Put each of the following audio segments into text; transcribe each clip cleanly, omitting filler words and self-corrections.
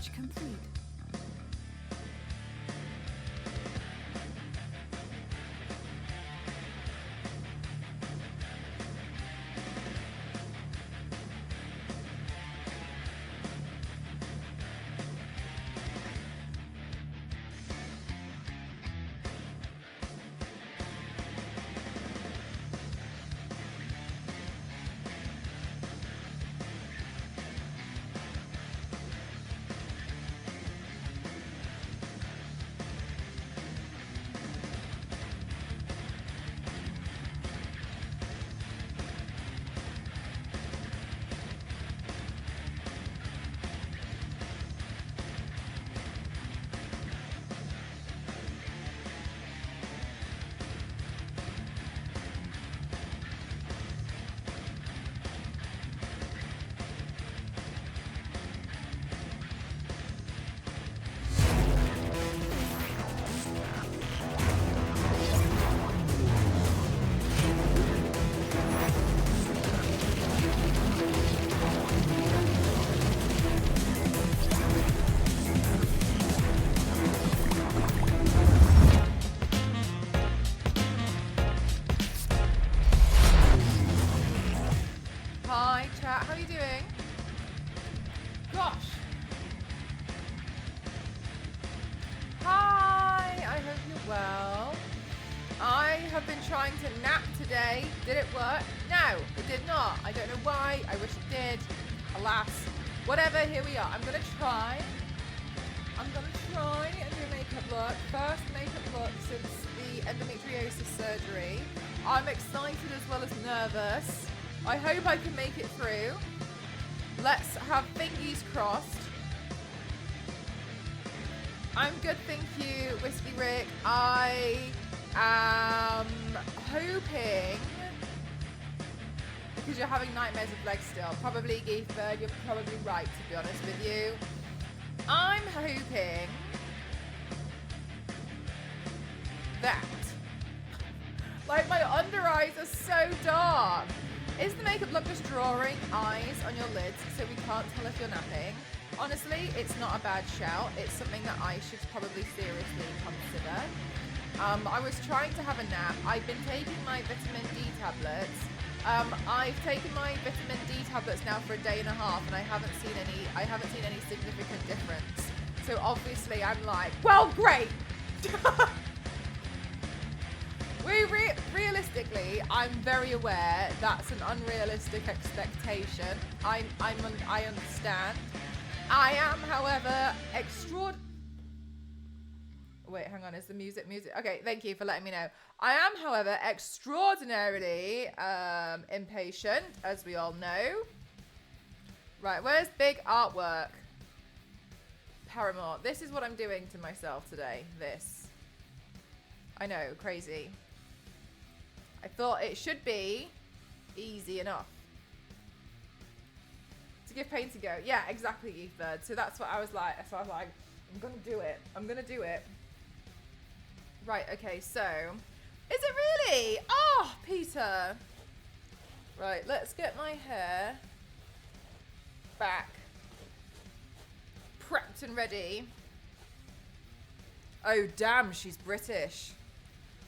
Search complete. Hi, chat. How are you doing? Gosh. Hi. I hope you're well. I have been trying to nap today. Did it work? No, it did not. I don't know why. I wish it did. Alas. Whatever, here we are. I'm going to try and do a makeup look. First makeup look since the endometriosis surgery. I'm excited as well as nervous. I hope I can make it through. Let's have fingies crossed. I'm good, thank you, Whiskey Rick. I am hoping, because you're having nightmares of legs still, probably Geethbird, you're probably right, to be honest with you. I'm hoping that, like, my under eyes are so dark. Is the makeup look just drawing eyes on your lids so we can't tell if you're napping? Honestly, it's not a bad shout. It's something that I should probably seriously consider. I was trying to have a nap. I've been taking my vitamin D tablets. I've taken my vitamin D tablets now for a day and a half, and I haven't seen any significant difference. So obviously I'm like, well, great. Realistically, I'm very aware that's an unrealistic expectation. I understand. I am, however, Wait, hang on. Is the music? Okay, thank you for letting me know. I am, however, extraordinarily impatient, as we all know. Right, where's big artwork? Paramore. This is what I'm doing to myself today. This. I know, crazy. I thought it should be easy enough to give paint a go. Yeah, exactly, Eithbird. So that's what I was like. So I was like, I'm gonna do it. I'm gonna do it. Right, okay, so is it really? Oh, Peter. Right, let's get my hair back prepped and ready. Oh, damn, she's British.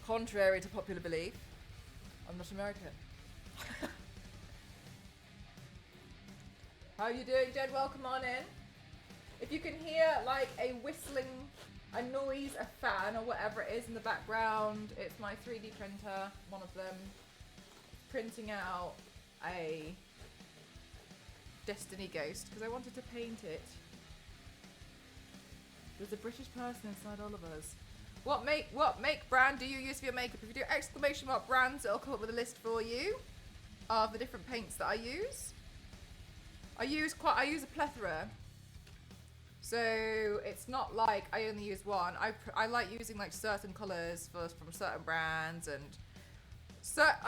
Contrary to popular belief. I'm not American. How you doing, Jed? Welcome on in. If you can hear like a whistling, a noise, a fan or whatever it is in the background, it's my 3D printer, one of them, printing out a Destiny Ghost because I wanted to paint it. There's a British person inside all of us. What make brand do you use for your makeup? If you do exclamation mark brands, it'll come up with a list for you of the different paints that I use. I use a plethora. So it's not like I only use one. I like using like certain colours from certain brands but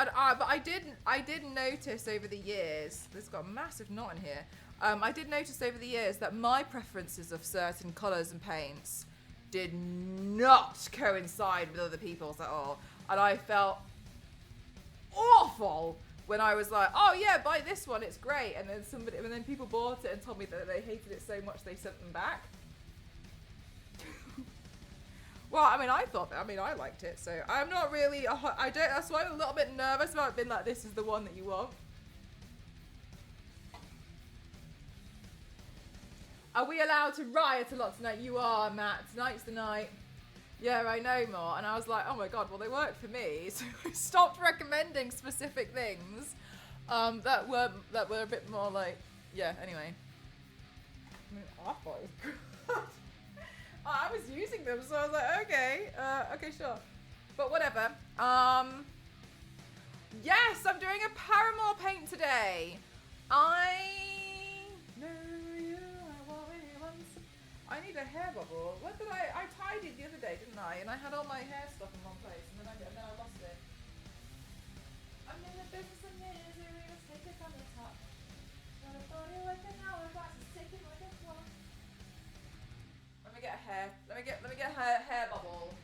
I did notice over the years. This got a massive knot in here. I did notice over the years that my preferences of certain colours and paints did not coincide with other people's at all, and I felt awful when I was like, oh yeah, buy this one, it's great, and then people bought it and told me that they hated it so much they sent them back. Well, I mean, I liked it, so I'm not really, that's why I'm a little bit nervous about being like, this is the one that you want. Are we allowed to riot a lot tonight? You are, Matt. Tonight's the night. Yeah, I know more. And I was like, oh my god, well they work for me, so I stopped recommending specific things that were a bit more like, yeah. Anyway, I mean, I thought it was good. I was using them, so I was like, okay, okay, sure, but whatever. Yes, I'm doing a Paramore paint today. I know you. I need a hair bubble. What did I tidied the other day, didn't I? And I had all my hair stuff in one place, and then I lost it. I'm in the business of misery. Let's take it from the top. Got a body like an hourglass. Let's take it like a clock. Let me get a hair. Let me get a hair bubble.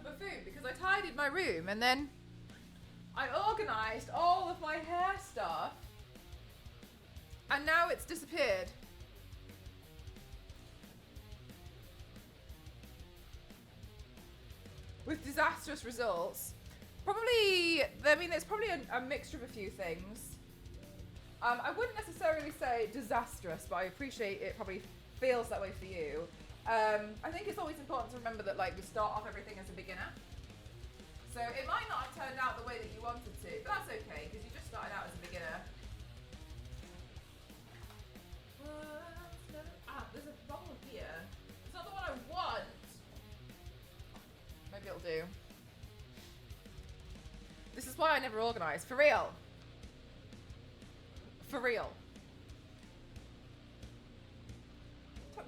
Buffoon, because I tidied my room and then I organised all of my hair stuff and now it's disappeared. With disastrous results. Probably, I mean, it's probably a mixture of a few things. I wouldn't necessarily say disastrous, but I appreciate it probably feels that way for you. I think it's always important to remember that, like, we start off everything as a beginner. So it might not have turned out the way that you wanted to, but that's okay, because you just started out as a beginner. There's a bottle here. It's not the one I want. Maybe it'll do. This is why I never organise. For real. For real.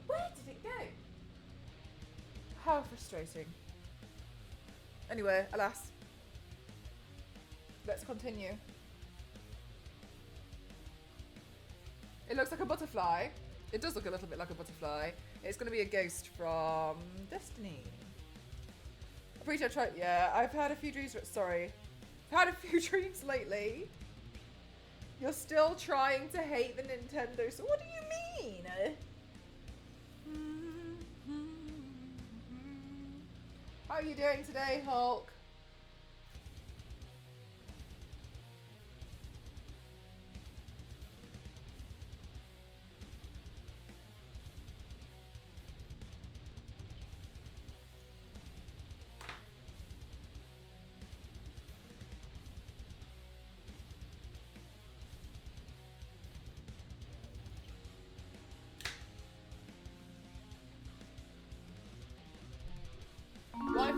Where did it go? How frustrating. Anyway, alas. Let's continue. It looks like a butterfly. It does look a little bit like a butterfly. It's going to be a ghost from Destiny. I'm pretty sure I tried. Yeah, I've had a few dreams. Sorry. I've had a few dreams lately. You're still trying to hate the Nintendo. So what do you mean? How are you doing today, Hulk?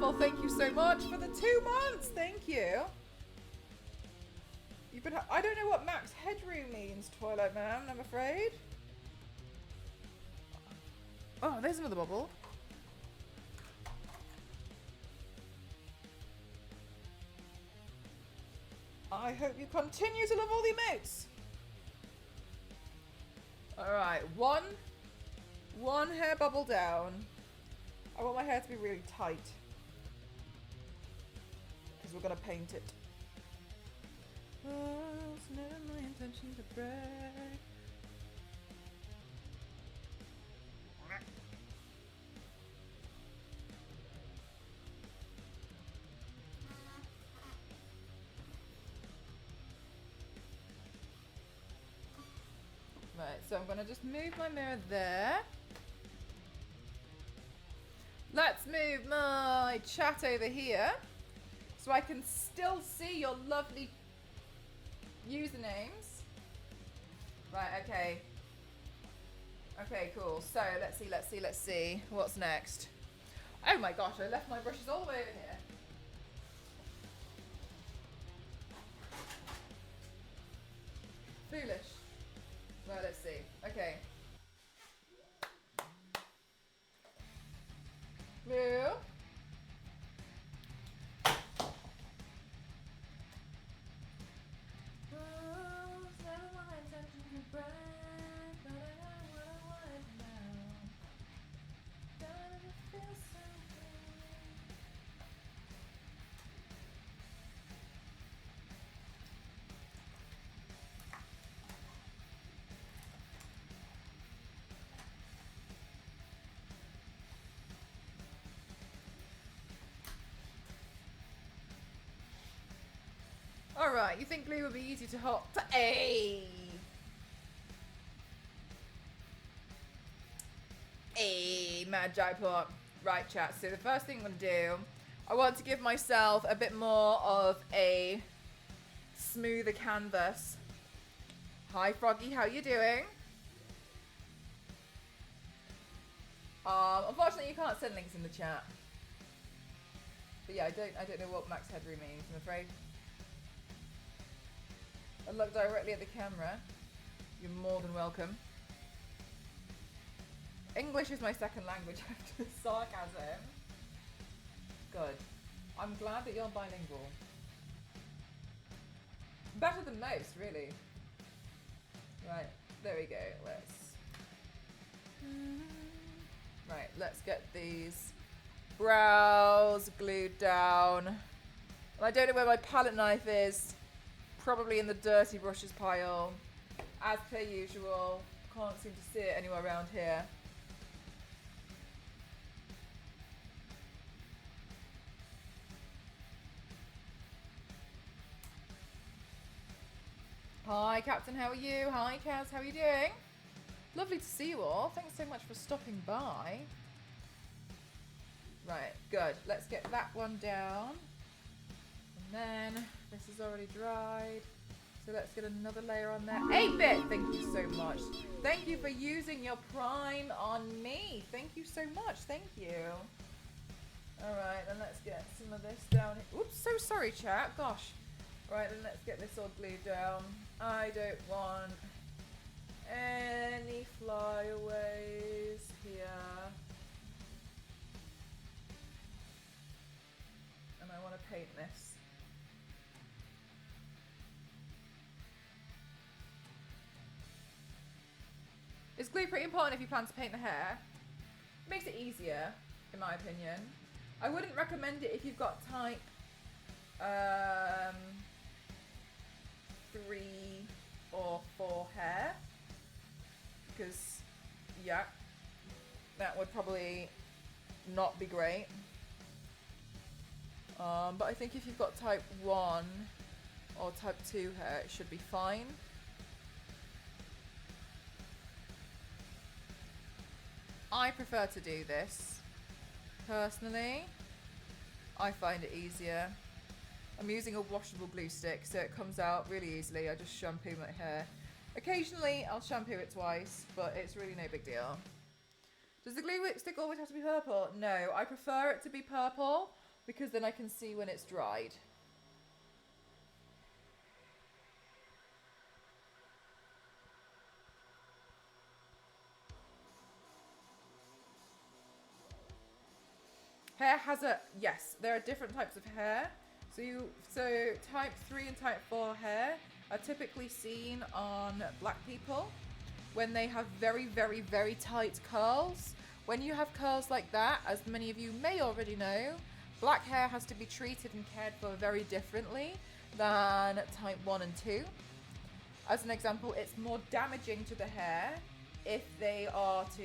Wonderful. Thank you so much for the 2 months. Thank you. You've been. I don't know what max headroom means, Twilight Man. I'm afraid. Oh, there's another bubble. I hope you continue to love all the emotes. Alright, one hair bubble down. I want my hair to be really tight. Because we're going to paint it. Oh, it's never my intention to break. Right, so I'm going to just move my mirror there. Let's move my chat over here so I can still see your lovely usernames. Right, okay. Okay, cool. So let's see. What's next? Oh my gosh, I left my brushes all the way over here. Foolish. Right, let's see. Okay. Blue. Alright, you think glue would be easy to hot? Hey! Hey, Mad Jaipur. Right, chat. So the first thing I'm going to do, I want to give myself a bit more of a smoother canvas. Hi, Froggy. How you doing? Unfortunately, you can't send links in the chat. But yeah, I don't know what max headroom means, I'm afraid. And look directly at the camera. You're more than welcome. English is my second language after sarcasm. Good. I'm glad that you're bilingual. Better than most, really. Right, there we go. Let's get these brows glued down. And I don't know where my palette knife is. Probably in the dirty brushes pile. As per usual. Can't seem to see it anywhere around here. Hi Captain, how are you? Hi Kaz, how are you doing? Lovely to see you all. Thanks so much for stopping by. Right, good. Let's get that one down. And then this is already dried. So let's get another layer on there. 8-bit, thank you so much. Thank you for using your Prime on me. Thank you so much. Thank you. All right, then let's get some of this down. Oops, so sorry, chat. Gosh. All right, then let's get this all glued down. I don't want any flyaways here. And I want to paint this. Is glue pretty important if you plan to paint the hair? It makes it easier, in my opinion. I wouldn't recommend it if you've got type 3 or 4 hair. Because, yeah, that would probably not be great. But I think if you've got type 1 or type 2 hair, it should be fine. I prefer to do this. Personally, I find it easier. I'm using a washable glue stick, so it comes out really easily. I just shampoo my hair. Occasionally, I'll shampoo it twice, but it's really no big deal. Does the glue stick always have to be purple? No, I prefer it to be purple, because then I can see when it's dried. Hair has a, yes, there are different types of hair. So type 3 and type 4 hair are typically seen on black people when they have very, very, very tight curls. When you have curls like that, as many of you may already know, black hair has to be treated and cared for very differently than type 1 and 2. As an example, it's more damaging to the hair if they are to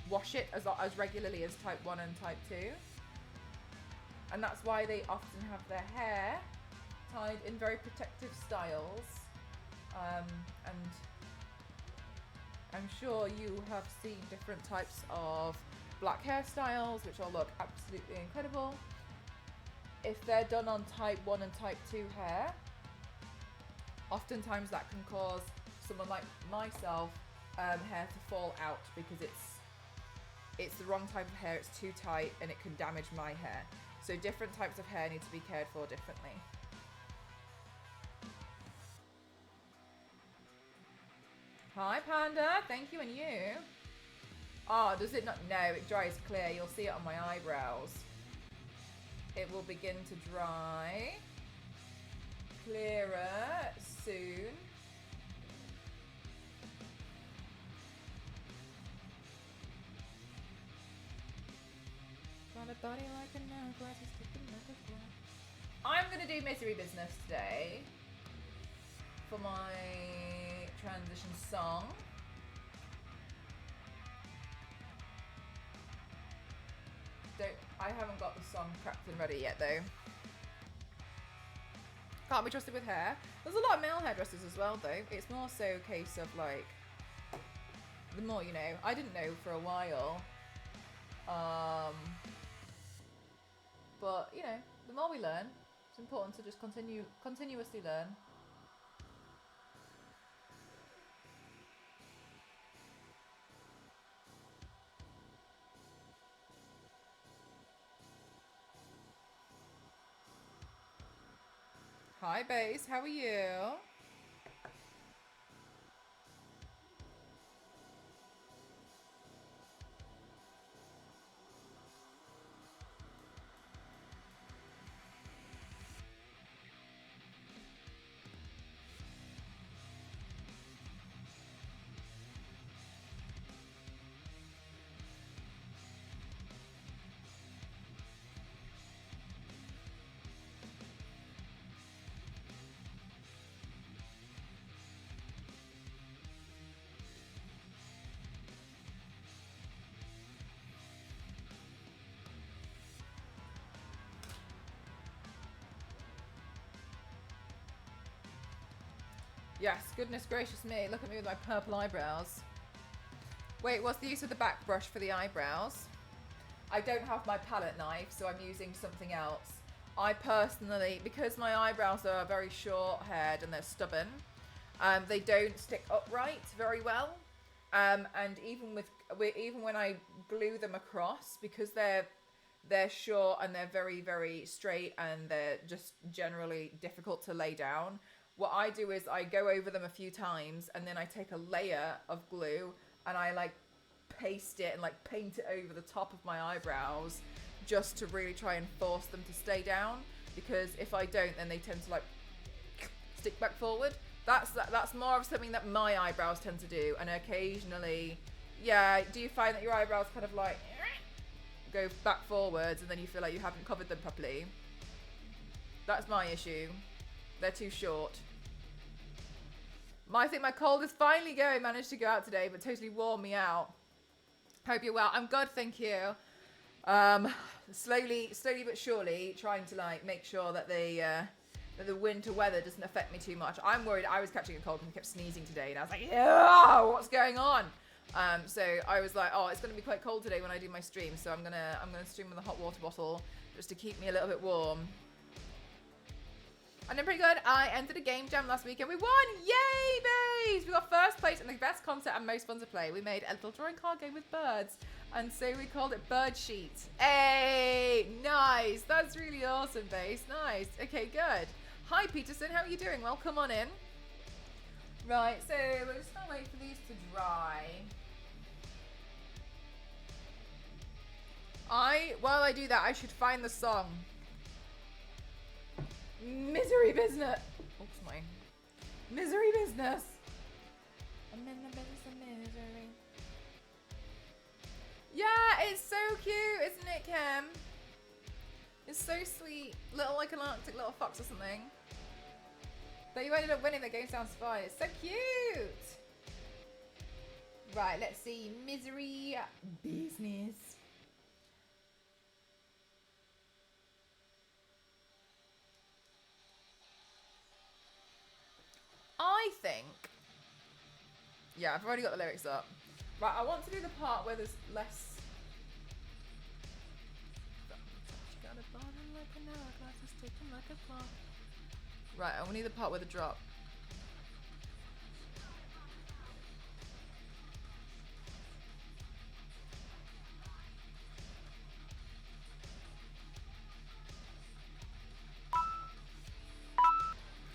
wash it as regularly as type 1 and type 2. And that's why they often have their hair tied in very protective styles. And I'm sure you have seen different types of black hairstyles, which all look absolutely incredible. If they're done on type 1 and type 2 hair, oftentimes that can cause someone like myself hair to fall out because it's the wrong type of hair, it's too tight, and it can damage my hair. So different types of hair need to be cared for differently. Hi Panda, thank you, and you? Oh, does it not? No, it dries clear. You'll see it on my eyebrows. It will begin to dry clearer soon. Got a body like an hourglass, it's ticking like a clock. I'm gonna do misery business today for my transition song. I haven't got the song prepped and ready yet though. Can't be trusted with hair. There's a lot of male hairdressers as well though. It's more so a case of like, the more you know. I didn't know for a while. But you know, the more we learn, it's important to just continuously learn. Hi, Base. How are you? Yes, goodness gracious me. Look at me with my purple eyebrows. Wait, what's the use of the back brush for the eyebrows? I don't have my palette knife, so I'm using something else. I personally, because my eyebrows are very short haired and they're stubborn, they don't stick upright very well. And even when I glue them across, because they're short and they're very, very straight and they're just generally difficult to lay down, what I do is I go over them a few times and then I take a layer of glue and I like paste it and like paint it over the top of my eyebrows just to really try and force them to stay down, because if I don't, then they tend to like stick back forward. That's more of something that my eyebrows tend to do. And occasionally, yeah, do you find that your eyebrows kind of like go back forwards and then you feel like you haven't covered them properly? That's my issue. They're too short. I think my cold is finally going. Managed to go out today, but totally wore me out. Hope you're well. I'm good, thank you. Slowly but surely, trying to like make sure that that the winter weather doesn't affect me too much. I'm worried I was catching a cold and kept sneezing today, and I was like, yeah, what's going on? So I was like, oh, it's going to be quite cold today when I do my stream, so I'm gonna stream with a hot water bottle just to keep me a little bit warm. And I'm pretty good. I entered a game jam last week and we won! Yay, babes! We got first place in the best concept and most fun to play. We made a little drawing card game with birds. And so we called it Bird Sheet. Hey, nice. That's really awesome, Base. Nice. Okay, good. Hi, Peterson. How are you doing? Well, come on in. Right, so we're just going to wait for these to dry. While I do that, I should find the song. Misery Business. Oops, my. Misery Business. I'm in the business of misery. Yeah, it's so cute, isn't it, Kim? It's so sweet. Little, like an Arctic little fox or something. But you ended up winning the Game Sound Spy. It's so cute. Right, let's see. Misery Business. I think. Yeah, I've already got the lyrics up. Right, I want to do the part where there's less. Right, I need the part with the drop.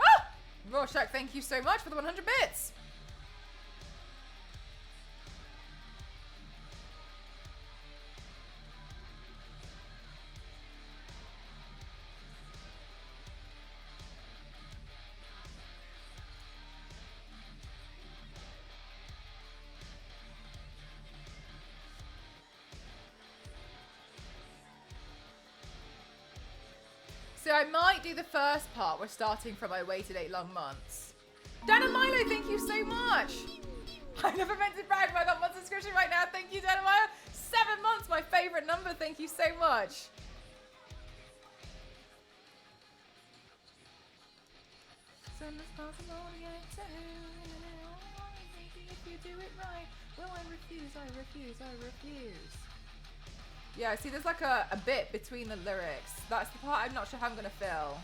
Ah! Rorschach, thank you so much for the 100 bits. So I might do the first part. We're starting from I waited 8 long months. Dan and Milo, thank you so much. I never meant to brag, but I got 1 subscription right now. Thank you, Dan and Milo. 7 months, my favorite number. Thank you so much. If you do it right, well, I refuse. Yeah, see, there's like a bit between the lyrics. That's the part I'm not sure how I'm going to fill.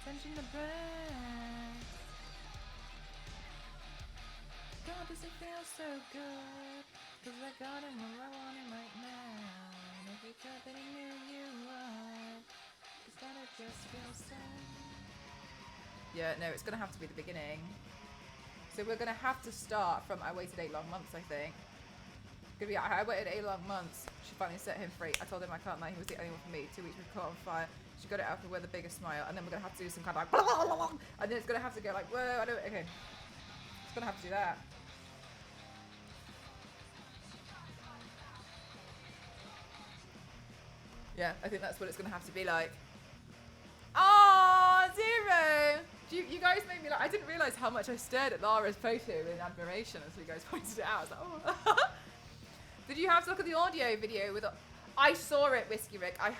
Attention to breath. God, does it feel so good? Cause I got him where I want him right now. And if you thought that he knew you would, cause then it just feels so... Yeah, no, it's going to have to be the beginning. So we're going to have to start from I waited 8 long months, I think. Gonna be, I waited 8 long months. She finally set him free. I told him I can't lie. He was the only one for me. 2 weeks we caught on fire. She got it out with a bigger smile. And then we're going to have to do some kind of like... And then it's going to have to go like, whoa, I don't... Okay. It's going to have to do that. Yeah, I think that's what it's going to have to be like. Oh, Zero! You guys made me like... I didn't realise how much I stared at Lara's photo in admiration until you guys pointed it out. I was like, oh. Did you have to look at the audio video with... I saw it, Whiskey Rick. I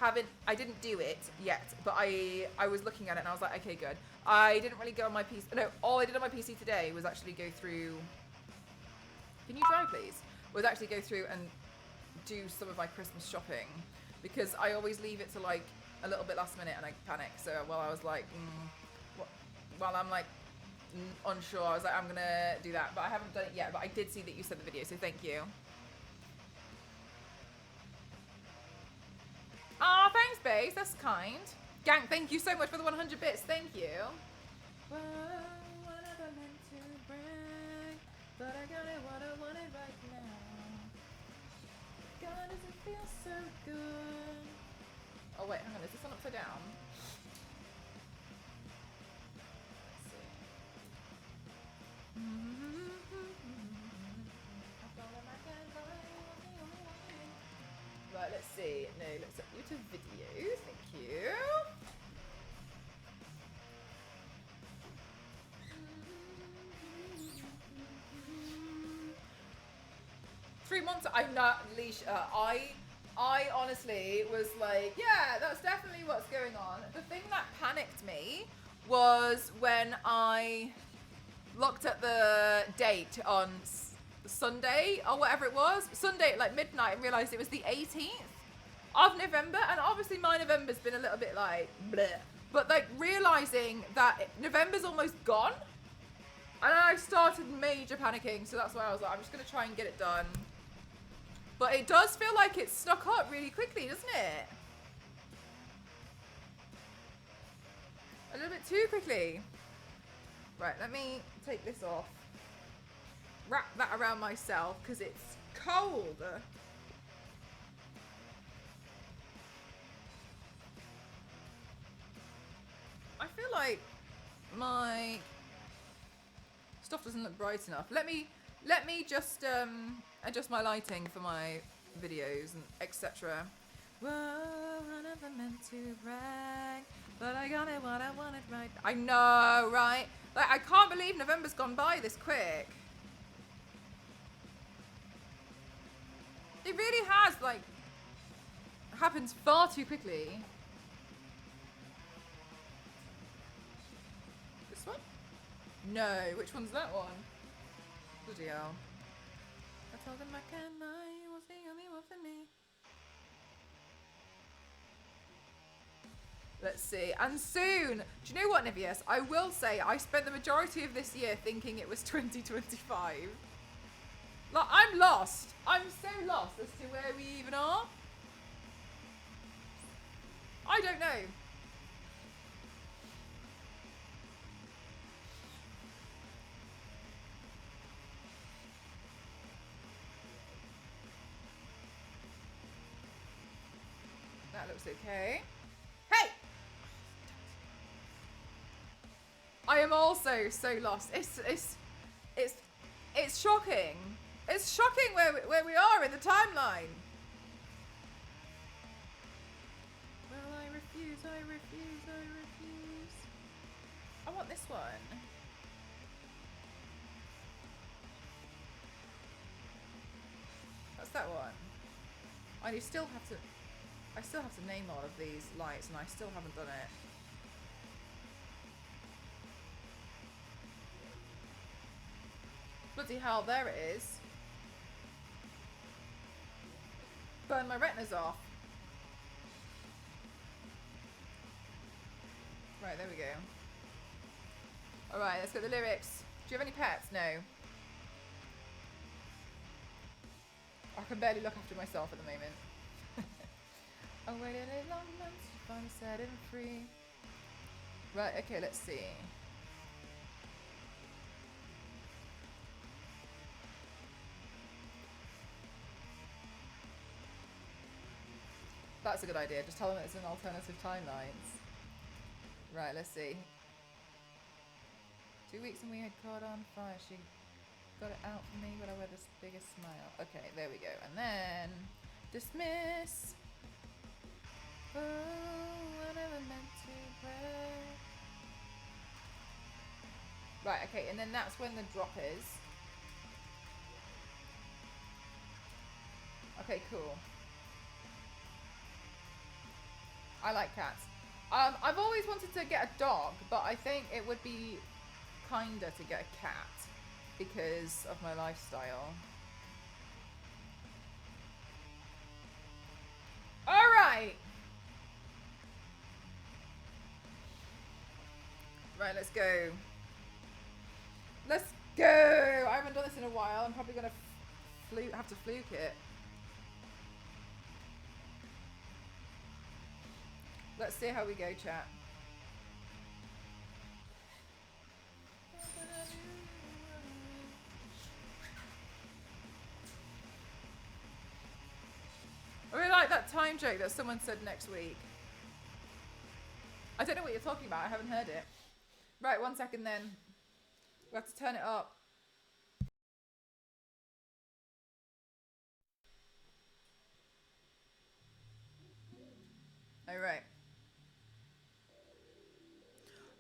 didn't do it yet, but I was looking at it and I was like, okay, good. I didn't really go on my PC. No, all I did on my PC today was actually go through... Can you try, please? Was actually go through and do some of my Christmas shopping. Because I always leave it to like a little bit last minute and I panic. So while I was like... While I'm like unsure, I was like, I'm gonna do that, but I haven't done it yet. But I did see that you sent the video, so thank you. Ah, thanks, Base. That's kind. Gang, thank you so much for the 100 bits. Thank you. Well, what have I meant to bring? But I got it, what I wanted right now. God, does it feel so good? Oh wait, hang on. Is this one upside down? Right, let's see. No, let's up you to video. Thank you. 3 months. I'm not leash. I honestly was like, yeah, that's definitely what's going on. The thing that panicked me was when I looked at the date on Sunday or whatever it was, Sunday at like midnight, and realised it was the 18th of November. And obviously my November's been a little bit like bleh. But like realising that November's almost gone. And I started major panicking, so that's why I was like, I'm just going to try and get it done. But it does feel like it's snuck up really quickly, doesn't it? A little bit too quickly. Right, let me take this off. Wrap that around myself, because it's cold. I feel like my stuff doesn't look bright enough. Let me just adjust my lighting for my videos and etc. Whoa, I never meant to brag, but I got it what I wanted right. I know, right? Like, I can't believe November's gone by this quick. It really has, like, happens far too quickly. This one? No, which one's that one? Bloody hell. I told him I can't lie, he was the only one for me. Let's see. And soon, do you know what, Nivius? I will say I spent the majority of this year thinking it was 2025. Like, I'm lost. I'm so lost as to where we even are. I don't know. That looks okay. Hey! I am also so lost. It's shocking. It's shocking where we are in the timeline. Well, I refuse. I want this one. That's that one. I still have to name all of these lights, and I still haven't done it. Bloody hell, there it is. Burn my retinas off. Right, there we go. Alright, let's get the lyrics. Do you have any pets? No. I can barely look after myself at the moment. I waited a long months to finally set him free. Right, okay, let's see. That's a good idea. Just tell them it's an alternative timelines. Right, let's see. 2 weeks and we had caught on fire. She got it out for me, but I wear this biggest smile. Okay, there we go. And then dismiss. Oh, I never meant to break. Right, okay, and then that's when the drop is. Okay, cool. I like cats. I've always wanted to get a dog, but I think it would be kinder to get a cat because of my lifestyle. Alright! Right, let's go. Let's go! I haven't done this in a while. I'm probably going to have to fluke it. Let's see how we go, chat. I really like that time joke that someone said next week. I don't know what you're talking about. I haven't heard it. Right, 1 second then. We have to turn it up. All right.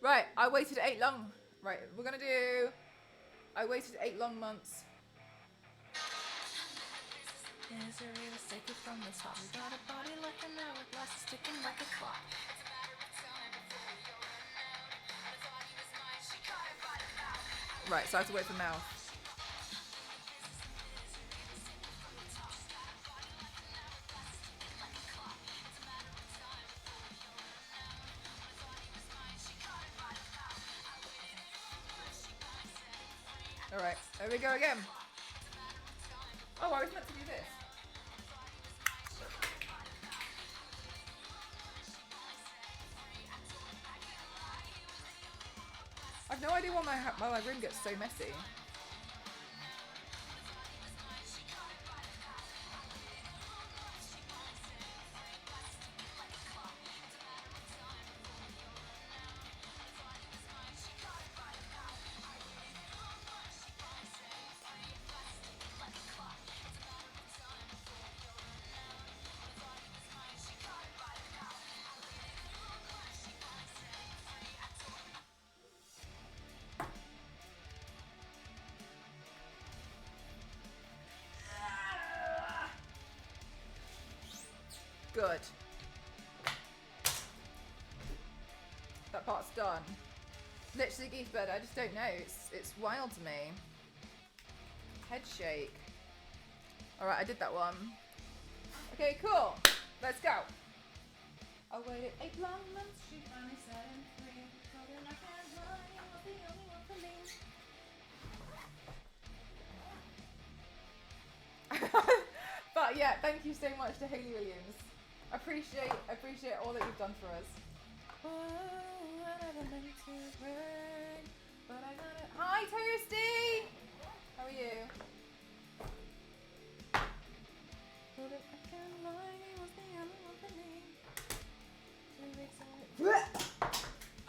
Right, I waited 8 long. Right, we're gonna do. I waited 8 long months. From the top. We got a body like an hourglass, sticking like a clock. Right, so I have to wait for mouth. Alright, there we go again. Oh, I was meant to do this. I've no idea why my room gets so messy. Good. That part's done. Literally geese bird, I just don't know. It's wild to me. Head shake. Alright, I did that one. Okay, cool. Let's go. I waited 8 long months, she finally set him free. Told him I can't run, he was the only one for me. But yeah, thank you so much to Hayley Williams. Appreciate all that you've done for us. Hi Toasty! How are you?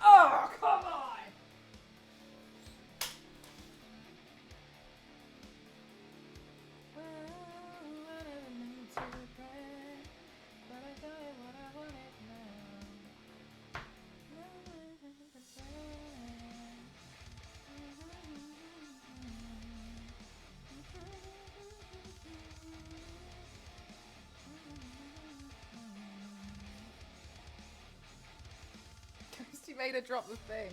Oh, come on! Toasty made her drop the thing.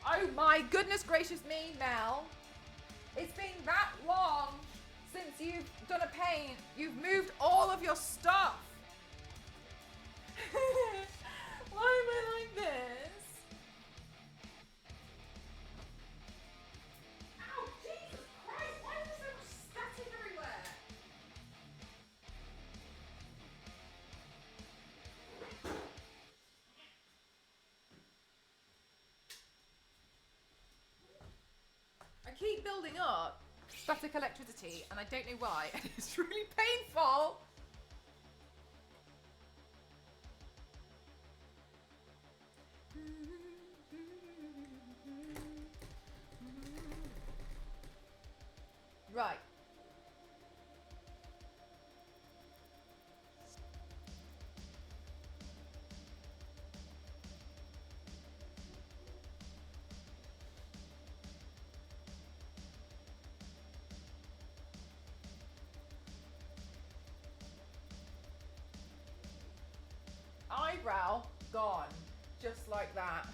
Oh my goodness gracious me, Mel. It's been that long since you've done a paint. You've moved all of your stuff. Why am I like this? Ow, Jesus Christ, why is there so much static everywhere? I keep building up static electricity and I don't know why, and it's really painful. Right. Eyebrow gone, just like that.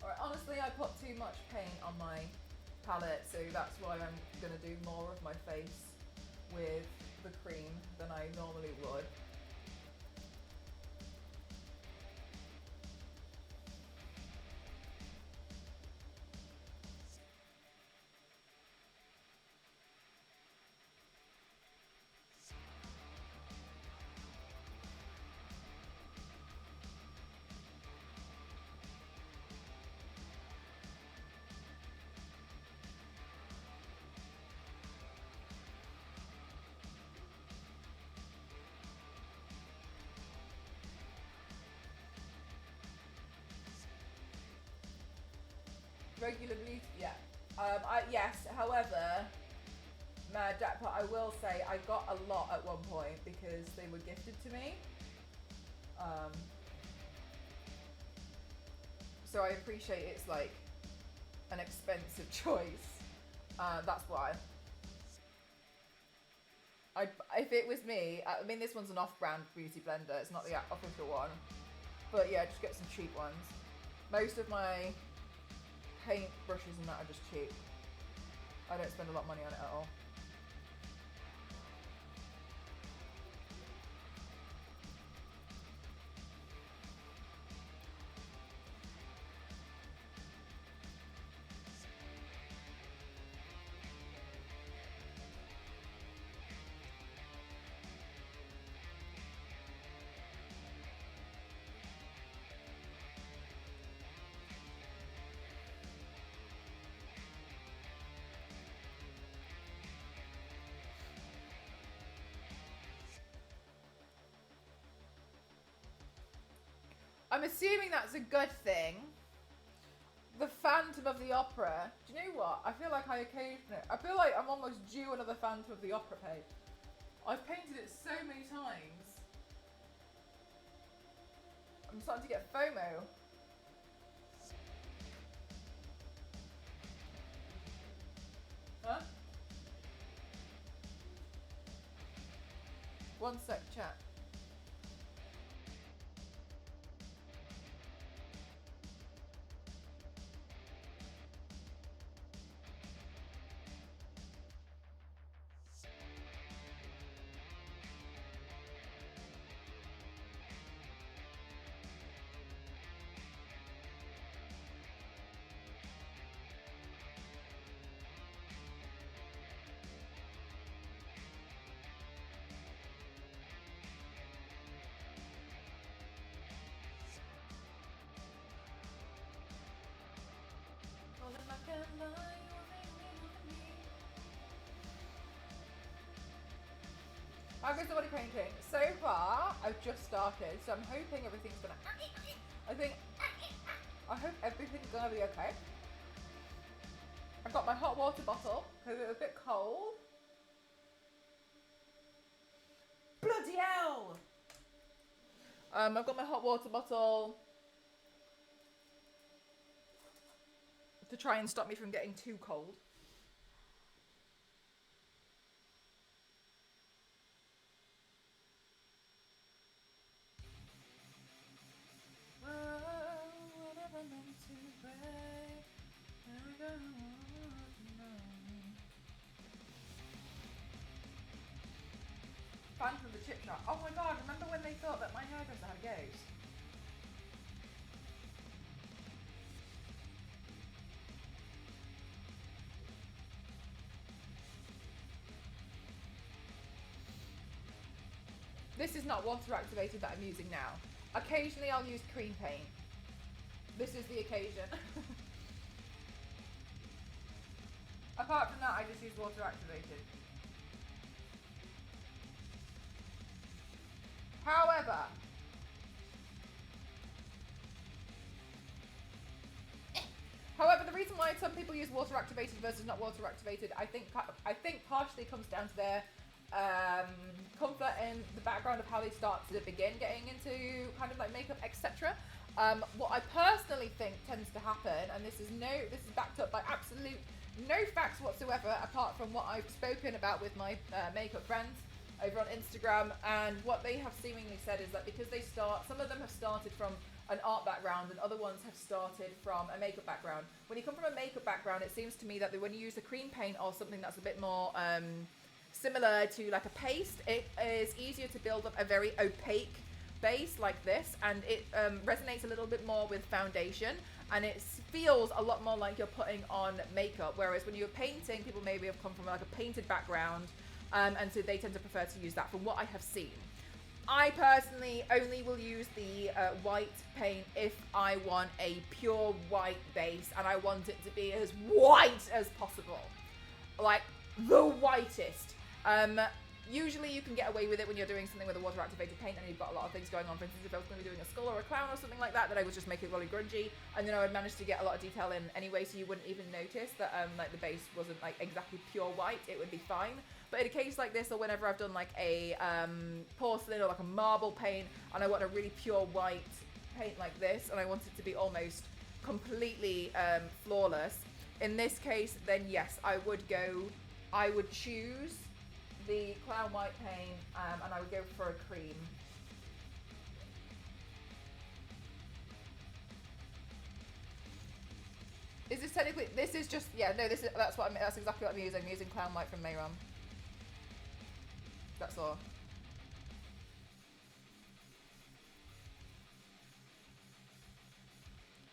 Alright, honestly I put too much paint on my palette, so that's why I'm gonna do more of my face with the cream than I normally would. Regular beauty, yeah. Yes, however, I will say I got a lot at one point because they were gifted to me. So I appreciate it's like an expensive choice. That's why. If it was me, I mean this one's an off-brand beauty blender, it's not the official one. But yeah, just get some cheap ones. Most of my paint brushes and that are just cheap. I don't spend a lot of money on it at all. I'm assuming that's a good thing. The Phantom of the Opera. Do you know what? I feel like I feel like I'm almost due another Phantom of the Opera paint. I've painted it so many times. I'm starting to get FOMO. Huh? One sec, chat. How goes the body painting? So far, I've just started, so I'm hoping everything's gonna. I hope everything's gonna be okay. I've got my hot water bottle because it's a bit cold. Bloody hell! I've got my hot water bottle to try and stop me from getting too cold. Fan from the chip shop. Oh my god, remember when they thought that my hairdresser had a ghost? This is not water activated that I'm using now. Occasionally I'll use cream paint. This is the occasion. Apart from that, I just use water activated. However, the reason why some people use water activated versus not water activated, I think partially comes down to their comfort in the background of how they start to begin getting into kind of like makeup, etc. What I personally think tends to happen, and this is backed up by absolute no facts whatsoever, apart from what I've spoken about with my makeup friends over on Instagram, and what they have seemingly said is that because some of them have started from an art background and other ones have started from a makeup background. When you come from a makeup background, it seems to me that when you use a cream paint or something that's a bit more similar to like a paste, it is easier to build up a very opaque base like this, and it resonates a little bit more with foundation, and it feels a lot more like you're putting on makeup, whereas when you're painting, people maybe have come from like a painted background, and so they tend to prefer to use that from what I have seen. I personally only will use the white paint if I want a pure white base and I want it to be as white as possible. Like the whitest. Usually you can get away with it when you're doing something with a water activated paint and you've got a lot of things going on. For instance, if I was going to be doing a skull or a clown or something like that, then I would just make it really grungy, and then I would manage to get a lot of detail in anyway, so you wouldn't even notice that like the base wasn't like exactly pure white. It would be fine. But in a case like this, or whenever I've done like a porcelain or like a marble paint, and I want a really pure white paint like this, and I want it to be almost completely flawless, in this case, then yes, I would choose the clown white paint, and I would go for a cream. Is this technically? This is just that's exactly what I'm using. I'm using clown white from Mayrom. That's all.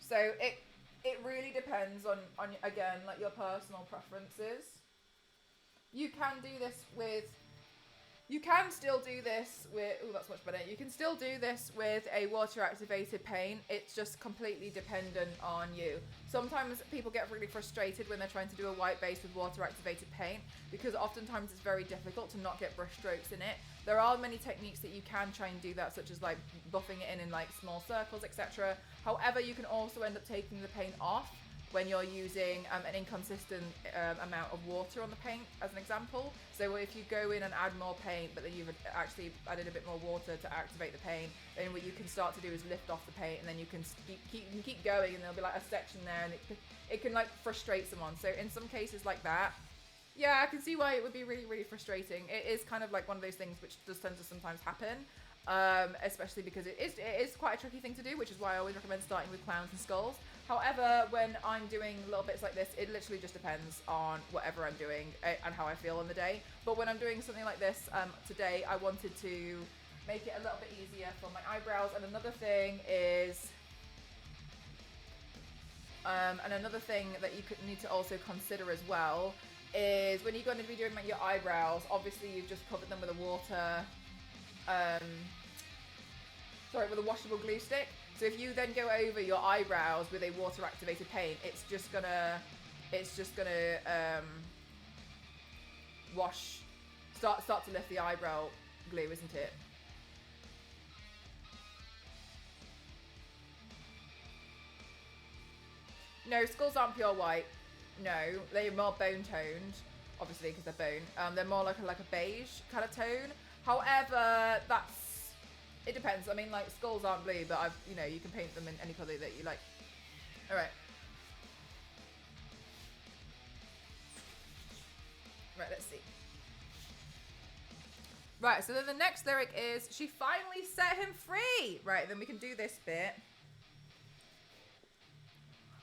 So it really depends on again, like your personal preferences. You can do this with You can still do this with, oh, that's much better. You can still do this with a water activated paint. It's just completely dependent on you. Sometimes people get really frustrated when they're trying to do a white base with water activated paint because oftentimes it's very difficult to not get brush strokes in it. There are many techniques that you can try and do that, such as like buffing it in like small circles, etc. However, you can also end up taking the paint off when you're using an inconsistent amount of water on the paint, as an example. So if you go in and add more paint, but then you've actually added a bit more water to activate the paint, then what you can start to do is lift off the paint, and then you can keep going, and there'll be like a section there, and it can like frustrate someone. So in some cases like that, yeah, I can see why it would be really, really frustrating. It is kind of like one of those things which does tend to sometimes happen. Especially because it is quite a tricky thing to do, which is why I always recommend starting with clowns and skulls. However, when I'm doing little bits like this, it literally just depends on whatever I'm doing and how I feel on the day. But when I'm doing something like this today, I wanted to make it a little bit easier for my eyebrows. And another thing is, that you could need to also consider as well is when you're going to be doing like your eyebrows. Obviously, you've just covered them with a with a washable glue stick. So if you then go over your eyebrows with a water activated paint, it's just gonna start to lift the eyebrow glue, isn't it? No, skulls aren't pure white. No, they're more bone toned, obviously because they're bone. They're more like a beige kind of tone. However, it depends. I mean, like, skulls aren't blue, but you can paint them in any colour that you like. All right. Right, let's see. Right, so then the next lyric is, she finally set him free. Right, then we can do this bit.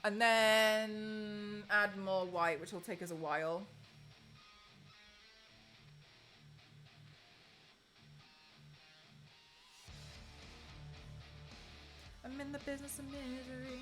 And then add more white, which will take us a while. I'm in the business of misery.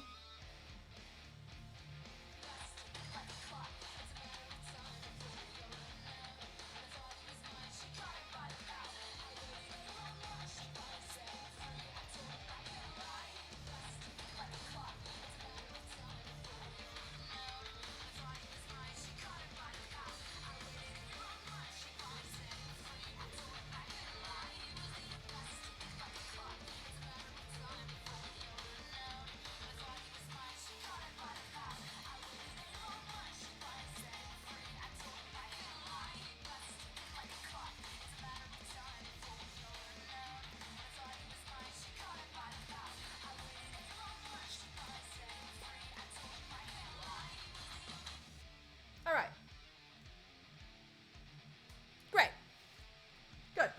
All right. Great. Good.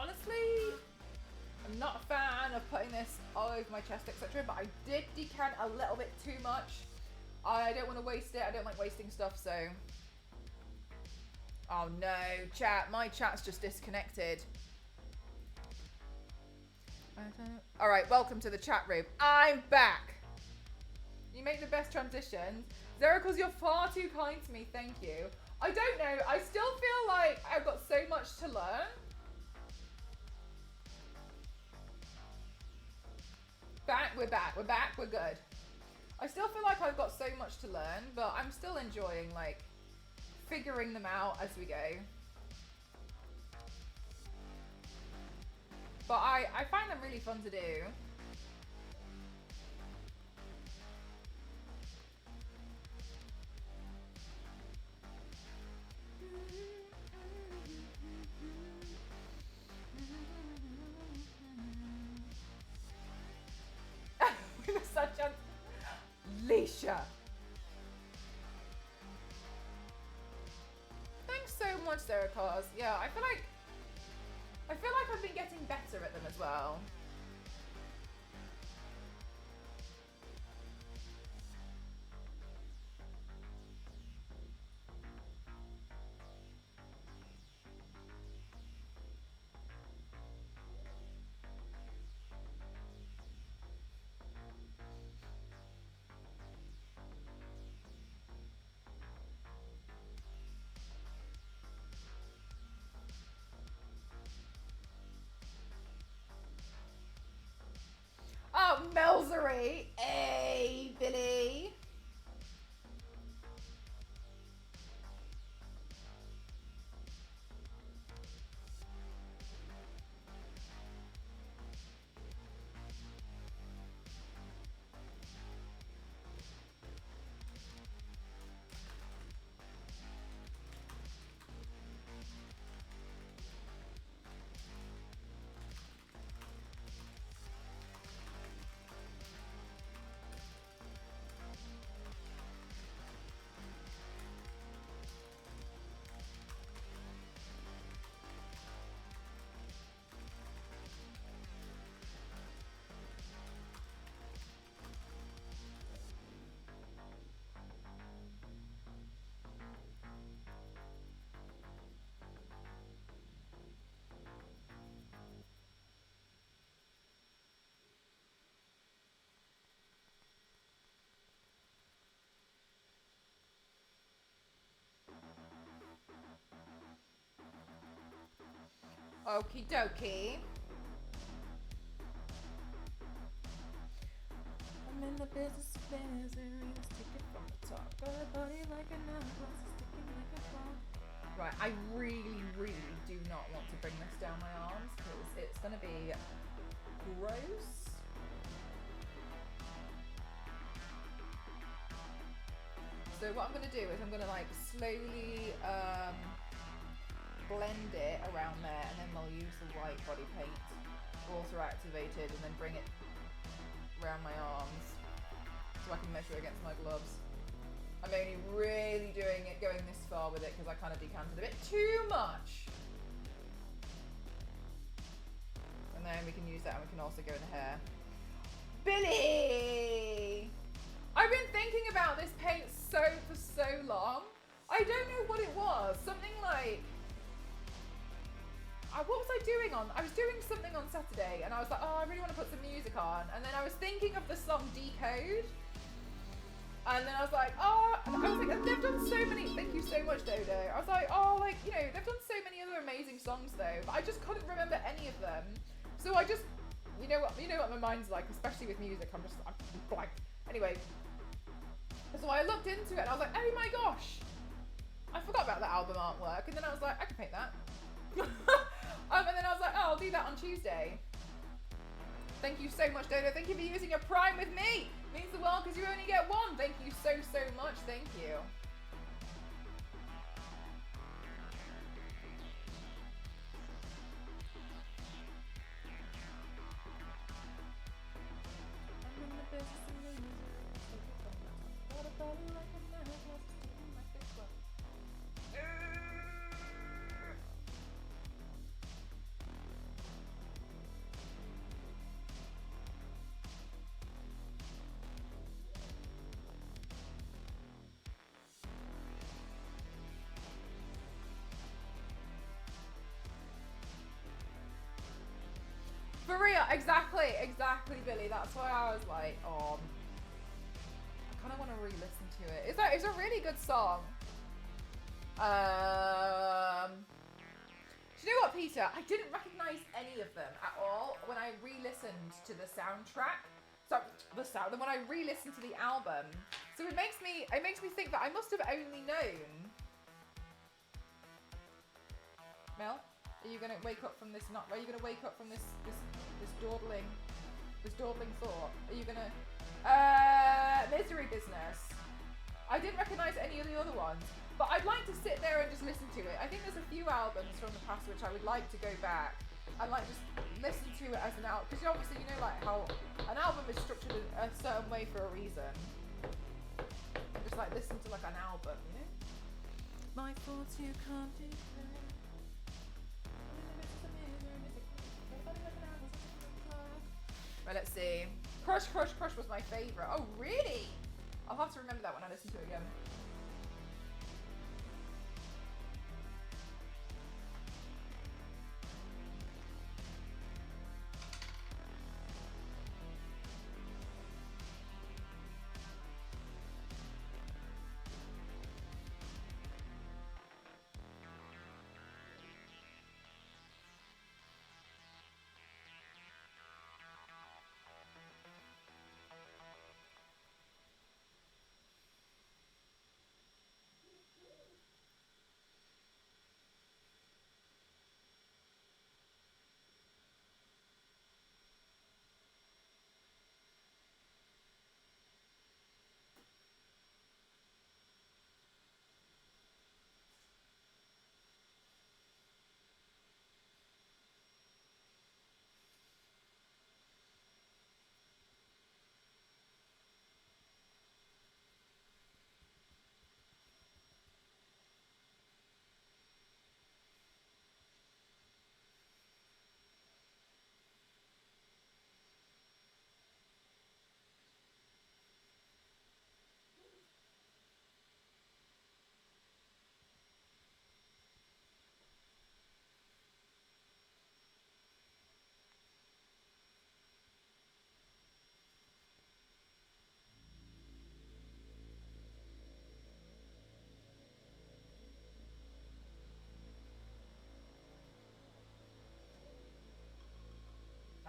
Honestly, I'm not a fan of putting this all over my chest, etc. But I did decant a little bit too much. I don't want to waste it. I don't like wasting stuff, so. Oh no, chat. My chat's just disconnected. Alright, welcome to the chat room. I'm back. You make the best transitions. Zeracles, you're far too kind to me. Thank you. I don't know. I still feel like I've got so much to learn. We're back, we're good. I still feel like I've got so much to learn, but I'm still enjoying, like, figuring them out as we go. But I find them really fun to do. much, Sarah Cars. Yeah, I feel like I've been getting better at them as well. Oh, Melzery! Hey, Billy! Okie dokie. I'm in the business of business and stick it from the top. Got a body like an hourglass, sticking like a bomb. Right, I really, really do not want to bring this down my arms because it's going to be gross. So what I'm going to do is I'm going to like slowly blend it around there, and then we'll use the white body paint, water activated, and then bring it around my arms so I can measure it against my gloves. I'm only really going this far with it because I kind of decanted a bit too much. And then we can use that, and we can also go in the hair. Billy! I've been thinking about this paint for so long. I don't know what it was. Something like... what was I doing on? I was doing something on Saturday and I was like, oh, I really want to put some music on. And then I was thinking of the song Decode. And then I was like, oh, I was like, they've done so many, thank you so much, Dodo. I was like, oh, like, you know, they've done so many other amazing songs though, but I just couldn't remember any of them. So I just, you know what my mind's like, especially with music, I'm blank. Anyway, so I looked into it and I was like, oh my gosh, I forgot about the album artwork. And then I was like, I can paint that. And then I was like, oh, I'll do that on Tuesday. Thank you so much, Dodo. Thank you for using your Prime with me. Means the world because you only get one. Thank you so, so much. Thank you. I'm in the business of losing. Got a body like a man, sticking like a club. For real, exactly, Billy. That's why I was like, oh, I kind of want to re-listen to it. It's a really good song. Do you know what, Peter? I didn't recognize any of them at all when I re-listened to the soundtrack. So when I re-listened to the album. So it makes me think that I must have only known. Mel? Are you gonna wake up from this? Are you gonna wake up from this dawdling thought? Are you gonna Misery Business? I didn't recognise any of the other ones, but I'd like to sit there and just listen to it. I think there's a few albums from the past which I would like to go back and like just listen to it as an album, because obviously you know like how an album is structured a certain way for a reason. And just like listen to like an album, you know. my thoughts you can't declare. Right, let's see. Crush, Crush, Crush was my favourite. Oh, really? I'll have to remember that when I listen to it again.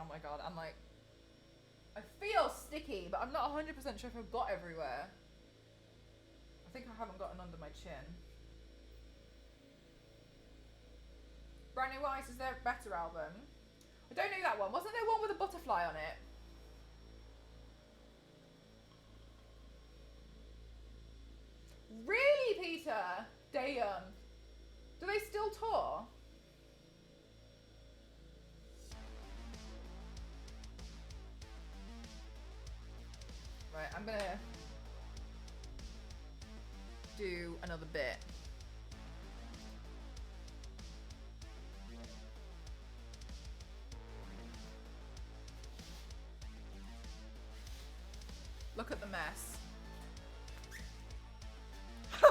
Oh my god, I'm like, I feel sticky, but I'm not 100% sure if I've got everywhere. I think I haven't gotten under my chin. Brand New Ice is their better album. I don't know that one. Wasn't there one with a butterfly on it? Really, Peter? Damn. Do they still tour? Right, I'm gonna do another bit. Look at the mess. I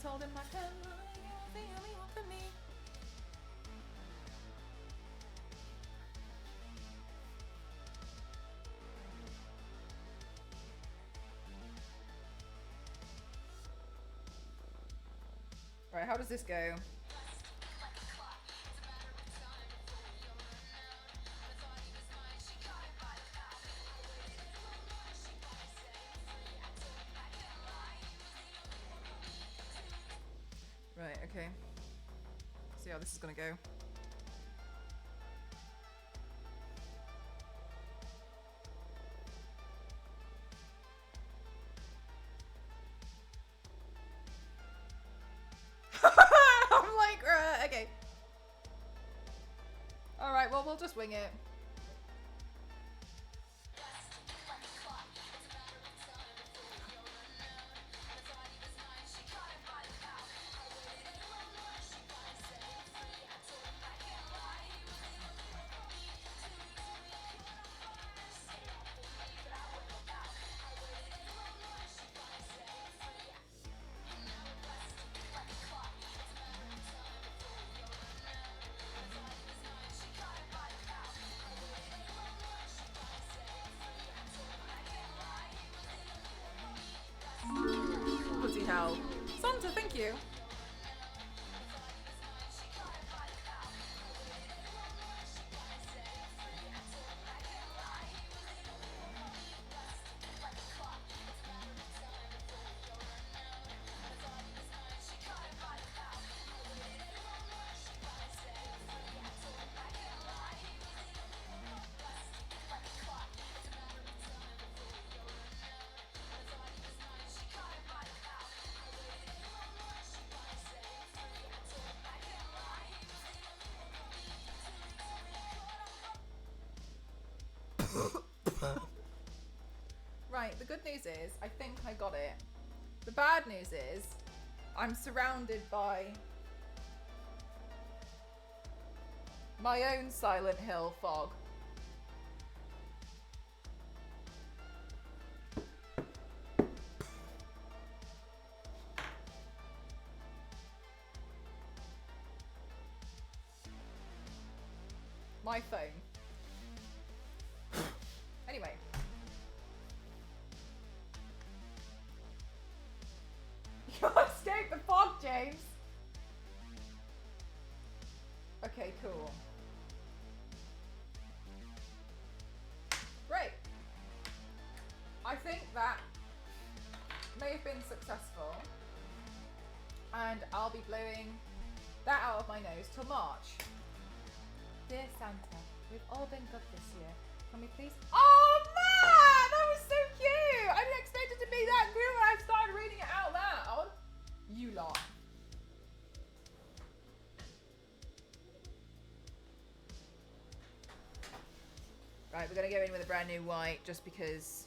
told him I can't lie, you're the only one for me. Right, how does this go? Right, okay. See how this is gonna go. I'm like, okay. Alright, well, we'll just wing it. Bloody hell. Santa, thank you. Right, the good news is, I think I got it. The bad news is I'm surrounded by my own Silent Hill fog. My phone. Anyway. You escaped the fog, James! Okay, cool. Great. I think that may have been successful. And I'll be blowing that out of my nose till March. Dear Santa, we've all been good this year. Can we please... Oh, man! That was so cute! I didn't expect it to be that good when I started reading it out loud. You lot. Right, we're going to go in with a brand new white just because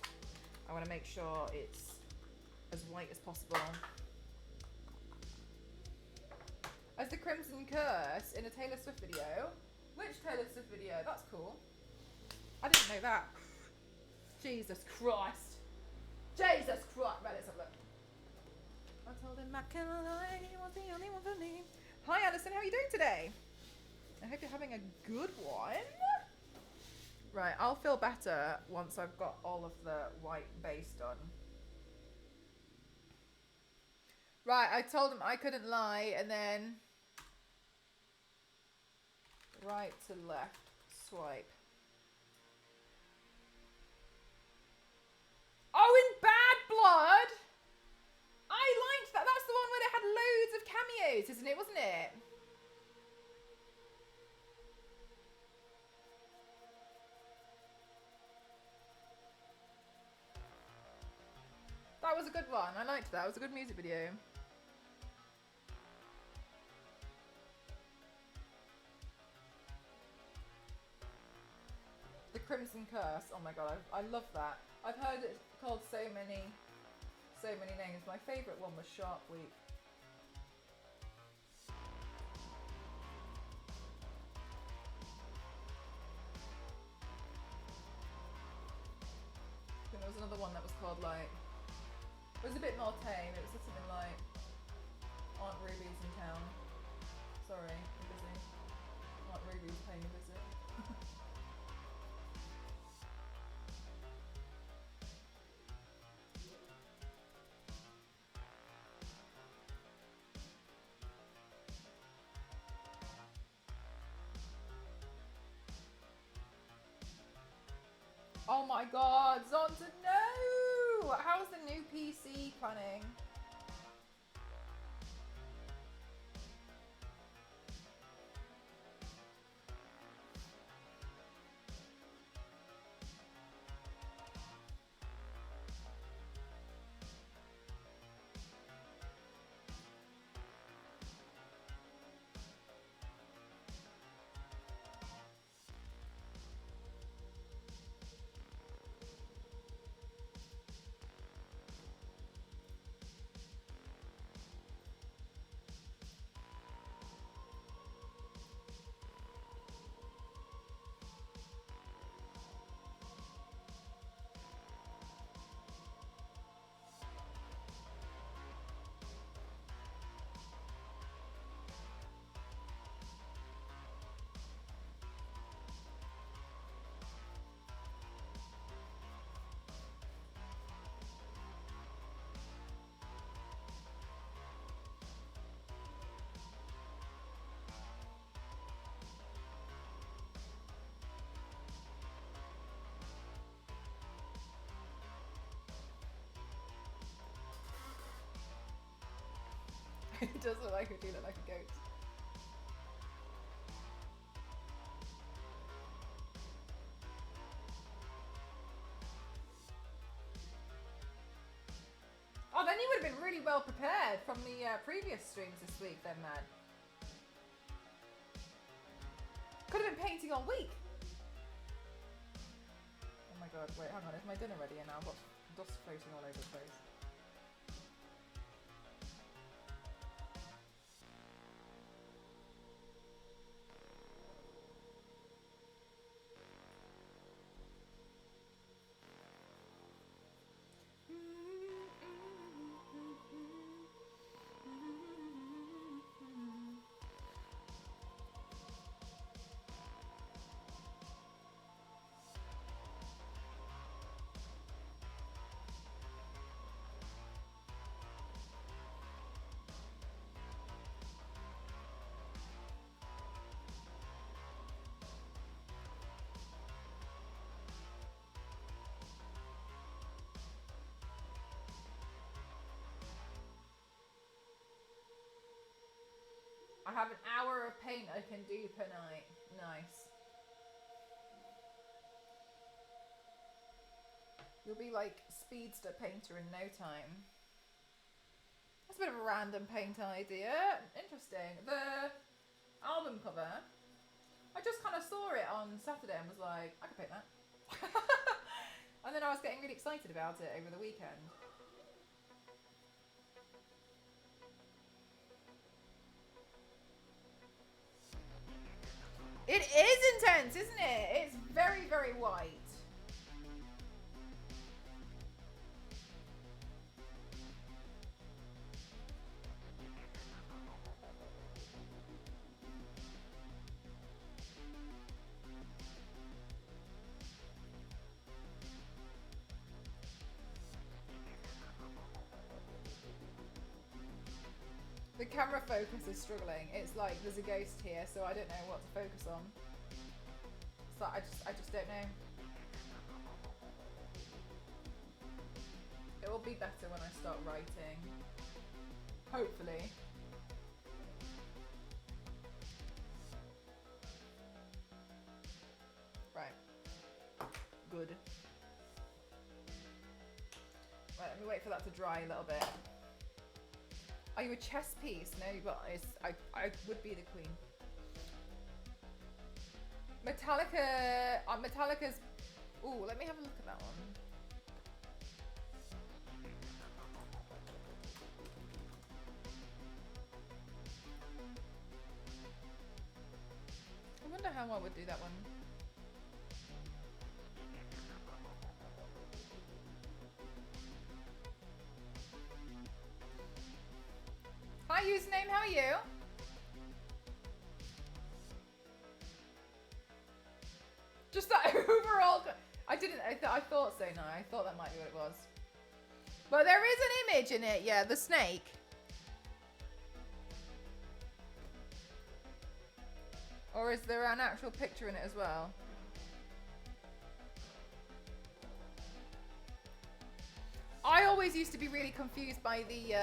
I want to make sure it's as white as possible. As the Crimson Curse in a Taylor Swift video. Which Taylor Swift video? That's cool. I didn't know that. Jesus Christ. Jesus Christ. Right, let's have a look. I told him back in the line, he was the only one for me. Hi Alison, how are you doing today? I hope you're having a good one. Right, I'll feel better once I've got all of the white base done. Right, I told him I couldn't lie, and then right to left swipe. Oh, in Bad Blood! I liked that. That's the one where they had loads of cameos, isn't it? Wasn't it? That was a good one. I liked that. It was a good music video. The Crimson Curse. Oh my god, I love that. I've heard it called so many names. My favourite one was Shark Week. Then there was another one that was called like, it was a bit more tame. It was something like Aunt Ruby's in town. Sorry, I'm busy. Aunt Ruby's paying a visit. Oh my god, Zonta, no! How's the new PC planning? It does look like a goat. Oh, then you would have been really well prepared from the previous streams this week then, man. Could have been painting all week. Oh my god, wait, hang on, is my dinner ready now? I've got dust floating all over the place. have an hour of paint I can do per night. Nice. You'll be like speedster painter in no time. That's a bit of a random paint idea. Interesting. The album cover, I just kind of saw it on Saturday and was like, I could paint that. And then I was getting really excited about it over the weekend. It is intense, isn't it? It's very, very white. The camera focus is struggling. It's like there's a ghost here, so I don't know what to focus on. So I just don't know. It will be better when I start writing. Hopefully. Right. Good. Right, let me wait for that to dry a little bit. Are you a chess piece? No, but I would be the queen. Metallica, Metallica's, ooh, let me have a look at that one. I wonder how I would do that one. Hi username, how are you? Just that overall, I thought so, no, I thought that might be what it was. But there is an image in it, yeah, the snake. Or is there an actual picture in it as well? I always used to be really confused by the,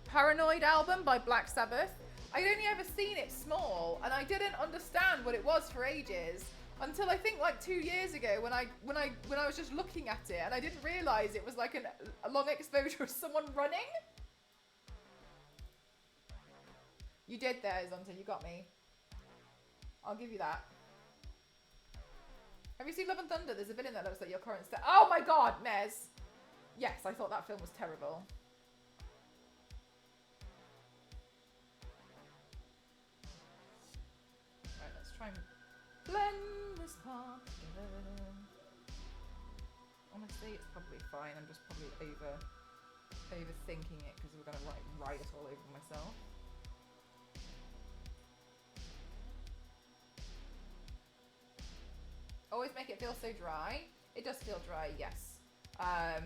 Paranoid album by Black Sabbath. I'd only ever seen it small, and I didn't understand what it was for ages until I think like 2 years ago when I was just looking at it, and I didn't realize it was like a long exposure of someone running. You did there, Zonta. You got me. I'll give you that. Have you seen Love and Thunder? There's a villain that looks like your current star. Oh my God, Mez. Yes, I thought that film was terrible. Try and blend this part together. Honestly, it's probably fine. I'm just probably overthinking it because we're going to write it all over myself. Always make it feel so dry. It does feel dry, yes. I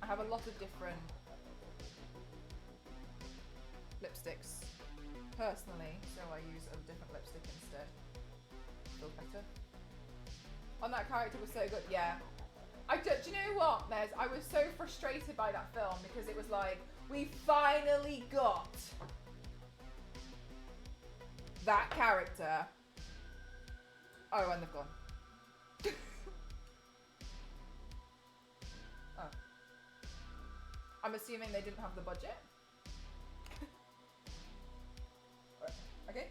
have a lot of different lipsticks personally, so I use a different lipstick instead. Feels better. On that character was so good, yeah. Do you know what, Mez? I was so frustrated by that film because it was like, we finally got that character. Oh, and they've gone. Oh. I'm assuming they didn't have the budget. Okay.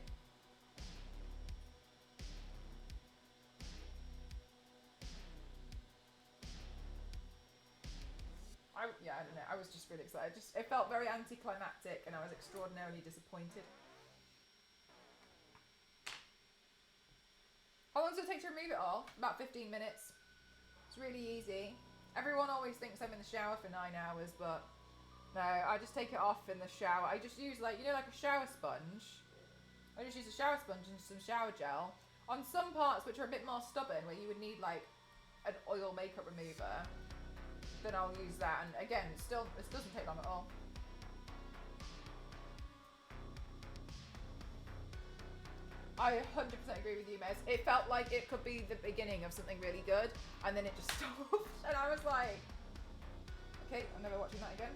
I don't know. I was just really excited. It felt very anticlimactic, and I was extraordinarily disappointed. How long does it take to remove it all? About 15 minutes. It's really easy. Everyone always thinks I'm in the shower for 9 hours, but no, I just take it off in the shower. I just use like, you know, like a shower sponge. I just use a shower sponge and some shower gel. On some parts which are a bit more stubborn, where you would need like an oil makeup remover, then I'll use that. And again, it doesn't take long at all. I 100% agree with you, Mez. It felt like it could be the beginning of something really good, and then it just stopped. And I was like, okay, I'm never watching that again.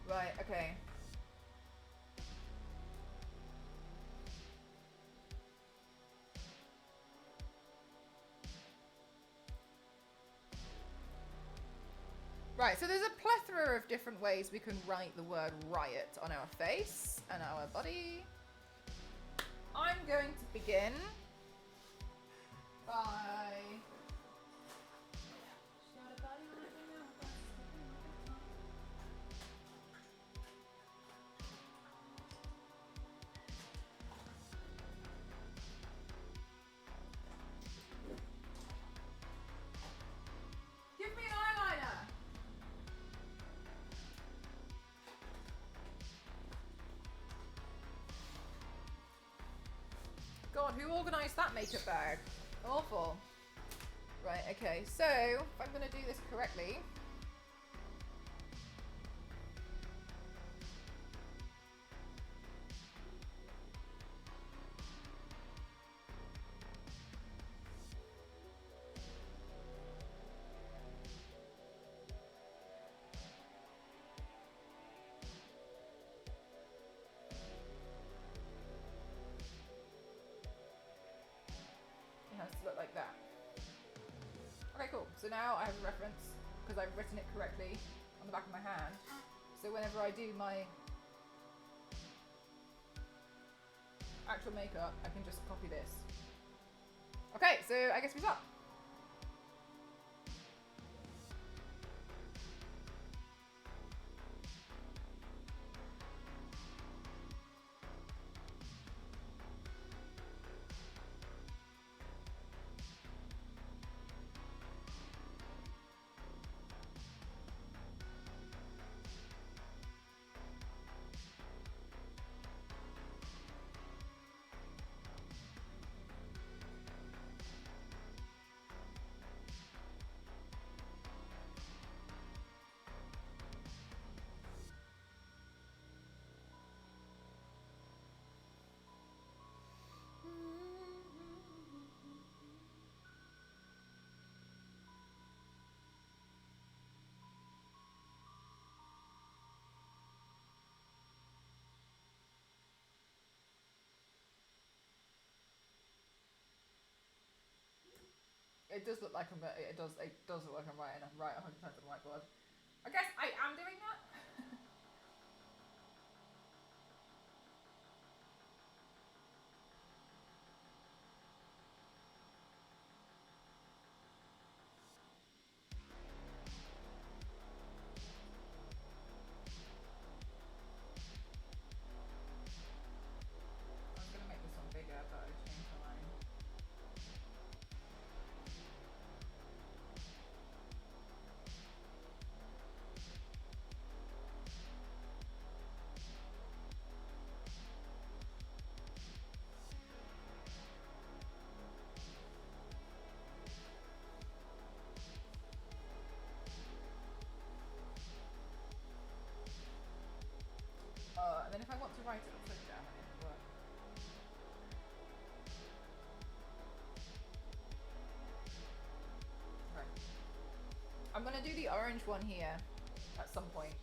Right, okay. Right, so there's a plethora of different ways we can write the word riot on our face and our body. I'm going to begin by... Give me an eyeliner! God, who organised that makeup bag? Awful. Right, okay, so if I'm going to do this correctly... It has to look like that. Okay, cool. So now I have a reference because I've written it correctly on the back of my hand. So whenever I do my actual makeup, I can just copy this. Okay, so I guess we start. It does look like I'm. It does look like I'm writing 100% on the whiteboard. I guess I am doing that. I was gonna make this one bigger, but I changed my mind. And then if I want to write it upside down, it will work. Okay. I'm gonna do the orange one here at some point.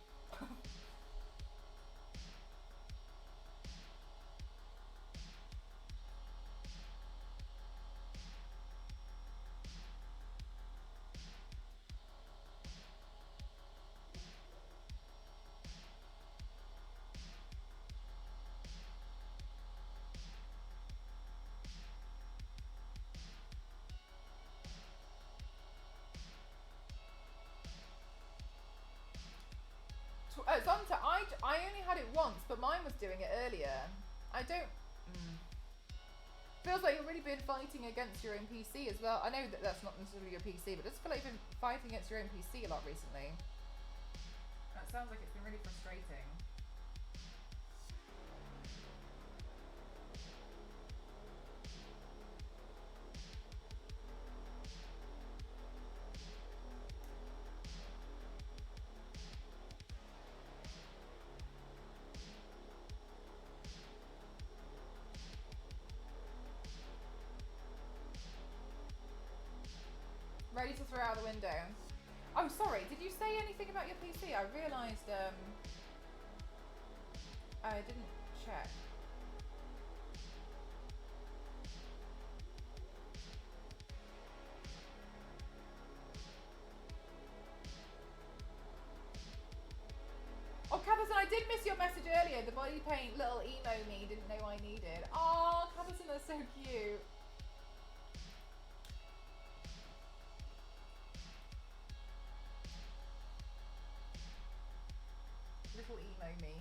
Zonta, I only had it once, but mine was doing it earlier. I don't... Feels like you've really been fighting against your own PC as well. I know that that's not necessarily your PC, but it does feel like you've been fighting against your own PC a lot recently. That sounds like it's been really frustrating. Ready to throw out the window. Oh, sorry. Did you say anything about your PC? I realised I didn't check. Oh, Catherine, I did miss your message earlier. The body paint little emo me didn't know I needed. Oh, Catherine, that's so cute. Little emo me.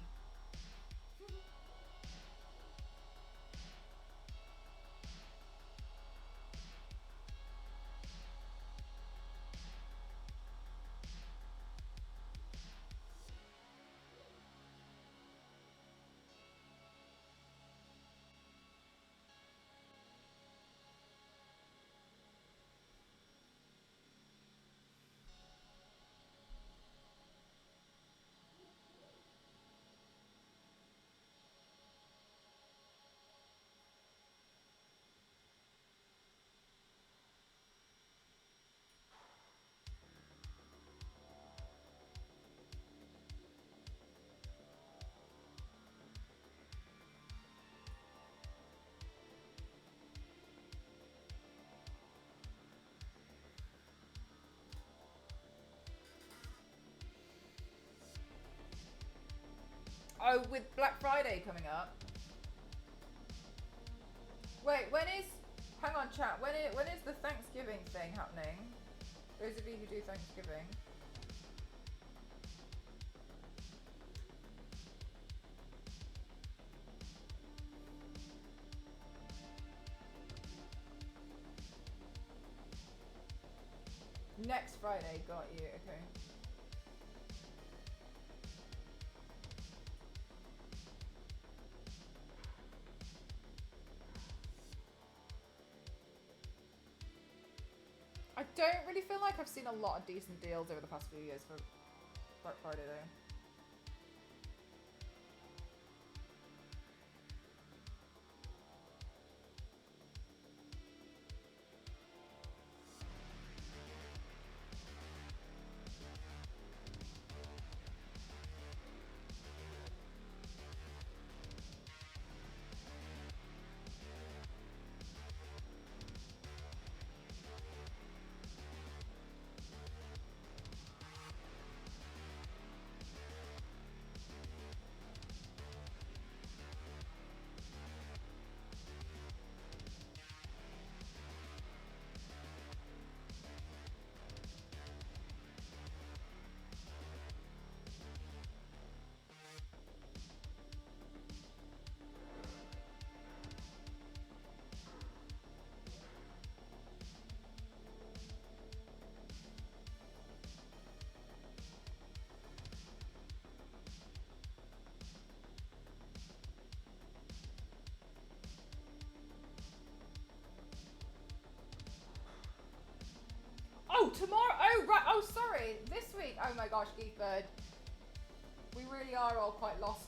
Oh, with Black Friday coming up. Wait, when is... Hang on, chat. When is the Thanksgiving thing happening? Those of you who do Thanksgiving. Next Friday, got you. Okay. I don't really feel like I've seen a lot of decent deals over the past few years for Black Friday though. Oh, tomorrow. Oh, right. Oh, sorry. This week. Oh my gosh, Geethbird. We really are all quite lost.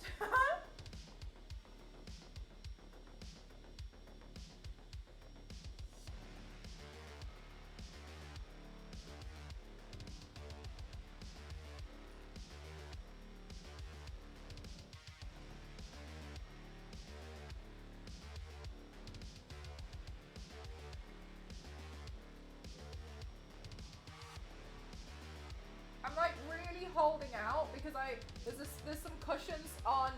I'm like really holding out because there's some cushions on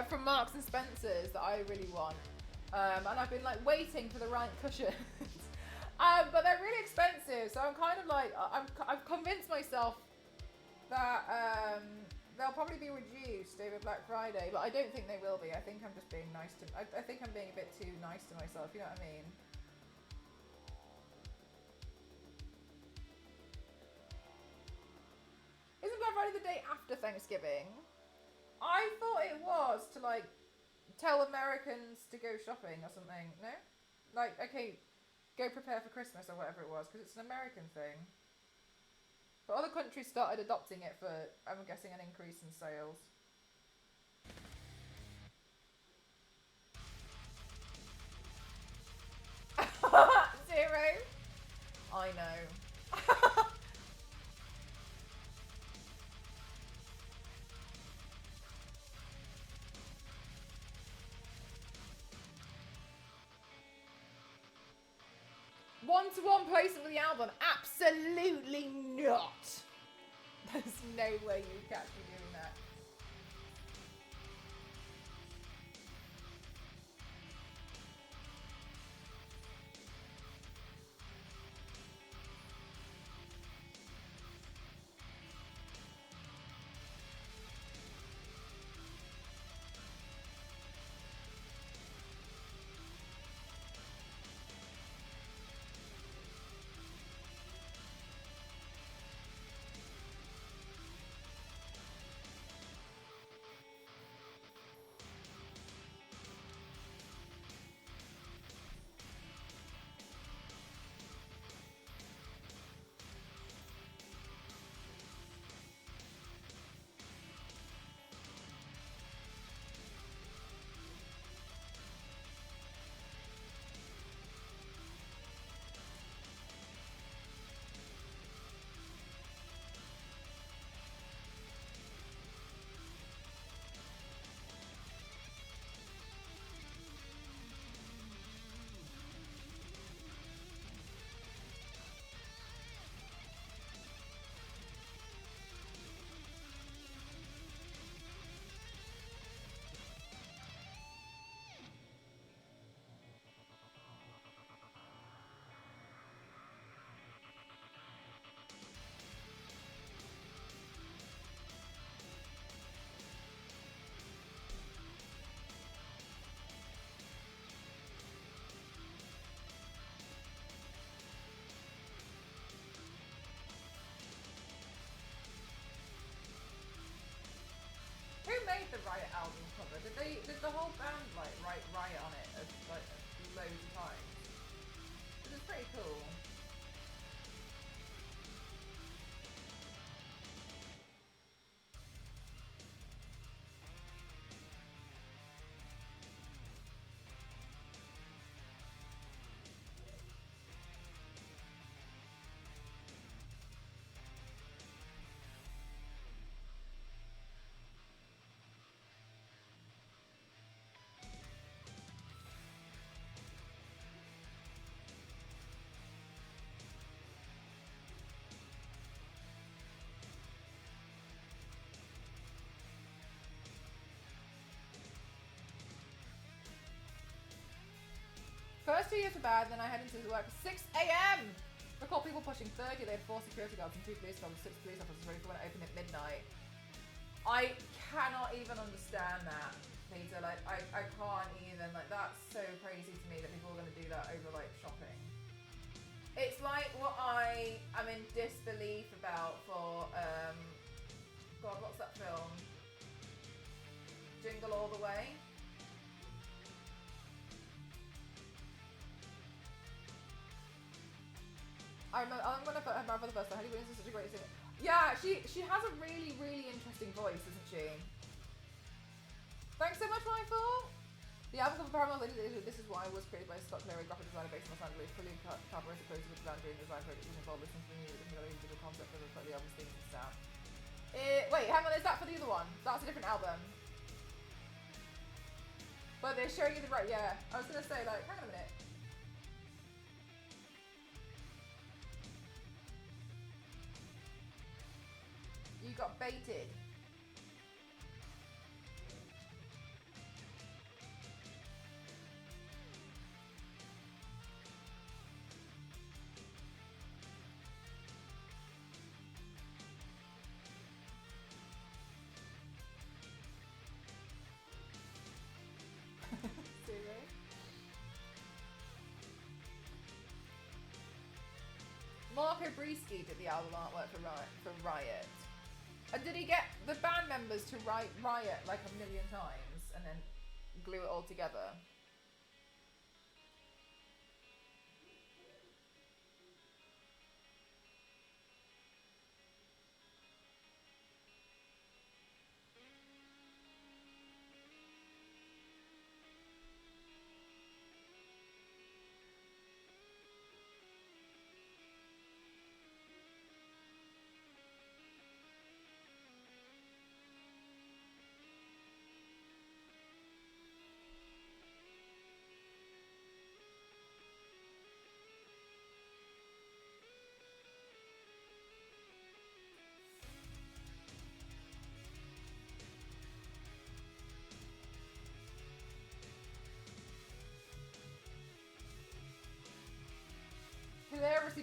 from Marks and Spencer's that I really want, and I've been like waiting for the right cushions, but they're really expensive. So I'm kind of like I've convinced myself that they'll probably be reduced over Black Friday, but I don't think they will be. I think I'm just being nice to. I think I'm being a bit too nice to myself. You know what I mean? Isn't Black Friday the day after Thanksgiving? I thought it was to like tell Americans to go shopping or something. No? Like, okay, go prepare for Christmas or whatever it was, because it's an American thing. But other countries started adopting it for, I'm guessing, an increase in sales. one-to-one placement with the album? Absolutely not. There's no way you catch me doing that. Who made the Riot album cover? Did the whole band like write Riot on it like loads of times? This is pretty cool. First 2 years were bad, then I headed into work at 6 a.m. Recall people pushing 30, they had 4 security guards and 2 police dogs, 6 police officers ready for when it opened at midnight. I cannot even understand that, Peter. Like, I can't even. Like, that's so crazy to me that people are going to do that over, like, shopping. It's like what I am in disbelief about for, God, what's that film? Jingle All the Way. I'm gonna put her for the first time. Haley Williams is such a great singer. Yeah, she has a really, really interesting voice, isn't she? Thanks so much, Mindful. The album cover Paramore'S, This Is Why was created by Scott Cleary, graphic designer based in Los Angeles, fully collaborated closely with the band during the design project, was involved listening to the new individual concept for the album's themes and sound. Wait, hang on, is that for the other one? That's a different album. But they're showing you the right, yeah. I was gonna say, like, hang on a minute. You got baited. Marco Brisky did the album artwork for Riot. And did he get the band members to write Riot like a million times and then glue it all together?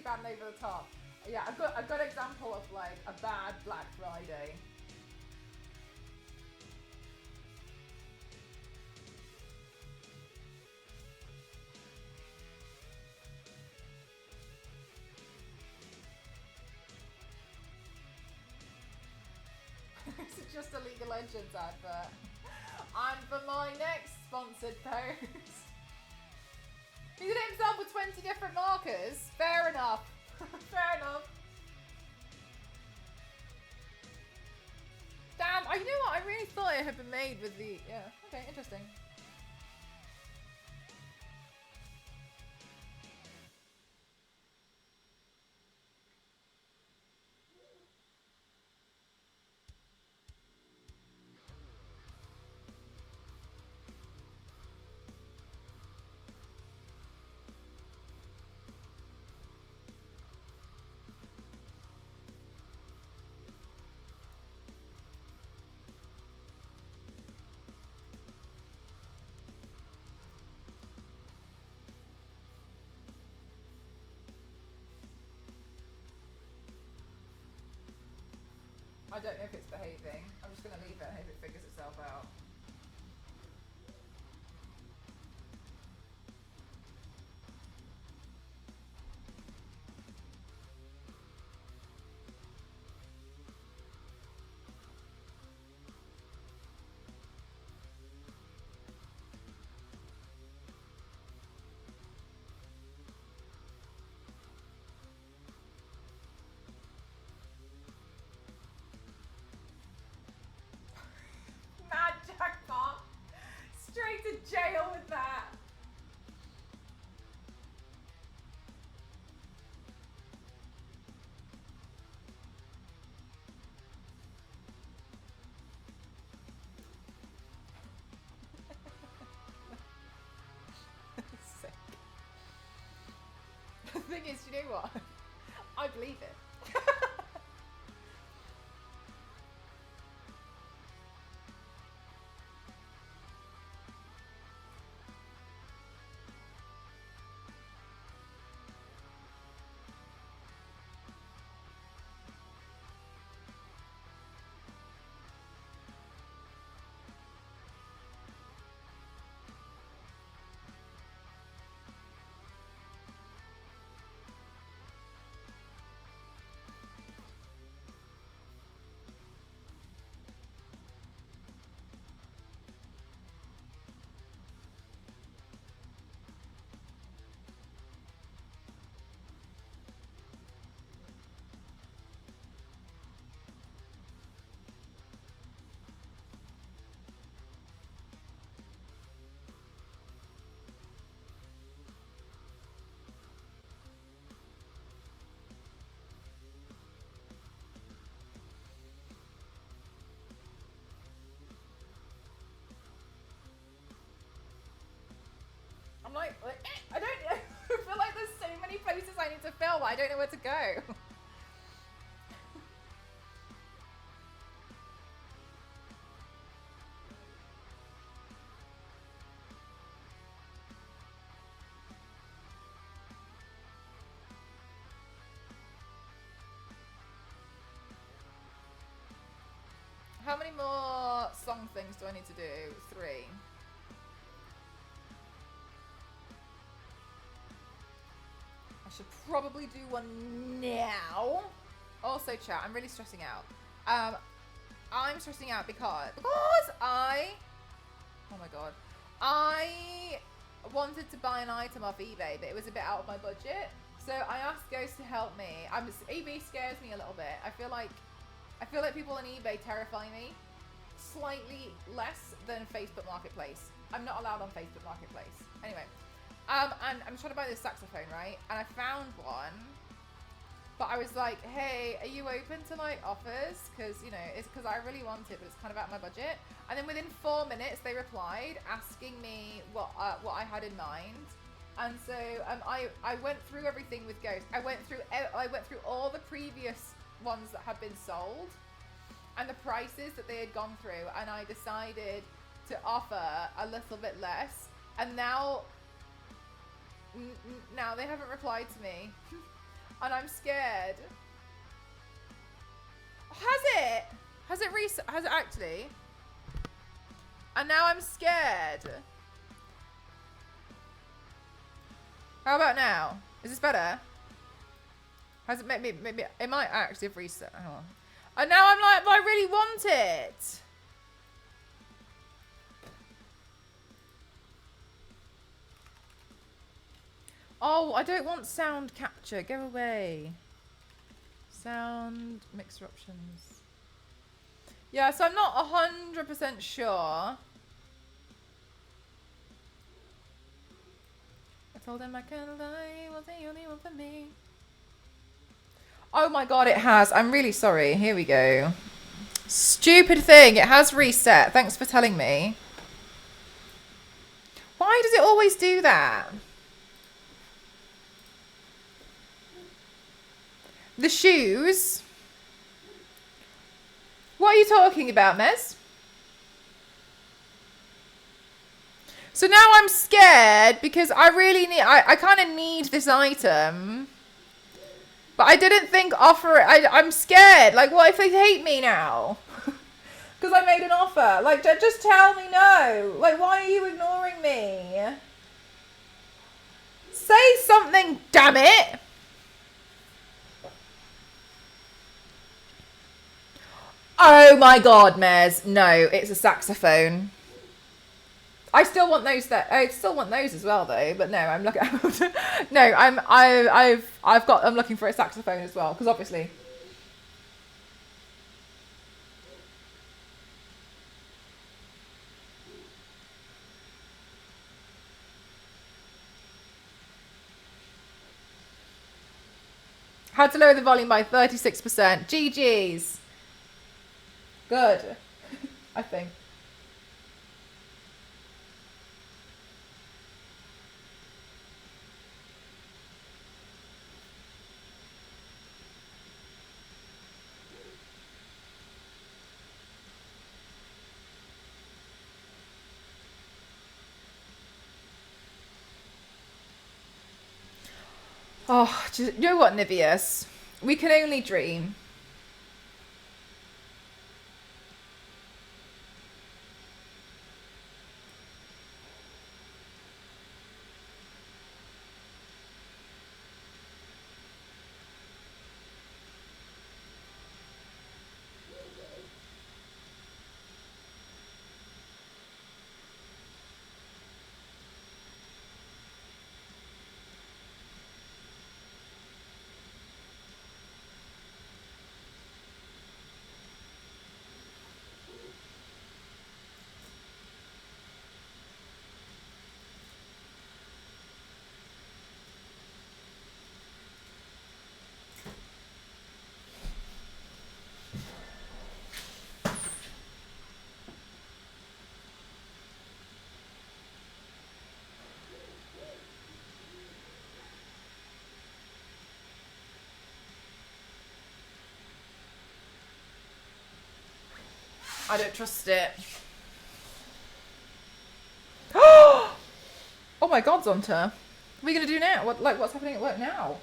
pretty bad and over the top. Yeah, a good example of like a bad Black Friday. It's just a League of Legends advert. And for my next sponsored post, he did it himself with 20 different markers. Fair enough. Fair enough. Damn, you know what? I really thought it had been made with the... Yeah, okay, interesting. I don't know if it's behaving. I'm just going to leave it and hope it figures itself out. Mad jackpot! Straight to jail with that! Sick. The thing is, you know what? I believe it. I'm like I don't I feel like there's so many places I need to film. I don't know where to go. How many more song things do I need to do? 3. I should probably do one now. Also, chat, I'm really stressing out. I'm stressing out because oh my god, I wanted to buy an item off eBay, but it was a bit out of my budget. So I asked Ghost to help me. eBay scares me a little bit. I feel like people on eBay terrify me slightly less than Facebook Marketplace. I'm not allowed on Facebook Marketplace. Anyway, and I'm trying to buy this saxophone, right? And I found one, but I was like, hey, are you open to like offers? Because, you know, it's because I really want it, but it's kind of out of my budget. And then within 4 minutes, they replied asking me what I had in mind. And so I went through everything with Ghost. I went through all the previous ones that had been sold and the prices that they had gone through, and I decided to offer a little bit less, and now they haven't replied to me. And I'm scared. Has it? Has it reset? Has it actually? And now I'm scared. How about now? Is this better? Has it maybe it might actually have reset. Hang on. And now I'm like, but I really want it. Oh, I don't want sound capture. Go away. Sound mixer options. Yeah, so I'm not 100% sure. I told him I can't lie, he was the only one for me. Oh my god, it has. I'm really sorry. Here we go. Stupid thing. It has reset. Thanks for telling me. Why does it always do that? The shoes? What are you talking about, Mez? So now I'm scared because I really need... I kind of need this item. But I didn't think offer it. I'm scared. Like, what if they hate me now? Because I made an offer. Like, just tell me no. Like, why are you ignoring me? Say something, damn it. Oh my god, Mez. No, it's a saxophone. I still want those. I still want those as well, though. But no, I'm looking. No, I'm looking for a saxophone as well, because obviously. Had to lower the volume by 36%. GG's. Good. I think. Oh, you know what, Niveus? We can only dream. I don't trust it. Oh my god, Zonta. What are we gonna do now? What's happening at work now?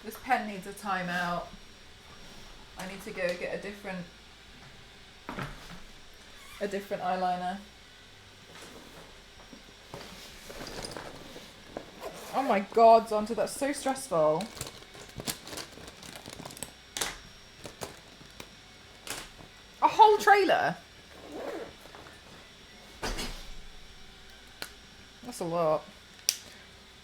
This pen needs a timeout. I need to go get a different eyeliner. Oh my god, Zonta, that's so stressful. A whole trailer? That's a lot.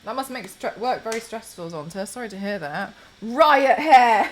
That must make work very stressful, Zonta. Sorry to hear that. Riot hair!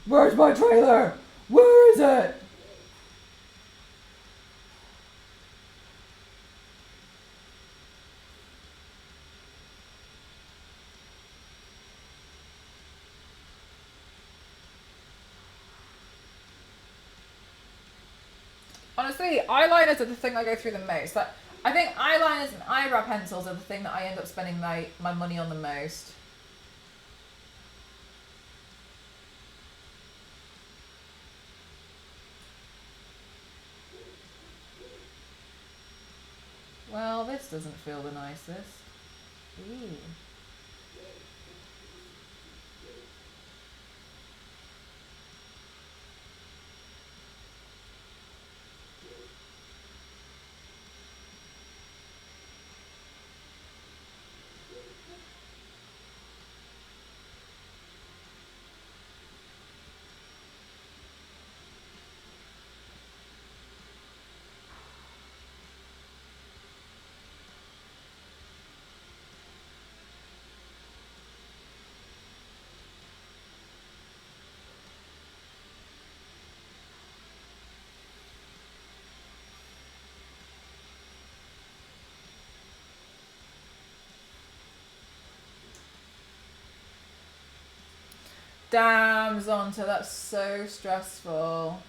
Where's my trailer? Where is it? Honestly, eyeliners are the thing I go through the most. Like, I think eyeliners and eyebrow pencils are the thing that I end up spending my money on the most. Well, this doesn't feel the nicest. Ooh. Damn, Zonta, that's so stressful.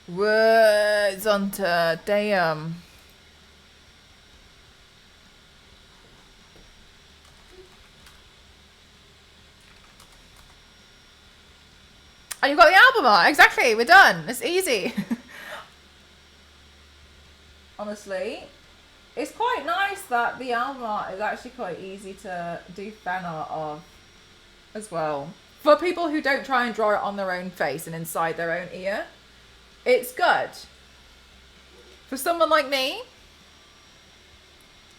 Whoa, Zonta, damn. And you've got the album art. Exactly, we're done. It's easy. Honestly, it's quite nice that the album art is actually quite easy to do fan art of as well. For people who don't try and draw it on their own face and inside their own ear, it's good. For someone like me,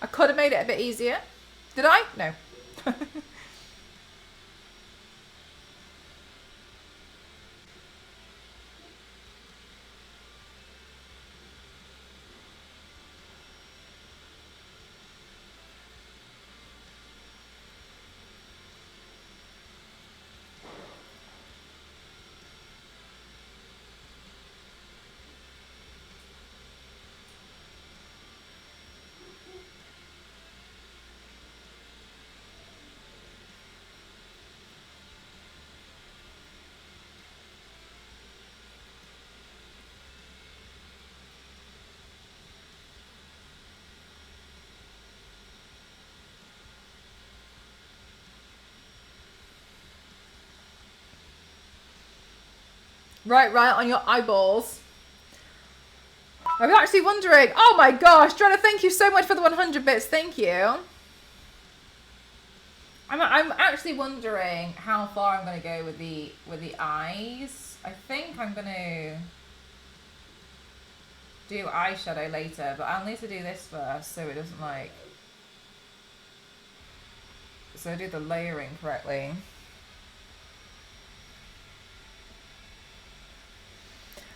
I could have made it a bit easier. Did I? No. Right on your eyeballs. I was actually wondering. Oh my gosh, Joanna, thank you so much for the 100 bits. Thank you. I'm actually wondering how far I'm going to go with the eyes. I think I'm going to do eyeshadow later, but I'll need to do this first so it doesn't like... So I do the layering correctly.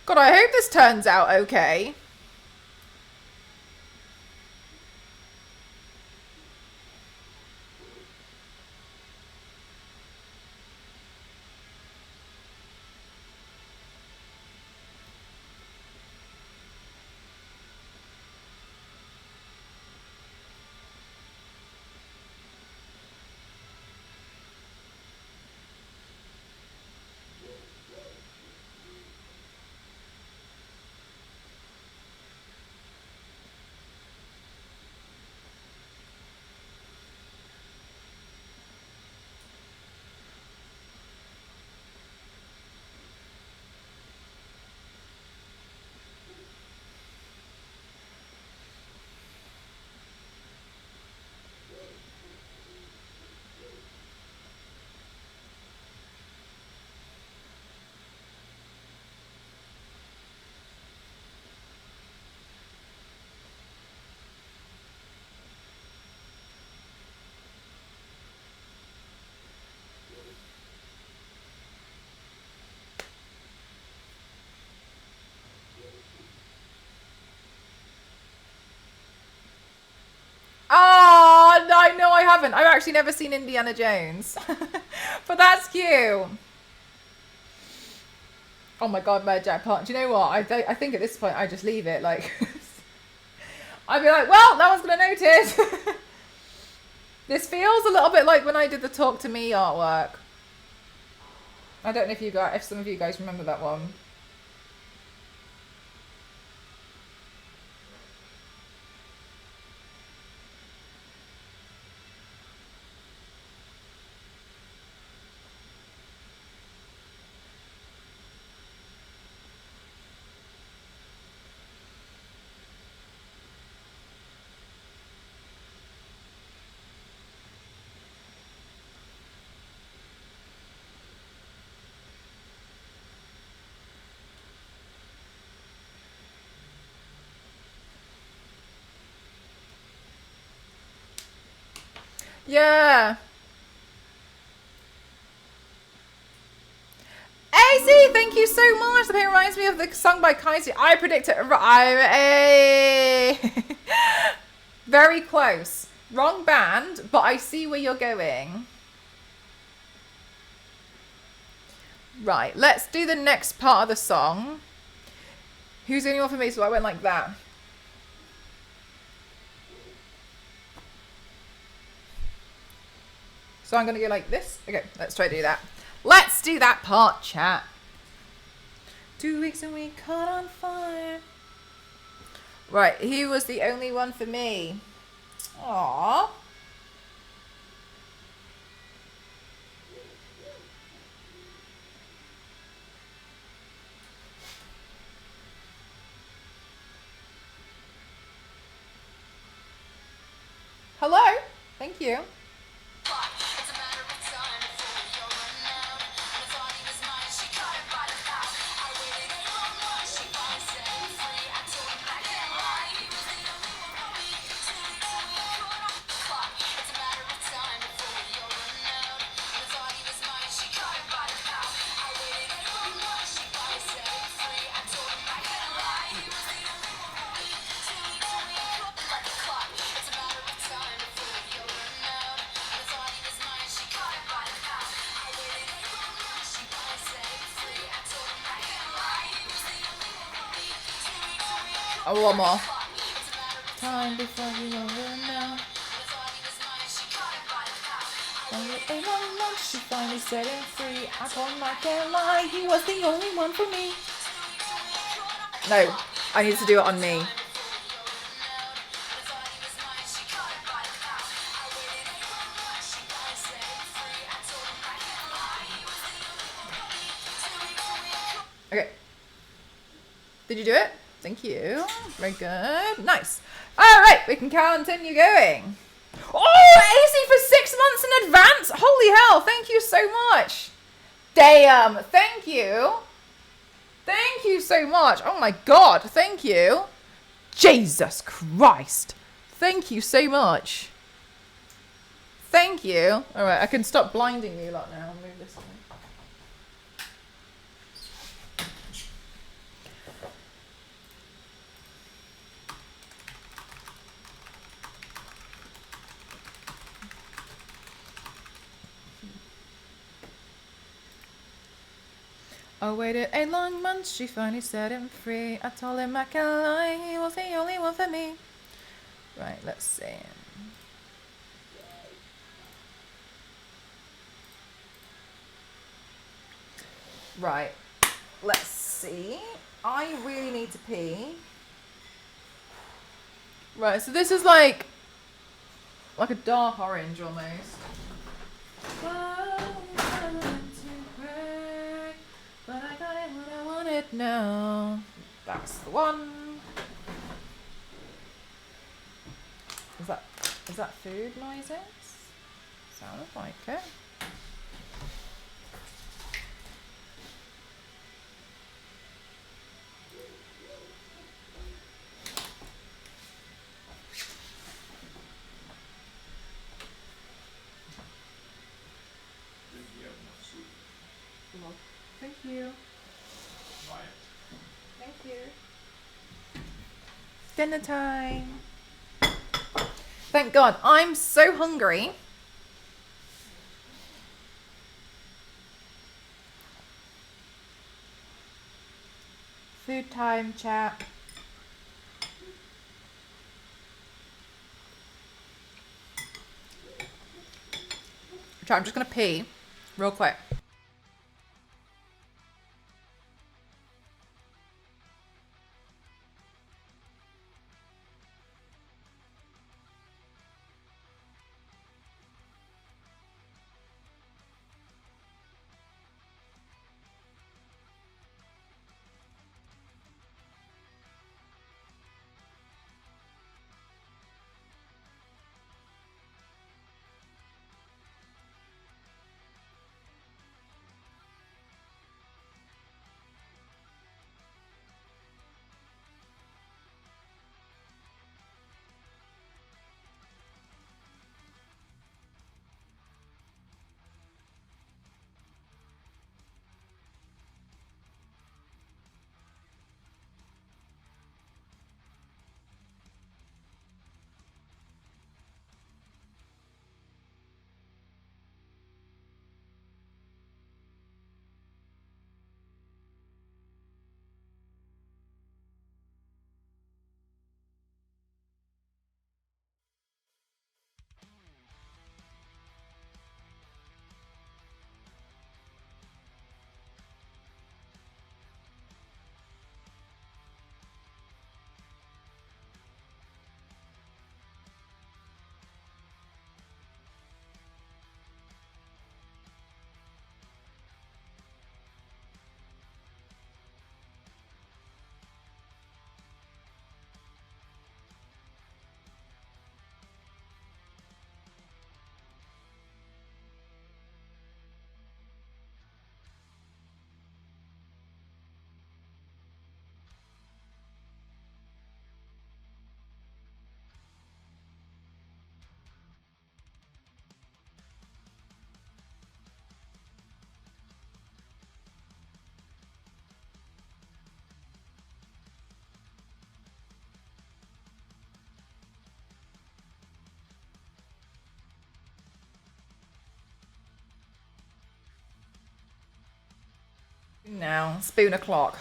God, I hope this turns out okay. Oh, no, I haven't. I've actually never seen Indiana Jones. But that's cute. Oh my god, Mad Jackpot. Do you know what? I think at this point I just leave it. Like, I'd be like, well, no one's going to notice. This feels a little bit like when I did the Talk to Me artwork. I don't know if some of you guys remember that one. Yeah. AC, thank you so much. The paint reminds me of the song by Kaiser. I predict it. Very close. Wrong band, but I see where you're going. Right, let's do the next part of the song. Who's the only one for me? So I went like that. So I'm going to go like this. Okay, let's try to do that. Let's do that part, chat. 2 weeks and we caught on fire. Right, he was the only one for me. Aww. Hello. Thank you. Oh, one more. Time before you over now. She finally set him free. I told him I can't lie. He was the only one for me. No, I need to do it on me. Okay. Did you do it? Thank you. Very good. Nice. All right, we can continue going. Oh, AC for 6 months in advance. Holy hell. Thank you so much. Damn. Thank you. Thank you so much. Oh my God. Thank you. Jesus Christ. Thank you so much. Thank you. All right, I can stop blinding you lot now. I'll move this way. I waited a long month, she finally set him free. I told him I can't lie, he was the only one for me. Right, let's see. Right, let's see. I really need to pee. Right, so this is like a dark orange almost. But I got it what I wanted now. That's the one. Is that food noises? Sounds like it. Thank you. Riot. Thank you. Dinner time. Thank God. I'm so hungry. Food time, chat. Chat, I'm just going to pee real quick. Now, spoon o'clock.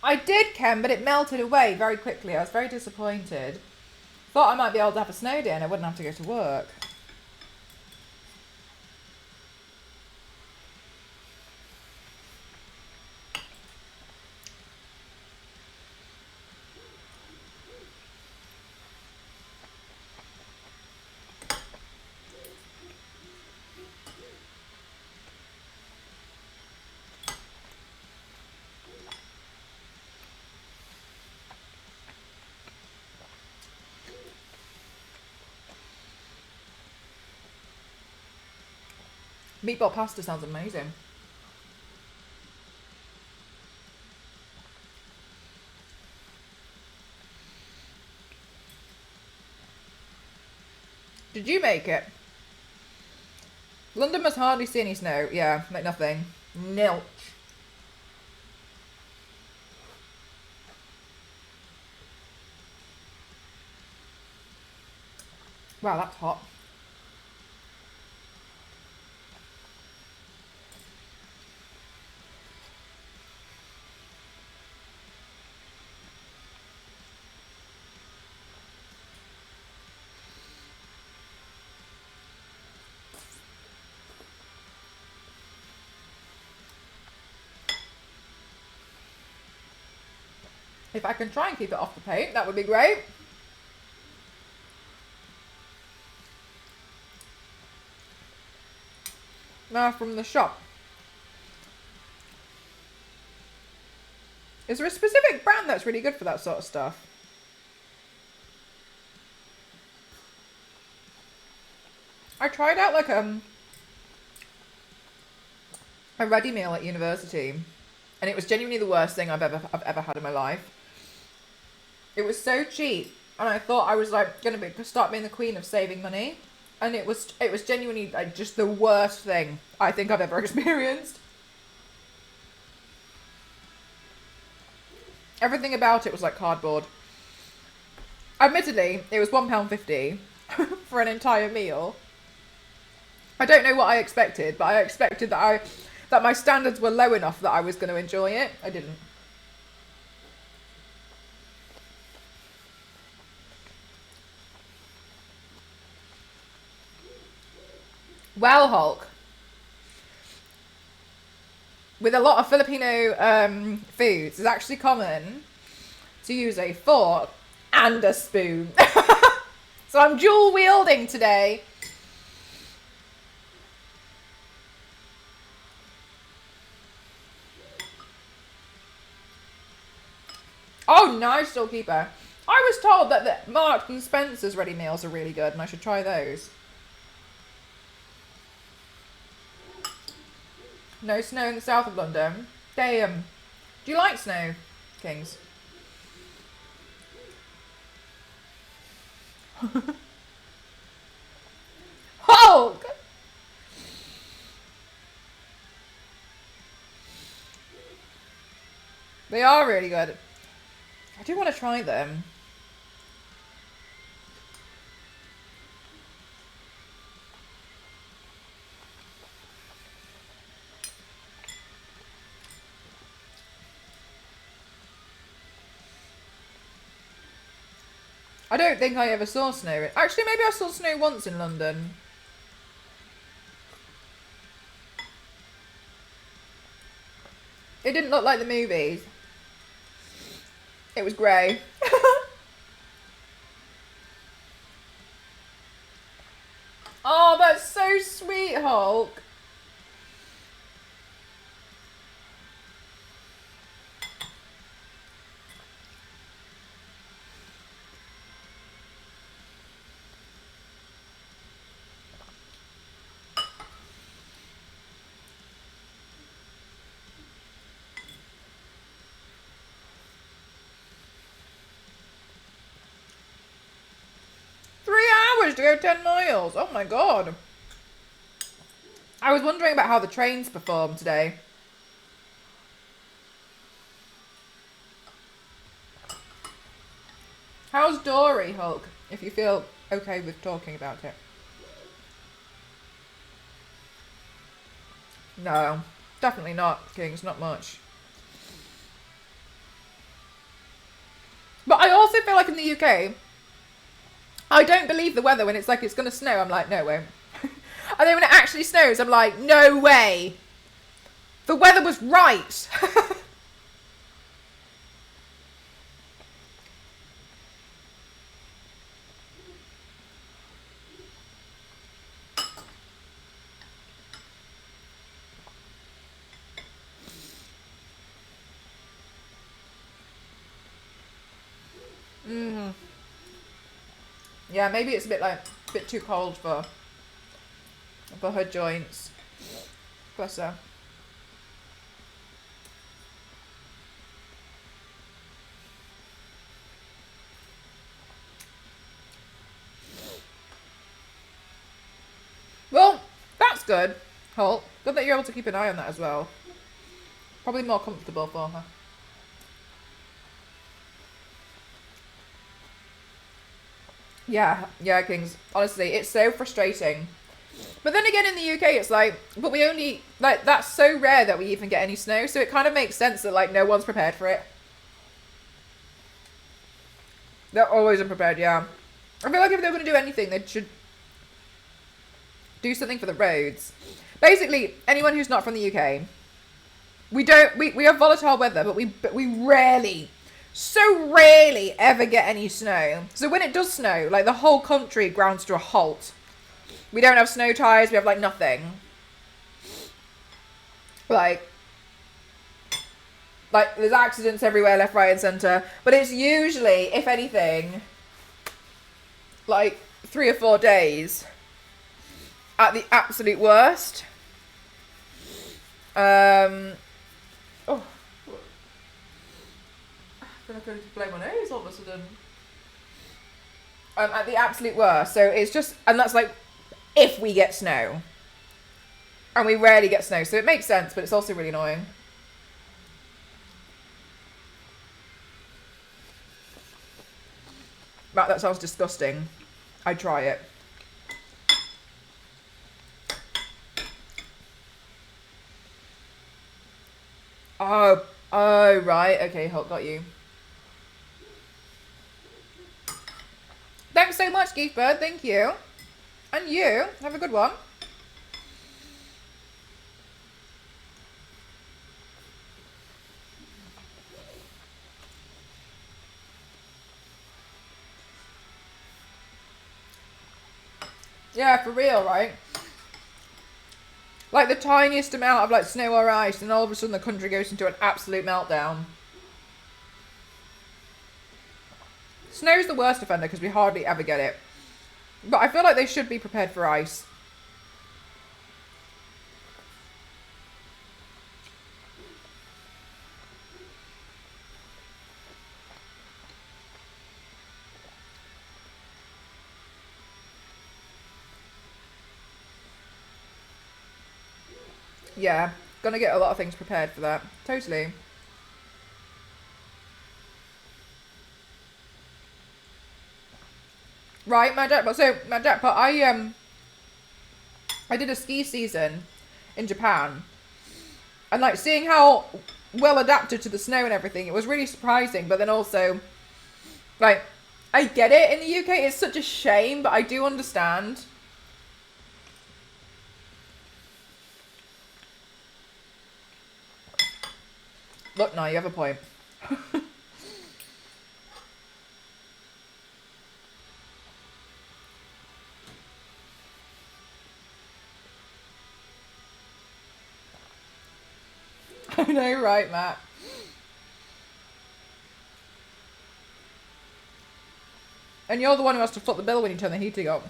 I did, Ken, but it melted away very quickly. I was very disappointed. Thought I might be able to have a snow day and I wouldn't have to go to work. Meatball pasta sounds amazing. Did you make it? London must hardly see any snow. Yeah, like nothing. Nilch. Wow, that's hot. If I can try and keep it off the paint, that would be great. Now from the shop. Is there a specific brand that's really good for that sort of stuff? I tried out like a ready meal at university, and it was genuinely the worst thing I've ever had in my life. It was so cheap, and I thought I was like going to start being the queen of saving money, and it was genuinely like just the worst thing I think I've ever experienced. Everything about it was like cardboard. Admittedly, it was £1.50 for an entire meal. I don't know what I expected, but I expected that my standards were low enough that I was going to enjoy it. I didn't. Well, Hulk. With a lot of Filipino foods, it's actually common to use a fork and a spoon. So I'm dual wielding today. Oh, nice, Storekeeper. I was told that the Marks and Spencer's ready meals are really good, and I should try those. No snow in the south of London. Damn. Do you like snow, Kings? Hulk! They are really good. I do want to try them. I don't think I ever saw snow. Actually, maybe I saw snow once in London. It didn't look like the movies. It was grey. Oh, that's so sweet, Hulk. To go 10 miles. Oh my god. I was wondering about how the trains performed today. How's Dory, Hulk? If you feel okay with talking about it. No, definitely not, Kings. Not much. But I also feel like in the UK, I don't believe the weather when it's like it's going to snow. I'm like, no, it won't. And then when it actually snows, I'm like, no way. The weather was right. Yeah, maybe it's a bit too cold for her joints. Bless her. Well, that's good, Holt. Good that you're able to keep an eye on that as well. Probably more comfortable for her. Yeah, Kings. Honestly, it's so frustrating. But then again, in the UK, it's like, but we only, like, that's so rare that we even get any snow, so it kind of makes sense that, like, no one's prepared for it. They're always unprepared, yeah. I feel like if they're going to do anything, they should do something for the roads. Basically, anyone who's not from the UK, we have volatile weather, but we rarely, so rarely ever get any snow. So when it does snow, like, the whole country grounds to a halt. We don't have snow tires, we have, like, nothing. Like, there's accidents everywhere, left, right, and centre. But it's usually, if anything, like, 3 or 4 days at the absolute worst. Oh. I feel like I need to blow my nose all of a sudden. At the absolute worst. So it's just, and that's like, if we get snow. And we rarely get snow, so it makes sense, but it's also really annoying. Matt, that sounds disgusting. I'd try it. Oh, right. Okay, Hulk, got you. Thanks so much, Geekbird. Thank you. And you. Have a good one. Yeah, for real, right? Like the tiniest amount of like snow or ice, and all of a sudden the country goes into an absolute meltdown. Snow's the worst offender because we hardly ever get it. But I feel like they should be prepared for ice. Yeah, gonna get a lot of things prepared for that. Totally. Right, my jackpot. So my jackpot, I did a ski season in Japan, and like seeing how well adapted to the snow and everything, it was really surprising. But then also, like, I get it in the UK. It's such a shame, but I do understand. Look, now you have a point. I know, right, Matt? And you're the one who has to foot the bill when you turn the heating up.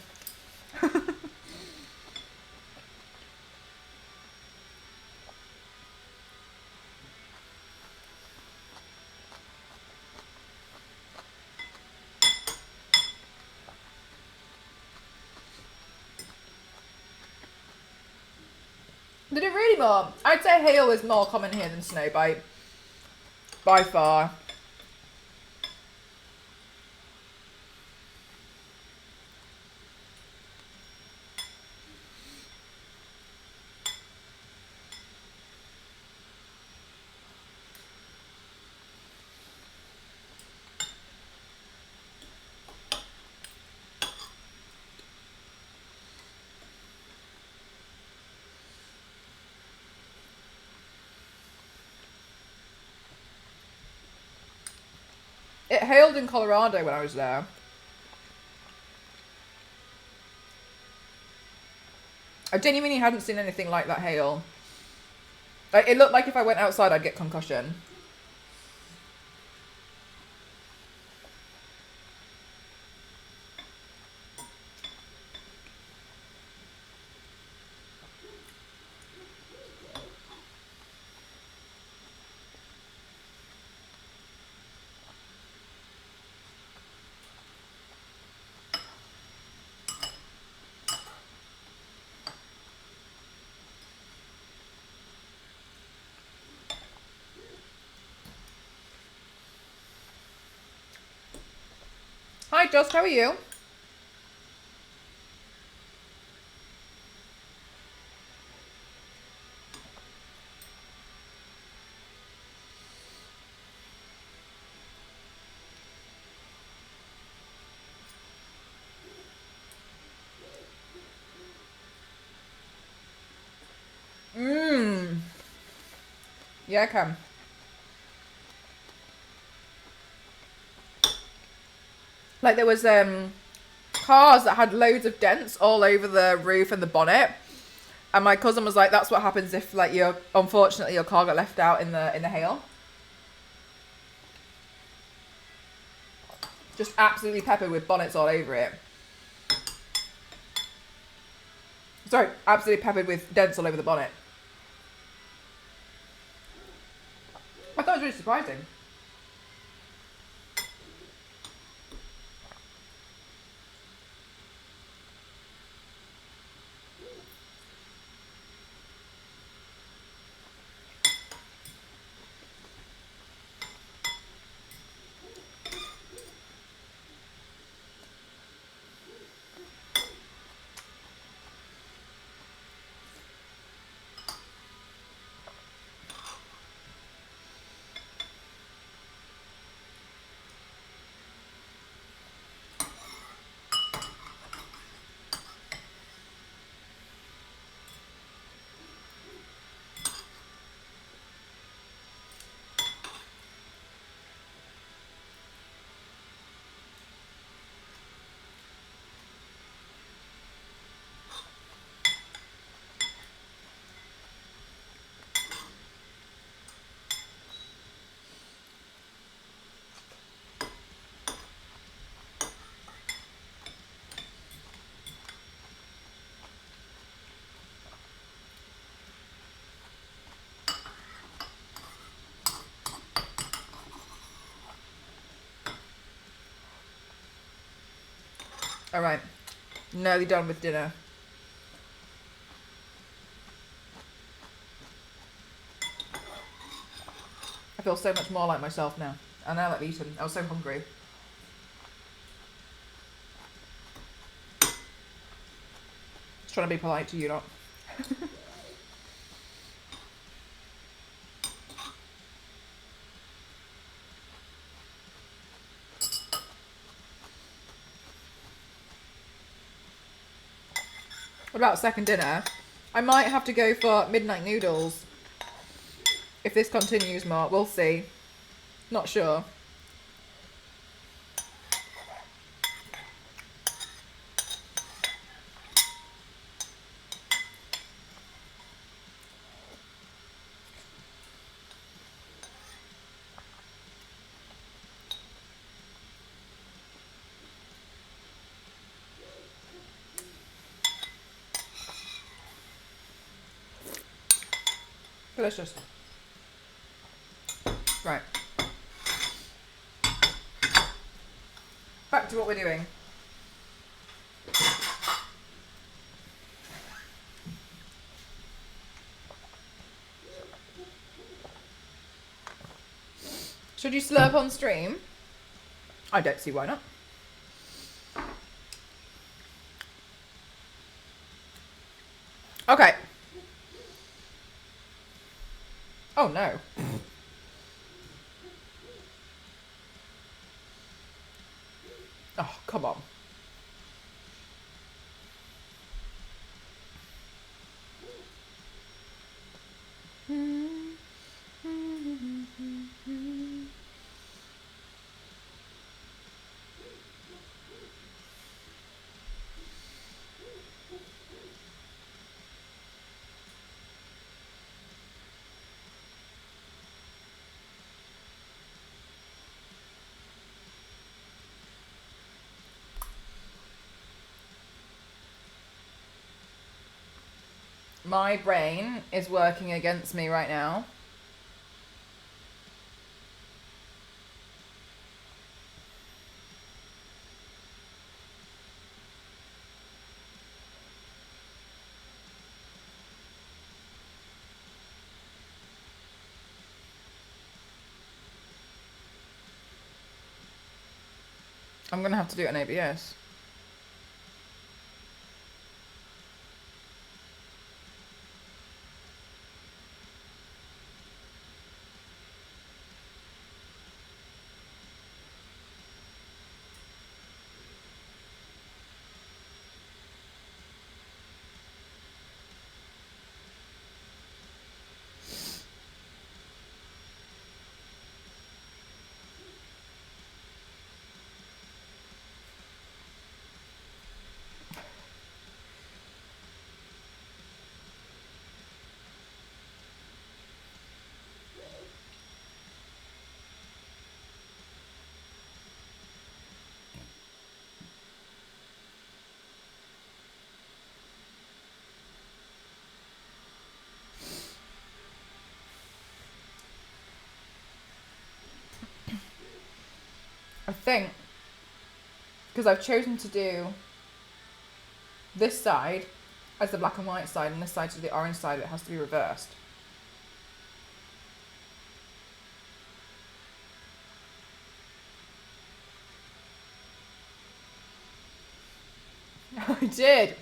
Did it really more? I'd say hail is more common here than snow by far. It hailed in Colorado when I was there. I genuinely hadn't seen anything like that hail. Like, it looked like if I went outside, I'd get concussion. Hi, Just. How are you? Mmm. Yeah, I can. Like there was cars that had loads of dents all over the roof and the bonnet. And my cousin was like, that's what happens if like unfortunately your car got left out in the hail. Just absolutely peppered with bonnets all over it. Sorry, absolutely peppered with dents all over the bonnet. I thought it was really surprising. All right, nearly done with dinner. I feel so much more like myself now. And now I've eaten. I was so hungry. Just trying to be polite to you, not. What about second dinner? I might have to go for midnight noodles. If this continues, Mark, we'll see. Not sure. Delicious. Right. Back to what we're doing. Should you slurp on stream? I don't see why not. Okay. Oh no. Oh, come on. My brain is working against me right now. I'm gonna have to do it in ABS. I think, because I've chosen to do this side as the black and white side and this side to the orange side, it has to be reversed. I did.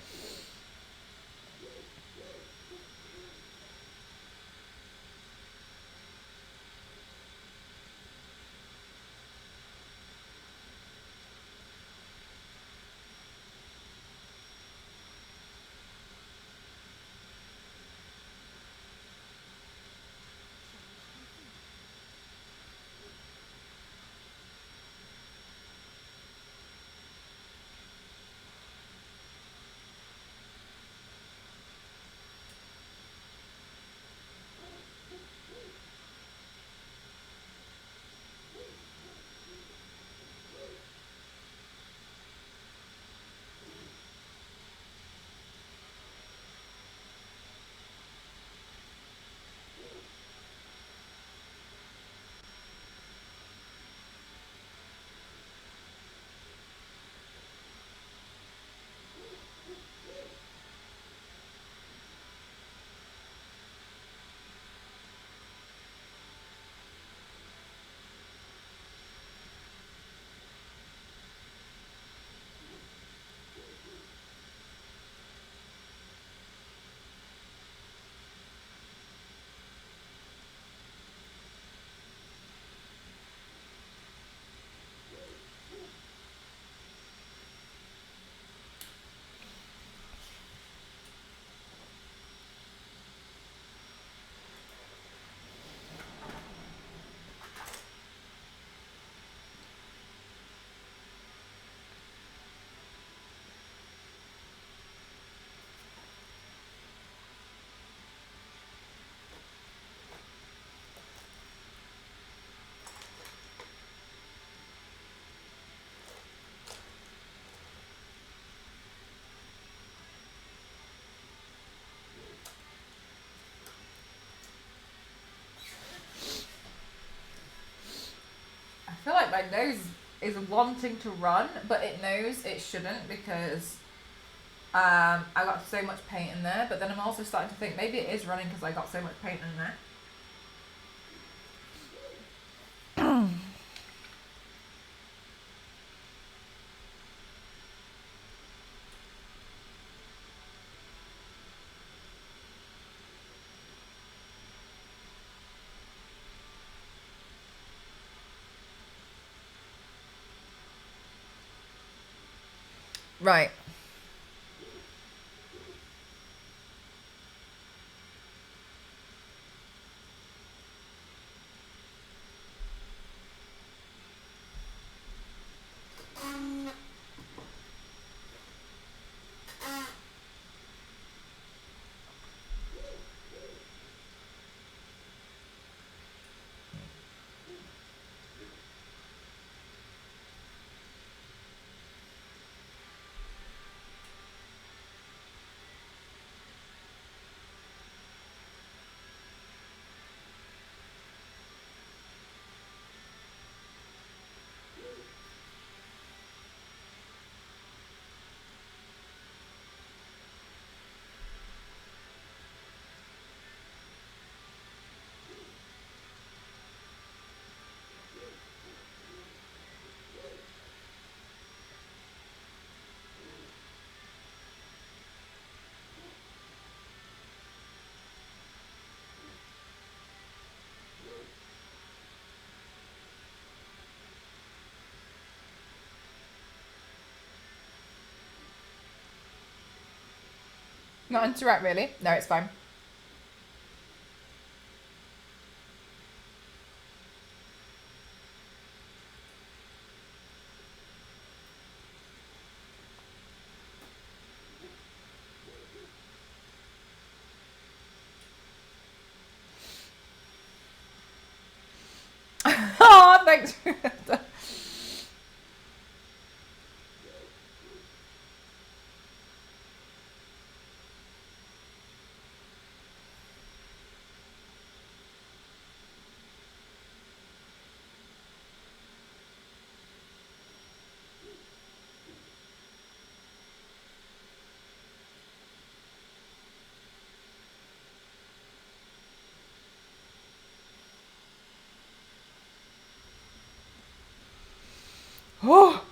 I feel like my nose is wanting to run, but it knows it shouldn't because I got so much paint in there. But then I'm also starting to think maybe it is running because I got so much paint in there. Right. Not interact, really? No, it's fine. Oh, thanks. Oh.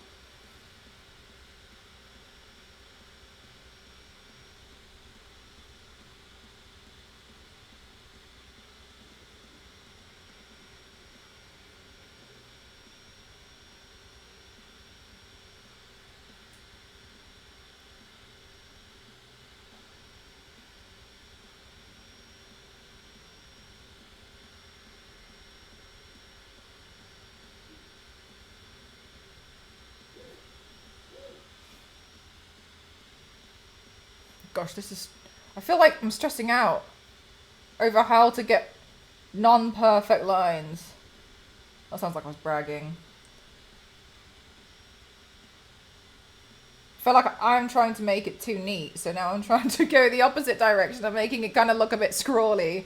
Gosh, this is... I feel like I'm stressing out over how to get non-perfect lines. That sounds like I was bragging. I feel like I'm trying to make it too neat, so now I'm trying to go the opposite direction of making it kind of look a bit scrawly.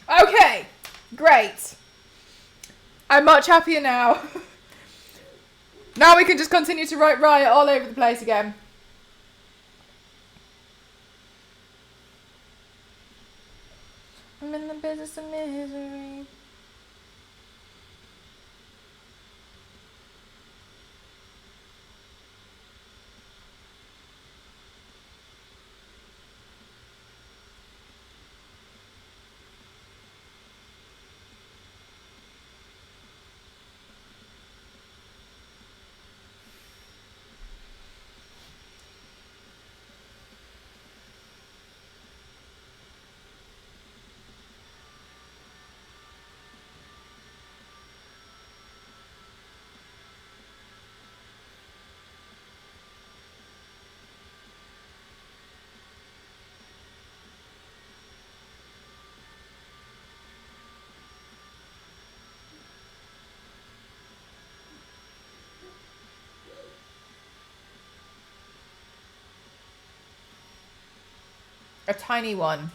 Okay, great. I'm much happier now. Now we can just continue to write Riot all over the place again. I'm in the business of misery. A tiny one.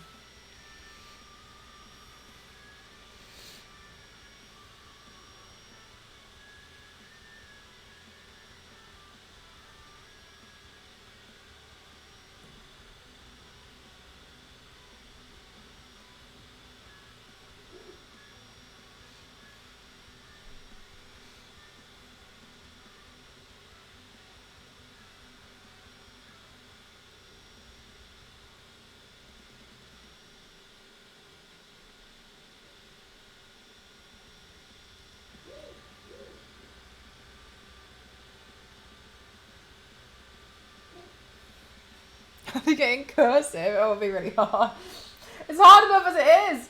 They're getting cursive. It would be really hard. It's hard enough as it is.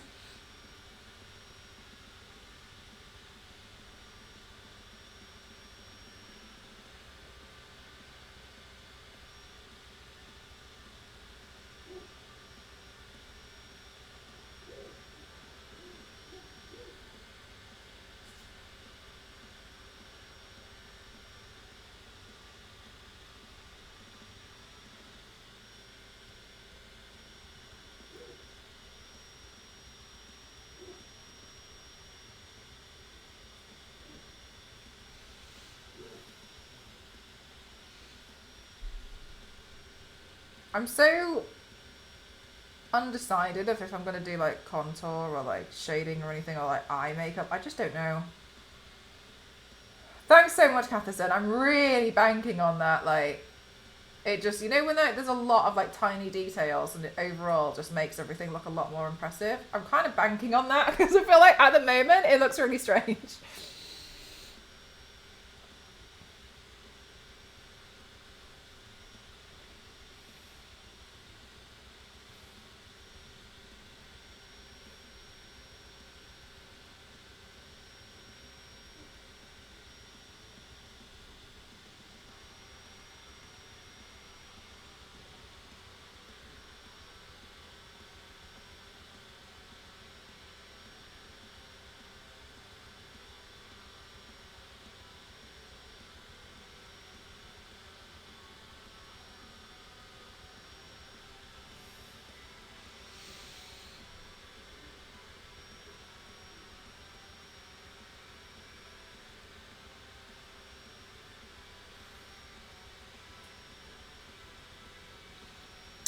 I'm so undecided if I'm going to do like contour or like shading or anything or like eye makeup. I just don't know. Thanks so much, Catherine. I'm really banking on that. Like, it just, you know, when there's a lot of like tiny details and it overall just makes everything look a lot more impressive. I'm kind of banking on that because I feel like at the moment it looks really strange.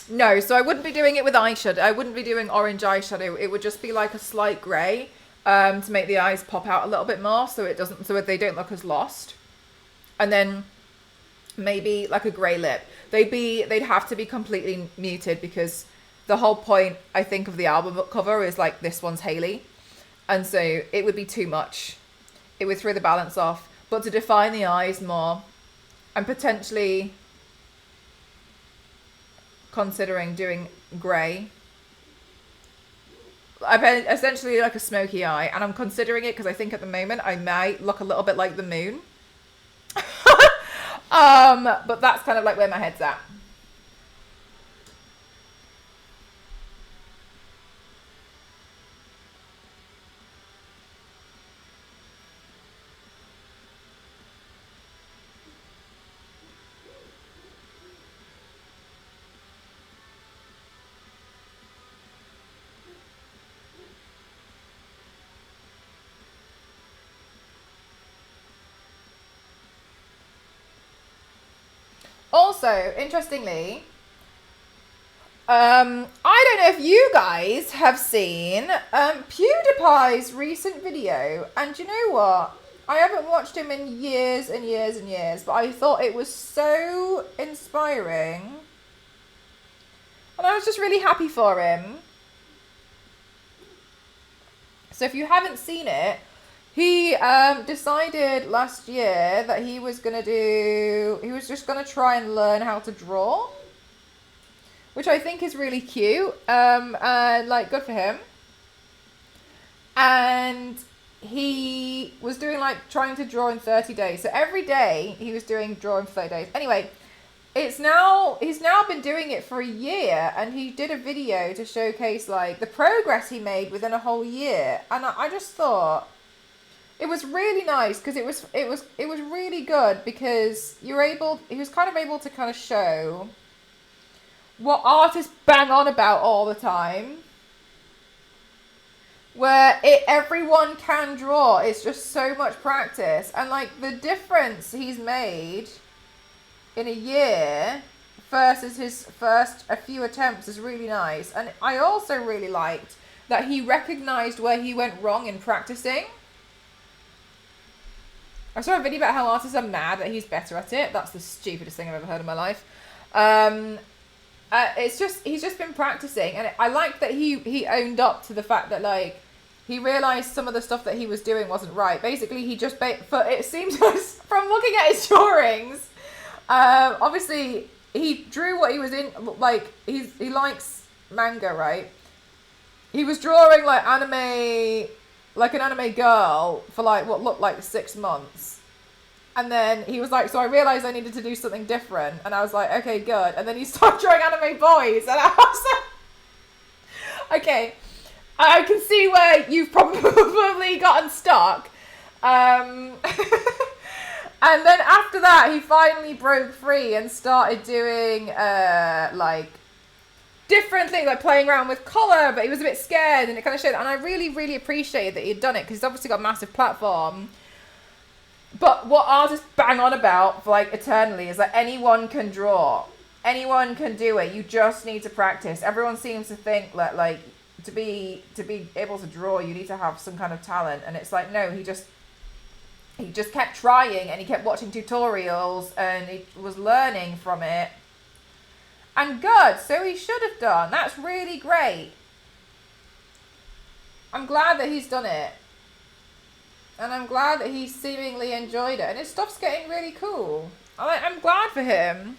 No, so I wouldn't be doing it with eyeshadow. I wouldn't be doing orange eyeshadow. It would just be like a slight grey to make the eyes pop out a little bit more, so it doesn't, so they don't look as lost. And then maybe like a grey lip. They'd have to be completely muted because the whole point, I think, of the album cover is like this one's Hailey, and so it would be too much. It would throw the balance off. But to define the eyes more, and potentially considering doing grey. I've essentially like a smoky eye, and I'm considering it because I think at the moment I might look a little bit like the moon. But that's kind of like where my head's at. Also, interestingly, I don't know if you guys have seen PewDiePie's recent video, and you know what? I haven't watched him in years and years and years, but I thought it was so inspiring, and I was just really happy for him. So if you haven't seen it, he decided last year that he was just gonna try and learn how to draw, which I think is really cute, and like good for him. And he was doing like trying to draw in 30 days. So every day he was doing drawing for 30 days. Anyway, he's now been doing it for a year, and he did a video to showcase like the progress he made within a whole year. And I just thought it was really nice because it was really good because he was kind of able to kind of show what artists bang on about all the time, where everyone can draw. It's just so much practice, and like the difference he's made in a year versus his first a few attempts is really nice. And I also really liked that he recognized where he went wrong in practicing. I saw a video about how artists are mad that he's better at it. That's the stupidest thing I've ever heard in my life. He's just been practicing, and I like that he owned up to the fact that like he realized some of the stuff that he was doing wasn't right. Basically, he just it seems from looking at his drawings, obviously he drew what he was in, like, he likes manga, right? He was drawing, like, anime, like an anime girl for, like, what looked like 6 months. And then he was like, so I realized I needed to do something different. And I was like, okay, good. And then he started drawing anime boys. And I was like, okay, I can see where you've probably gotten stuck. And then after that, he finally broke free and started doing, like, different things, like playing around with color, but he was a bit scared, and it kind of showed. And I really, really appreciated that he'd done it, because he's obviously got a massive platform. But what artists bang on about, like, eternally, is that anyone can draw. Anyone can do it. You just need to practice. Everyone seems to think that, like, to be able to draw, you need to have some kind of talent. And it's like, no, he just kept trying, and he kept watching tutorials, and he was learning from it. And good, so he should have done. That's really great. I'm glad that he's done it. And I'm glad that he seemingly enjoyed it. And his stuff's getting really cool. I'm glad for him.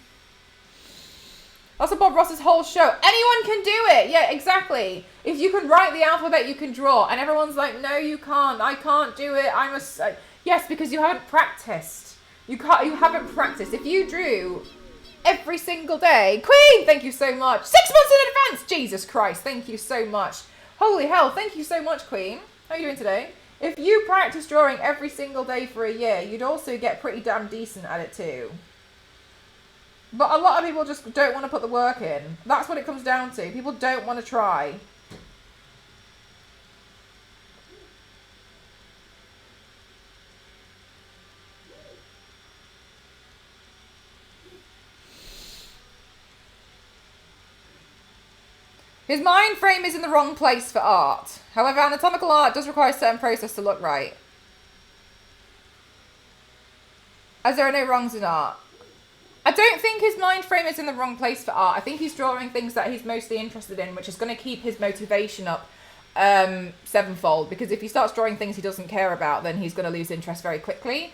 That's what Bob Ross's whole show. Anyone can do it. Yeah, exactly. If you can write the alphabet, you can draw. And everyone's like, no, you can't. I can't do it. I must. Yes, because you haven't practiced. You haven't practiced. If you drew every single day. Queen, thank you so much. 6 months in advance. Jesus Christ, thank you so much. Holy hell, thank you so much, Queen. How are you doing today? If you practice drawing every single day for a year, you'd also get pretty damn decent at it too. But a lot of people just don't want to put the work in. That's what it comes down to. People don't want to try. His mind frame is in the wrong place for art. However, anatomical art does require a certain process to look right. As there are no wrongs in art. I don't think his mind frame is in the wrong place for art. I think he's drawing things that he's mostly interested in, which is going to keep his motivation up sevenfold. Because if he starts drawing things he doesn't care about, then he's going to lose interest very quickly.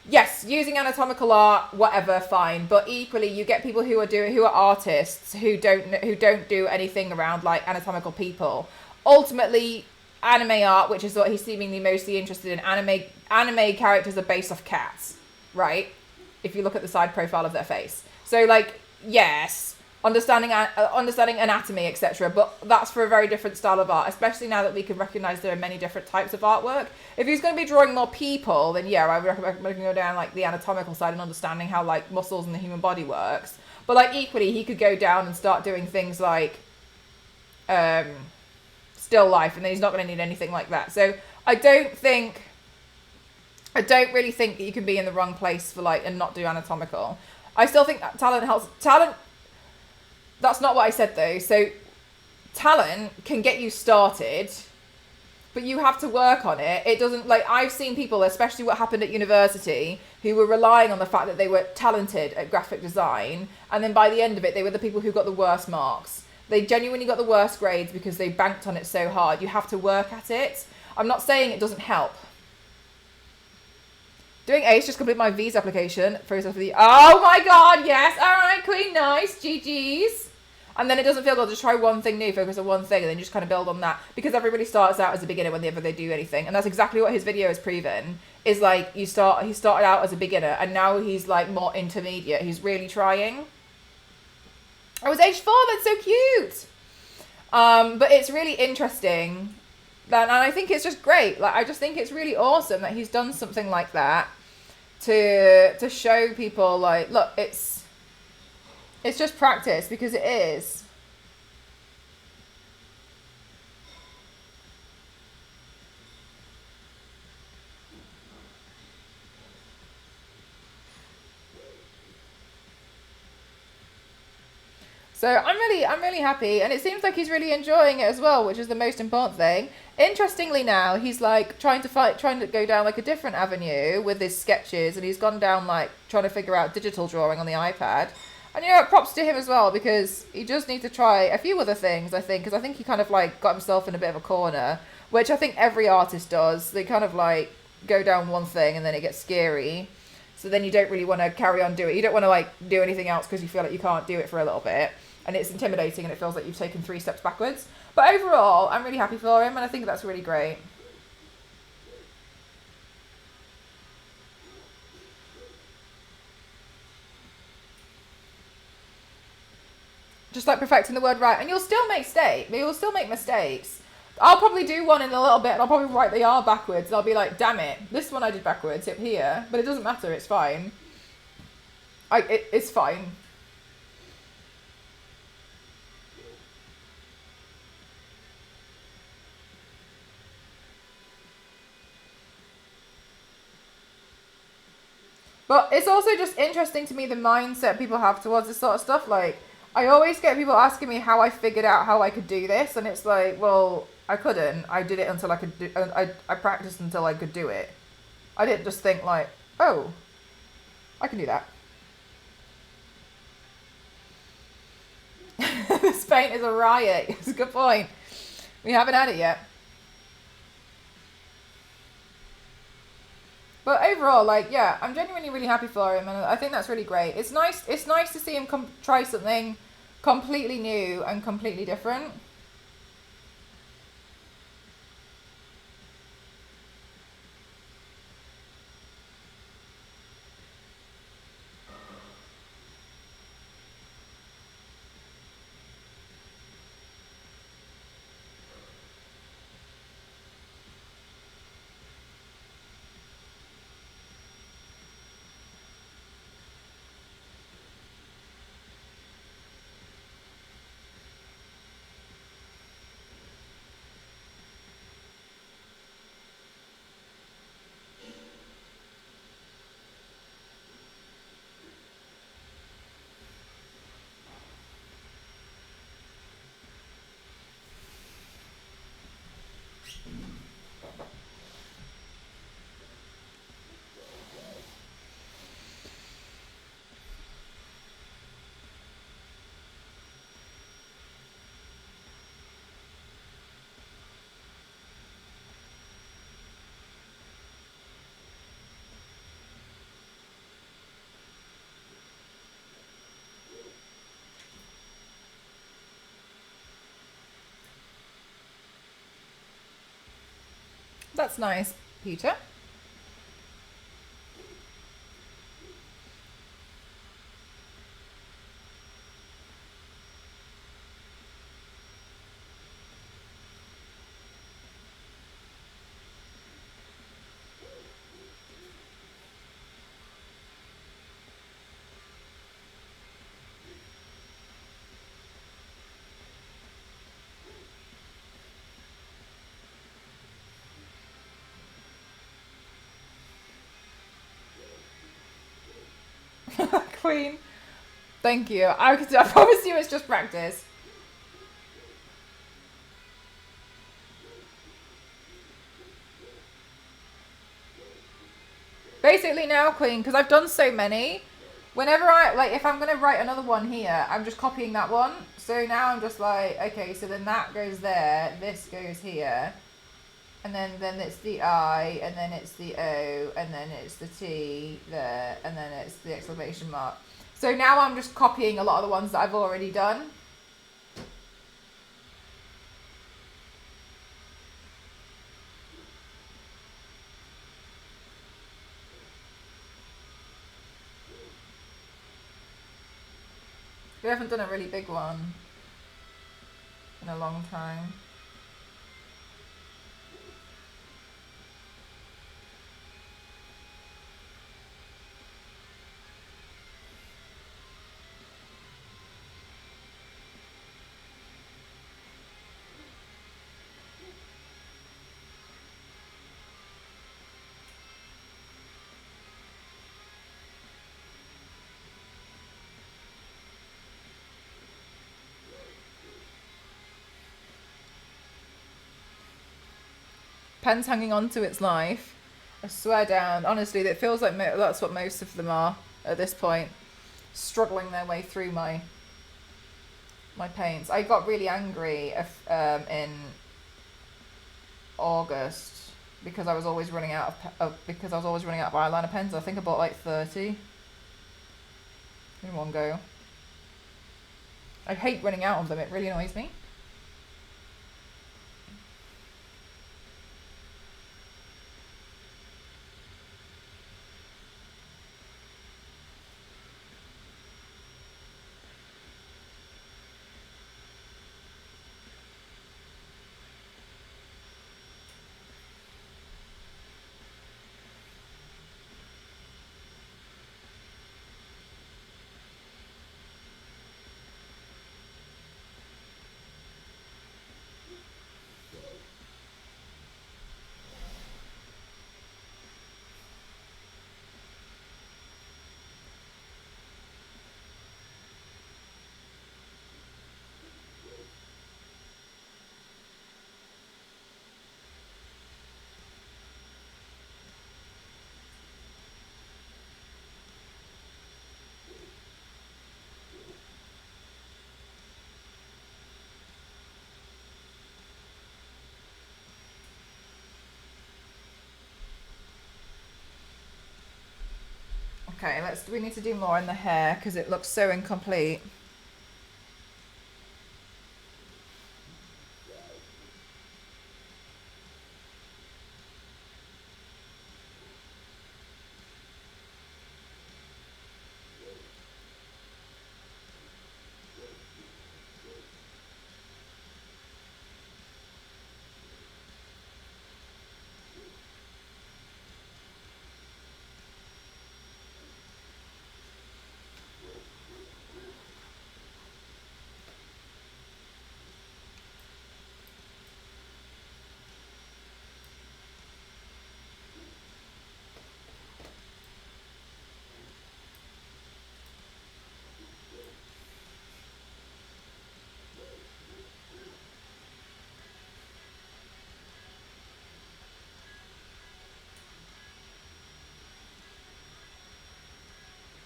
Yes, using anatomical art, whatever, fine. But equally, you get people who are artists who don't do anything around like anatomical people. Ultimately, anime art, which is what he's seemingly mostly interested in, anime characters are based off cats, right? If you look at the side profile of their face. So, like, yes, understanding anatomy, etc. But that's for a very different style of art, especially now that we can recognize there are many different types of artwork. If he's going to be drawing more people, then yeah, I would recommend go down like the anatomical side and understanding how like muscles in the human body works. But like equally, he could go down and start doing things like still life, and then he's not going to need anything like that. So I don't really think that you can be in the wrong place for like and not do anatomical. I still think that talent helps. That's not what I said though. So talent can get you started, but you have to work on it. It doesn't, like, I've seen people, especially what happened at university, who were relying on the fact that they were talented at graphic design, and then by the end of it, they were the people who got the worst marks. They genuinely got the worst grades because they banked on it so hard. You have to work at it. I'm not saying it doesn't help. Doing ACE, just complete my visa application. Process for the... Oh my god, yes! Alright, Queen, nice. GG's. And then it doesn't feel good. Just try one thing new, focus on one thing, and then just kind of build on that. Because everybody starts out as a beginner whenever they do anything. And that's exactly what his video has proven. Is like, he started out as a beginner, and now he's like more intermediate. He's really trying. I was age 4, that's so cute! But it's really interesting. And I think it's just great. Like, I just think it's really awesome that he's done something like that. To show people, like, look, it's just practice, because it is. So I'm really happy, and it seems like he's really enjoying it as well, which is the most important thing. Interestingly now, he's like trying to go down like a different avenue with his sketches, and he's gone down like trying to figure out digital drawing on the iPad. And you know what, props to him as well, because he does need to try a few other things, I think, because I think he kind of like got himself in a bit of a corner, which I think every artist does. They kind of like go down one thing and then it gets scary. So then you don't really want to carry on doing it. You don't want to like do anything else because you feel like you can't do it for a little bit. And it's intimidating and it feels like you've taken 3 steps backwards. But overall, I'm really happy for him and I think that's really great. Just like perfecting the word right. And you'll still make mistakes. I'll probably do one in a little bit and I'll probably write the R backwards. And I'll be like, damn it, this one I did backwards, up here. But it doesn't matter, it's fine. It's fine. But it's also just interesting to me the mindset people have towards this sort of stuff. Like, I always get people asking me how I figured out how I could do this. And it's like, well, I couldn't. I did it until I could do I practiced until I could do it. I didn't just think like, oh, I can do that. This paint is a riot. It's a good point. We haven't had it yet. But overall, like, yeah, I'm genuinely really happy for him, and I think that's really great. It's nice to see him try something completely new and completely different. That's nice, Peter. Queen. Thank you. I promise you it's just practice. Basically now, Queen, because I've done so many, whenever if I'm going to write another one here, I'm just copying that one. So now I'm just like, okay, so then that goes there, this goes here, and then it's the I, and then it's the O, and then it's the T there, and then it's the exclamation mark. So now I'm just copying a lot of the ones that I've already done. We haven't done a really big one in a long time. Pen's hanging on to its life. I swear down. Honestly, it feels like that's what most of them are at this point. Struggling their way through my paints. I got really angry in August because I was always running out of eyeliner pens. I think I bought like 30 in one go. I hate running out of them. It really annoys me. Okay, we need to do more in the hair because it looks so incomplete.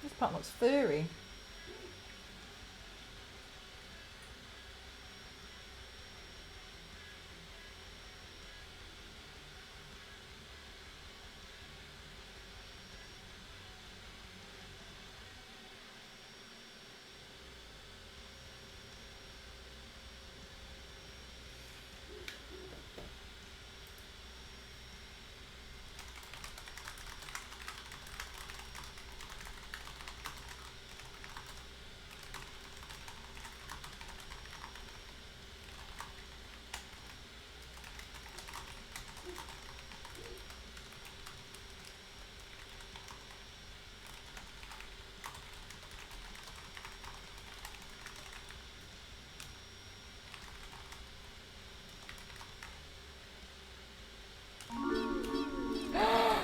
This part looks furry.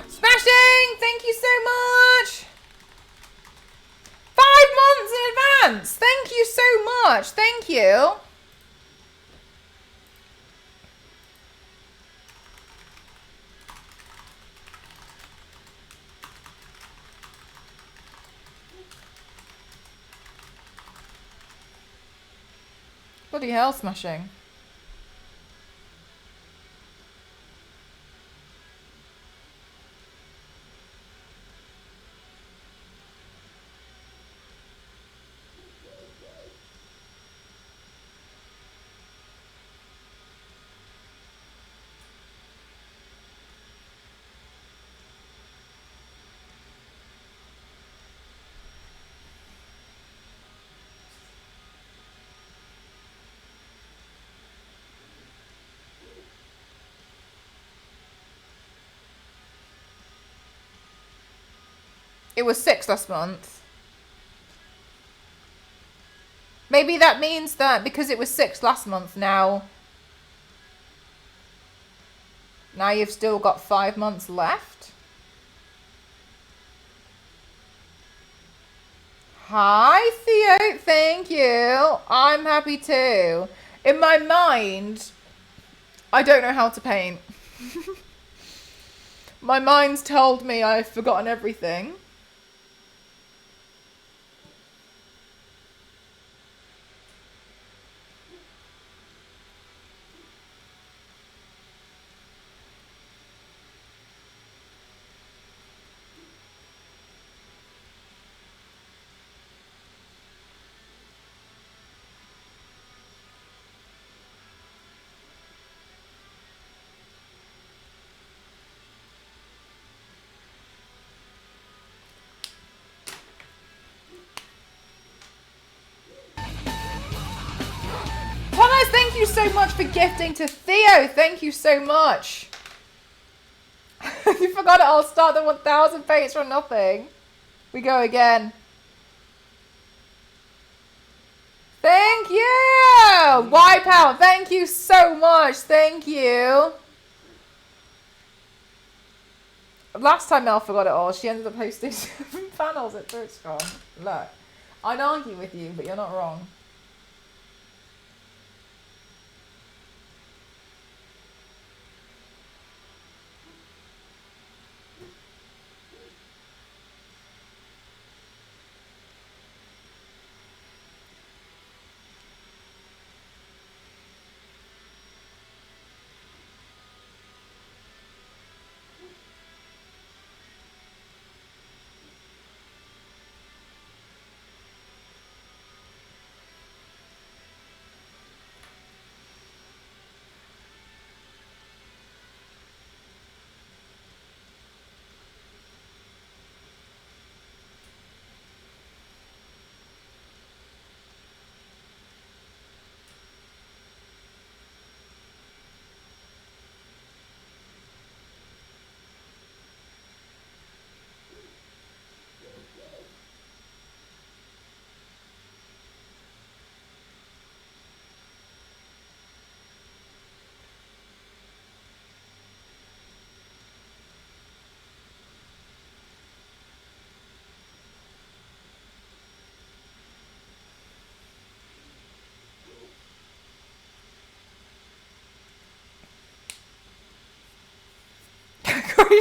Smashing! Thank you so much! 5 months in advance! Thank you so much! Thank you! Bloody hell, Smashing. It was 6 last month. Maybe that means that because it was 6 last month, now you've still got 5 months left. Hi, Theo. Thank you. I'm happy too. In my mind, I don't know how to paint. My mind's told me I've forgotten everything. you so much for gifting to Theo. Thank you so much. You forgot it. I'll start the 1,000 paints from nothing. We go again. Thank you. Wipe out. Thank you so much. Thank you. Last time Mel forgot it all. She ended up hosting 7 panels at TwitchCon. Look, I'd argue with you, but you're not wrong.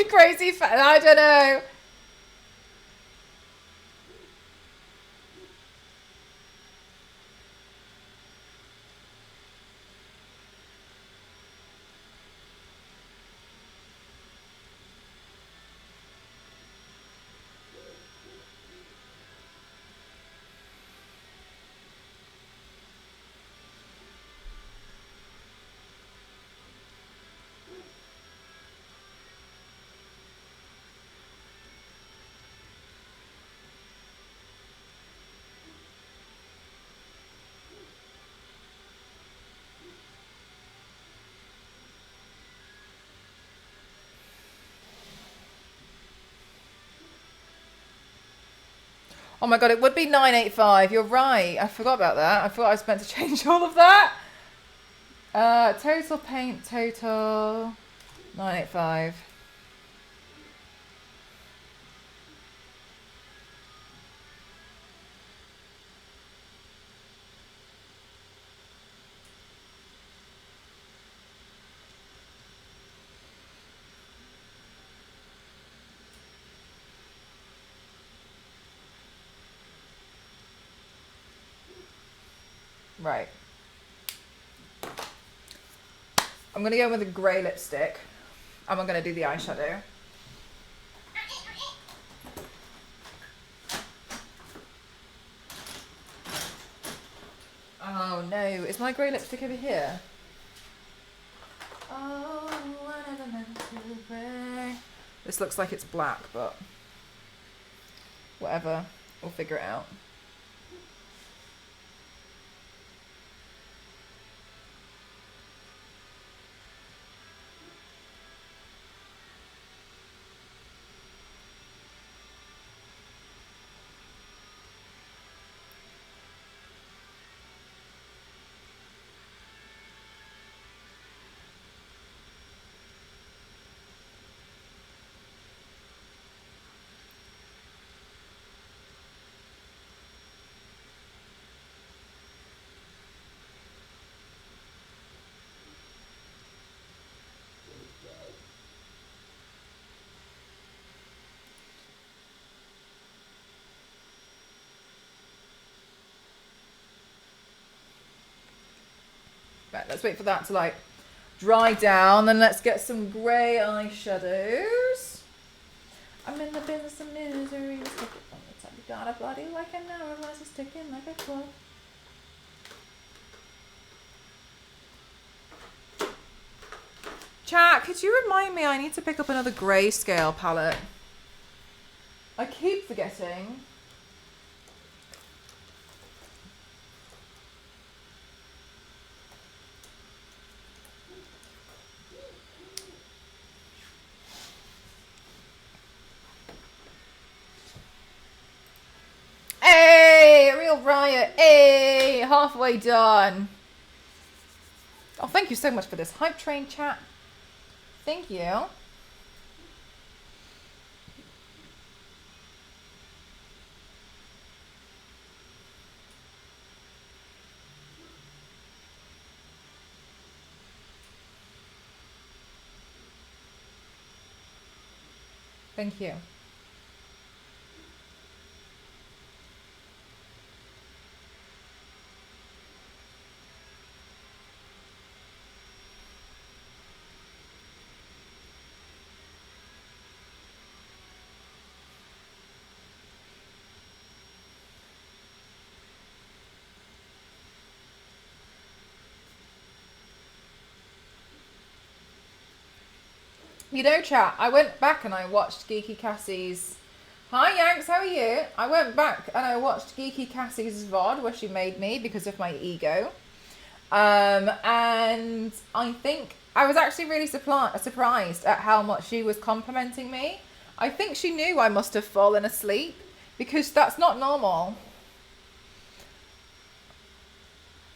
Crazy fan. I don't know. Oh my god, it would be 985. You're right. I forgot about that. I thought I was meant to change all of that. Total paint, total 985. Right. I'm going to go with a grey lipstick. And I'm going to do the eyeshadow. Oh no, is my grey lipstick over here? Oh, I never meant to be. This looks like it's black, but whatever. We'll figure it out. Right, let's wait for that to like dry down, then let's get some grey eyeshadows. I'm in the business of misery. Stick it on the top. You got a body like an hourglass, it's ticking like a clock. Chat, could you remind me I need to pick up another grayscale palette? I keep forgetting. go, Riot. Hey, halfway done. Oh, thank you so much for this hype train chat. Thank you. Thank you. You know, chat, I went back and I watched Geeky Cassie's... Hi, Yanks, how are you? I went back and I watched Geeky Cassie's VOD where she made me because of my ego. And I think I was actually really surprised at how much she was complimenting me. I think she knew I must have fallen asleep because that's not normal.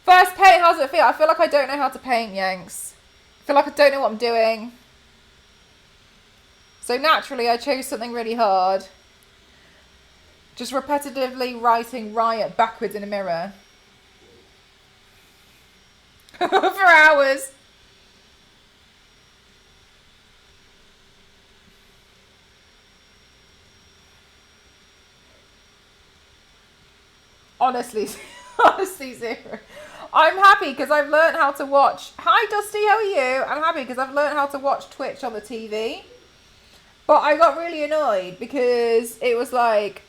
First paint, how's it feel? I feel like I don't know how to paint, Yanks. I feel like I don't know what I'm doing. So naturally, I chose something really hard. Just repetitively writing Riot backwards in a mirror. For hours. Honestly, honestly, zero. I'm happy because I've learned how to watch. Hi, Dusty, how are you? I'm happy because I've learned how to watch Twitch on the TV. But I got really annoyed because it was like,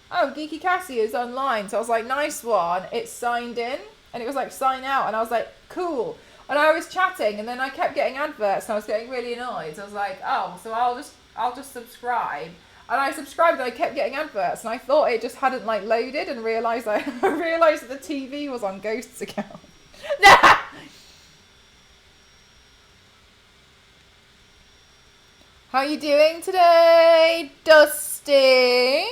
oh, Geeky Cassie is online. So I was like, nice one. It's signed in. And it was like, sign out. And I was like, cool. And I was chatting and then I kept getting adverts and I was getting really annoyed. So I was like, oh, so I'll just subscribe. And I subscribed and I kept getting adverts. And I thought it just hadn't like loaded and realised I realised that the TV was on Ghost's account. Nah! How you doing today, Dusty?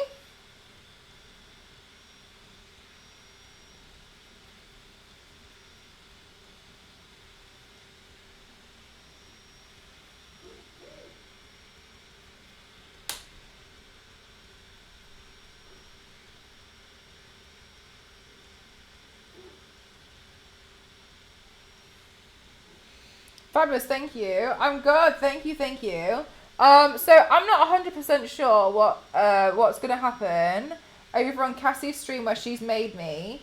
Fabulous, thank you. I'm good, thank you, thank you. So I'm not 100% sure what's gonna happen over on Cassie's stream where she's made me,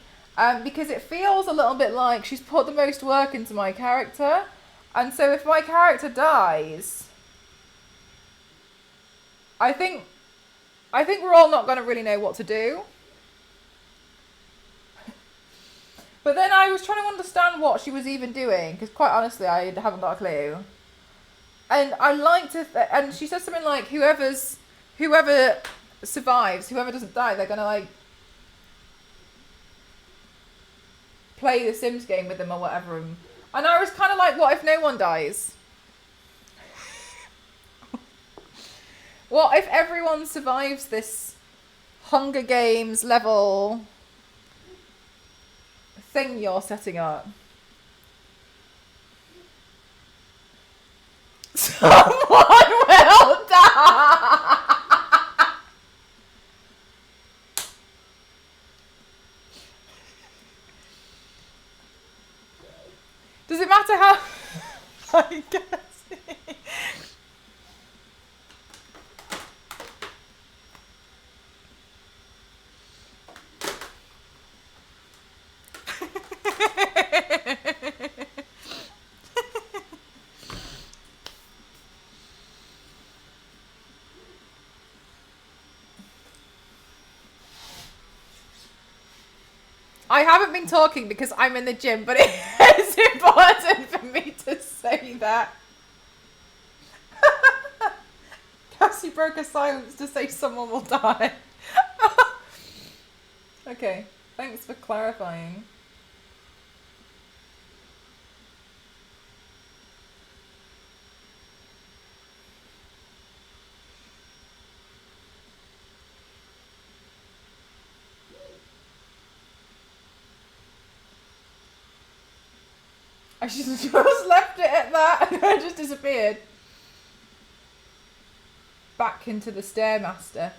because it feels a little bit like she's put the most work into my character, and so if my character dies, I think we're all not gonna really know what to do. But then I was trying to understand what she was even doing, because quite honestly, I haven't got a clue. And I like to, and she said something like, whoever survives, whoever doesn't die, they're gonna like play the Sims game with them or whatever. And I was kind of like, what if no one dies? What if everyone survives this Hunger Games level thing you're setting up? Someone will die! Does it matter how... I guess. I haven't been talking because I'm in the gym, but it's important for me to say that. Cassie broke a silence to say someone will die. Okay, thanks for clarifying. I just left it at that and I just disappeared. Back into the Stairmaster.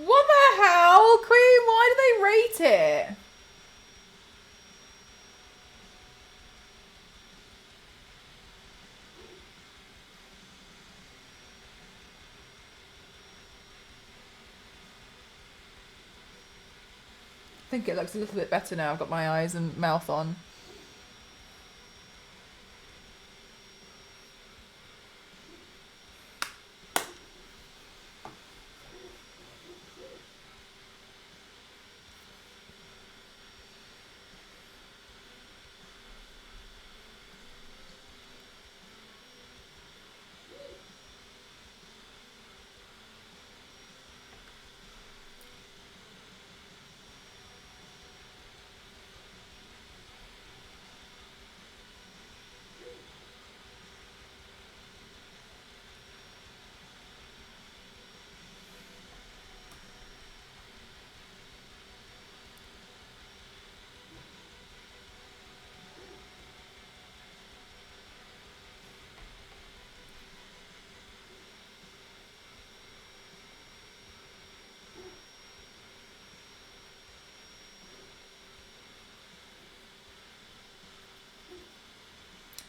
What the hell, Queen? Why do they rate it? I think it looks a little bit better now. I've got my eyes and mouth on.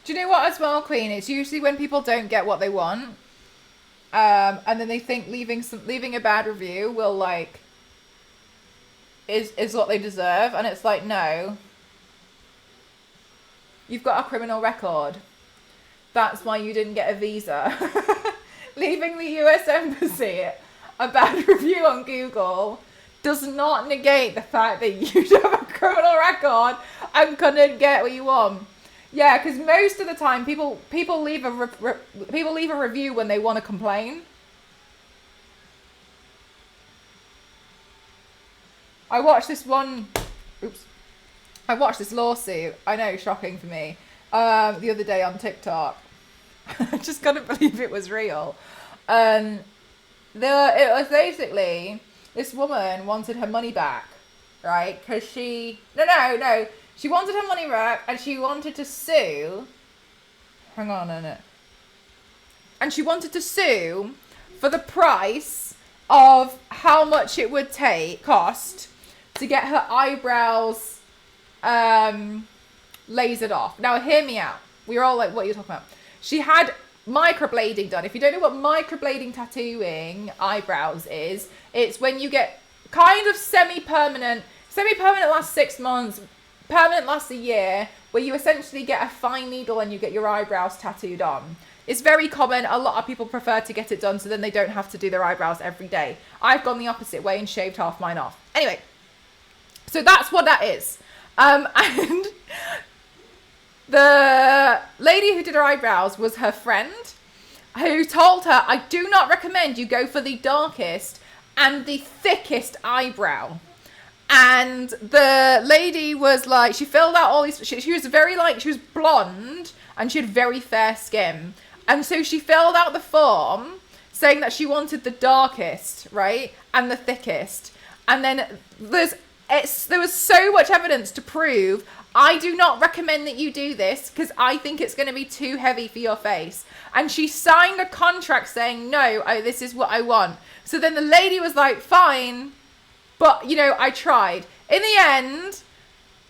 Do you know what as well, Queen? It's usually when people don't get what they want, and then they think leaving a bad review will like is what they deserve, and it's like, no, you've got a criminal record. That's why you didn't get a visa. Leaving the US Embassy a bad review on Google does not negate the fact that you have a criminal record and couldn't get what you want. Yeah, because most of the time people leave a review when they want to complain. I watched this lawsuit. I know, shocking for me. The other day on TikTok. I just couldn't believe it was real. It was basically this woman wanted her money back, right? Because she wanted her money back and she wanted to sue. Hang on a minute. And she wanted to sue for the price of how much it would cost to get her eyebrows lasered off. Now, hear me out. We were all like, what are you talking about? She had microblading done. If you don't know what microblading tattooing eyebrows is, it's when you get kind of semi-permanent. Semi-permanent lasts 6 months, permanent lasts a year, where you essentially get a fine needle and you get your eyebrows tattooed on. It's very common. A lot of people prefer to get it done so then they don't have to do their eyebrows every day. I've gone the opposite way and shaved half mine off. Anyway, so that's what that is. And the lady who did her eyebrows was her friend, who told her, I do not recommend you go for the darkest and the thickest eyebrow. And the lady was like, she filled out all these, she was very like, she was blonde and she had very fair skin. And so she filled out the form saying that she wanted the darkest, right? And the thickest. And then there was so much evidence to prove, I do not recommend that you do this because I think it's going to be too heavy for your face. And she signed a contract saying, no, this is what I want. So then the lady was like, fine. But, you know, I tried. In the end,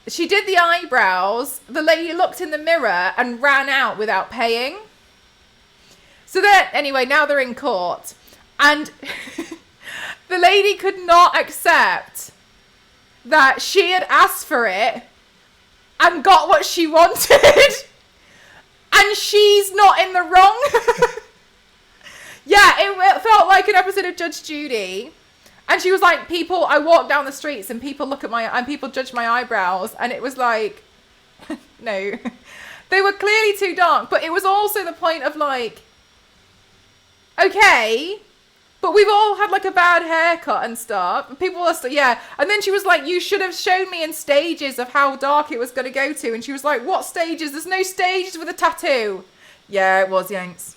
she did the eyebrows. The lady looked in the mirror and ran out without paying. So then, anyway, now they're in court. And the lady could not accept that she had asked for it and got what she wanted. And she's not in the wrong. Yeah, it felt like an episode of Judge Judy. And she was like, I walk down the streets and people people judge my eyebrows. And it was like, no, they were clearly too dark. But it was also the point of like, okay, but we've all had like a bad haircut and stuff. People are still, yeah. And then she was like, you should have shown me in stages of how dark it was going to go to. And she was like, what stages? There's no stages with a tattoo. Yeah, it was, Yanks.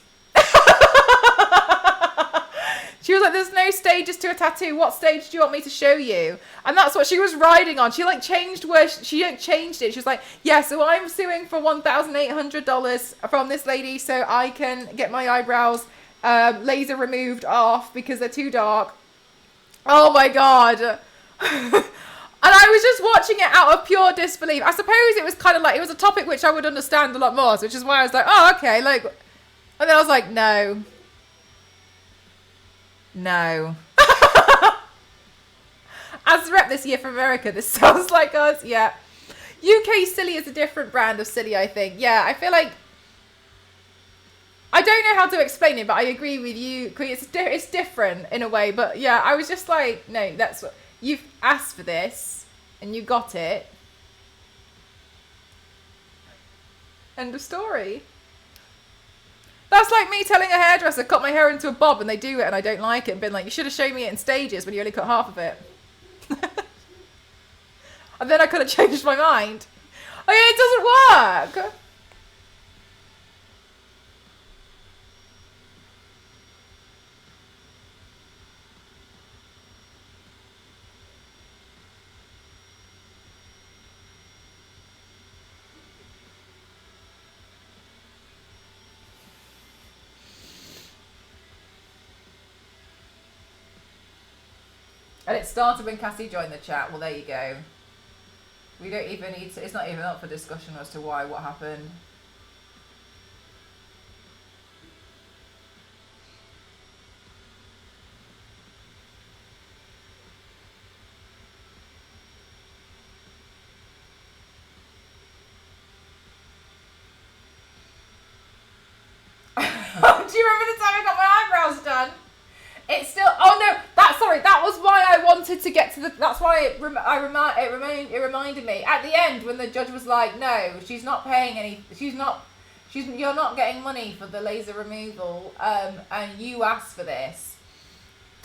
She was like, there's no stages to a tattoo. What stage do you want me to show you? And that's what she was riding on. She like changed she changed it. She was like, yeah, so I'm suing for $1,800 from this lady so I can get my eyebrows laser removed off because they're too dark. Oh my God. And I was just watching it out of pure disbelief. I suppose it was kind of like, it was a topic which I would understand a lot more, which is why I was like, oh, okay. Like, and then I was like, no. As rep this year from America, this sounds like us. Yeah. UK silly is a different brand of silly, I think. Yeah, I feel like, I don't know how to explain it, but I agree with you. It's different in a way, but yeah, I was just like, no, that's what, you've asked for this and you got it. End of story. That's like me telling a hairdresser, cut my hair into a bob and they do it and I don't like it and been like, you should have shown me it in stages when you only cut half of it. And then I could have changed my mind. Oh yeah, it doesn't work. And it started when Cassie joined the chat. Well, there you go. We don't even need to, it's not even up for discussion as to why, what happened. Do you remember the time I got my eyebrows done? It's still, oh no, that was why I wanted to get to the, that's why it reminded me. At the end, when the judge was like, no, she's not paying any, you're not getting money for the laser removal, and you asked for this.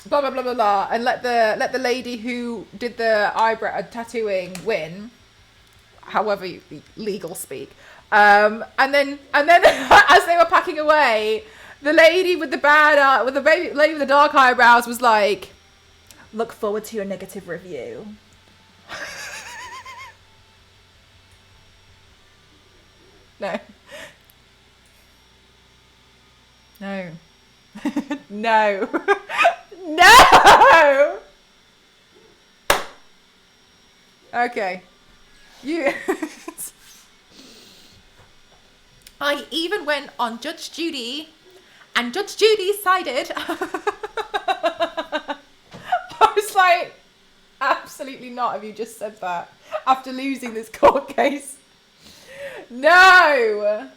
Blah, blah, blah, blah, blah, and let the lady who did the eyebrow tattooing win, however you legal speak. And then as they were packing away, the lady with the lady with the dark eyebrows was like, look forward to your negative review. No. No. No. No! Okay. You... I even went on Judge Judy And Judge Judy sided. I was like, absolutely not have you just said that after losing this court case. No!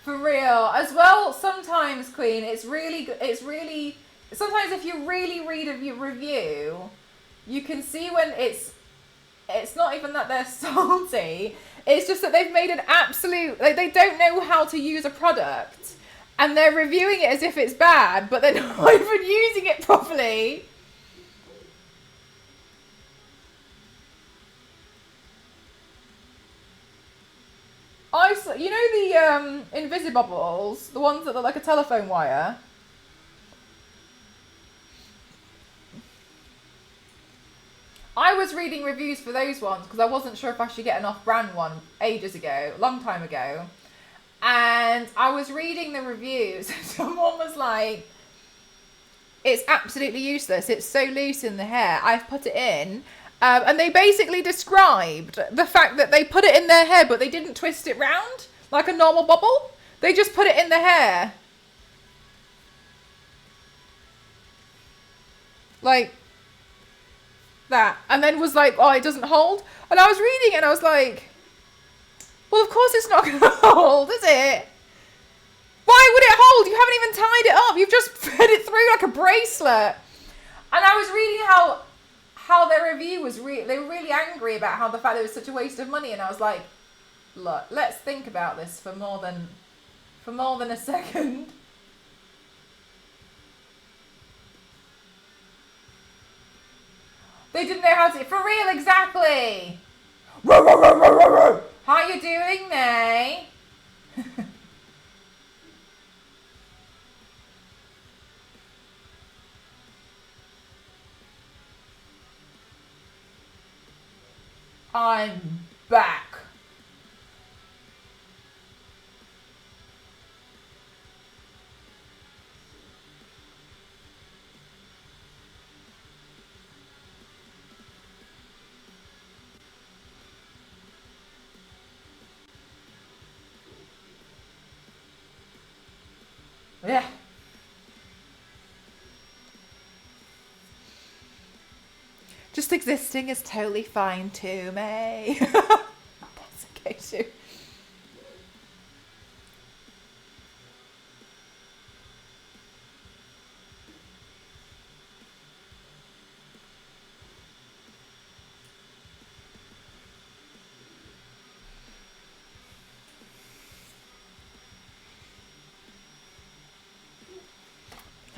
For real. As well, sometimes, Queen, it's really, sometimes if you really read a review, you can see when it's not even that they're salty, it's just that they've made an absolute, like, they don't know how to use a product, and they're reviewing it as if it's bad, but they're not even using it properly. You know the Invisibubbles, the ones that look like a telephone wire? I was reading reviews for those ones because I wasn't sure if I should get an off-brand one ages ago, a long time ago. And I was reading the reviews. Someone was like, it's absolutely useless. It's so loose in the hair. I've put it in. And they basically described the fact that they put it in their hair, but they didn't twist it round like a normal bubble. They just put it in the hair. Like that. And then was like, oh, it doesn't hold. And I was reading it and I was like, well, of course it's not going to hold, is it? Why would it hold? You haven't even tied it up. You've just fed it through like a bracelet. And I was reading how their review was they were really angry about how the fact it was such a waste of money, and I was like, look, let's think about this for more than a second. They didn't know how to, for real, exactly. How you doing, May? I'm back. Yeah. Just existing is totally fine too, May. That's okay too.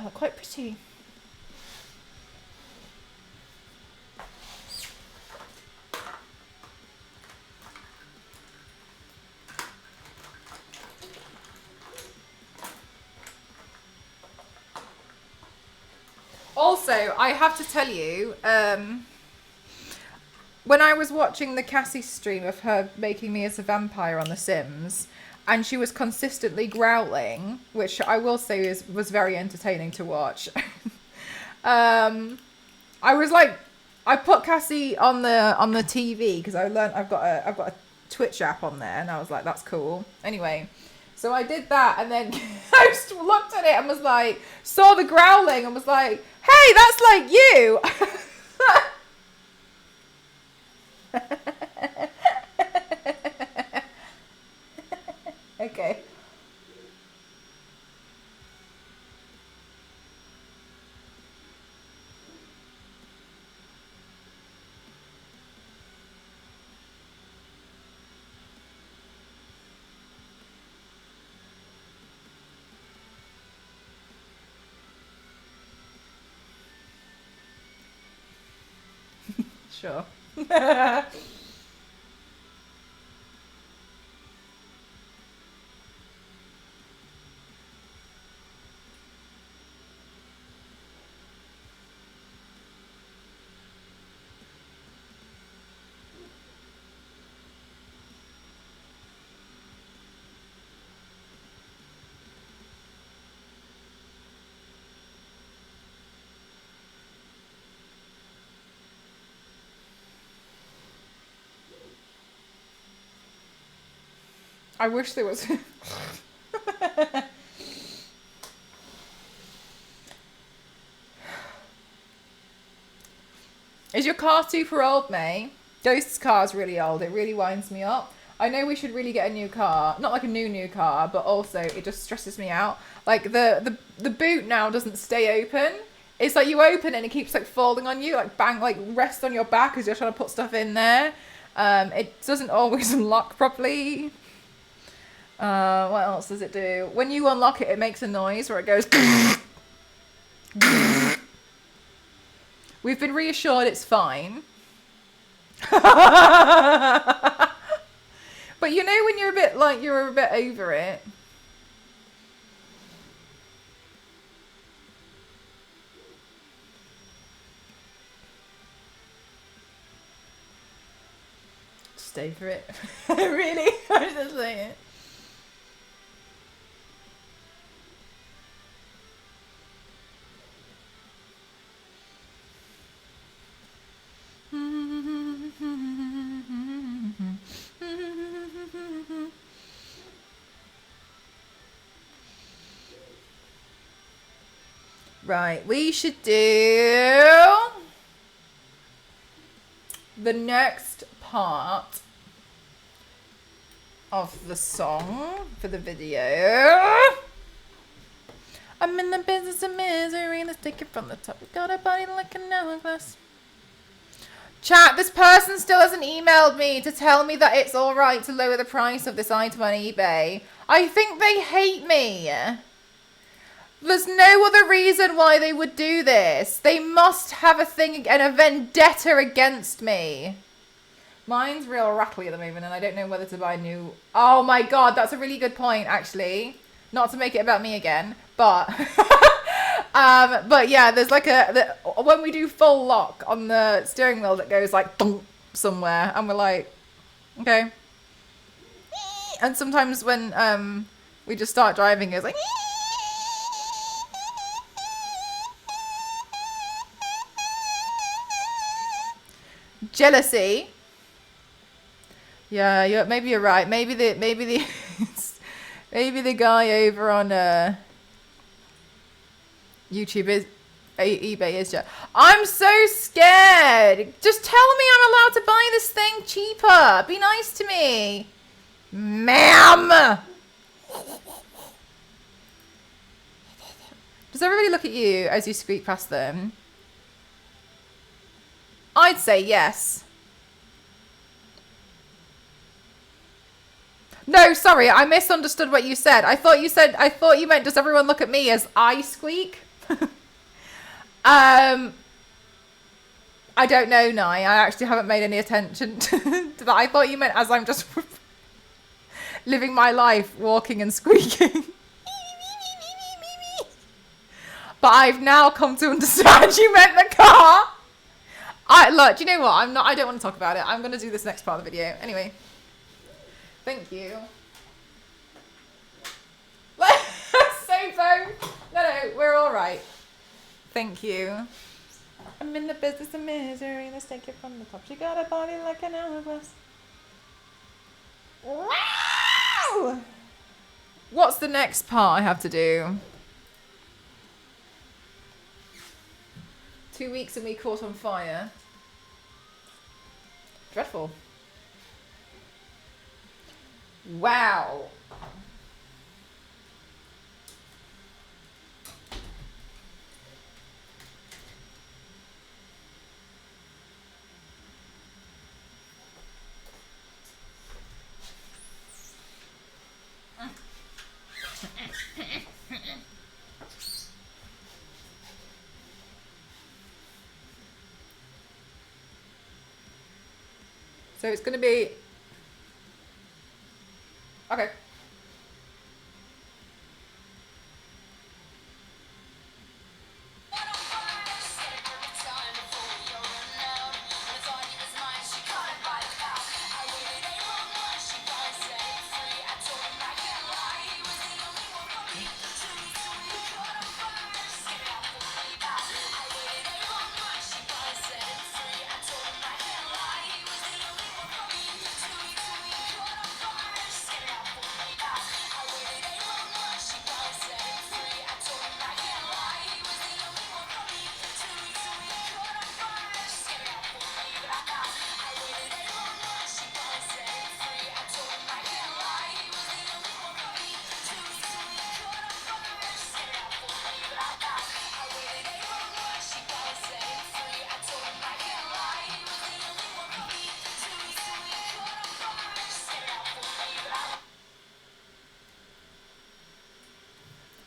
Oh, quite pretty. Also, I have to tell you, when I was watching the Cassie stream of her making me as a vampire on The Sims, and she was consistently growling, which I will say was very entertaining to watch. I was like, I put Cassie on the TV because I've got a Twitch app on there, and I was like, that's cool. Anyway. So I did that, and then I just looked at it and was like, saw the growling and was like, hey, that's like you. Okay. Sure. I wish there was. Is your car super old, May? Ghost's car's really old. It really winds me up. I know we should really get a new car. Not like a new car, but also it just stresses me out. Like the boot now doesn't stay open. It's like you open it and it keeps like falling on you, like bang, like rest on your back as you're trying to put stuff in there. It doesn't always unlock properly. What else does it do? When you unlock it, it makes a noise where it goes. We've been reassured it's fine. But you know when you're a bit like you're a bit over it. Stay for it. Really? I was just saying it. Right, we should do the next part of the song for the video. I'm in the business of misery, let's take it from the top. We got a body like an hourglass. Chat, this person still hasn't emailed me to tell me that it's alright to lower the price of this item on eBay. I think they hate me. There's no other reason why they would do this. They must have a thing and a vendetta against me. Mine's real rattly at the moment and I don't know whether to buy new. Oh my god, that's a really good point actually. Not to make it about me again, but but yeah, there's like when we do full lock on the steering wheel that goes like thump somewhere and we're like, okay. And sometimes when we just start driving, it's like jealousy. Yeah, maybe you're right. Maybe the maybe the guy over on YouTube is eBay is just. I'm so scared. Just tell me I'm allowed to buy this thing cheaper. Be nice to me, ma'am. Does everybody look at you as you squeak past them? I'd say yes. No, sorry, I misunderstood what you said. I thought you meant does everyone look at me as I squeak? I don't know, Nye. I actually haven't made any attention to that. I thought you meant as I'm just living my life, walking and squeaking. But I've now come to understand you meant the car. Look, do you know what? I don't want to talk about it. I'm going to do this next part of the video. Anyway. Thank you. So both. No, we're all right. Thank you. I'm in the business of misery. Let's take it from the top. She got a body like an hourglass. Wow! What's the next part I have to do? 2 weeks and we caught on fire. Dreadful. Wow. So it's going to be okay.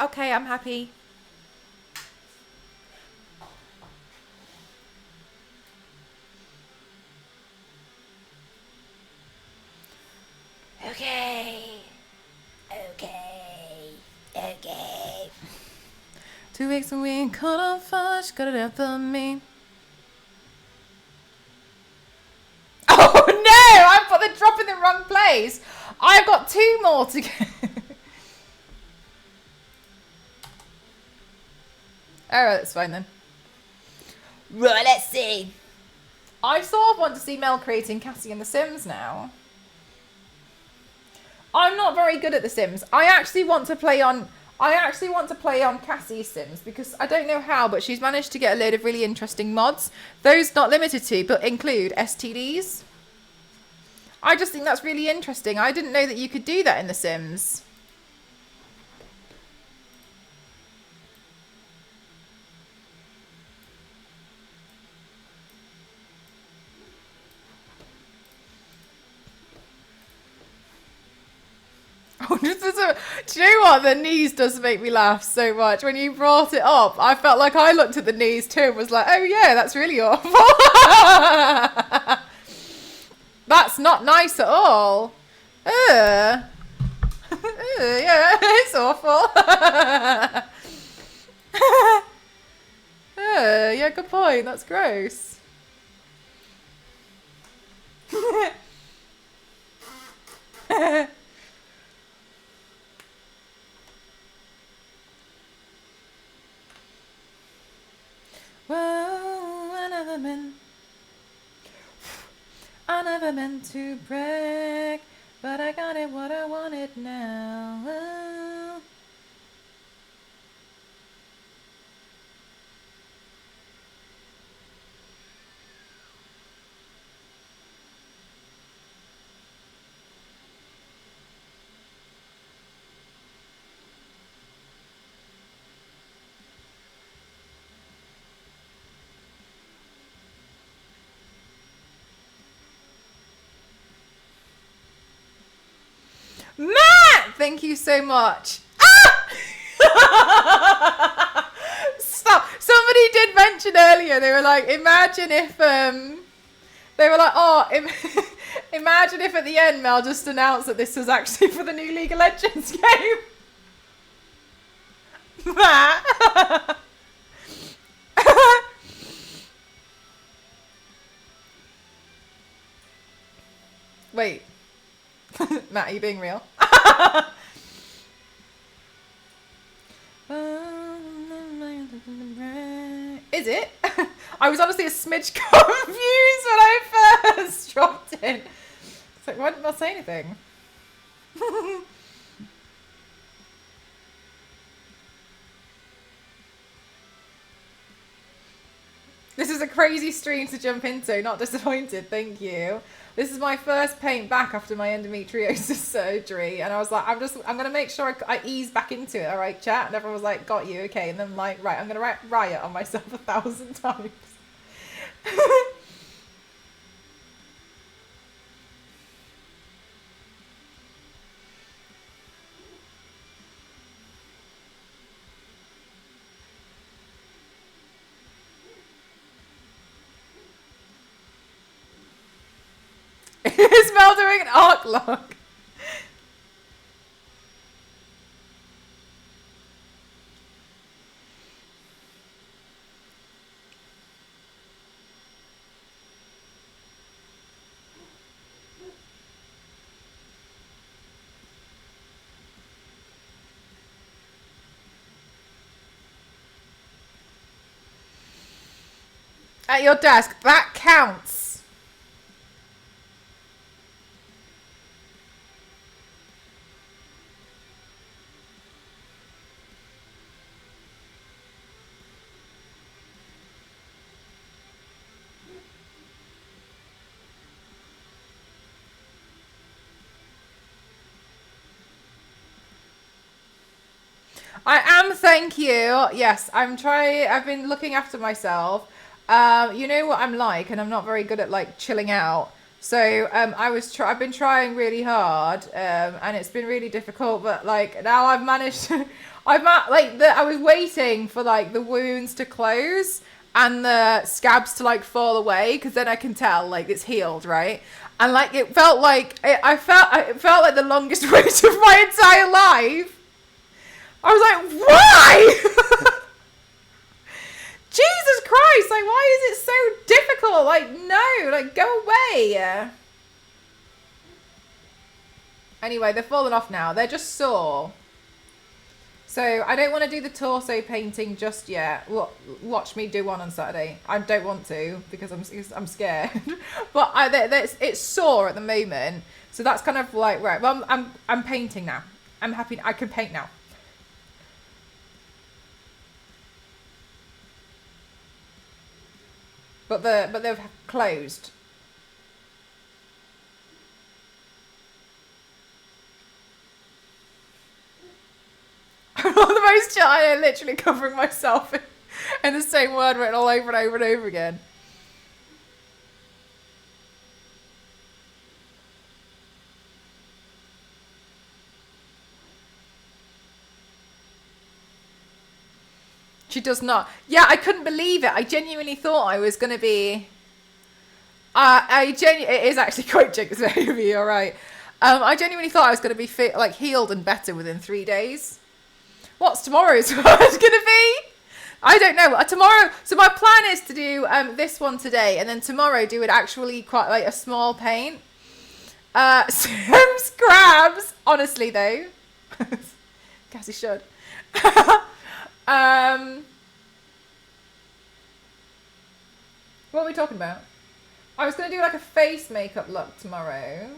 Okay, I'm happy. Okay. 2 weeks and we ain't caught on fire. She got it out for me. Oh no! I put the drop in the wrong place. I've got 2 more to go. Alright, that's fine then. Right, let's see. I sort of want to see Mel creating Cassie in The Sims now. I'm not very good at The Sims. I actually want to play on Cassie's Sims because I don't know how, but she's managed to get a load of really interesting mods. Those not limited to, but include STDs. I just think that's really interesting. I didn't know that you could do that in The Sims. Oh, do you know what? The knees does make me laugh so much. When you brought it up, I felt like I looked at the knees too and was like, oh yeah, that's really awful. That's not nice at all. Yeah, it's awful. Yeah, good point. That's gross. Whoa, I never meant to break, but I got it what I wanted now. Whoa. Matt, thank you so much. Ah! Stop. Somebody did mention earlier, they were like, imagine if, they were like, oh, imagine if at the end Mel just announced that this was actually for the new League of Legends game. Matt. Wait. Matt, are you being real? Is it? I was honestly a smidge confused when I first dropped in. It's like, why didn't I say anything? This is a crazy stream to jump into. Not disappointed, thank you. This is my first paint back after my endometriosis surgery, and I was like, I'm gonna make sure I ease back into it. All right, chat. And everyone was like, got you, okay. And then I'm like, right, I'm gonna write Riot on myself 1,000 times. Is Mel doing an arc lock? At your desk, that counts. I am, thank you. Yes, I've been looking after myself. You know what I'm like, and I'm not very good at like chilling out. So I've been trying really hard, and it's been really difficult. But like now I've managed. I was waiting for like the wounds to close and the scabs to like fall away, because then I can tell like it's healed, right? And like it felt like it felt like the longest wait of my entire life. I was like, why? Jesus Christ! Like, why is it so difficult? Like, no, like go away. Anyway, they're falling off now. They're just sore. So I don't want to do the torso painting just yet. Watch me do one on Saturday. I don't want to because I'm scared. But it's sore at the moment, so that's kind of like right. Well, I'm painting now. I'm happy. I can paint now. But they've closed. I'm the most giant, literally covering myself in the same word written all over and over and over again. She does not. Yeah, I couldn't believe it. I genuinely thought I was going to be... It is actually quite jinx, baby, you're right. I genuinely thought I was going to be healed and better within 3 days. What's tomorrow's one going to be? I don't know. Tomorrow, so my plan is to do this one today, and then tomorrow do it actually quite like a small paint. Some scrabs, honestly though. Guess he should. What are we talking about? I was going to do like a face makeup look tomorrow.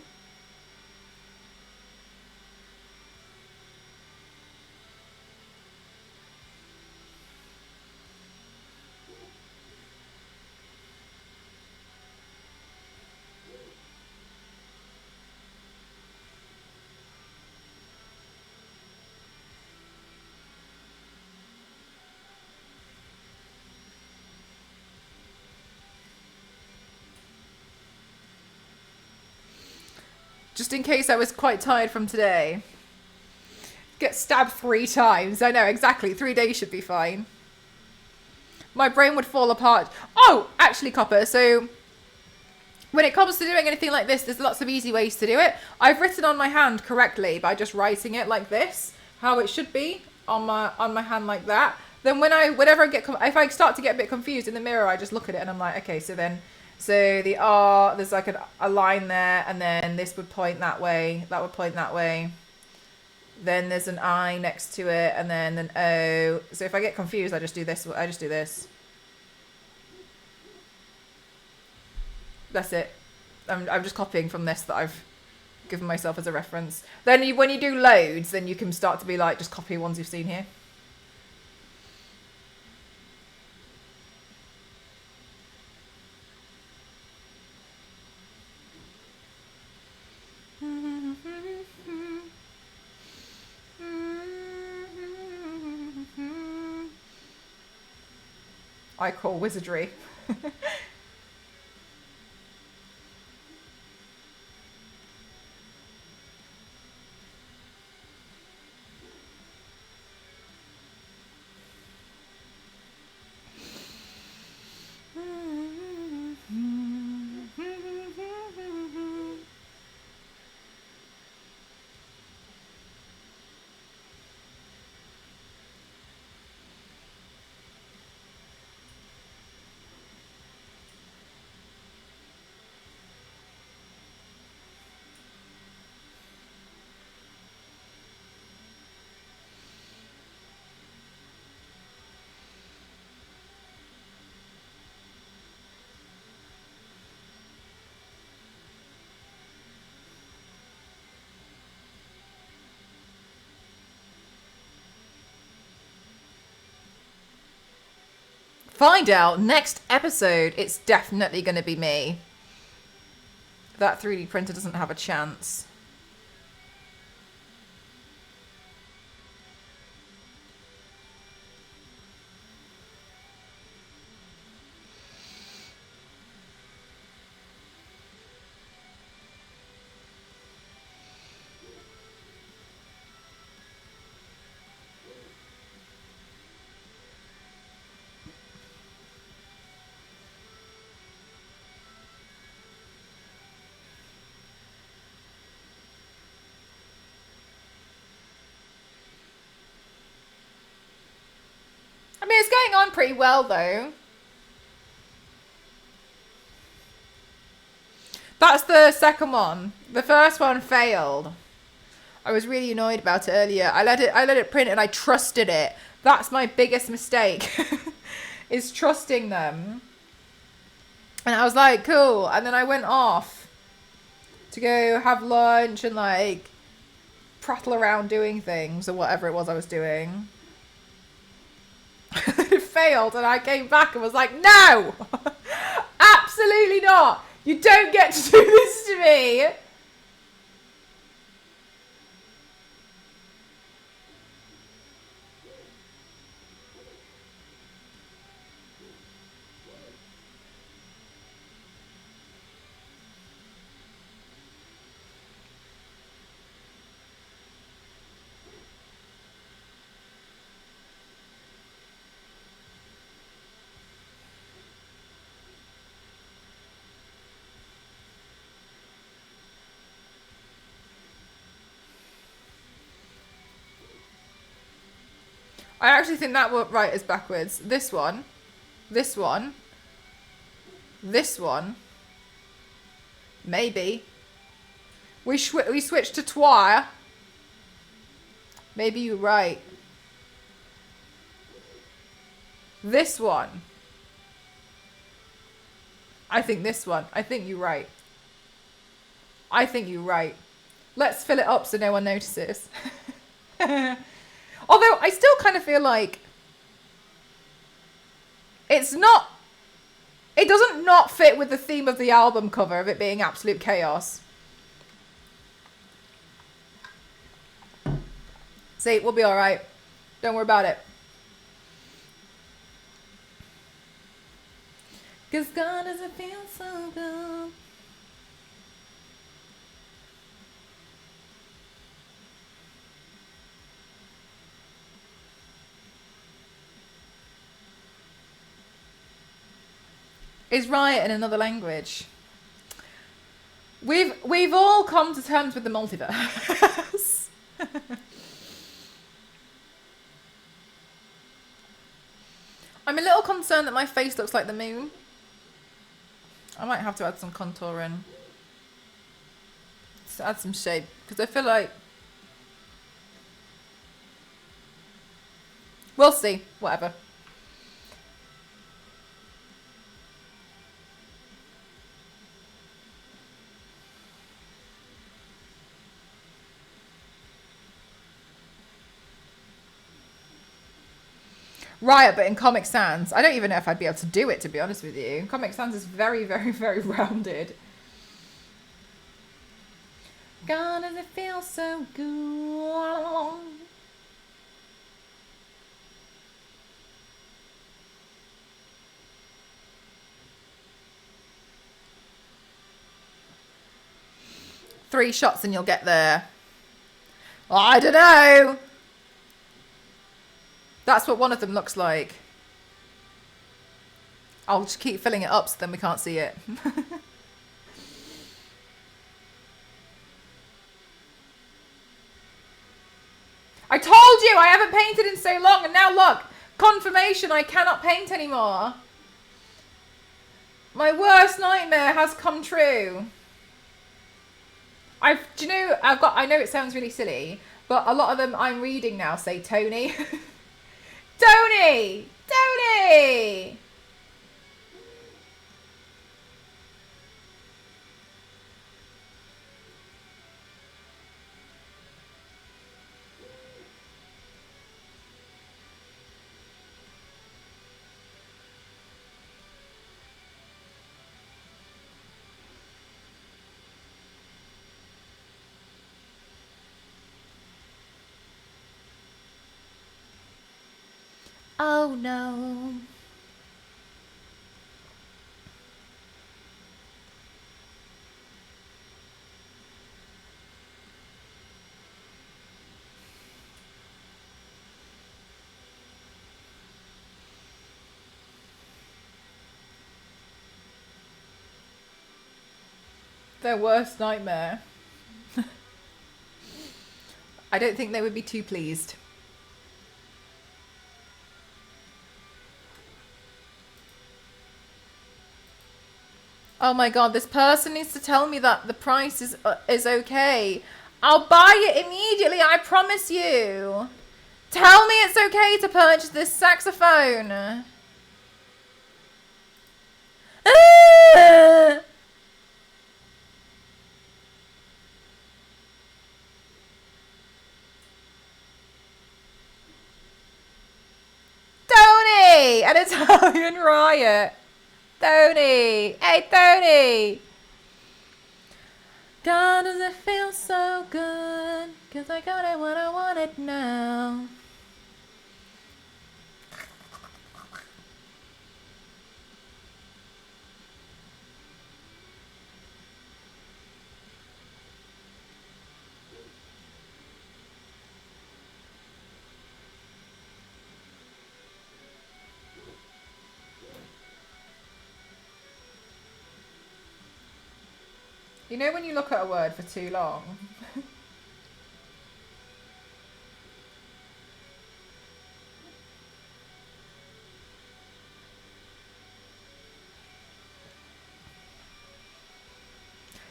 Just in case I was quite tired from today. Get stabbed 3 times. I know, exactly. 3 days should be fine. My brain would fall apart. Oh, actually, Copper, so when it comes to doing anything like this, there's lots of easy ways to do it. I've written on my hand correctly by just writing it like this, how it should be on my hand like that. Then if I start to get a bit confused in the mirror, I just look at it and I'm like, okay, so the R, there's like a line there, and then this would point that way, that would point that way. Then there's an I next to it, and then an O. So if I get confused, I just do this. That's it. I'm just copying from this that I've given myself as a reference. Then when you do loads, then you can start to be like, just copy ones you've seen here. I call wizardry. Find out next episode. It's definitely going to be me. That 3D printer doesn't have a chance. mean, it's going on pretty well, though. That's the second one. The first one failed. I was really annoyed about it earlier. I let it print and I trusted it. That's my biggest mistake. Is trusting them. And I was like, cool. And then I went off to go have lunch and like prattle around doing things or whatever it was I was doing. It failed and I came back and was like, no! Absolutely not! You don't get to do this to me! I actually think that what Riot is backwards. This one, this one, this one, maybe. We switched to Twire. Maybe you're right. This one. I think this one. I think you're right. I think you're right. Let's fill it up so no one notices. Although I still kind of feel like it's not, it doesn't not fit with the theme of the album cover of it being absolute chaos. See, we'll be all right. Don't worry about it. Cause God doesn't feel so good. Is Riot in another language? We've all come to terms with the multiverse. I'm a little concerned that my face looks like the moon. I might have to add some contour in. Just add some shape. Because I feel like... We'll see. Whatever. Riot, but in Comic Sans. I don't even know if I'd be able to do it, to be honest with you. Comic Sans is very, very, very rounded. God, does it feel so good? Three shots and you'll get there. I don't know. That's what one of them looks like. I'll just keep filling it up so then we can't see it. I told you I haven't painted in so long and now look, confirmation I cannot paint anymore. My worst nightmare has come true. Do you know, I know it sounds really silly, but a lot of them I'm reading now say Tony. Tony! Tony! Oh no. Their worst nightmare. I don't think they would be too pleased. Oh my god, this person needs to tell me that the price is okay. I'll buy it immediately, I promise you. Tell me it's okay to purchase this saxophone. Tony! An Italian Riot. Tony! Hey, Tony! God, does it feel so good? 'Cause I got it when I want it now. You know when you look at a word for too long?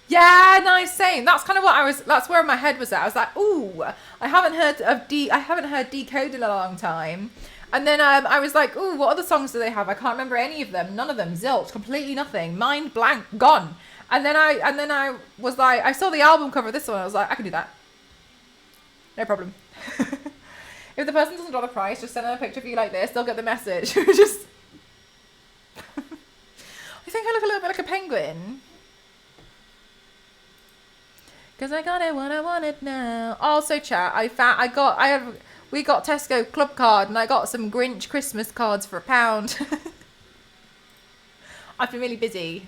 Yeah, nice saying. That's kind of what I was. That's where my head was at. I was like, ooh, I haven't heard Decode in a long time. And then I was like, ooh, what other songs do they have? I can't remember any of them. None of them. Zilch. Completely nothing. Mind blank. Gone. And then I was like, I saw the album cover of this one. I was like, I can do that. No problem. If the person doesn't draw the price, just send them a picture of you like this. They'll get the message. Just. I think I look a little bit like a penguin. Because I got it when I want it now. Also, chat, we got Tesco club card and I got some Grinch Christmas cards for £1. I've been really busy.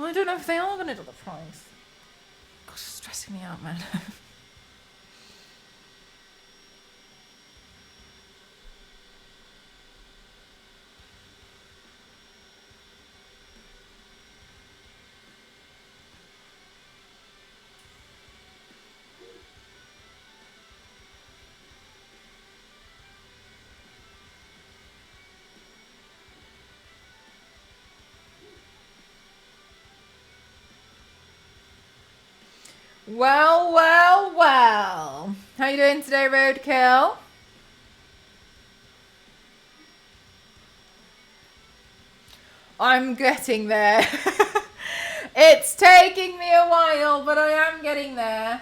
I don't know if they are going to do the price. Gosh, it's stressing me out, man. Well, well, well. How you doing today, Roadkill? I'm getting there. It's taking me a while, but I am getting there.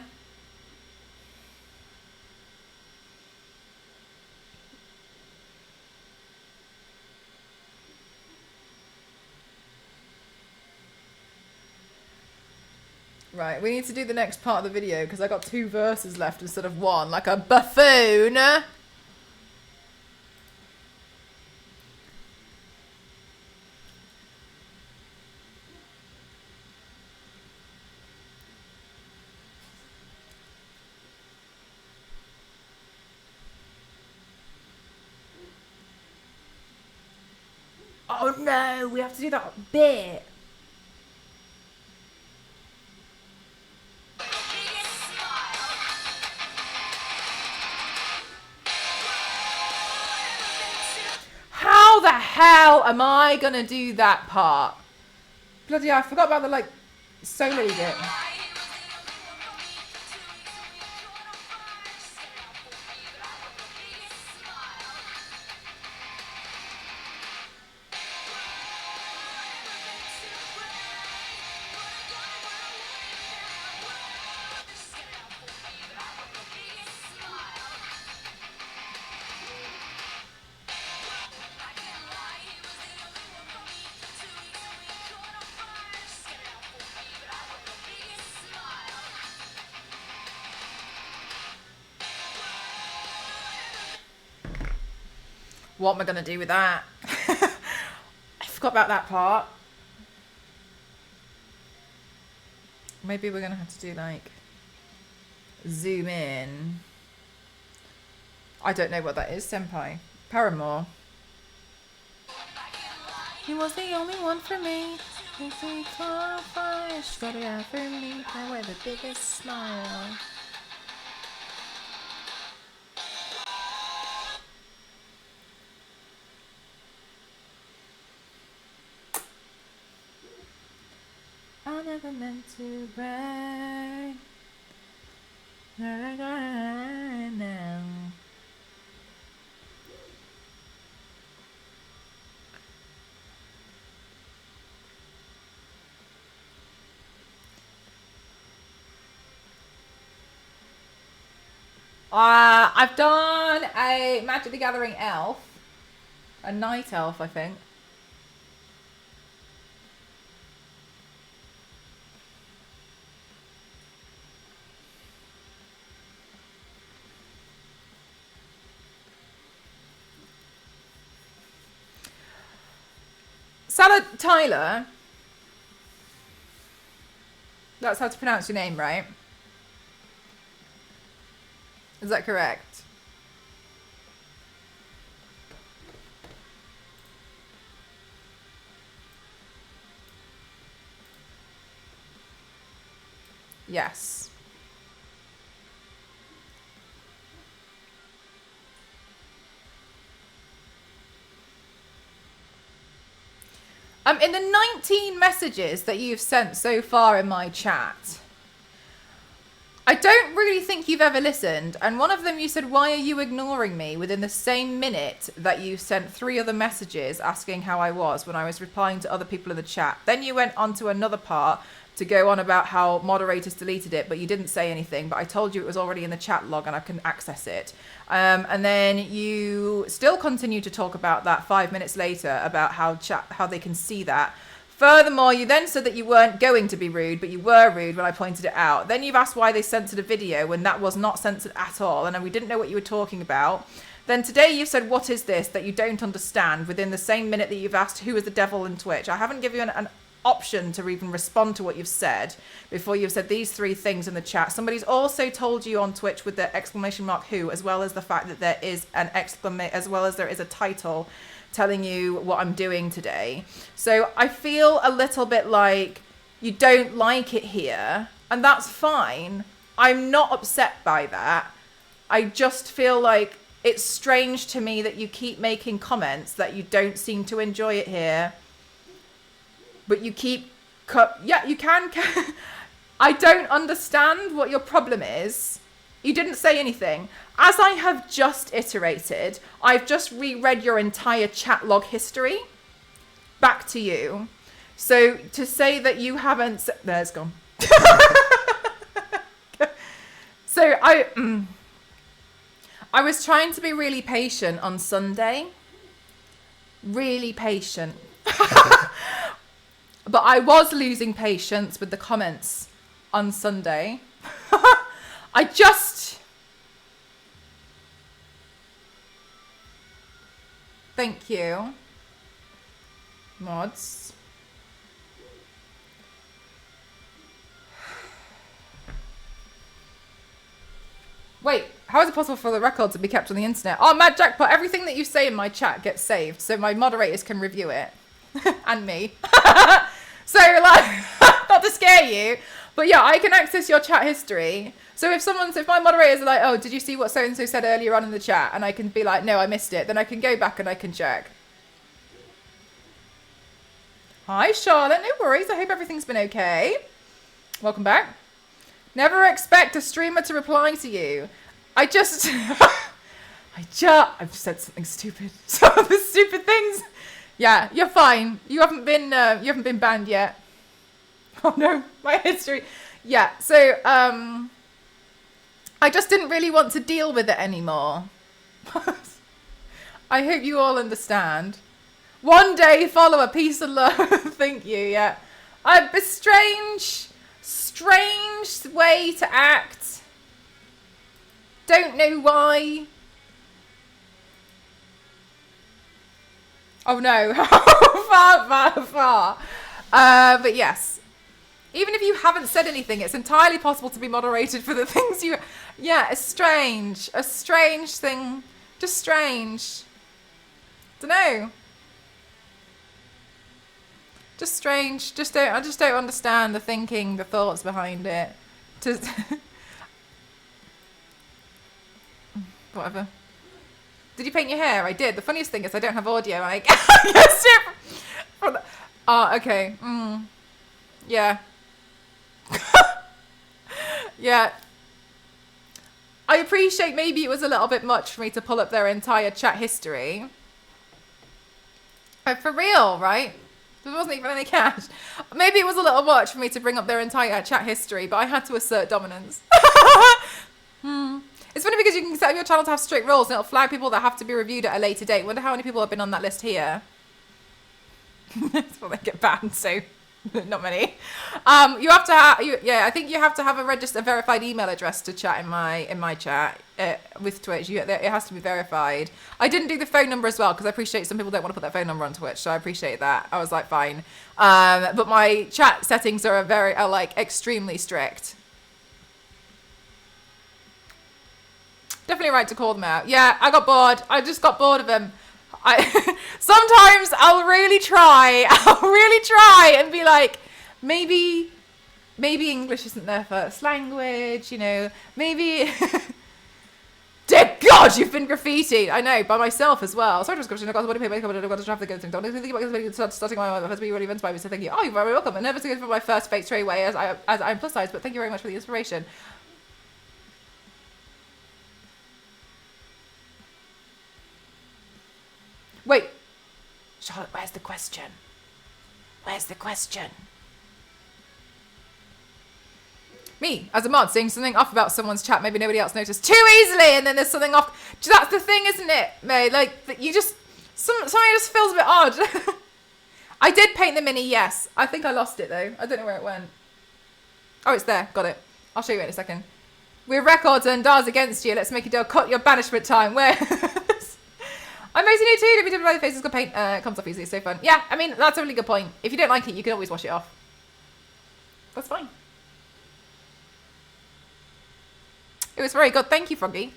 Right, we need to do the next part of the video because I got 2 verses left instead of 1, like a buffoon. Oh no, we have to do that bit. How the hell am I gonna do that part? Bloody hell, I forgot about the like solo bit. What am I going to do with that? I forgot about that part. Maybe we're going to have to do like zoom in. I don't know what that is, Senpai. Paramore. He was the only one for me. If we qualify, started out for me. I wear the biggest smile. I never meant to break. Now. I've done a Magic the Gathering elf. A night elf, I think. Salad Tyler. That's how to pronounce your name, right? Is that correct? Yes. In the 19 messages that you've sent so far in my chat, I don't really think you've ever listened. And one of them you said, why are you ignoring me? Within the same minute that you sent 3 other messages asking how I was when I was replying to other people in the chat. Then you went on to another part to go on about how moderators deleted it, but you didn't say anything. But I told you it was already in the chat log and I can access it. And then you still continue to talk about that 5 minutes later about how they can see that. Furthermore, you then said that you weren't going to be rude, but you were rude when I pointed it out. Then you've asked why they censored a video when that was not censored at all, and we didn't know what you were talking about. Then today you've said, what is this that you don't understand, within the same minute that you've asked who is the devil in Twitch. I haven't given you an option to even respond to what you've said before you've said these 3 things in the chat. Somebody's also told you on Twitch with the exclamation mark who, as well as the fact that there is an exclamation, as well as there is a title telling you what I'm doing today. So I feel a little bit like you don't like it here, and that's fine. I'm not upset by that. I just feel like it's strange to me that you keep making comments that you don't seem to enjoy it here, but you keep yeah, you can I don't understand what your problem is. You didn't say anything. As I have just iterated, I've just reread your entire chat log history back to you. So to say that you haven't... There's gone. So I was trying to be really patient on Sunday. Really patient. But I was losing patience with the comments on Sunday. I just... Thank you, mods. Wait, how is it possible for the record to be kept on the internet? Oh, Mad Jackpot, everything that you say in my chat gets saved, so my moderators can review it. And me. So, like, not to scare you, but yeah, I can access your chat history. So if my moderators are like, oh, did you see what so-and-so said earlier on in the chat? And I can be like, no, I missed it. Then I can go back and I can check. Hi, Charlotte. No worries. I hope everything's been okay. Welcome back. Never expect a streamer to reply to you. I've said something stupid. Some of the stupid things. Yeah, you're fine. You haven't been banned yet. Oh no, my history. Yeah, so I just didn't really want to deal with it anymore. I hope you all understand. One day, follow a peace and love. Thank you, yeah. A strange way to act. Don't know why. Oh no, far. But yes, even if you haven't said anything, it's entirely possible to be moderated for the things you. Yeah, a strange thing, just strange. Dunno. Just strange. I just don't understand the thinking, the thoughts behind it. Whatever. Did you paint your hair? I did. The funniest thing is I don't have audio. I guess it from the... Oh, okay. Yeah. Yeah. I appreciate maybe it was a little bit much for me to pull up their entire chat history. For real, right? There wasn't even any cash. Maybe it was a little much for me to bring up their entire chat history, but I had to assert dominance. It's funny because you can set up your channel to have strict rules and it'll flag people that have to be reviewed at a later date. Wonder how many people have been on that list here. That's when they get banned, so not many. You have to I think you have to have a verified email address to chat in my chat with Twitch. It has to be verified. I didn't do the phone number as well because I appreciate some people don't want to put their phone number on Twitch, so I appreciate that. I was like, fine. But my chat settings are like extremely strict. Definitely right to call them out. Yeah, I got bored. I just got bored of them. Sometimes I'll really try and be like, maybe English isn't their first language, you know, maybe. Dear God, you've been graffitied. I know, by myself as well. Sorry, just I got to pay makeup and I got to traffic and don't think about starting my first be really inspired me. So thank you. Oh, you're very welcome. And never to go for my first fake straight away as I'm plus size, but thank you very much for the inspiration. Wait, Charlotte, where's the question? Me, as a mod, seeing something off about someone's chat, maybe nobody else noticed too easily, and then there's something off. That's the thing, isn't it, May? Like, you just, something just feels a bit odd. I did paint the mini, yes. I think I lost it, though. I don't know where it went. Oh, it's there. Got it. I'll show you in a second. We're records and Dars against you. Let's make a deal. Cut your banishment time. Where... I'm mostly new too. If you do bloody faces, good paint comes off easily. It's so fun. Yeah, I mean, that's a really good point. If you don't like it, you can always wash it off. That's fine. It was very good. Thank you, Froggy.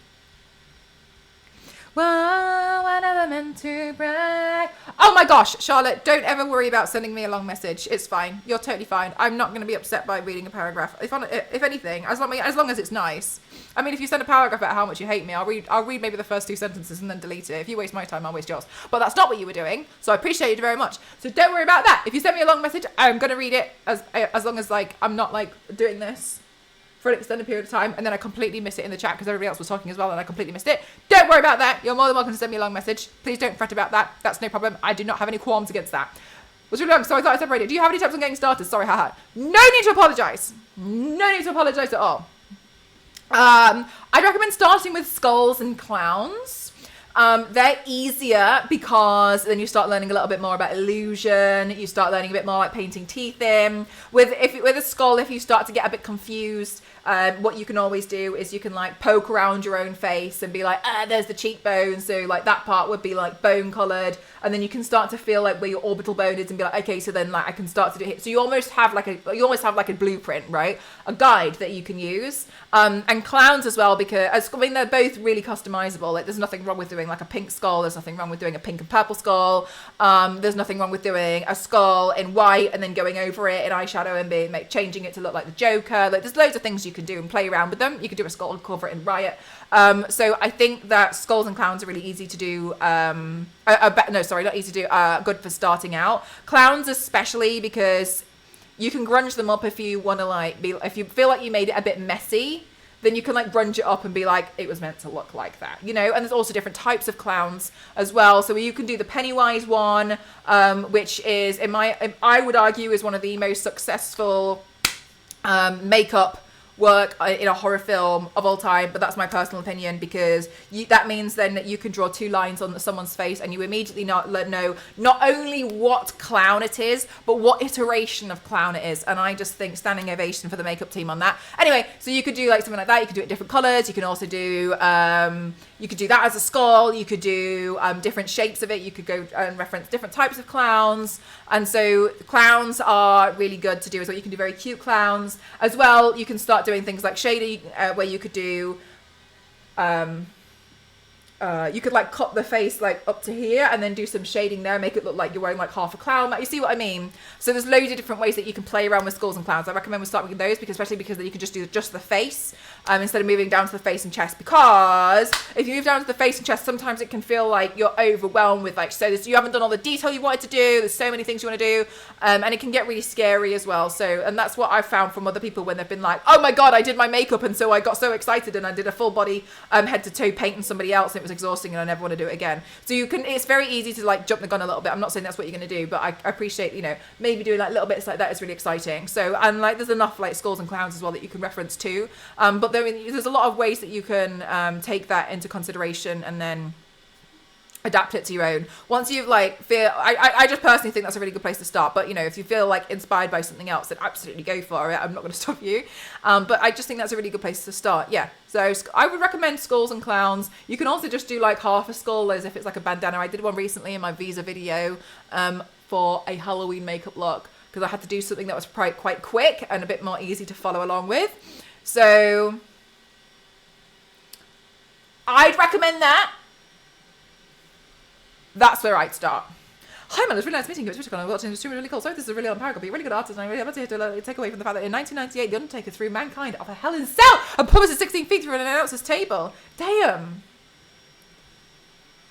Well, I never meant to brag. Oh my gosh, Charlotte, don't ever worry about sending me a long message. It's fine. You're totally fine. I'm not going to be upset by reading a paragraph. If anything, as long as it's nice. I mean, if you send a paragraph about how much you hate me, I'll read maybe the first 2 sentences and then delete it. If you waste my time, I'll waste yours. But that's not what you were doing, so I appreciate you very much. So don't worry about that. If you send me a long message, I'm going to read it as long as like I'm not like doing this for an extended period of time, and then I completely miss it in the chat because everybody else was talking as well, and I completely missed it. Don't worry about that. You're more than welcome to send me a long message. Please don't fret about that. That's no problem. I do not have any qualms against that. Was really long, so I thought I separated. Do you have any tips on getting started? Sorry, haha. No need to apologise. No need to apologise at all. I'd recommend starting with skulls and clowns. They're easier because then you start learning a little bit more about illusion. You start learning a bit more like painting teeth in. With a skull, if you start to get a bit confused, what you can always do is you can like poke around your own face and be like, there's the cheekbone. So like that part would be like bone colored, and then you can start to feel like where your orbital bone is and be like, okay, so then like I can start to do it. So you almost have like a blueprint, right? A guide that you can use. And clowns as well, because I mean they're both really customizable. Like there's nothing wrong with doing like a pink skull. There's nothing wrong with doing a pink and purple skull. There's nothing wrong with doing a skull in white and then going over it in eyeshadow and changing it to look like the Joker. Like there's loads of things you can do and play around with them. You could do a skull and cover it in Riot. So I think that skulls and clowns are really easy to do. Not easy to do. Good for starting out. Clowns especially because you can grunge them up if you want to if you feel like you made it a bit messy, then you can like grunge it up and be like, it was meant to look like that, you know? And there's also different types of clowns as well. So you can do the Pennywise one, which is, I would argue, is one of the most successful makeup work in a horror film of all time, but that's my personal opinion, because that means then that you can draw 2 lines on someone's face and you immediately know not only what clown it is, but what iteration of clown it is. And I just think standing ovation for the makeup team on that. Anyway, so you could do like something like that. You could do it different colors. You can also do you could do that as a skull. You could do different shapes of it. You could go and reference different types of clowns. And so clowns are really good to do as well. You can do very cute clowns as well. You can start doing things like shading, where you could do you could like cut the face like up to here and then do some shading there, make it look like you're wearing like half a clown. Like, you see what I mean? So there's loads of different ways that you can play around with skulls and clowns. I recommend we start with those, especially because then you can just do just the face instead of moving down to the face and chest. Because if you move down to the face and chest, sometimes it can feel like you're overwhelmed with like, so you haven't done all the detail you wanted to do. There's so many things you want to do, and it can get really scary as well. So, and that's what I've found from other people when they've been like, oh my god, I did my makeup and so I got so excited and I did a full body head to toe painting somebody else and it was exhausting and I never want to do it again. So you can, it's very easy to like jump the gun a little bit. I'm not saying that's what you're going to do, but I appreciate, you know, maybe doing like little bits like that is really exciting. So, and like there's enough like skulls and clowns as well that you can reference too. But there's a lot of ways that you can take that into consideration and then adapt it to your own. Once you've like I just personally think that's a really good place to start. But you know, if you feel like inspired by something else, then absolutely go for it. I'm not going to stop you. But I just think that's a really good place to start. Yeah. So I would recommend skulls and clowns. You can also just do like half a skull as if it's like a bandana. I did one recently in my Visa video for a Halloween makeup look because I had to do something that was quite quick and a bit more easy to follow along with. So I'd recommend that. That's where I'd start. Hi man, it's really nice meeting you. It's Richard. I'm watching. It's really cool. So this is a really unparalleled, really good artist, and I really love to take away from the fact that in 1998, the Undertaker threw mankind off a hell in cell and plummeted 16 feet through an announcer's table. Damn.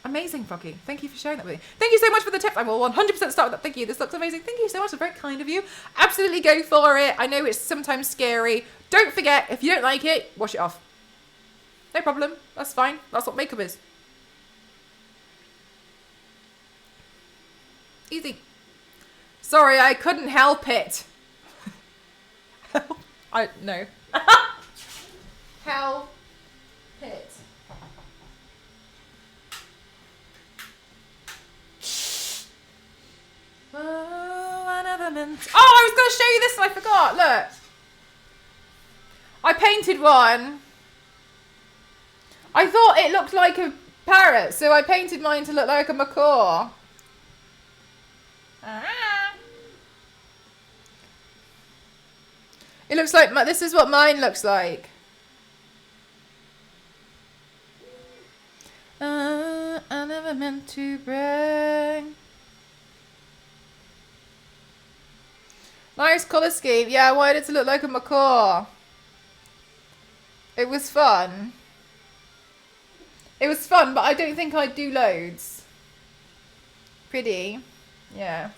Amazing, Foggy. Thank you for sharing that with me. Thank you so much for the tip. I will 100% start with that. Thank you. This looks amazing. Thank you so much. It's very kind of you. Absolutely go for it. I know it's sometimes scary. Don't forget, if you don't like it, wash it off. No problem. That's fine. That's what makeup is. Easy. Sorry, I couldn't help it. No. Help it. Oh, I never meant. Oh, I was going to show you this and I forgot. Look. I painted one. I thought it looked like a parrot, so I painted mine to look like a macaw. It looks like this is what mine looks like. I never meant to bring. Nice colour scheme. Yeah, I wanted it to look like a macaw. It was fun. It was fun, but I don't think I'd do loads. Pretty. Yeah.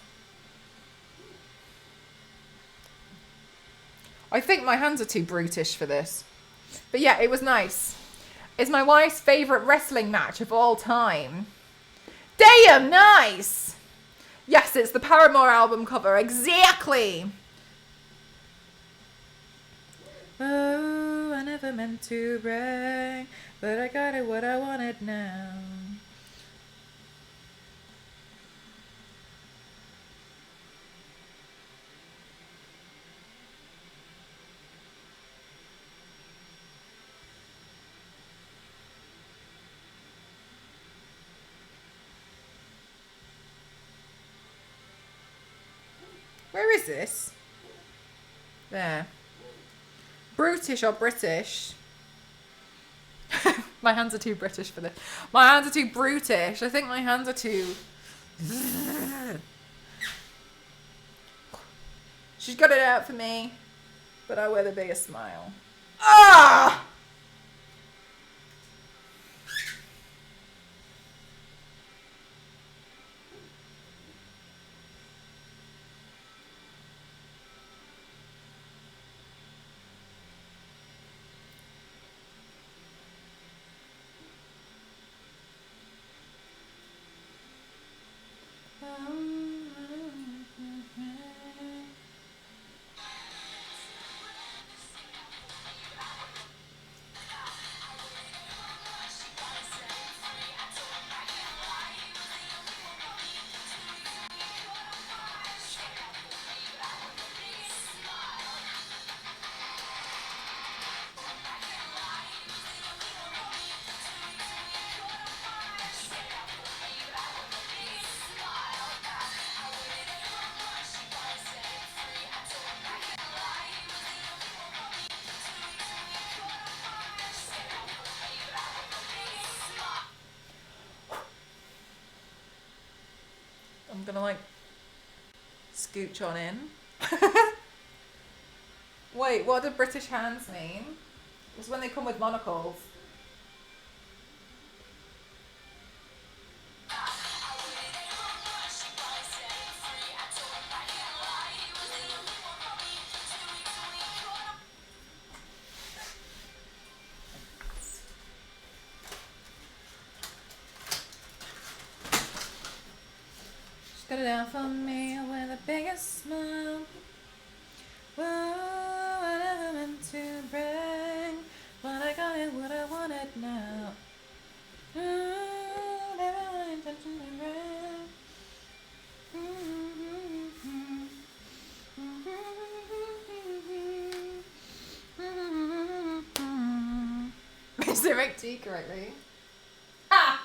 I think my hands are too brutish for this. But yeah, it was nice. It's my wife's favourite wrestling match of all time. Damn, nice! Yes, it's the Paramore album cover. Exactly! Oh, I never meant to brag, but I got it what I wanted now. Where is this? There. Brutish or British? My hands are too British for this. My hands are too brutish. I think my hands are too... She's got it out for me, but I wear the biggest smile. Ah! gonna like scooch on in. Wait, what do British hands mean? It's when they come with monocles. Got it out for me with the biggest smile. Whoa, what I meant to bring, but I got it what I wanted now. Never my intention to bring. Is it right tea correctly? Ah!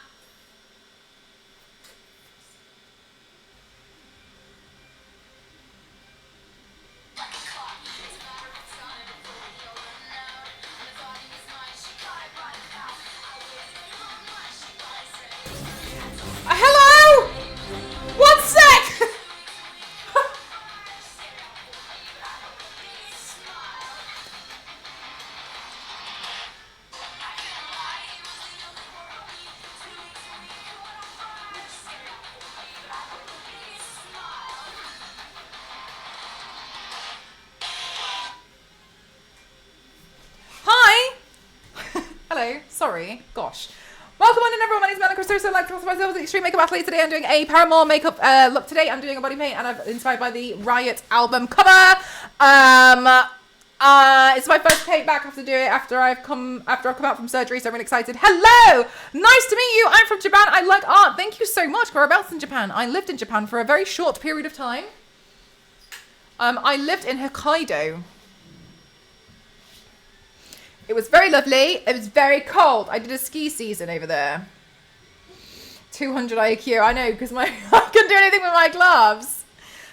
Hello? One sec! Hi! Hello, sorry, gosh. Welcome on in everyone, my name is Melanie Christos, so I'd like to myself as an extreme makeup athlete. Today I'm doing a Paramore makeup look today. I'm doing a body paint and I'm inspired by the Riot album cover. It's my first paint back. I have to do it after I've come out from surgery, so I'm really excited. Hello! Nice to meet you. I'm from Japan. I like art. Thank you so much. Whereabouts in Japan? I lived in Japan for a very short period of time. I lived in Hokkaido. It was very lovely. It was very cold. I did a ski season over there. 200 IQ. I know, because I couldn't do anything with my gloves.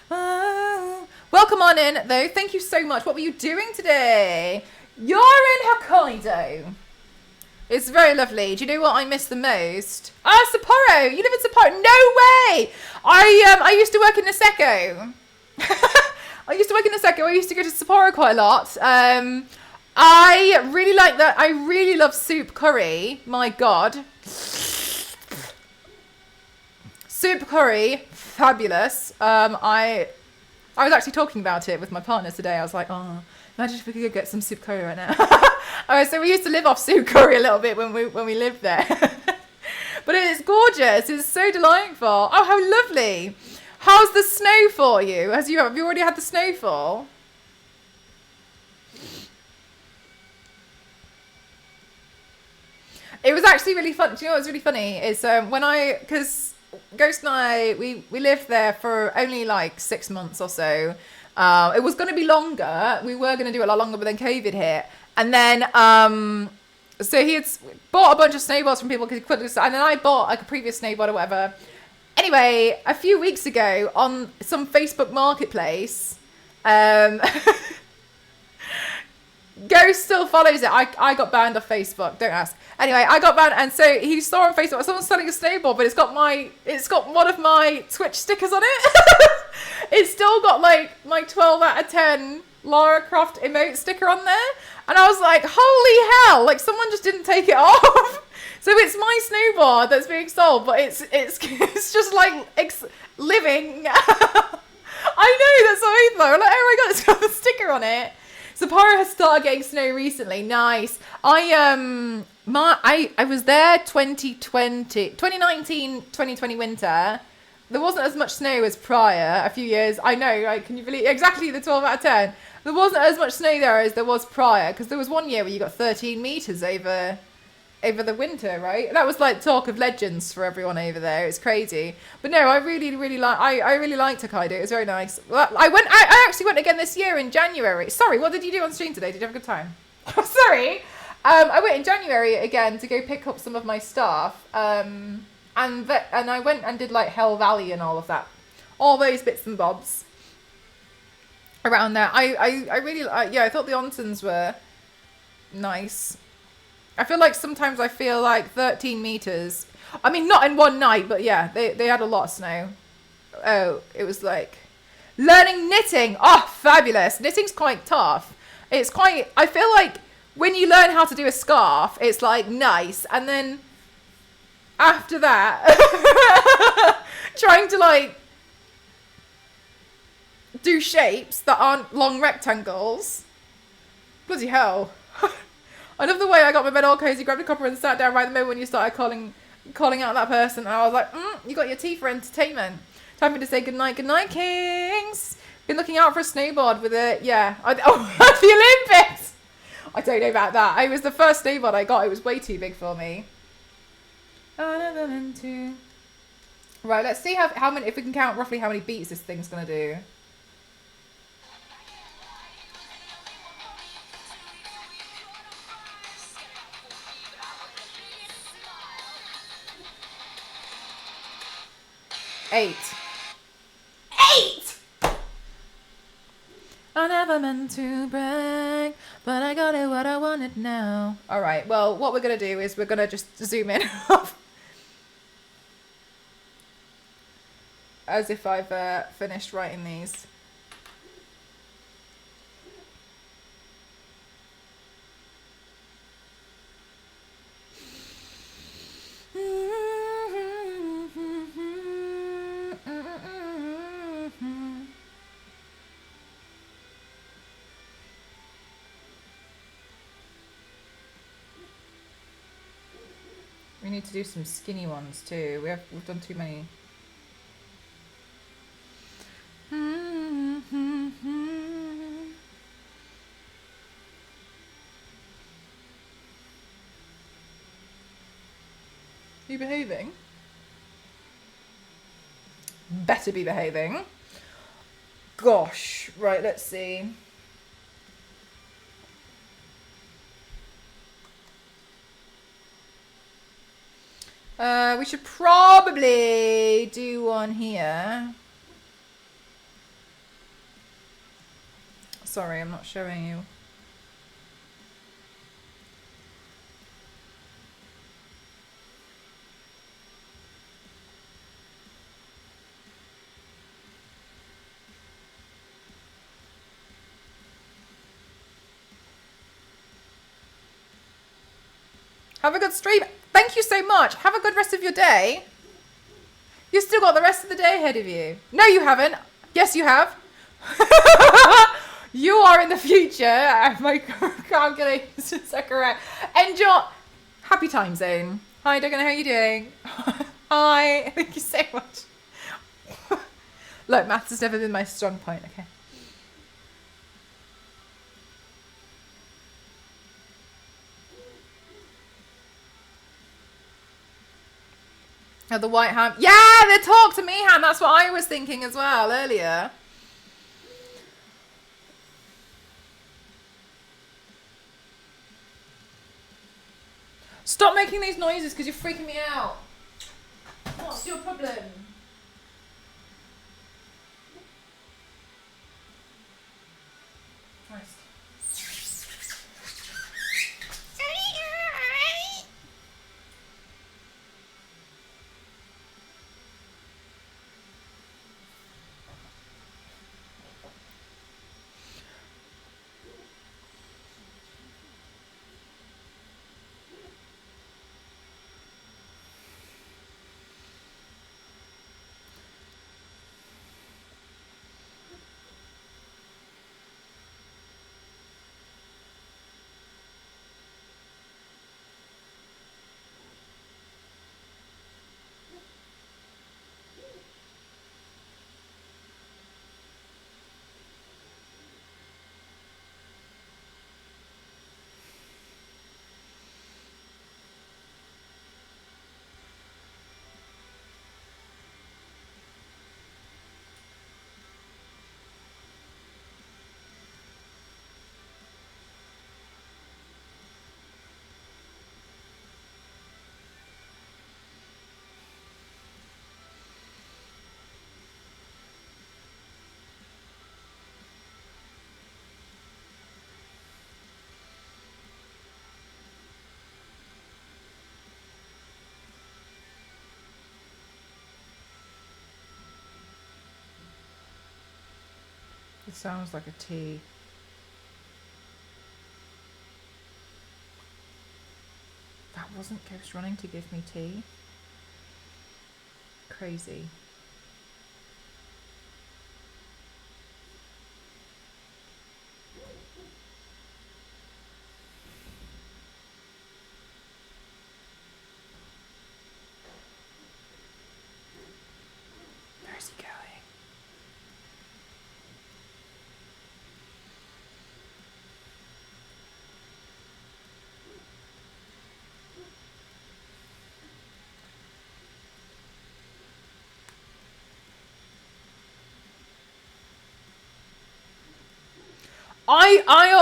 Welcome on in, though. Thank you so much. What were you doing today? You're in Hokkaido. It's very lovely. Do you know what I miss the most? Ah, Sapporo. You live in Sapporo. No way. I used to work in Niseko. I used to go to Sapporo quite a lot. I really like that. I really love soup curry. My God. Soup curry. Fabulous. I was actually talking about it with my partner today. I was like, oh, imagine if we could go get some soup curry right now. So we used to live off soup curry a little bit when we lived there. But it is gorgeous. It's so delightful. Oh, how lovely. How's the snow for you? Have you already had the snowfall? It was actually really fun. Do you know what was really funny? Is because Ghost and I, we lived there for only like 6 months or so. It was going to be longer. We were going to do it a lot longer, but then COVID hit. And then, so he had bought a bunch of snowboards from people because he couldn't, and then I bought like a previous snowboard or whatever. Anyway, a few weeks ago on some Facebook marketplace, Ghost still follows it. I got banned off Facebook. Don't ask. Anyway, I got banned, and so he saw on Facebook someone's selling a snowboard, but it's got one of my Twitch stickers on it. It's still got like my 12 out of 10 Lara Croft emote sticker on there, and I was like, holy hell! Like someone just didn't take it off. So it's my snowboard that's being sold, but it's just like living. I know, that's what I thought. I'm like, oh my God, it's got the sticker on it. Sapporo has started getting snow recently. Nice. I was there 2019-2020 winter. There wasn't as much snow as prior a few years. I know, right? Can you believe exactly the 12 out of 10? There wasn't as much snow there as there was prior, because there was one year where you got 13 meters over the winter, right? That was like talk of legends for everyone over there. It's crazy. But no, I really like. I really liked Hokkaido. It was very nice. Well, I actually went again this year in January. Sorry, what did you do on stream today? Did you have a good time? Sorry. I went in January again to go pick up some of my stuff. And I went and did like Hell Valley and all of that, all those bits and bobs around there. I really I thought the onsens were nice. I feel like sometimes I feel like 13 meters. I mean, not in one night, but yeah, they had a lot of snow. Oh, it was like learning knitting. Oh, fabulous. Knitting's quite tough. It's quite, I feel like when you learn how to do a scarf, it's like nice. And then after that, trying to like do shapes that aren't long rectangles. Bloody hell. I love the way I got my bed all cozy, grabbed a cuppa and sat down right in the moment when you started calling out that person. And I was like, you got your tea for entertainment. Time for me to say goodnight, kings. Been looking out for a snowboard with it. Yeah. The Olympics. I don't know about that. It was the first snowboard I got. It was way too big for me. Right, let's see how many, if we can count roughly how many beats this thing's going to do. Eight. I never meant to brag, but I got it what I wanted now. All right, well, what we're going to do is we're going to just zoom in as if I've finished writing these. We need to do some skinny ones too. We've done too many. Are you behaving? Better be behaving. Gosh, right, let's see. We should probably do one here. Sorry, I'm not showing you. Have a good stream. Thank you so much. Have a good rest of your day. You've still got the rest of the day ahead of you. No, you haven't. Yes, you have. You are in the future. My calculations are correct. Enjoy. Happy time zone. Hi, Duggan. How are you doing? Hi. Thank you so much. Look, maths has never been my strong point. Okay. Oh, the white ham. Yeah, the talk to me ham. That's what I was thinking as well earlier. Stop making these noises because you're freaking me out. What's your problem? Christ. Sounds like a tea. That wasn't Ghost running to give me tea. Crazy. Where's he going?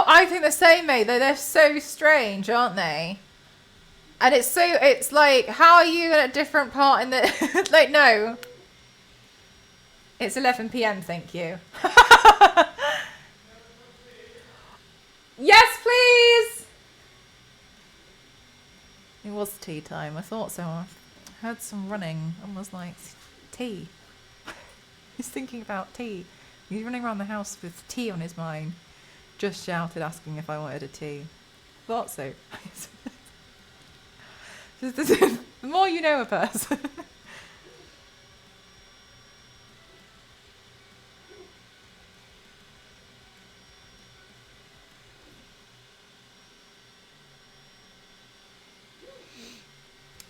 I think the same, mate. They're so strange, aren't they? And it's like, how are you at a different part in the like, no. It's 11 p.m, thank you. Yes, please. It was tea time. I thought so. I heard some running and was like, tea. He's thinking about tea. He's running around the house with tea on his mind. Just shouted asking if I wanted a tea. Thought so. The more you know a person.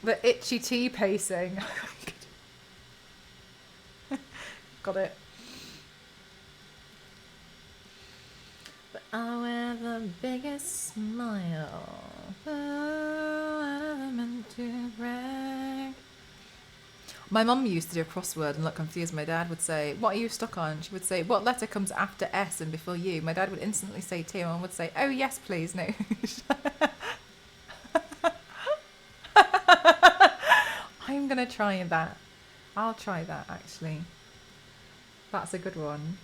The itchy tea pacing. Got it. But I wear the biggest smile. I'm meant to brag. My mum used to do a crossword and look confused. My dad would say, "What are you stuck on?" She would say, "What letter comes after S and before U?" My dad would instantly say T, and Mum would say, "Oh yes, please." No. I'm gonna try that. I'll try that actually. That's a good one.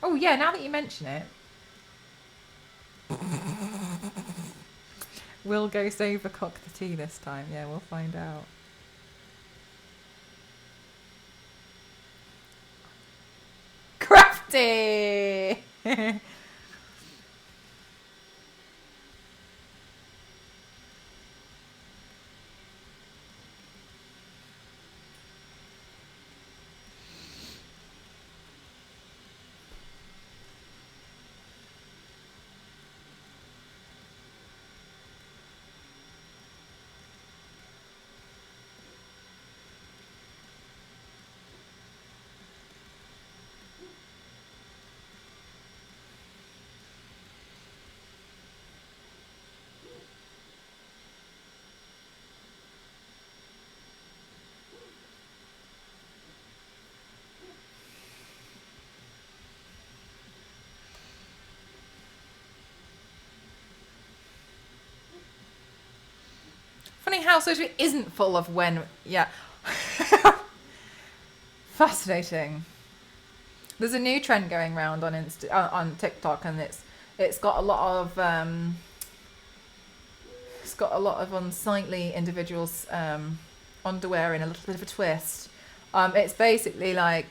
Oh yeah, now that you mention it. Will Ghost overcook the tea this time? Yeah, we'll find out. Crafty! Funny how social media isn't full of when, yeah. Fascinating. There's a new trend going around on on TikTok, and it's got a lot of unsightly individuals' underwear in a little bit of a twist. It's basically like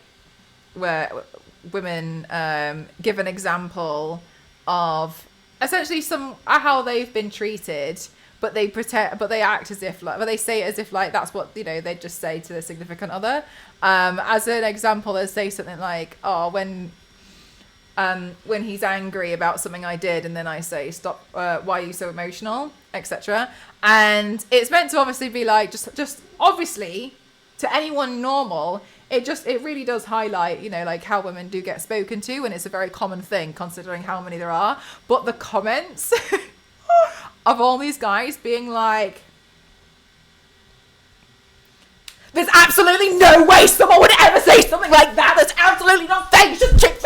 where women give an example of essentially how they've been treated, but they act as if like, but they say it as if like that's what, you know, they just say to their significant other. As an example, they say something like, "Oh, when he's angry about something I did," and then I say, "Stop! Why are you so emotional?" etc. And it's meant to obviously be like just obviously to anyone normal. It really does highlight, you know, like how women do get spoken to, and it's a very common thing considering how many there are. But the comments of all these guys being like, "There's absolutely no way someone would ever say something like that. There's absolutely not saying you should chick."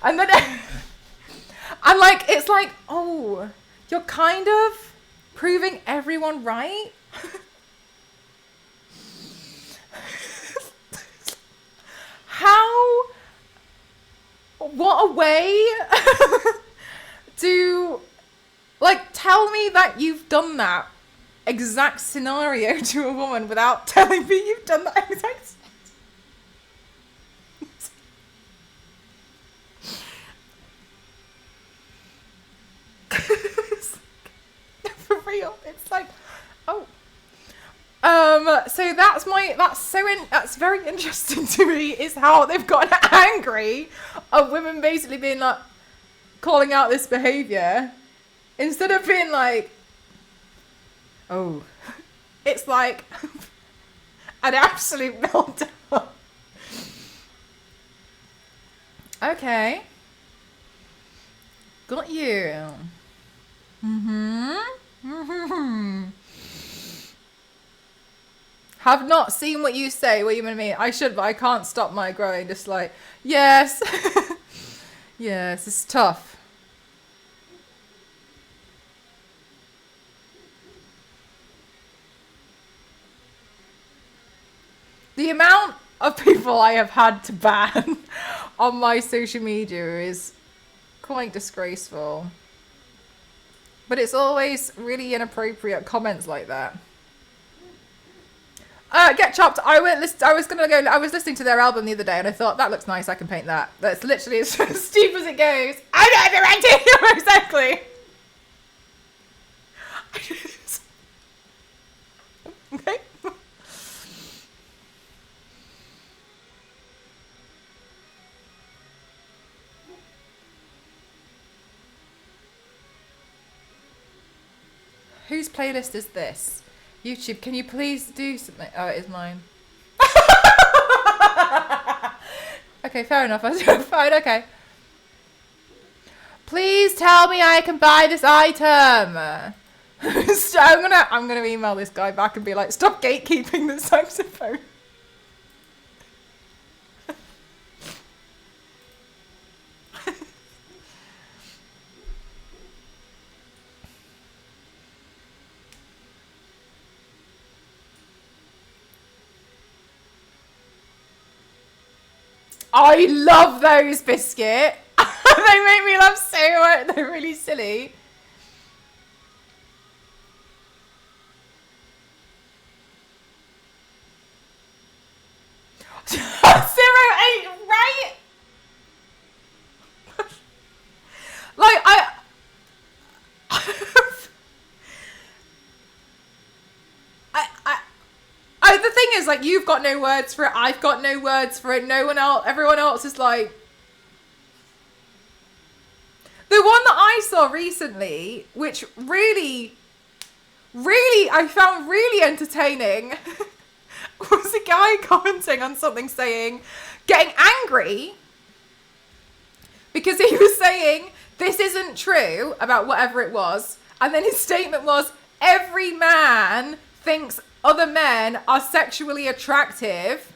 And then, and like, it's like, oh, you're kind of proving everyone right. How? What a way to, like, tell me that you've done that exact scenario to a woman without telling me you've done that exact It's like, oh. So that's very interesting to me, is how they've gotten angry of women basically being like, calling out this behavior, instead of being like, oh, it's like an absolute meltdown. Okay. Got you. Have not seen what you say. What you mean? I should, but I can't stop my growing. Just like, yes. Yes, it's tough. The amount of people I have had to ban on my social media is quite disgraceful. But it's always really inappropriate comments like that. Get Chopped. I was listening to their album the other day, and I thought, that looks nice. I can paint that. That's literally as steep as it goes. I know the right exactly. Okay. Whose playlist is this? YouTube, can you please do something? Oh, it is mine. Okay, fair enough. Fine, okay. Please tell me I can buy this item. So I'm gonna email this guy back and be like, stop gatekeeping the saxophone. I love those, Biscuit. They make me laugh so much. They're really silly. $08, right? Like, the thing is, like, you've got no words for it. I've got no words for it. No one else, everyone else is like. The one that I saw recently, which really I found really entertaining, was a guy commenting on something saying, getting angry because he was saying this isn't true about whatever it was. And then his statement was, every man thinks other men are sexually attractive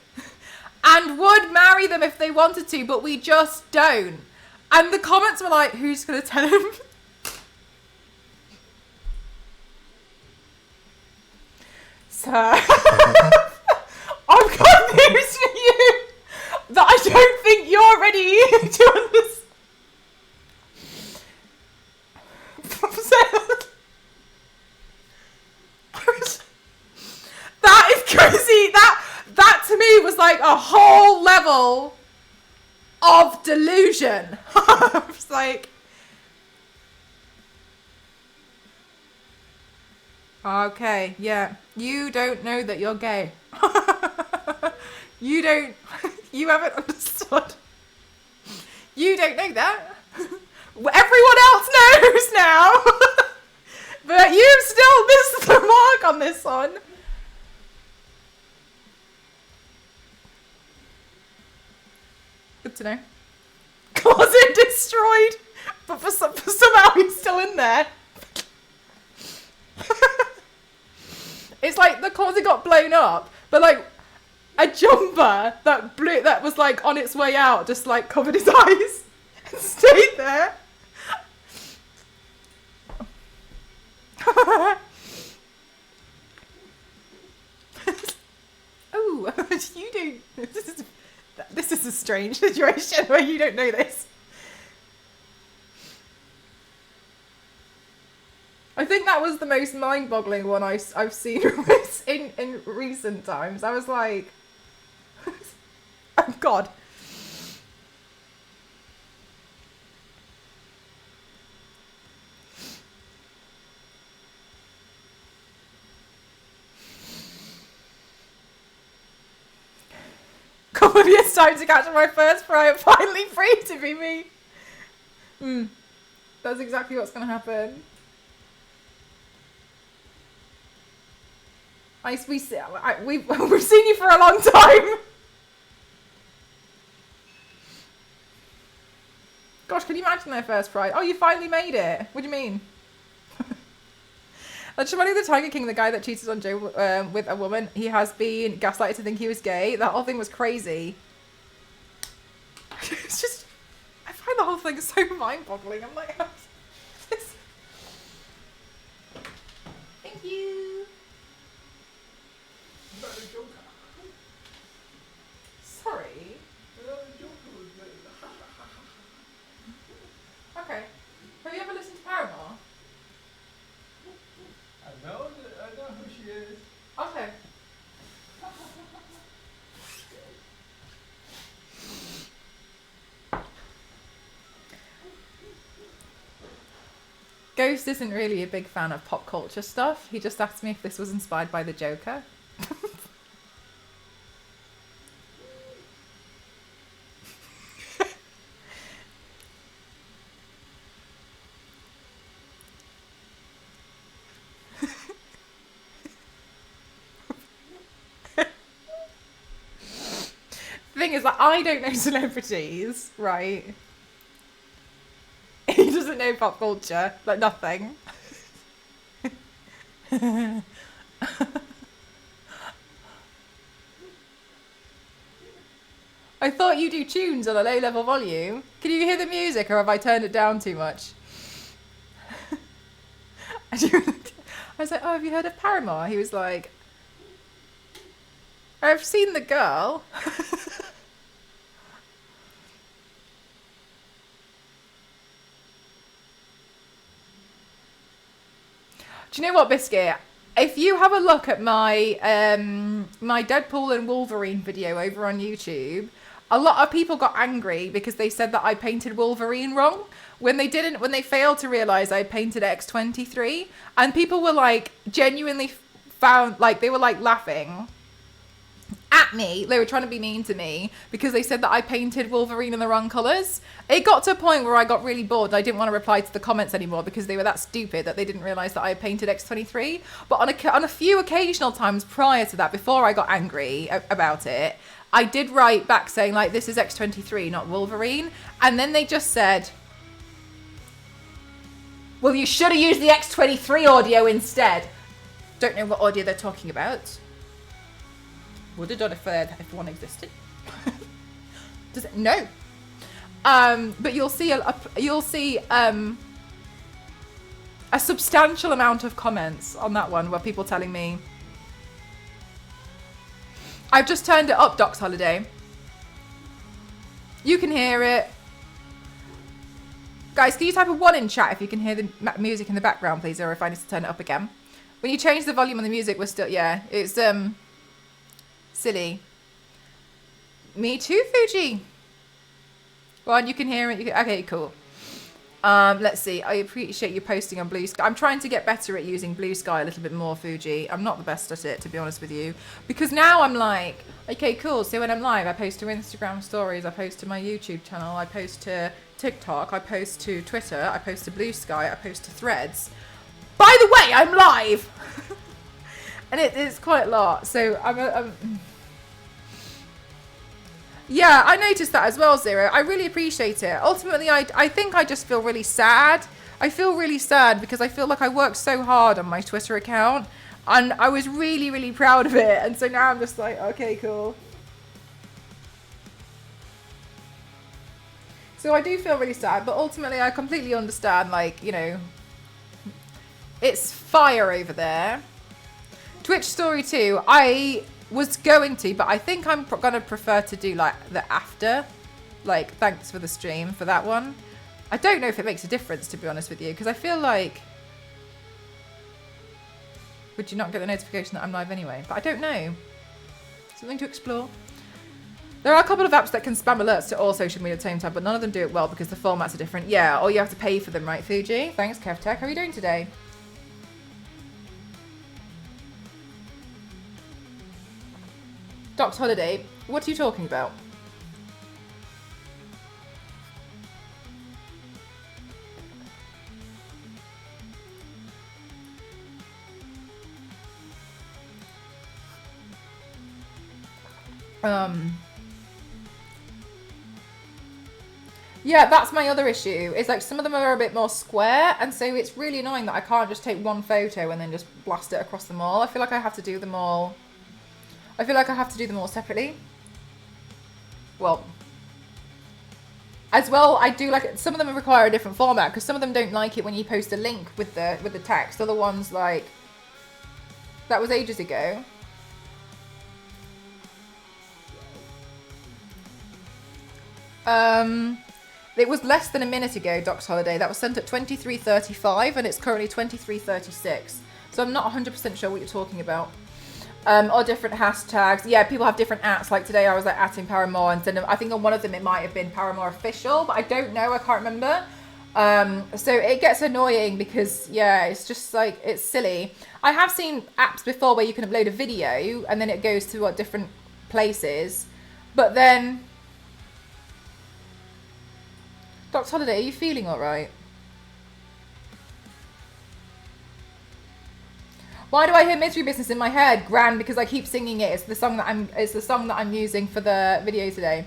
and would marry them if they wanted to, but we just don't. And the comments were like, who's going to tell him? So, I've got news for you that I don't think you're ready to understand. That is crazy. That to me was like a whole level of delusion. I was like, okay, yeah, you don't know that you're gay. You haven't understood. You don't know that. Everyone else knows now. But you've still missed the mark on this one. Good to know. Closet destroyed, but for somehow he's still in there. It's like the closet got blown up, but like a jumper that was like on its way out just like covered his eyes and stayed there. Oh, you don't. This is a strange situation where you don't know this. I think that was the most mind-boggling one I've seen in recent times. I was like, oh God. Probably it's time to catch my first fry. I'm finally free to be me. That's exactly what's going to happen. We've seen you for a long time. Gosh, can you imagine their first fry? Oh, you finally made it. What do you mean? That's funny. The Tiger King, the guy that cheated on Joe with a woman, he has been gaslighted to think he was gay. That whole thing was crazy. It's just, I find the whole thing so mind-boggling. I'm like, this. Thank you. Sorry. Okay. Have you ever listened to Paramore? I know who she is. Okay. Ghost isn't really a big fan of pop culture stuff. He just asked me if this was inspired by the Joker. The thing is that I don't know celebrities, right? He doesn't know pop culture, like nothing. I thought you do tunes on a low level volume. Can you hear the music or have I turned it down too much? I was like, oh, have you heard of Paramore? He was like, I've seen the girl. Do you know what, Biscuit? If you have a look at my my Deadpool and Wolverine video over on YouTube, a lot of people got angry because they said that I painted Wolverine wrong when they failed to realize I painted X-23, and people were like genuinely they were like laughing at me. They were trying to be mean to me because they said that I painted Wolverine in the wrong colours. It got to a point where I got really bored. I didn't want to reply to the comments anymore because they were that stupid that they didn't realise that I painted X-23. But on a few occasional times prior to that, before I got angry about it, I did write back saying, like, this is X-23, not Wolverine. And then they just said, well, you should have used the X-23 audio instead. Don't know what audio they're talking about. Would have done if one existed. Does it? No. But you'll see a substantial amount of comments on that one where people telling me, I've just turned it up, Doc's Holiday. You can hear it. Guys, can you type a 1 in chat if you can hear the music in the background, please, or if I need to turn it up again? When you change the volume on the music, we're still, yeah, it's silly. Me too, Fuji. Well, you can hear it. Okay, cool. Let's see. I appreciate you posting on Blue Sky. I'm trying to get better at using Blue Sky a little bit more, Fuji. I'm not the best at it, to be honest with you. Because now I'm like, okay, cool. So when I'm live, I post to Instagram stories. I post to my YouTube channel. I post to TikTok. I post to Twitter. I post to Blue Sky. I post to Threads. By the way, I'm live! And it's quite a lot. So I'm yeah, I noticed that as well, Zero. I really appreciate it. Ultimately, I think I just feel really sad. I feel really sad because I feel like I worked so hard on my Twitter account and I was really, really proud of it. And so now I'm just like, okay, cool. So I do feel really sad, but ultimately I completely understand, like, you know, it's fire over there. Twitch story 2, I was going to, but I think I'm gonna prefer to do like the after, like thanks for the stream for that one. I don't know if it makes a difference, to be honest with you, because I feel like, would you not get the notification that I'm live anyway? But I don't know. Something to explore. There are a couple of apps that can spam alerts to all social media at the same time, but none of them do it well because the formats are different. Yeah, or you have to pay for them, right, Fuji? Thanks, KevTech. How are you doing today? Doc's Holiday. What are you talking about? Yeah, that's my other issue. It's like some of them are a bit more square, and so it's really annoying that I can't just take one photo and then just blast it across them all. I feel like I have to do them all. I feel like I have to do them all separately. Well, as well, I do like some of them require a different format because some of them don't like it when you post a link with the text. Other ones like that was ages ago. It was less than a minute ago, Doc's Holiday. That was sent at 23:35 and it's currently 23:36. So I'm not 100% sure what you're talking about. Or different hashtags. Yeah, people have different ats. Like today I was like atting Paramore and I think on one of them it might have been Paramore Official, but I don't know, I can't remember. So it gets annoying because yeah, it's just like, it's silly. I have seen apps before where you can upload a video and then it goes to what different places. But then Doc's Holiday, are you feeling alright? Why do I hear Misery Business in my head? Grand, because I keep singing it. It's the song that I'm using for the video today.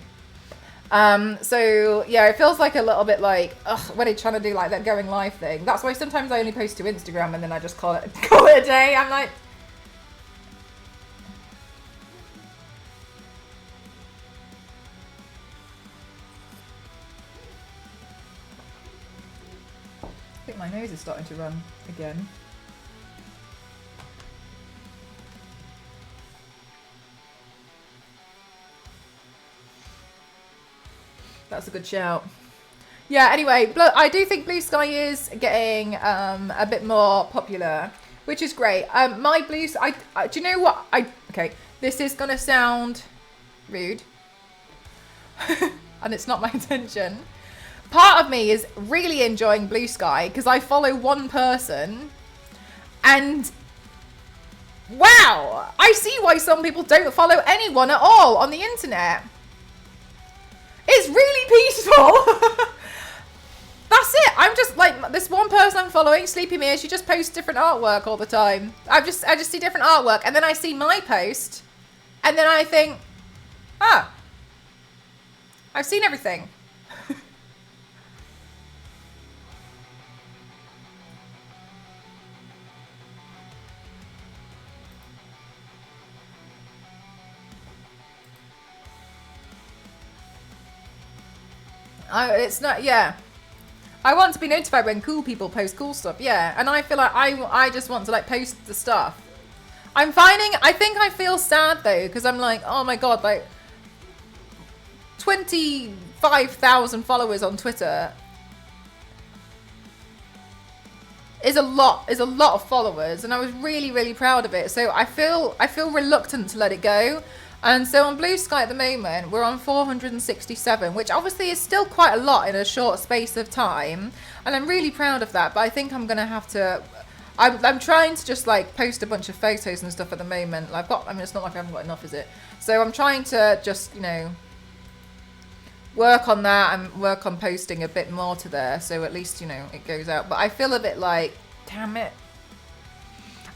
So yeah, it feels like a little bit like when I'm trying to do like that going live thing. That's why sometimes I only post to Instagram and then I just call it a day. I'm like, I think my nose is starting to run again. That's a good shout. Yeah, anyway, I do think Blue Sky is getting a bit more popular, which is great. My Blue Sky, do you know what? Okay, this is going to sound rude, and it's not my intention. Part of me is really enjoying Blue Sky because I follow one person and wow, I see why some people don't follow anyone at all on the internet. It's really peaceful. That's it. I'm just like this one person I'm following, Sleepy Mia. She just posts different artwork all the time. I just see different artwork, and then I see my post, and then I think, I've seen everything. It's not, yeah. I want to be notified when cool people post cool stuff, yeah. And I feel like I just want to like post the stuff. I think I feel sad though, because I'm like, oh my god, like 25,000 followers on Twitter is a lot of followers, and I was really, really proud of it. So I feel reluctant to let it go. And so on Blue Sky at the moment, we're on 467, which obviously is still quite a lot in a short space of time. And I'm really proud of that, but I think I'm going to have to... I'm trying to just like post a bunch of photos and stuff at the moment. It's not like I haven't got enough, is it? So I'm trying to just, work on that and work on posting a bit more to there. So at least, it goes out. But I feel a bit like, damn it.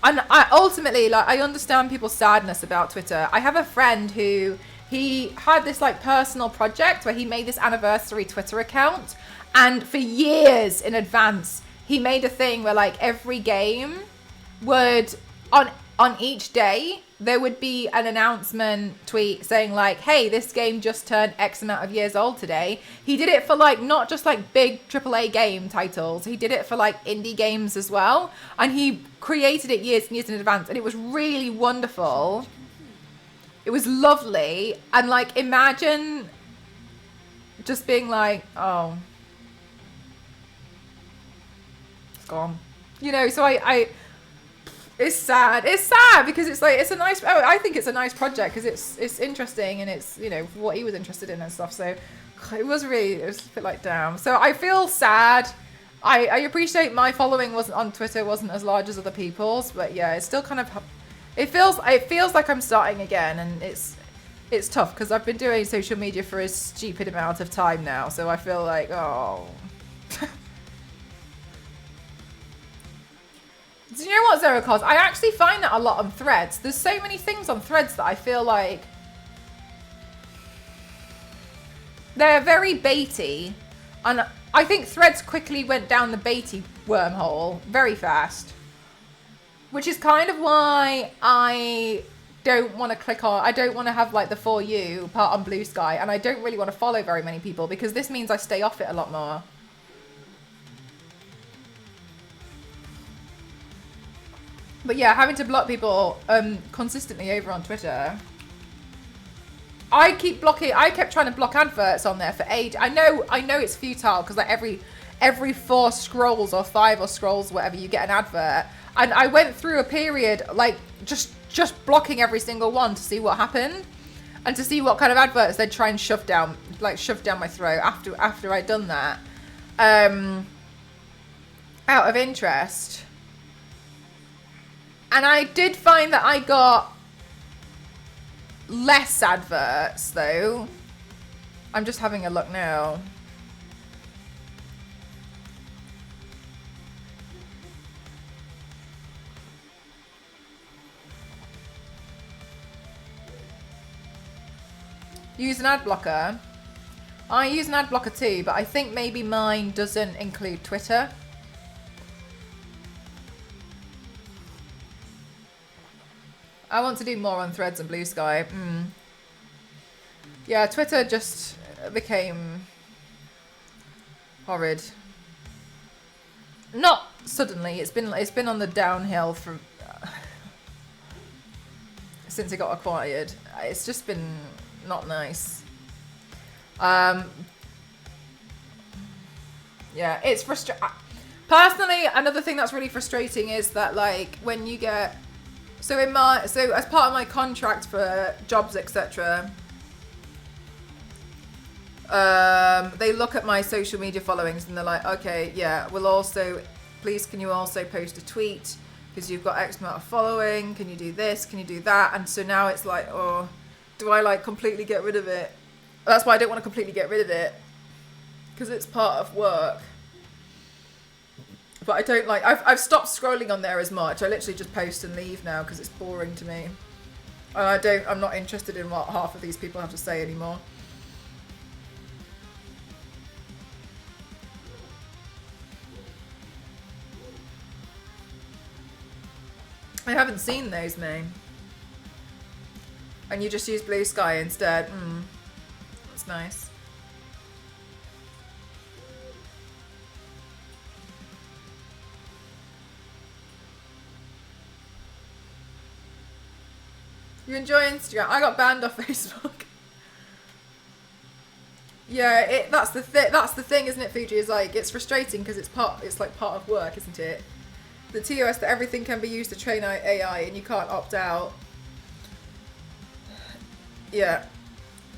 And I ultimately, I understand people's sadness about Twitter. I have a friend who, he had this personal project where he made this anniversary Twitter account, and for years in advance he made a thing where every game would on each day there would be an announcement tweet saying hey, this game just turned X amount of years old today. He did it for not just big AAA game titles. He did it for indie games as well. And he created it years and years in advance. And it was really wonderful. It was lovely. And imagine just being oh, it's gone. So I it's sad. It's sad because it's a nice. I think it's a nice project because it's interesting and it's what he was interested in and stuff. So it was a bit damn. So I feel sad. I appreciate my following wasn't as large as other people's, but yeah, it's still kind of. It feels like I'm starting again, and it's tough because I've been doing social media for a stupid amount of time now, so I feel like, oh. Do you know what, Zerocos? I actually find that a lot on Threads. There's so many things on Threads that I feel like they're very baity, and I think Threads quickly went down the baity wormhole very fast, which is kind of why I don't want to click on, I don't want to have like the For You part on Blue Sky, and I don't really want to follow very many people because this means I stay off it a lot more. But yeah, having to block people consistently over on Twitter. I kept trying to block adverts on there for age. I know it's futile because like every 4 scrolls or 5 or scrolls, whatever, you get an advert. And I went through a period like just blocking every single one to see what happened and to see what kind of adverts they'd try and shove down my throat after I'd done that. Out of interest. And I did find that I got less adverts though. I'm just having a look now. Use an ad blocker. I use an ad blocker too, but I think maybe mine doesn't include Twitter. I want to do more on Threads and Blue Sky. Yeah, Twitter just became horrid. Not suddenly. It's been on the downhill from since it got acquired. It's just been not nice. Yeah, it's frustrating. Personally, another thing that's really frustrating is that like when you get so as part of my contract for jobs, etc. They look at my social media followings and they're like, okay, yeah, please can you also post a tweet because you've got X amount of following, can you do this, can you do that? And so now it's like, oh, do I like completely get rid of it? That's why I don't want to completely get rid of it because it's part of work. But I don't like, I've stopped scrolling on there as much. I literally just post and leave now because it's boring to me. And I'm not interested in what half of these people have to say anymore. I haven't seen those, May. And you just use Blue Sky instead. That's nice. You enjoy Instagram? I got banned off Facebook. Yeah, that's the thing, isn't it, Fuji? Is like it's frustrating because it's like part of work, isn't it? The TOS that everything can be used to train AI and you can't opt out. Yeah,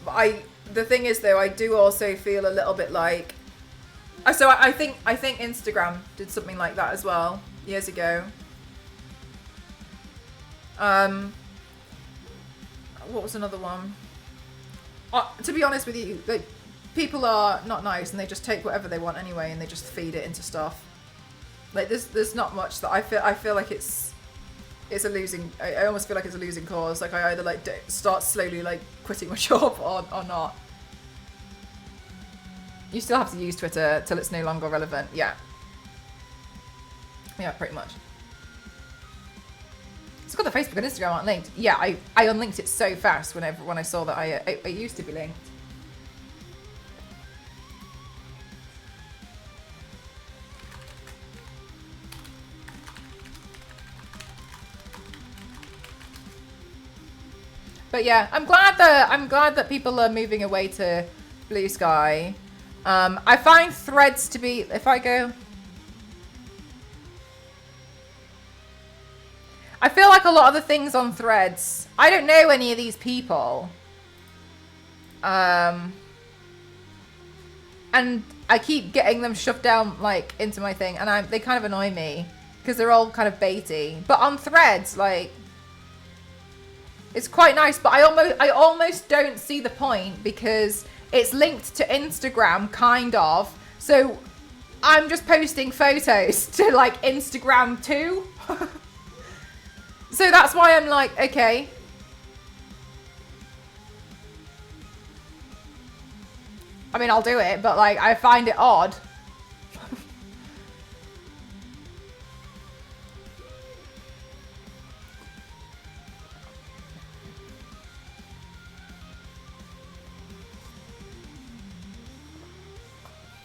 but the thing is though, I do also feel a little bit like. So I think Instagram did something like that as well years ago. What was another one? To be honest with you, people are not nice and they just take whatever they want anyway and they just feed it into stuff. Like there's not much that I feel like it's a losing. I almost feel like it's a losing cause. Like I either like start slowly like quitting my job or not. You still have to use Twitter till it's no longer relevant. Yeah, pretty much. It's got the Facebook and Instagram aren't linked. Yeah, I unlinked it so fast when I saw that I used to be linked. But yeah, I'm glad that people are moving away to Blue Sky. I find Threads to be, if I go, I feel like a lot of the things on Threads, I don't know any of these people. And I keep getting them shoved down like into my thing and they kind of annoy me because they're all kind of baity. But on Threads, like, It's quite nice, but I almost don't see the point because it's linked to Instagram, kind of. So I'm just posting photos to like Instagram too. So that's why I'm like, okay. I mean, I'll do it, but like, I find it odd.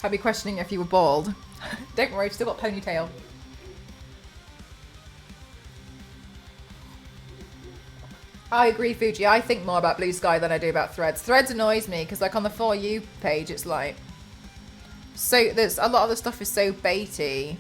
I'd be questioning if you were bald. Don't worry, I've still got ponytail. I agree, Fuji. I think more about Blue Sky than I do about Threads. Threads annoys me because, like, on the For You page, it's like, so there's a lot of the stuff is so baity.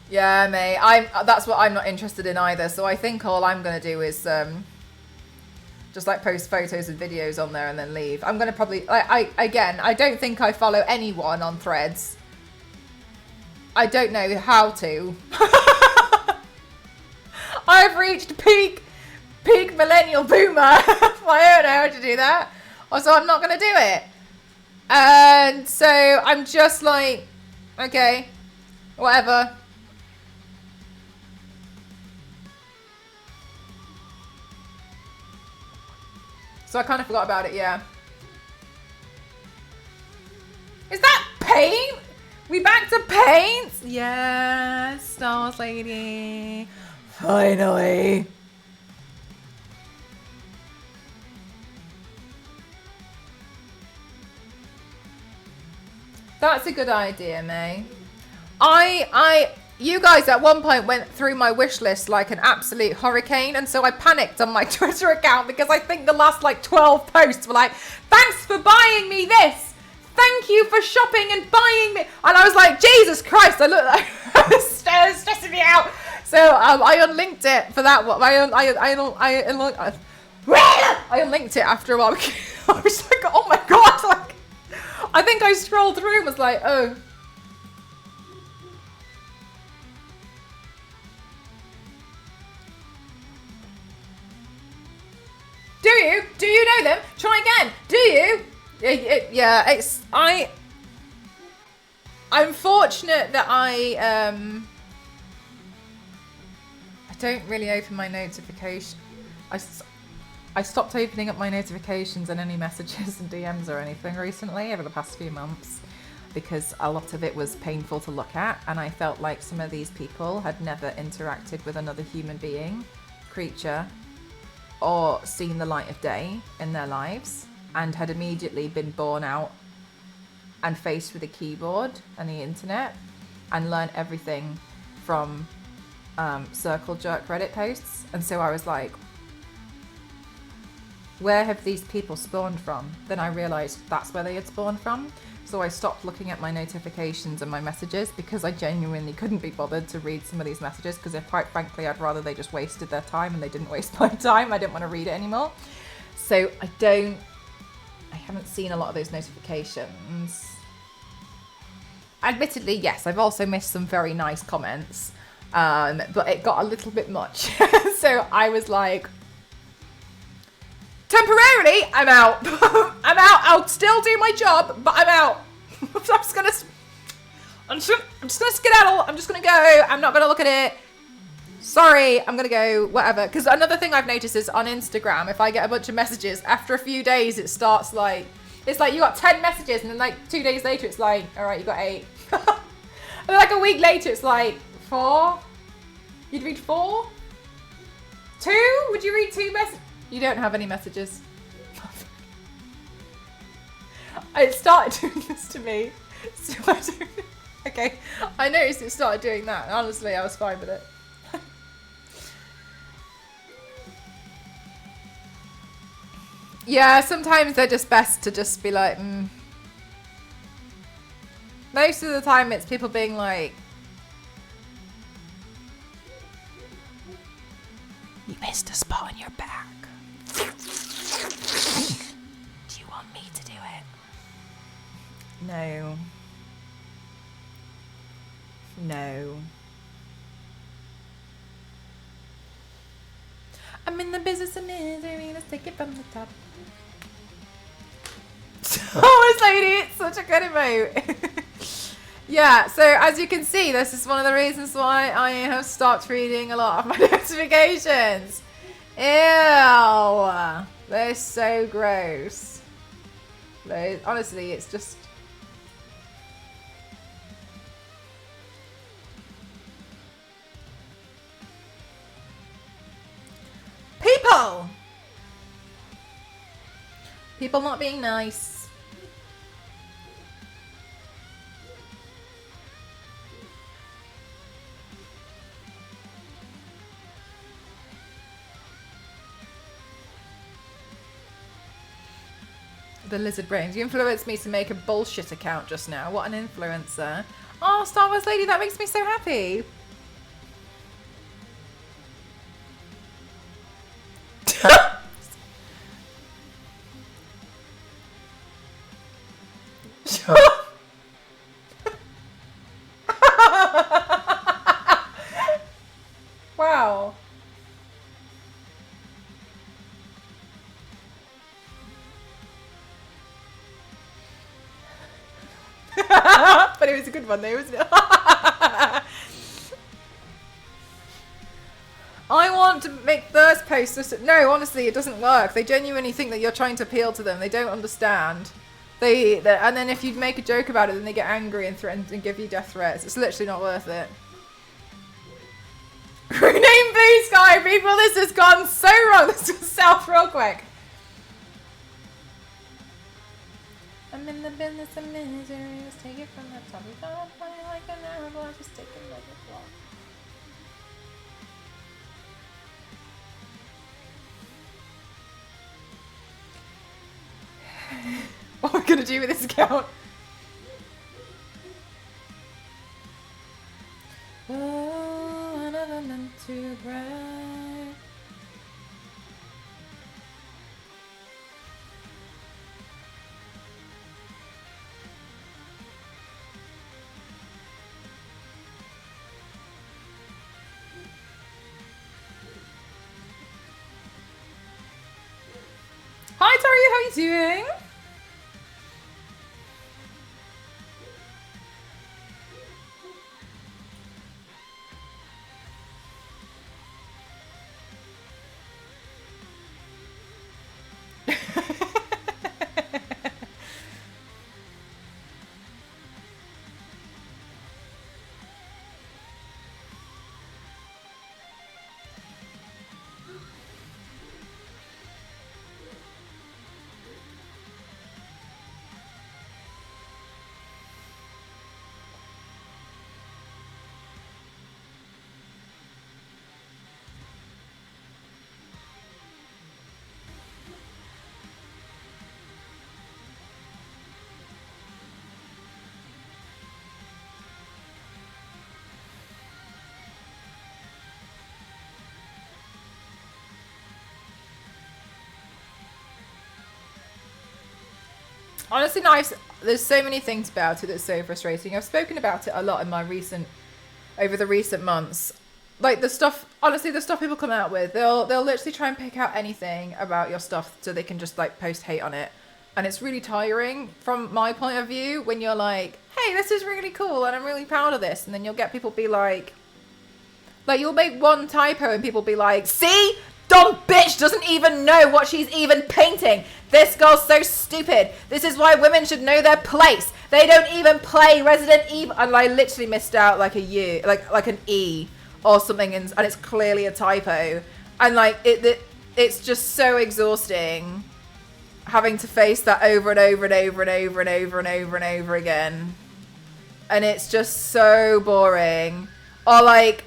Yeah, mate. That's what I'm not interested in either. So I think all I'm gonna do is just like post photos and videos on there and then leave. I'm gonna probably I don't think I follow anyone on Threads. I don't know how to. I've reached peak millennial boomer. I don't know how to do that. So I'm not gonna do it. And so I'm just like, okay, whatever. So I kind of forgot about it, yeah. Is that paint? We back to paint? Yes, Star Wars lady. Finally. That's a good idea, May. You guys at one point went through my wish list like an absolute hurricane, and so I panicked on my Twitter account because I think the last like 12 posts were like, thanks for buying me this. Thank you for shopping and buying me. And I was like, Jesus Christ, I look like it's stressing me out. So I unlinked it for that one. I unlinked it after a while. I was like, oh my God. Like, I think I scrolled through and was like, oh. Do you? Do you know them? Try again. Do you? Yeah, it's... I'm fortunate that I don't really open my notifications. I stopped opening up my notifications and any messages and DMs or anything recently over the past few months because a lot of it was painful to look at, and I felt like some of these people had never interacted with another human being, creature, or seen the light of day in their lives, and had immediately been born out and faced with a keyboard and the internet and learned everything from circle jerk Reddit posts. And so I was like, where have these people spawned from? Then I realized that's where they had spawned from. So I stopped looking at my notifications and my messages because I genuinely couldn't be bothered to read some of these messages, because quite frankly, I'd rather they just wasted their time and they didn't waste my time. I didn't want to read it anymore. So I haven't seen a lot of those notifications. Admittedly, yes, I've also missed some very nice comments, but it got a little bit much. So I was like, temporarily, I'm out. I'm out. I'll still do my job, but I'm out. I'm just gonna skedaddle. I'm just gonna go. I'm not gonna look at it. Sorry, I'm gonna go. Whatever. Because another thing I've noticed is on Instagram, if I get a bunch of messages, after a few days, it starts like, it's like you got 10 messages, and then like 2 days later, it's like, all right, you got 8. And then like a week later, it's like 4. You'd read 4. 2? Would you read 2 messages? You don't have any messages. It started doing this to me. So I don't... Okay, I noticed it started doing that. Honestly, I was fine with it. Yeah, sometimes they're just best to just be like, Most of the time it's people being like, you missed a spot on your back. Do you want me to do it? No. No. I'm in the business of misery, let's take it from the top. Oh, lady, it's such a good emote. Yeah, so as you can see, this is one of the reasons why I have stopped reading a lot of my notifications. Ew. They're so gross. Honestly, it's just... People! People not being nice. The lizard brains. You influenced me to make a bullshit account just now. What an influencer. Oh, Star Wars lady, that makes me so happy. Wow. But it was a good one though, wasn't it? I want to make first post this. No, honestly, it doesn't work. They genuinely think that you're trying to appeal to them. They don't understand. And then if you make a joke about it, then they get angry and threaten and give you death threats. It's literally not worth it. Rename Boo Sky. People, this has gone so wrong. This was south real quick. I'm in the business of misery. Let's take it from the top. We don't play like an arrow. Just take it like a block. What are we gonna do with this account? Oh, another meant to brag. Hi Tori, how are you doing? Honestly, nice. There's so many things about it that's so frustrating. I've spoken about it a lot in my over the recent months. Like the stuff, honestly, the stuff people come out with, they'll literally try and pick out anything about your stuff so they can just like post hate on it. And it's really tiring from my point of view when you're like, hey, this is really cool and I'm really proud of this. And then you'll get people be like you'll make one typo and people be like, see? Dumb bitch doesn't even know what she's even painting. This girl's so stupid. This is why women should know their place. They don't even play Resident Evil. And I literally missed out like a U, like an E or something, and it's clearly a typo. And like it's just so exhausting. having to face that over and over and over and over and over and over and over again. And it's just so boring. Or like,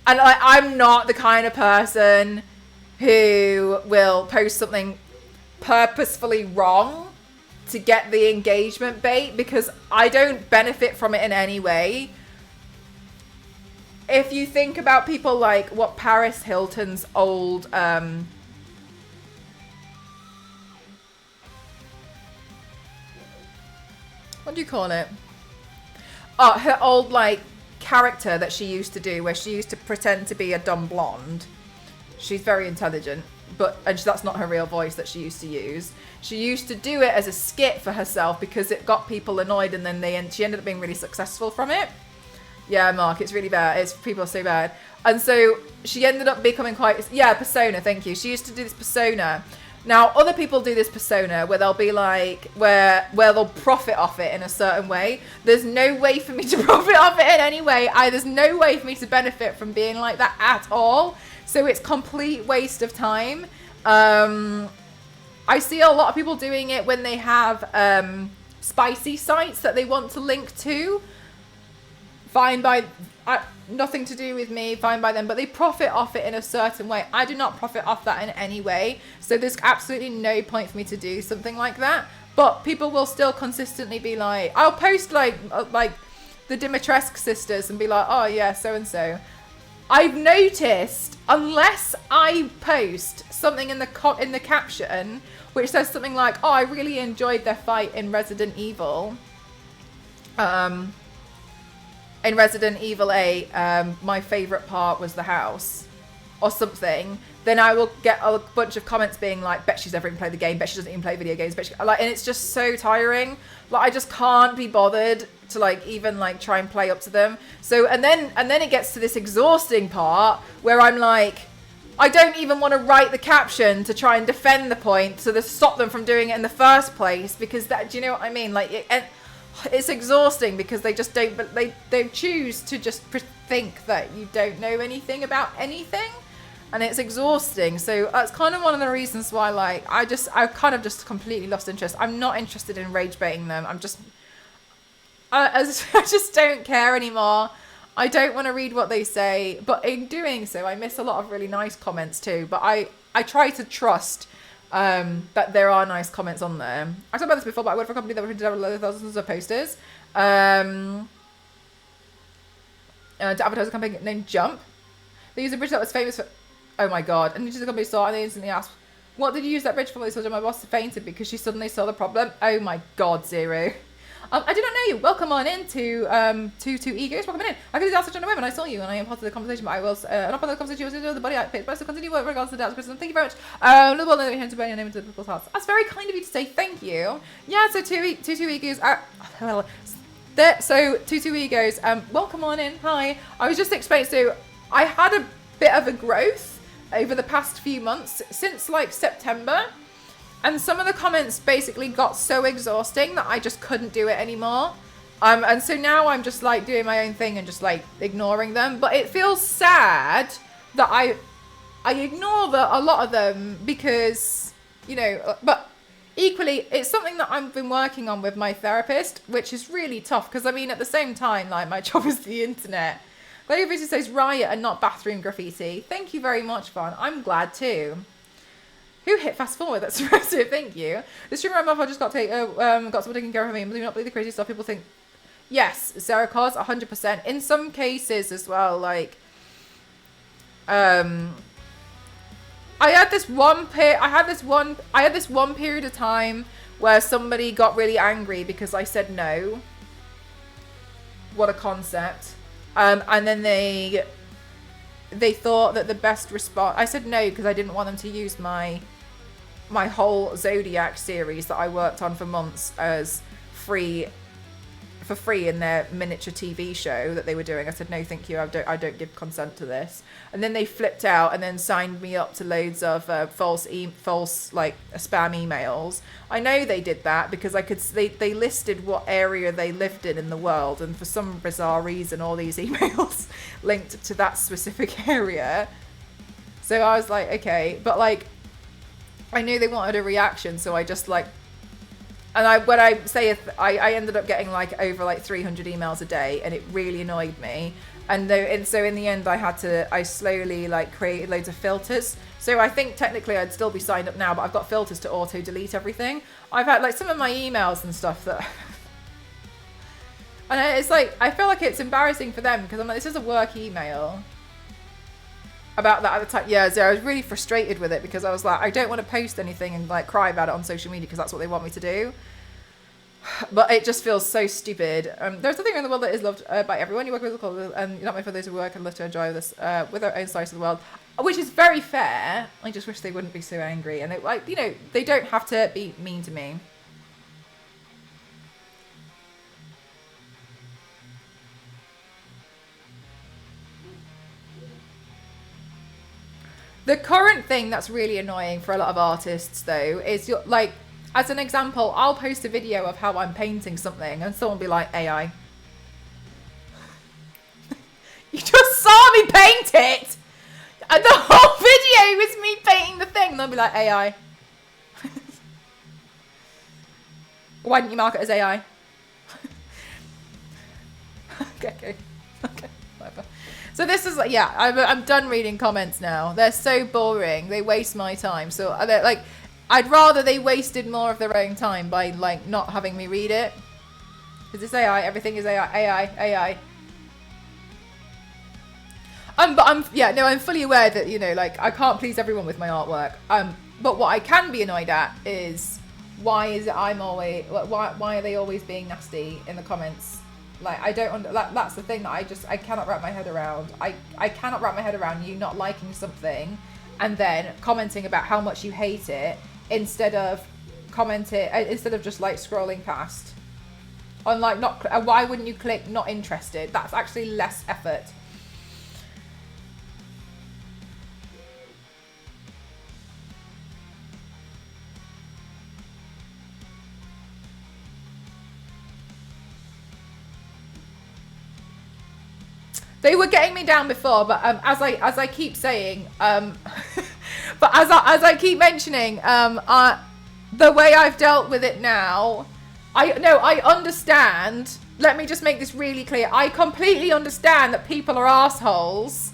and like, I'm not the kind of person who will post something purposefully wrong to get the engagement bait, because I don't benefit from it in any way. If you think about people like what Paris Hilton's old what do you call it? Oh, her old like character that she used to do, where she used to pretend to be a dumb blonde. She's very intelligent, but that's not her real voice that she used to use. She used to do it as a skit for herself because it got people annoyed, and then she ended up being really successful from it. Yeah, Mark, it's really bad. People are so bad. And so she ended up becoming persona, thank you. She used to do this persona. Now, other people do this persona where they'll be like, where they'll profit off it in a certain way. There's no way for me to profit off it in any way. There's no way for me to benefit from being like that at all. So it's complete waste of time. I see a lot of people doing it when they have spicy sites that they want to link to. Fine by nothing to do with me, fine by them, but they profit off it in a certain way. I do not profit off that in any way, so there's absolutely no point for me to do something like that. But people will still consistently be like, I'll post like the Dimitrescu sisters and be like, oh yeah, so and so. I've noticed, unless I post something in the caption which says something like, oh, I really enjoyed their fight in Resident Evil. In Resident Evil 8, my favourite part was the house, or something, then I will get a bunch of comments being like, bet she's never even played the game, bet she doesn't even play video games, and it's just so tiring. Like, I just can't be bothered to like even like try and play up to them. So and then it gets to this exhausting part where I'm like, I don't even want to write the caption to try and defend the point, to stop them from doing it in the first place, because that, do you know what I mean? Like, it's exhausting because they just don't, but they choose to just think that you don't know anything about anything, and it's exhausting. So that's kind of one of the reasons why, like, I kind of just completely lost interest. I'm not interested in rage baiting them. I just don't care anymore. I don't want to read what they say, but in doing so, I miss a lot of really nice comments too. But I try to trust that there are nice comments on there. I've talked about this before, but I work for a company that printed out thousands of posters to advertise a company named Jump. They use a bridge that was famous for, oh my god, and the company saw it and they instantly asked, what did you use that bridge for? They told my boss fainted because she suddenly saw the problem. Oh my god, Zero. I did not know you. Welcome on in to Two Egos. Welcome in. I could ask such a woman. I saw you and I am part of the conversation, but I will not part of the conversation. You was the body I picked. But to continue with regards to that, Thank you very much. Little well, let me to burn your name into people's hearts. That's very kind of you to say. Thank you. Yeah. So two Egos. So Two Egos. Welcome on in. Hi. I was just explaining. So I had a bit of a growth over the past few months since like September. And some of the comments basically got so exhausting that I just couldn't do it anymore. And so now I'm just like doing my own thing and just like ignoring them. But it feels sad that I ignore a lot of them because, you know, but equally it's something that I've been working on with my therapist, which is really tough because I mean, at the same time, like my job is the internet. Lady Vision says Riot and not bathroom graffiti. Thank you very much, Vaughn. I'm glad too. Who hit fast forward? That's impressive. Thank you. This stream right off, I just got someone taking care of me. Do not believe the crazy stuff people think. Yes, Sarah Cos, 100%. In some cases as well, like, I had this one period of time where somebody got really angry because I said no. What a concept. And then they thought that the best response, I said no because I didn't want them to use my whole Zodiac series that I worked on for months as for free in their miniature TV show that they were doing. I said no, thank you. I don't give consent to this. And then they flipped out and then signed me up to loads of false like spam emails. I know they did that because they listed what area they lived in the world, and for some bizarre reason, all these emails linked to that specific area. So I was like, okay, but like, I knew they wanted a reaction, so I just like, and when I say I ended up getting like over like 300 emails a day, and it really annoyed me. And so in the end, I slowly like created loads of filters. So I think technically I'd still be signed up now, but I've got filters to auto delete everything. I've had like some of my emails and stuff that, and it's like, I feel like it's embarrassing for them because I'm like, this is a work email about that at the time. Yeah, so I was really frustrated with it because I was like, I don't want to post anything and like cry about it on social media because that's what they want me to do. But it just feels so stupid. There's nothing in the world that is loved by everyone. You work with the culture, and you're not made for those who work and live to enjoy this with their own slice of the world, which is very fair. I just wish they wouldn't be so angry, and they don't have to be mean to me. The current thing that's really annoying for a lot of artists, though, is like, as an example, I'll post a video of how I'm painting something, and someone will be like, AI. You just saw me paint it! And the whole video was me painting the thing, and they'll be like, AI. Why didn't you mark it as AI? Okay, whatever. So this is like, yeah, I'm done reading comments now. They're so boring. They waste my time. So they're like, I'd rather they wasted more of their own time by like not having me read it. Because it's AI. Everything is AI. But I'm fully aware that, you know, like, I can't please everyone with my artwork. But what I can be annoyed at is why are they always being nasty in the comments? Like, I don't that's the thing that I cannot wrap my head around. I cannot wrap my head around you not liking something and then commenting about how much you hate it instead of just like scrolling past. On like, why wouldn't you click not interested? That's actually less effort. They were getting me down before, but as I keep saying, but as I keep mentioning, the way I've dealt with it now, I understand. Let me just make this really clear. I completely understand that people are assholes.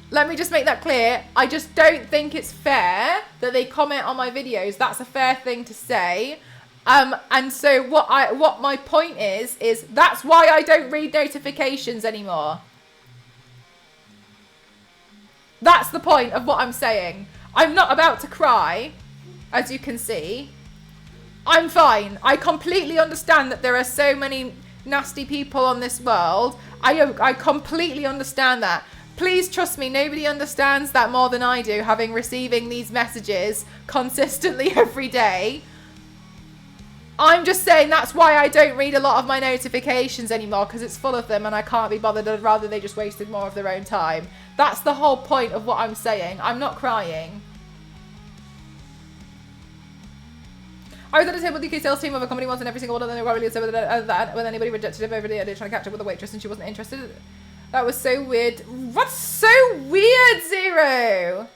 Let me just make that clear. I just don't think it's fair that they comment on my videos. That's a fair thing to say. And so what my point is that's why I don't read notifications anymore. That's the point of what I'm saying. I'm not about to cry, as you can see. I'm fine. I completely understand that there are so many nasty people on this world. I completely understand that. Please trust me, nobody understands that more than I do, having receiving these messages consistently every day. I'm just saying that's why I don't read a lot of my notifications anymore, because it's full of them and I can't be bothered. I'd rather they just wasted more of their own time. That's the whole point of what I'm saying. I'm not crying. I was at a table with the UK sales team of a company once, and every single one of them were really upset with that when anybody rejected him over the idea trying to catch up with a waitress and she wasn't interested. That was so weird. What's so weird, Zero?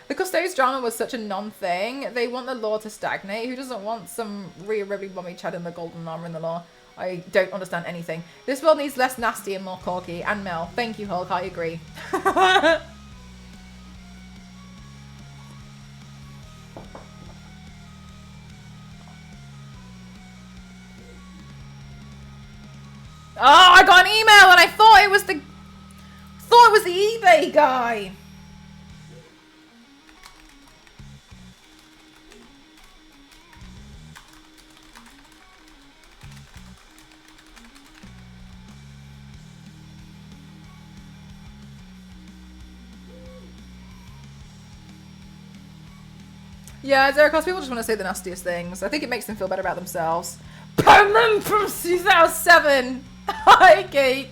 The Custodes drama was such a non-thing. They want the law to stagnate. Who doesn't want some really bummy Chad in the golden armor in the law? I don't understand anything. This world needs less nasty and more corky. And Mel. Thank you, Hulk. I agree. Oh, I got an email and I thought it was the eBay guy. Yeah, Zeracos, people just want to say the nastiest things. I think it makes them feel better about themselves. Perman from 2007! Hi, Geek!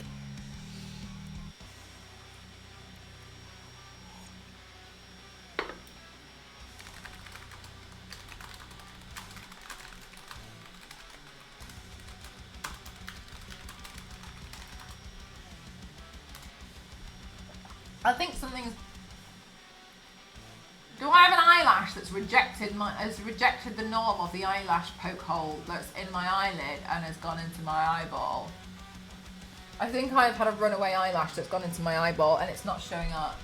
I think something's... Go has rejected the norm of the eyelash poke hole that's in my eyelid and has gone into my eyeball. I think I've had a runaway eyelash that's gone into my eyeball and it's not showing up.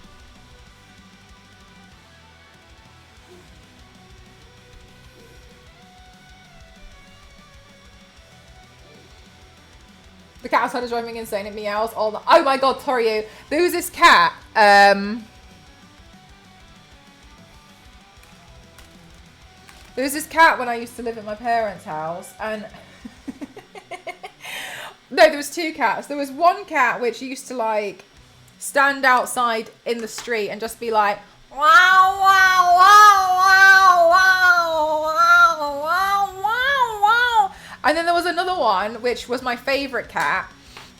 The cat outside is driving me insane. It meows all the... Oh my god, Torio. There was this cat. There was this cat when I used to live at my parents' house, and no, there was two cats. There was one cat which used to like stand outside in the street and just be like, wow, wow, wow, wow, wow, wow, wow, wow, wow. And then there was another one which was my favourite cat,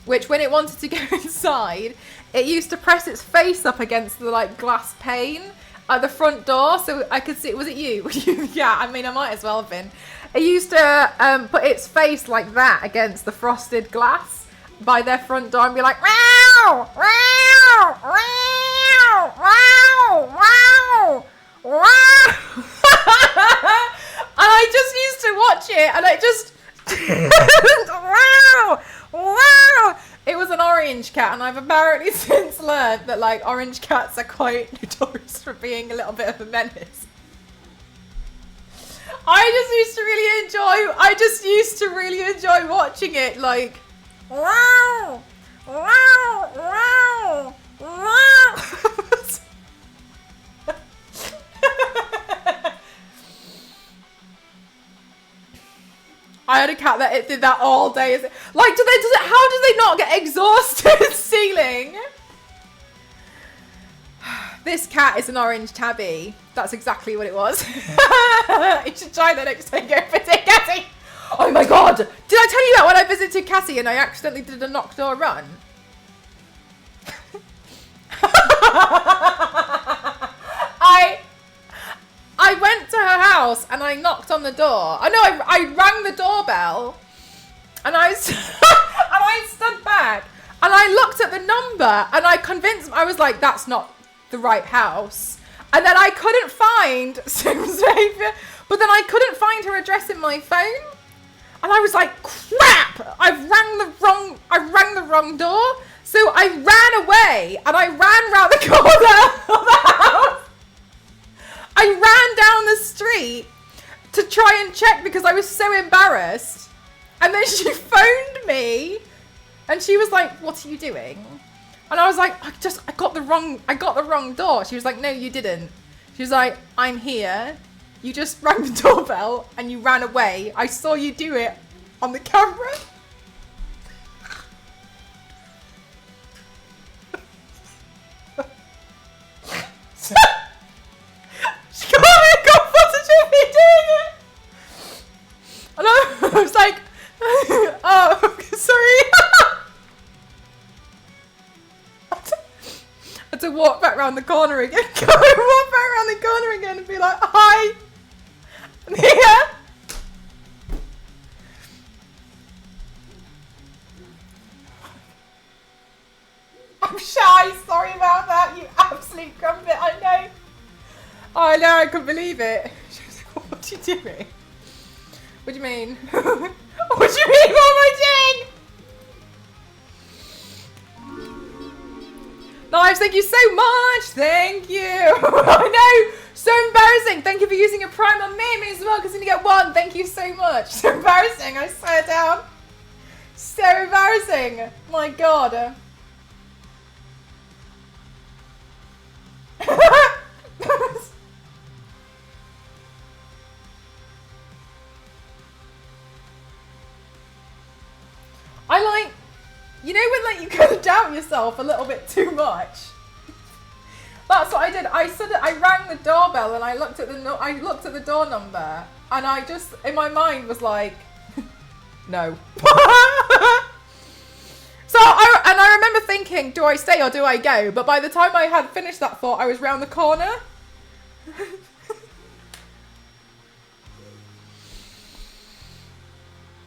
which when it wanted to go inside, it used to press its face up against the like glass pane at the front door, so I could see. Was it you? Yeah, I mean, I might as well have been. It used to put its face like that against the frosted glass by their front door and be like, wow, wow, wow, wow, wow, wow. And I just used to watch it, and I just, wow, wow. It was an orange cat, and I've apparently since learned that like orange cats are quite notorious for being a little bit of a menace. I just used to really enjoy watching it, like, wow, wow, wow, wow. I had a cat that it did that all day. Like, how do they not get exhausted stealing? This cat is an orange tabby. That's exactly what it was. You should try that next time you go visit Cassie. Oh my god! Did I tell you that when I visited Cassie and I accidentally did a knock door run? I went to her house and I knocked on the door. I rang the doorbell and I stood back and I looked at the number and I convinced, I was like, that's not the right house. And then I couldn't find, but then I couldn't find her address in my phone. And I was like, crap, I rang the wrong door. So I ran away and I ran round the corner of the house. I ran down the street to try and check because I was so embarrassed. And then she phoned me and she was like, what are you doing? And I was like, I got the wrong door. She was like, no, you didn't. She was like, I'm here. You just rang the doorbell and you ran away. I saw you do it on the camera. She got footage of me doing it. And I was like, oh, sorry. I had to walk back around the corner again. Walk back around the corner again and be like, hi. I'm here. I'm shy. Sorry about that, you absolute crumpet. I know. Oh, I know. I couldn't believe it. She was like, what are you doing? What do you mean? What do you mean? What am I doing? Knives, thank you so much. Thank you. I know. So embarrassing. Thank you for using a Prime on me as well, because you only get one. Thank you so much. So embarrassing. I swear down. So embarrassing. My God. I like, you know when like you kind of doubt yourself a little bit too much. That's what I did. I rang the doorbell and I looked at the door number and I just in my mind was like, no. So I remember thinking, do I stay or do I go? But by the time I had finished that thought, I was round the corner.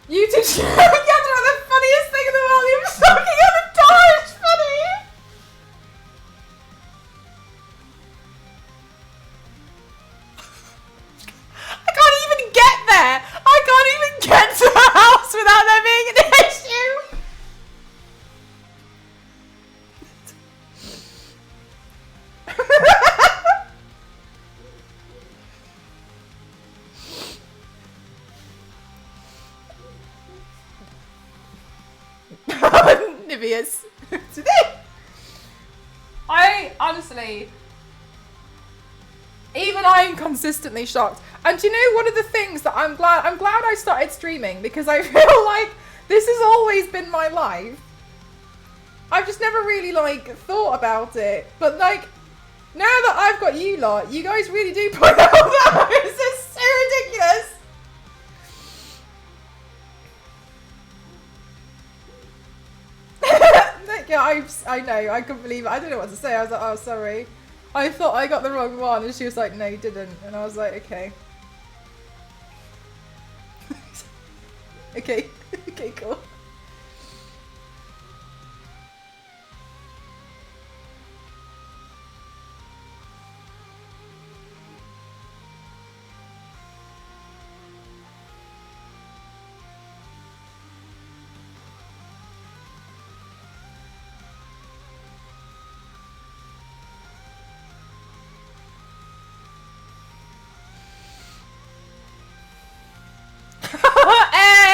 You two should get the funniest thing in the world. You're just talking on the door. It's funny. oblivious to this. I honestly, even I am consistently shocked. And you know, one of the things that I'm glad I started streaming, because I feel like this has always been my life. I've just never really like thought about it, but like now that I've got you lot, you guys really do point out that it's just so ridiculous. Yeah, I know, I couldn't believe it. I don't know what to say. I was like, oh, sorry. I thought I got the wrong one. And she was like, no, you didn't. And I was like, okay. Okay. Okay, cool.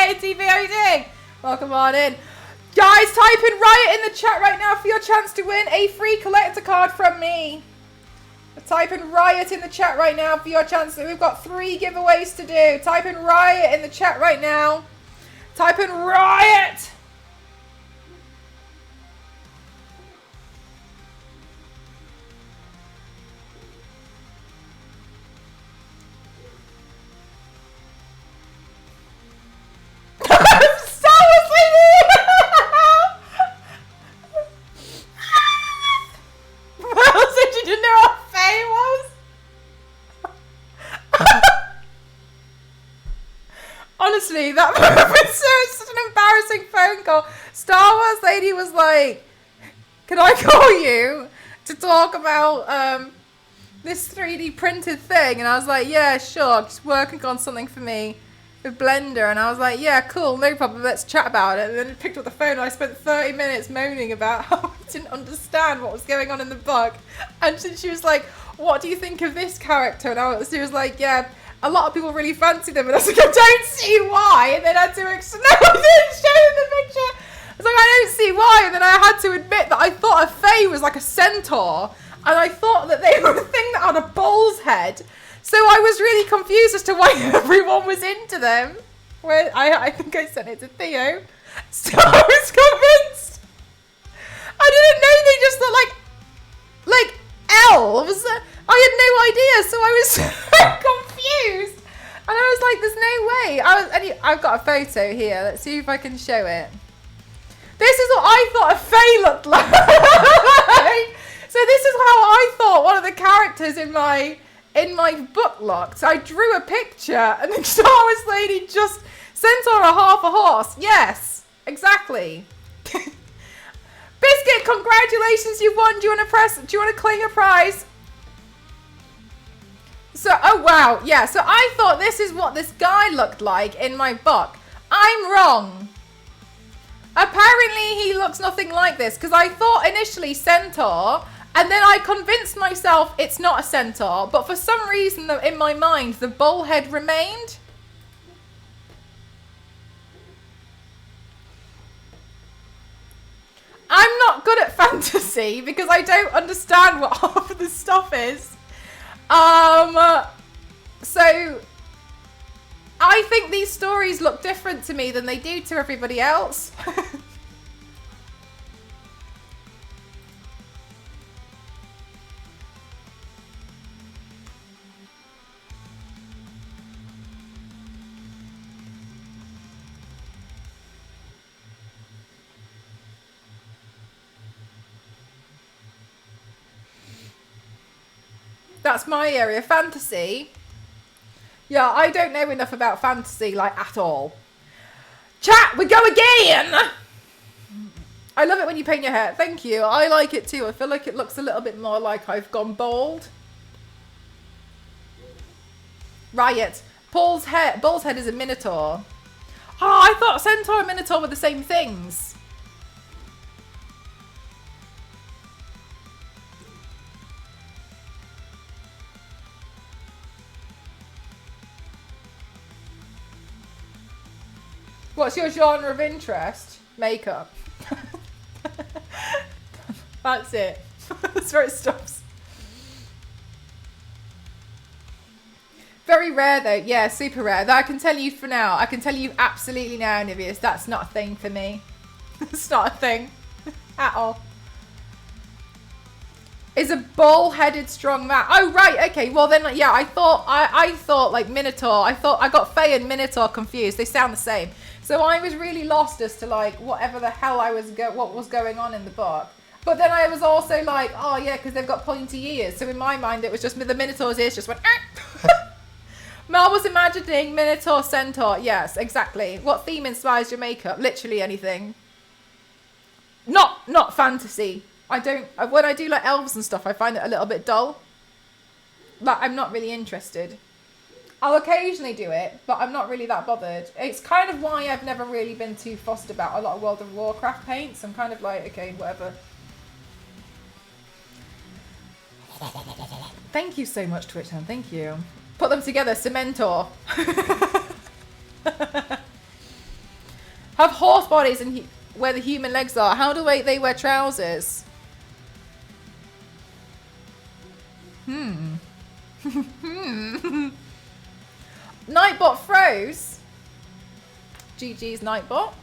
Hey, TV, how you doing? Welcome on in. Guys, type in Riot in the chat right now for your chance to win a free collector card from me. Type in Riot in the chat right now for your chance. We've got 3 giveaways to do. Type in Riot in the chat right now. Type in Riot. Honestly, that was such an embarrassing phone call. Star Wars lady was like, can I call you to talk about this 3D printed thing? And I was like, yeah, sure, just working on something for me with Blender. And I was like, yeah, cool, no problem, let's chat about it. And then I picked up the phone and I spent 30 minutes moaning about how I didn't understand what was going on in the book. And she was like, what do you think of this character? And she was like, yeah, a lot of people really fancy them. And I was like, I don't see why. And then I had to explain, I didn't show them the picture. I was like, I don't see why. And then I had to admit that I thought a fae was like a centaur. And I thought that they were a thing that had a bull's head. So I was really confused as to why everyone was into them. Where I think I sent it to Theo. So I was convinced. I didn't know they just looked like elves. I had no idea, so I was so confused. And I was like, there's no way. I've got a photo here. Let's see if I can show it. This is what I thought a fae looked like. So this is how I thought one of the characters in my book looked. So I drew a picture, and the Star Wars lady just centaur a half a horse. Yes, exactly. Biscuit, congratulations, you won. Do you want to claim a prize? So, oh wow, yeah, so I thought this is what this guy looked like in my book. I'm wrong. Apparently he looks nothing like this, because I thought initially centaur, and then I convinced myself it's not a centaur, but for some reason in my mind the bull head remained. I'm not good at fantasy because I don't understand what half of the stuff is. So I think these stories look different to me than they do to everybody else. That's my area. Fantasy. Yeah, I don't know enough about fantasy, like, at all. Chat, we go again! I love it when you paint your hair. Thank you. I like it too. I feel like it looks a little bit more like I've gone bald. Riot. Bull's head is a minotaur. Oh, I thought centaur and minotaur were the same things. What's your genre of interest? Makeup. That's it. That's where it stops. Very rare though. Yeah, super rare. That I can tell you for now. I can tell you absolutely now, Nivius, that's not a thing for me. It's not a thing. At all. Is a bull-headed strong man. Oh, right. Okay. Well, then, yeah, I thought like Minotaur. I got Fae and Minotaur confused. They sound the same. So I was really lost as to, like, whatever the hell what was going on in the book. But then I was also like, oh, yeah, because they've got pointy ears. So in my mind, it was just the Minotaur's ears just went, Mel was imagining Minotaur Centaur. Yes, exactly. What theme inspires your makeup? Literally anything. Not fantasy. When I do like elves and stuff, I find it a little bit dull. Like, I'm not really interested. I'll occasionally do it, but I'm not really that bothered. It's kind of why I've never really been too fussed about a lot of World of Warcraft paints. I'm kind of like, okay, whatever. Thank you so much, Twitch, and thank you. Put them together, Cementor. Have horse bodies and where the human legs are. How do they wear trousers? Nightbot froze. GG's Nightbot.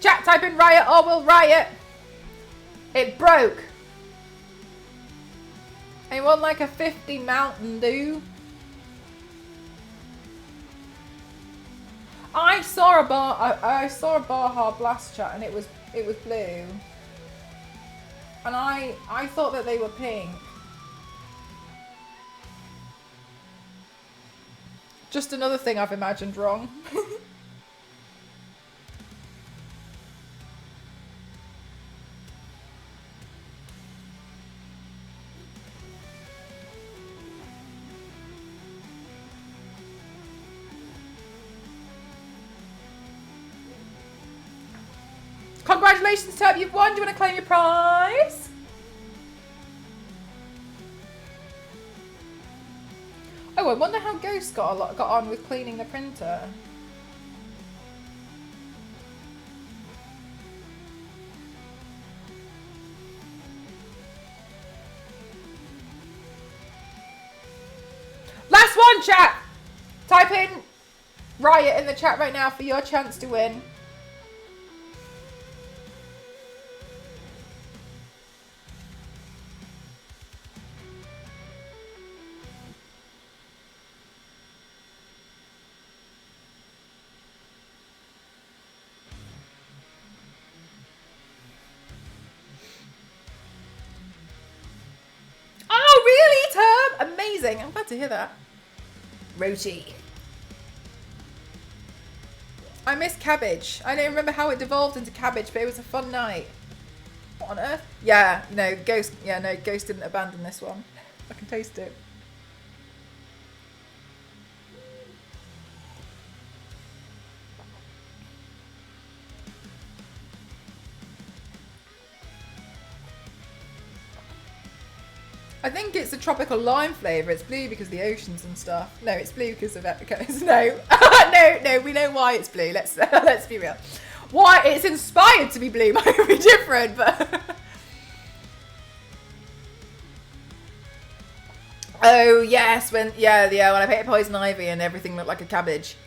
Chat, type in Riot or we'll riot. It broke. Anyone like a 50 Mountain Dew? I saw a Baja Blast chat and it was blue. And I thought that they were pink. Just another thing I've imagined wrong. Congratulations, Turb, you've won. Do you want to claim your prize? Oh, I wonder how Ghost got on with cleaning the printer. Last one, chat! Type in Riot in the chat right now for your chance to win. Amazing. I'm glad to hear that. Roti. I miss cabbage. I don't remember how it devolved into cabbage, but it was a fun night. What on earth? Yeah, no, Ghost didn't abandon this one. I can taste it. I think it's a tropical lime flavour. It's blue because of the oceans and stuff. No, it's blue because of epicos. No. no, we know why it's blue. Let's be real. Why it's inspired to be blue might be different, but oh yes, when I painted poison ivy and everything looked like a cabbage.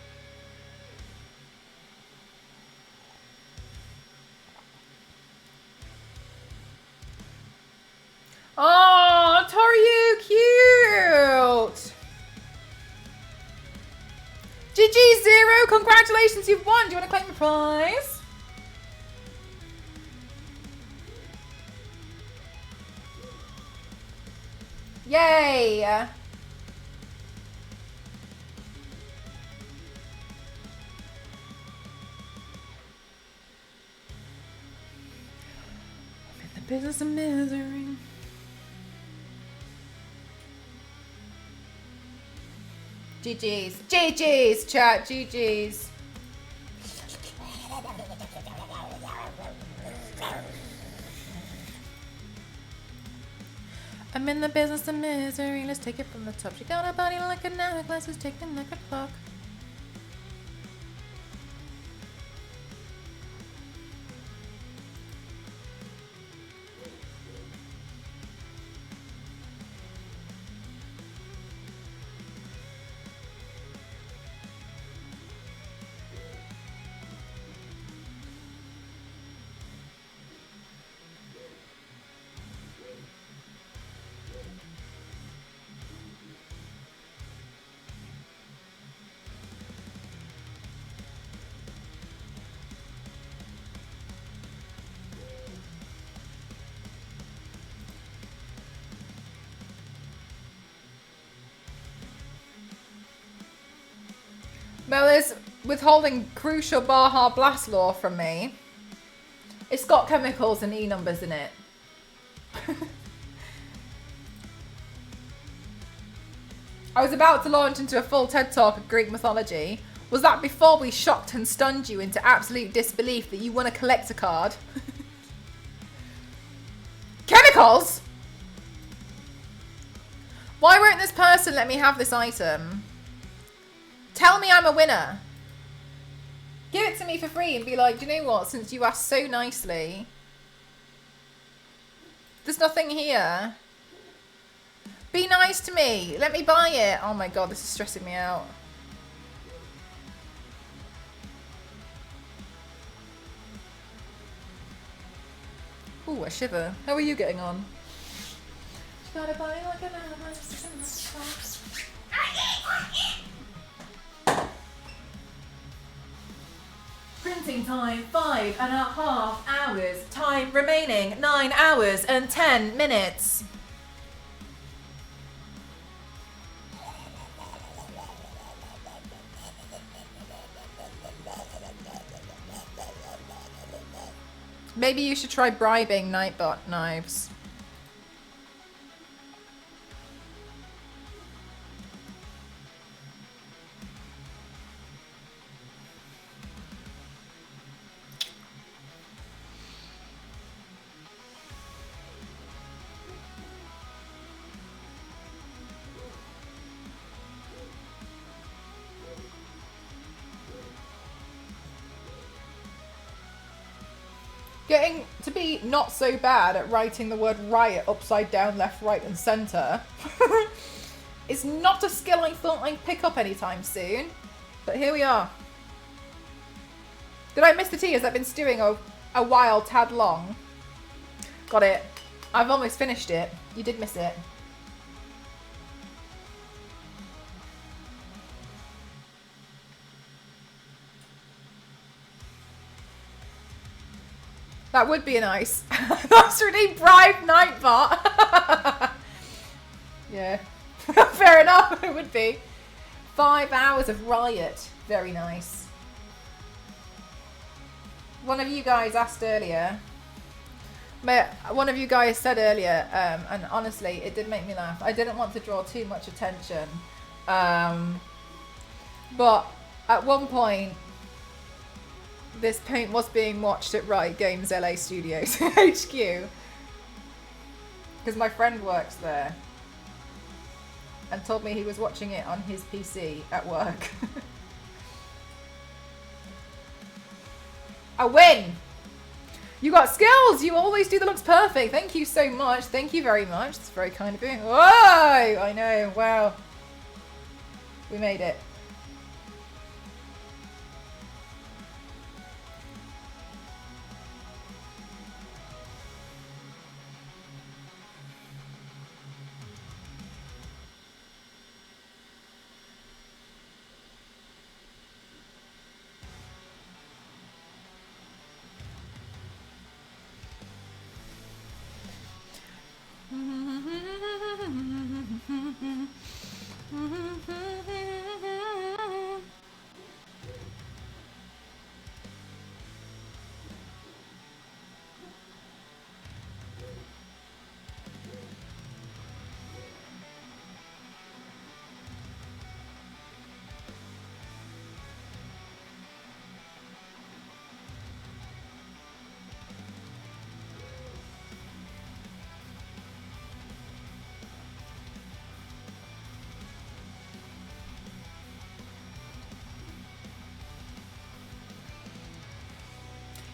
Oh, Toriu, cute. GG Zero, congratulations, you've won. Do you want to claim the prize? Yay! I'm in the business of misery. GG's. GG's, chat. GG's. I'm in the business of misery. Let's take it from the top. She got a body like an hourglass. Let's take them like a clock. Mel is withholding crucial Baja Blast lore from me. It's got chemicals and E-numbers in it. I was about to launch into a full TED talk of Greek mythology. Was that before we shocked and stunned you into absolute disbelief that you won a collector card? Chemicals? Why won't this person let me have this item? Tell me I'm a winner. Give it to me for free and be like, do you know what? Since you asked so nicely. There's nothing here. Be nice to me. Let me buy it. Oh my god, this is stressing me out. Ooh, a shiver. How are you getting on? Printing time, 5.5 hours. Time remaining, 9 hours and 10 minutes. Maybe you should try bribing Nightbot knives. Getting to be not so bad at writing the word riot upside down, left, right and centre is not a skill I thought I'd pick up anytime soon. But here we are. Did I miss the tea? Has that been stewing a while tad long? Got it. I've almost finished it. You did miss it. That would be a nice. That's really bribe Nightbot. Yeah. Fair enough, it would be. 5 hours of Riot. Very nice. One of you guys asked earlier. One of you guys said earlier, and honestly, it did make me laugh. I didn't want to draw too much attention. But at one point, this paint was being watched at Riot Games LA Studios HQ. Because my friend works there. And told me he was watching it on his PC at work. A win! You got skills! You always do the looks perfect. Thank you so much. Thank you very much. That's very kind of you. Whoa! I know. Wow. We made it.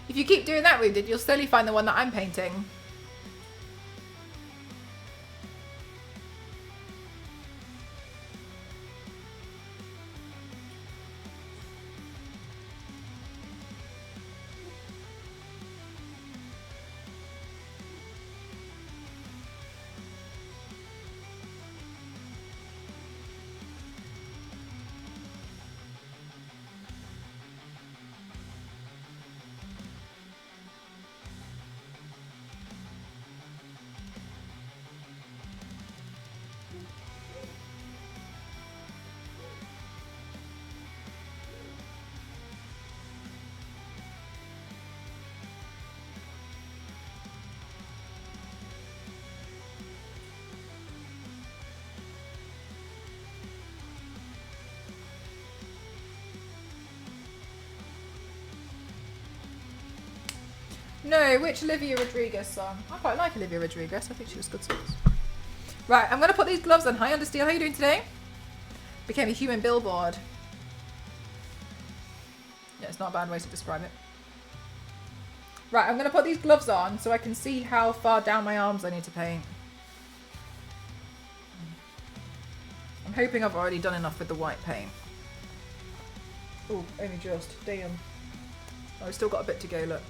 If you keep doing that, Wounded, you'll slowly find the one that I'm painting. No, which Olivia Rodrigo song? I quite like Olivia Rodrigo. I think she was good songs. Right, I'm going to put these gloves on. Hi, Understeel. How are you doing today? Became a human billboard. Yeah, it's not a bad way to describe it. Right, I'm going to put these gloves on so I can see how far down my arms I need to paint. I'm hoping I've already done enough with the white paint. Oh, only just. Damn. Oh, I've still got a bit to go, look.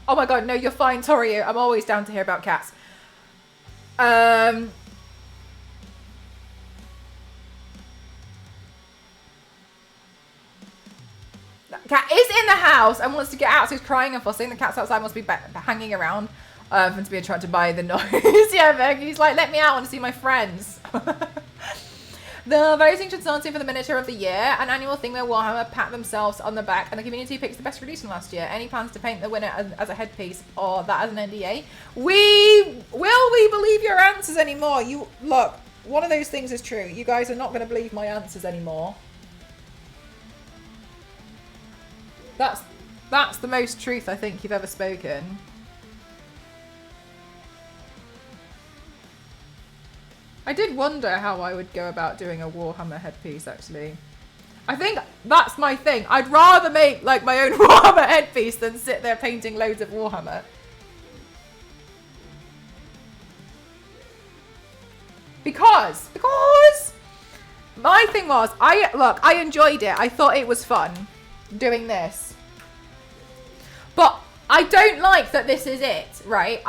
Oh my god, no, you're fine, Torio. I'm always down to hear about cats. Cat is in the house and wants to get out, so he's crying and fussing. The cat's outside, must be hanging around and to be attracted by the noise. Yeah, Meg, he's like, let me out, I want to see my friends. The voting should start for the Miniature of the Year, an annual thing where Warhammer pat themselves on the back and the community picks the best release from last year. Any plans to paint the winner as a headpiece or that as an NDA? We believe your answers anymore? You look, one of those things is true. You guys are not going to believe my answers anymore. That's the most truth I think you've ever spoken. I did wonder how I would go about doing a Warhammer headpiece, actually. I think that's my thing. I'd rather make like my own Warhammer headpiece than sit there painting loads of Warhammer. Because my thing was, I enjoyed it. I thought it was fun doing this. But I don't like that this is it, right?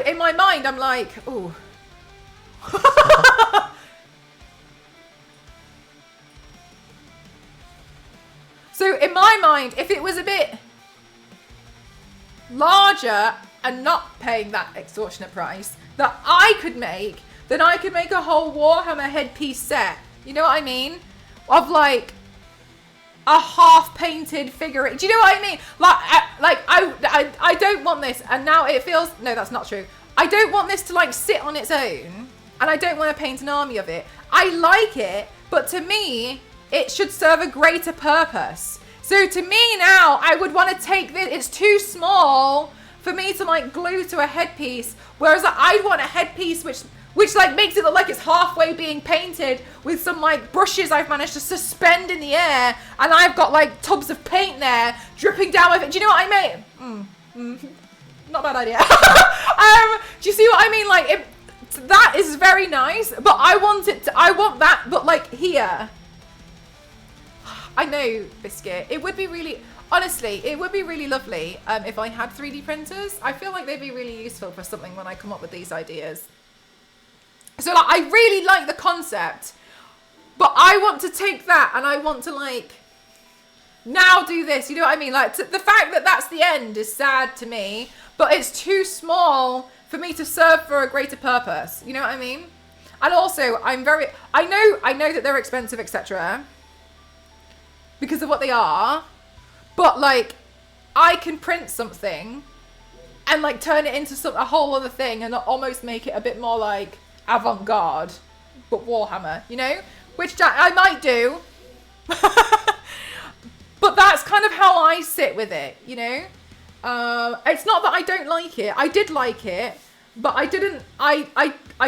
In my mind, I'm like, ooh. So in my mind, if it was a bit larger and not paying that extortionate price that I could make, then I could make a whole Warhammer headpiece set. You know what I mean? Of like a half painted figurine. Do you know what I mean? I don't want this, and now it feels, no, that's not true. I don't want this to like sit on its own. And I don't want to paint an army of it. I like it, but to me, it should serve a greater purpose. So to me now, I would want to take this. It's too small for me to like glue to a headpiece, whereas like, I'd want a headpiece which like makes it look like it's halfway being painted with some like brushes I've managed to suspend in the air, and I've got like tubs of paint there dripping down my face. Do you know what I mean? Not a bad idea. Do you see what I mean? Like that is very nice, but I want that, but like here. I know, Biscuit. It would be really, honestly, it would be really lovely if I had 3D printers. I feel like they'd be really useful for something when I come up with these ideas. So like, I really like the concept, but I want to take that and I want to like now do this. You know what I mean? Like the fact that that's the end is sad to me, but it's too small for me to serve for a greater purpose. You know what I mean? And also, I know that they're expensive, etc. because of what they are, but like I can print something and like turn it into a whole other thing and almost make it a bit more like avant-garde, but Warhammer, you know, which I might do. But that's kind of how I sit with it, you know. It's not that I don't like it. I did like it, but I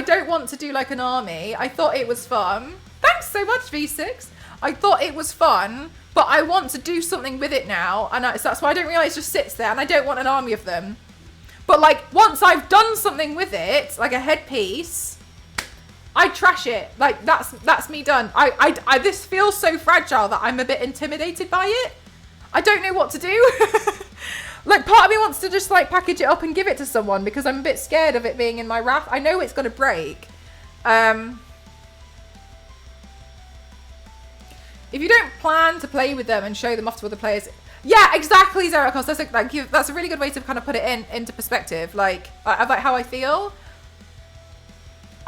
don't want to do like an army. I thought it was fun. Thanks so much, V6. I thought it was fun, but I want to do something with it now, and so that's why I don't realize it just sits there, and I don't want an army of them. But like once I've done something with it, like a headpiece, I trash it. Like that's me done. I this feels so fragile that I'm a bit intimidated by it. I don't know what to do. Like part of me wants to just like package it up and give it to someone because I'm a bit scared of it being in my wrath. I know it's going to break. If you don't plan to play with them and show them off to other players, yeah, exactly, Zerakos. That's a really good way to kind of put it into perspective. Like how I feel.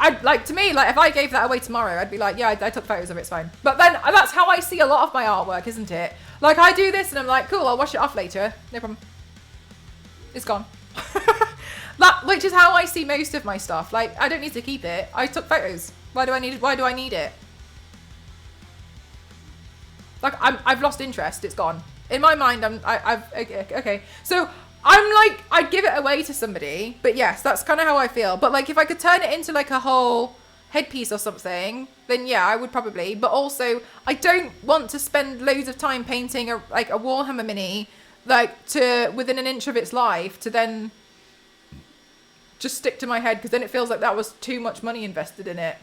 I'd like, to me, like if I gave that away tomorrow, I'd be like, yeah, I took photos of it, it's fine. But then that's how I see a lot of my artwork, isn't it? Like I do this and I'm like, cool, I'll wash it off later. No problem. It's gone. Which is how I see most of my stuff. Like I don't need to keep it. I took photos. Why do I need it? Like I've lost interest. It's gone. In my mind, okay. So I'm like, I'd give it away to somebody, but yes, that's kind of how I feel. But like, if I could turn it into like a whole headpiece or something, then yeah, I would probably. But also, I don't want to spend loads of time painting a Warhammer mini, like to within an inch of its life, to then just stick to my head, because then it feels like that was too much money invested in it.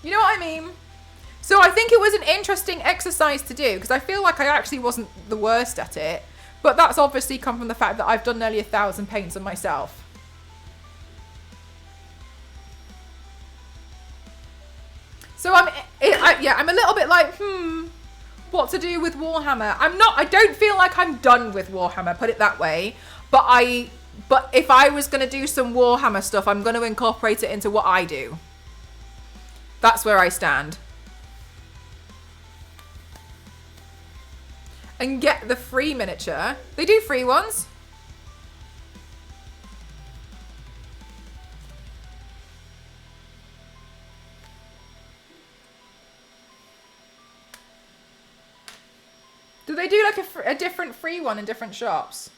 You know what I mean? So I think it was an interesting exercise to do, because I feel like I actually wasn't the worst at it. But that's obviously come from the fact that I've done nearly 1,000 paints on myself. So I'm a little bit like, what to do with Warhammer? I don't feel like I'm done with Warhammer, put it that way. But if I was going to do some Warhammer stuff, I'm going to incorporate it into what I do. That's where I stand. And get the free miniature. They do free ones. Do they do like a different free one in different shops?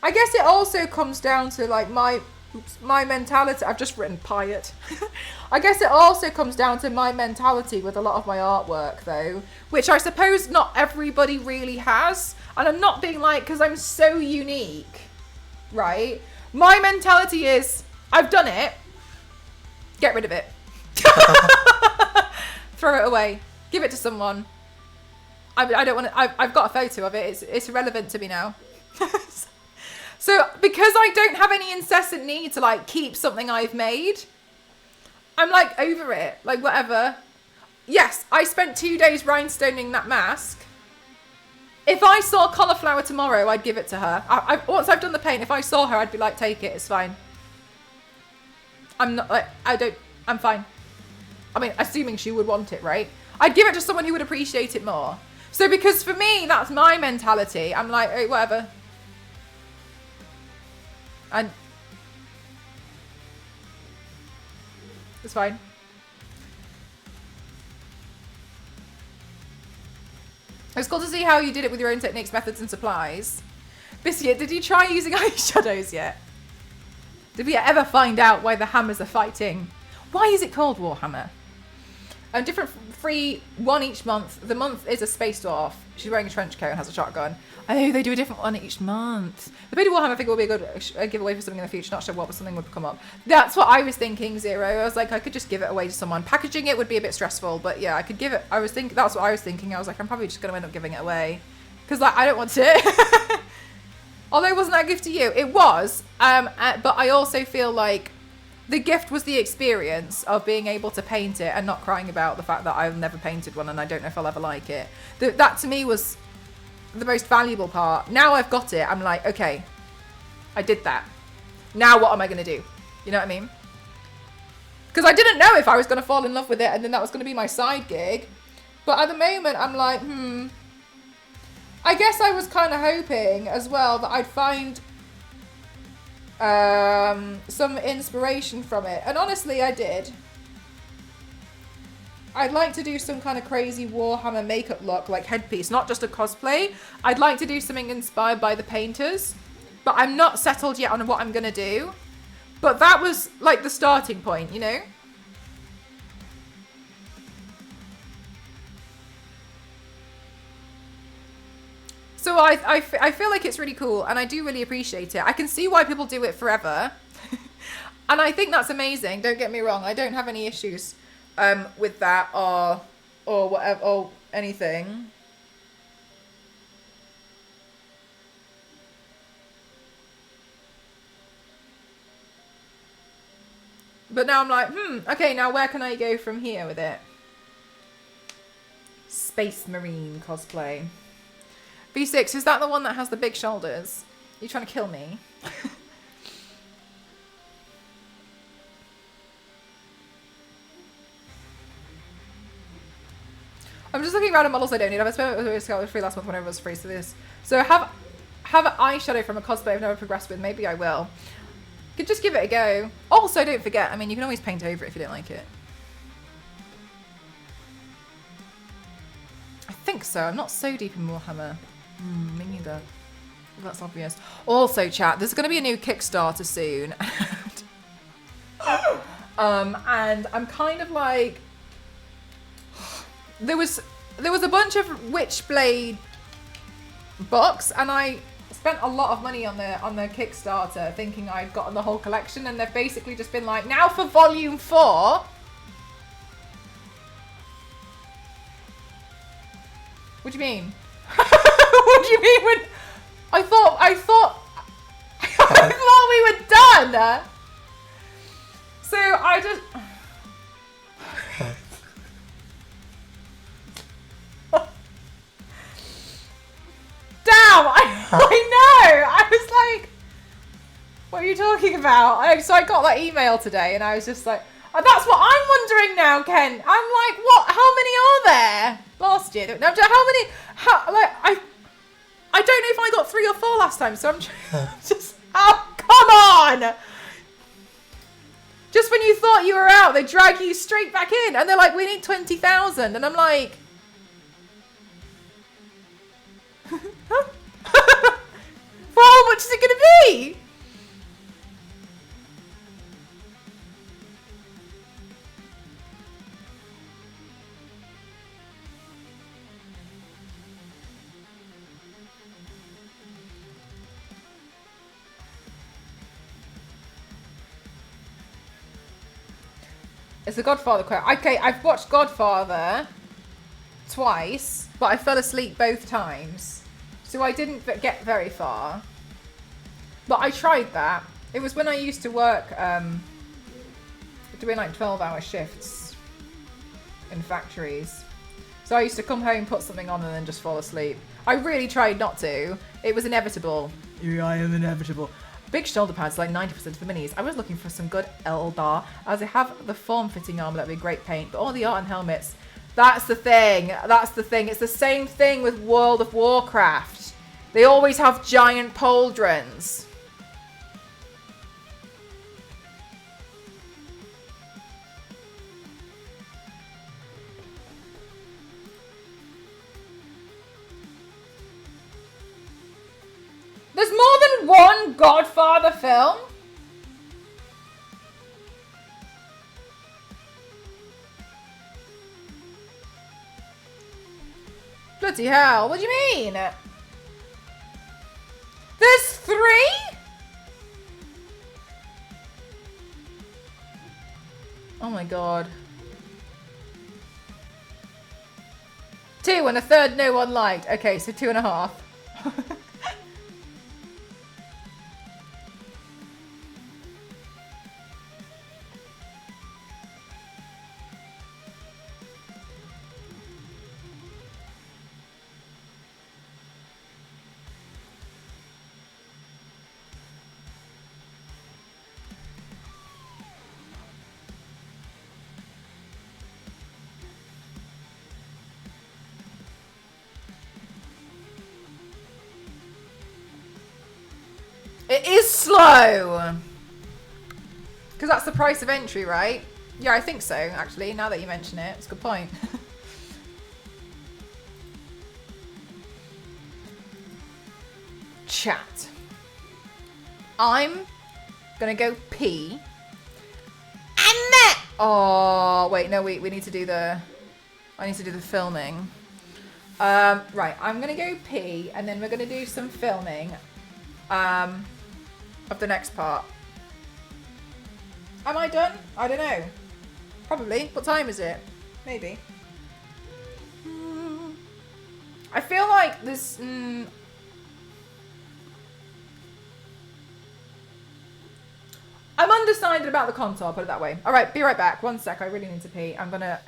I guess it also comes down to like my mentality. I've just written piet. I guess it also comes down to my mentality with a lot of my artwork though, which I suppose not everybody really has. And I'm not being like, because I'm so unique, right? My mentality is, I've done it, get rid of it. Throw it away. Give it to someone. I don't want to, I've got a photo of it. It's irrelevant to me now. So because I don't have any incessant need to like keep something I've made, I'm like over it, like whatever. Yes, I spent 2 days rhinestoning that mask. If I saw Cauliflower tomorrow, I'd give it to her. Once I've done the paint, if I saw her, I'd be like, take it, it's fine. I'm not like, I'm fine. I mean, assuming she would want it, right? I'd give it to someone who would appreciate it more. So because for me, that's my mentality. I'm like, hey, whatever. And It's fine. It's cool to see how you did it with your own techniques, methods, and supplies. Biscuit, did you try using eyeshadows yet? Did we ever find out why the hammers are fighting? Why is it called Warhammer? Different free, one each month. The month is a space dwarf. She's wearing a trench coat and has a shotgun. Oh, they do a different one each month. The Baby Warhammer figure will be a good giveaway for something in the future. Not sure what, but something would come up. That's what I was thinking, Zero. I was like, I could just give it away to someone. Packaging it would be a bit stressful, but yeah, I could give it. That's what I was thinking. I was like, I'm probably just going to end up giving it away. Because like, I don't want to. Although, wasn't that a gift to you? It was. But I also feel like the gift was the experience of being able to paint it and not crying about the fact that I've never painted one and I don't know if I'll ever like it. That to me was the most valuable part. Now I've got it, I'm like, okay, I did that. Now what am I going to do? You know what I mean? Because I didn't know if I was going to fall in love with it and then that was going to be my side gig. But at the moment, I'm like, I guess I was kind of hoping as well that I'd find some inspiration from it. And honestly, I did. I'd like to do some kind of crazy Warhammer makeup look, like headpiece, not just a cosplay. I'd like to do something inspired by the painters, but I'm not settled yet on what I'm going to do. But that was like the starting point, you know? So I feel like it's really cool and I do really appreciate it. I can see why people do it forever. And I think that's amazing. Don't get me wrong. I don't have any issues with that or whatever or anything. But now I'm like, okay, now where can I go from here with it? Space Marine cosplay. V6, is that the one that has the big shoulders? Are you trying to kill me? I'm just looking around at models I don't need. I've spent it free last month whenever it was free, so this. So have an eyeshadow from a cosplay I've never progressed with. Maybe I will. Could just give it a go. Also, don't forget, I mean, you can always paint over it if you don't like it. I think so. I'm not so deep in Warhammer. Me neither. That's obvious. Also, chat, there's going to be a new Kickstarter soon. And I'm kind of like... There was a bunch of Witchblade books, and I spent a lot of money on the Kickstarter thinking I'd gotten the whole collection, and they've basically just been like, now for volume 4. What do you mean? What do you mean when I thought we were done? So I just Damn, I know. I was like, what are you talking about? So I got that email today and I was just like, oh, that's what I'm wondering now, Ken. I'm like, what? How many are there? Last year? No, how many? I don't know if I got 3 or 4 last time, so I'm just... Oh, come on! Just when you thought you were out, they drag you straight back in. And they're like, we need 20,000. And I'm like... Well, how much is it going to be? It's a Godfather quote. Okay, I've watched Godfather twice, but I fell asleep both times. So I didn't get very far. But I tried that. It was when I used to work doing like 12-hour shifts in factories. So I used to come home, put something on, and then just fall asleep. I really tried not to. It was inevitable. Yeah, I am inevitable. Big shoulder pads, like 90% of the minis. I was looking for some good Eldar, as they have the form-fitting armor that would be great paint, but all the art and helmets, that's the thing. That's the thing. It's the same thing with World of Warcraft. They always have giant pauldrons. There's more than one Godfather film? Bloody hell, what do you mean? There's 3? Oh my god. 2 and a third no one liked. Okay, so 2.5. It is slow. Because that's the price of entry, right? Yeah, I think so, actually, now that you mention it. It's a good point. Chat. I'm gonna go pee. And then... Oh, wait, no, we need to do the... I need to do the filming. Right, I'm gonna go pee, and then we're gonna do some filming. Of the next part. Am I done? I don't know. Probably. What time is it? Maybe. I feel like this... I'm undecided about the console, I'll put it that way. Alright, be right back. One sec, I really need to pee. I'm gonna...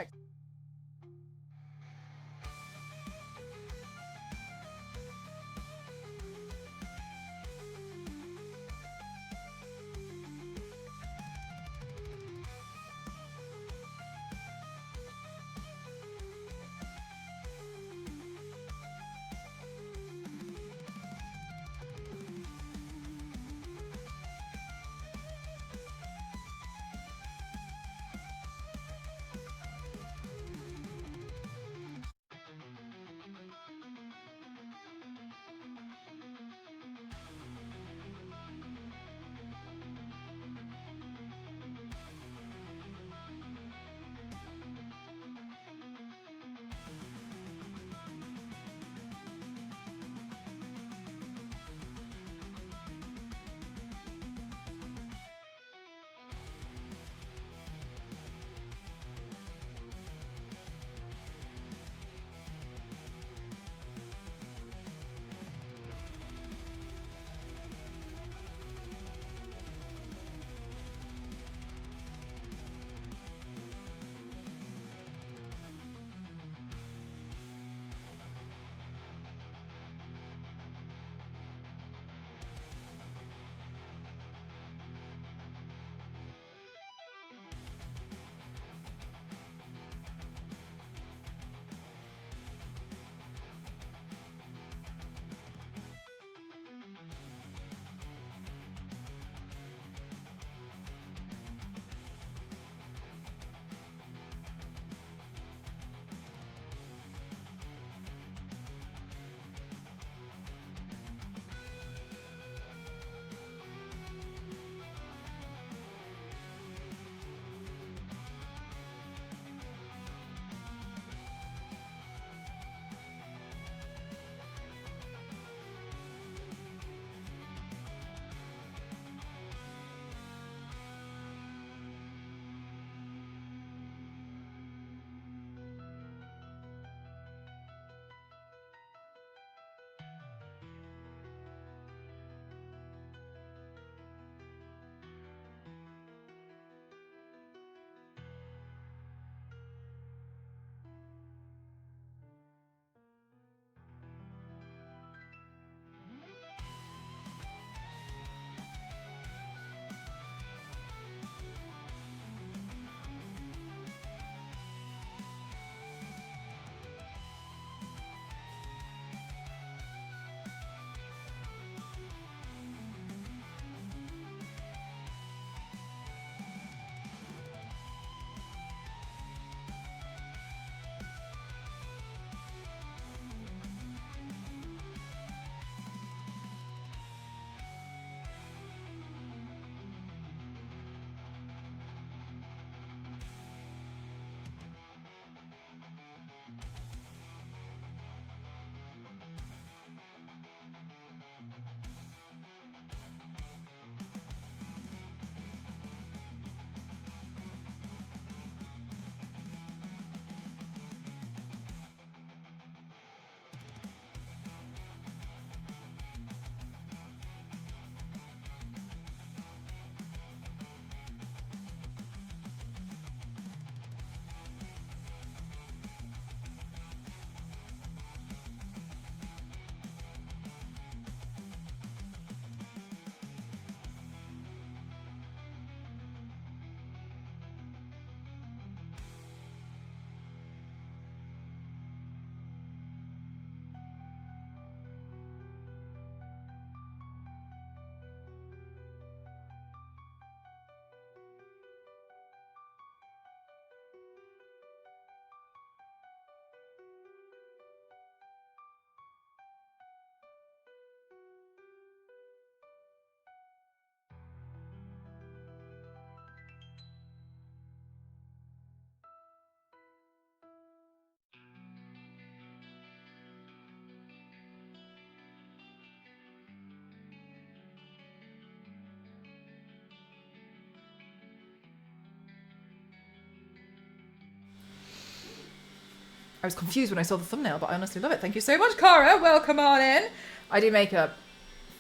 I was confused when I saw the thumbnail, but I honestly love it. Thank you so much, Cara. Welcome on in. I do makeup.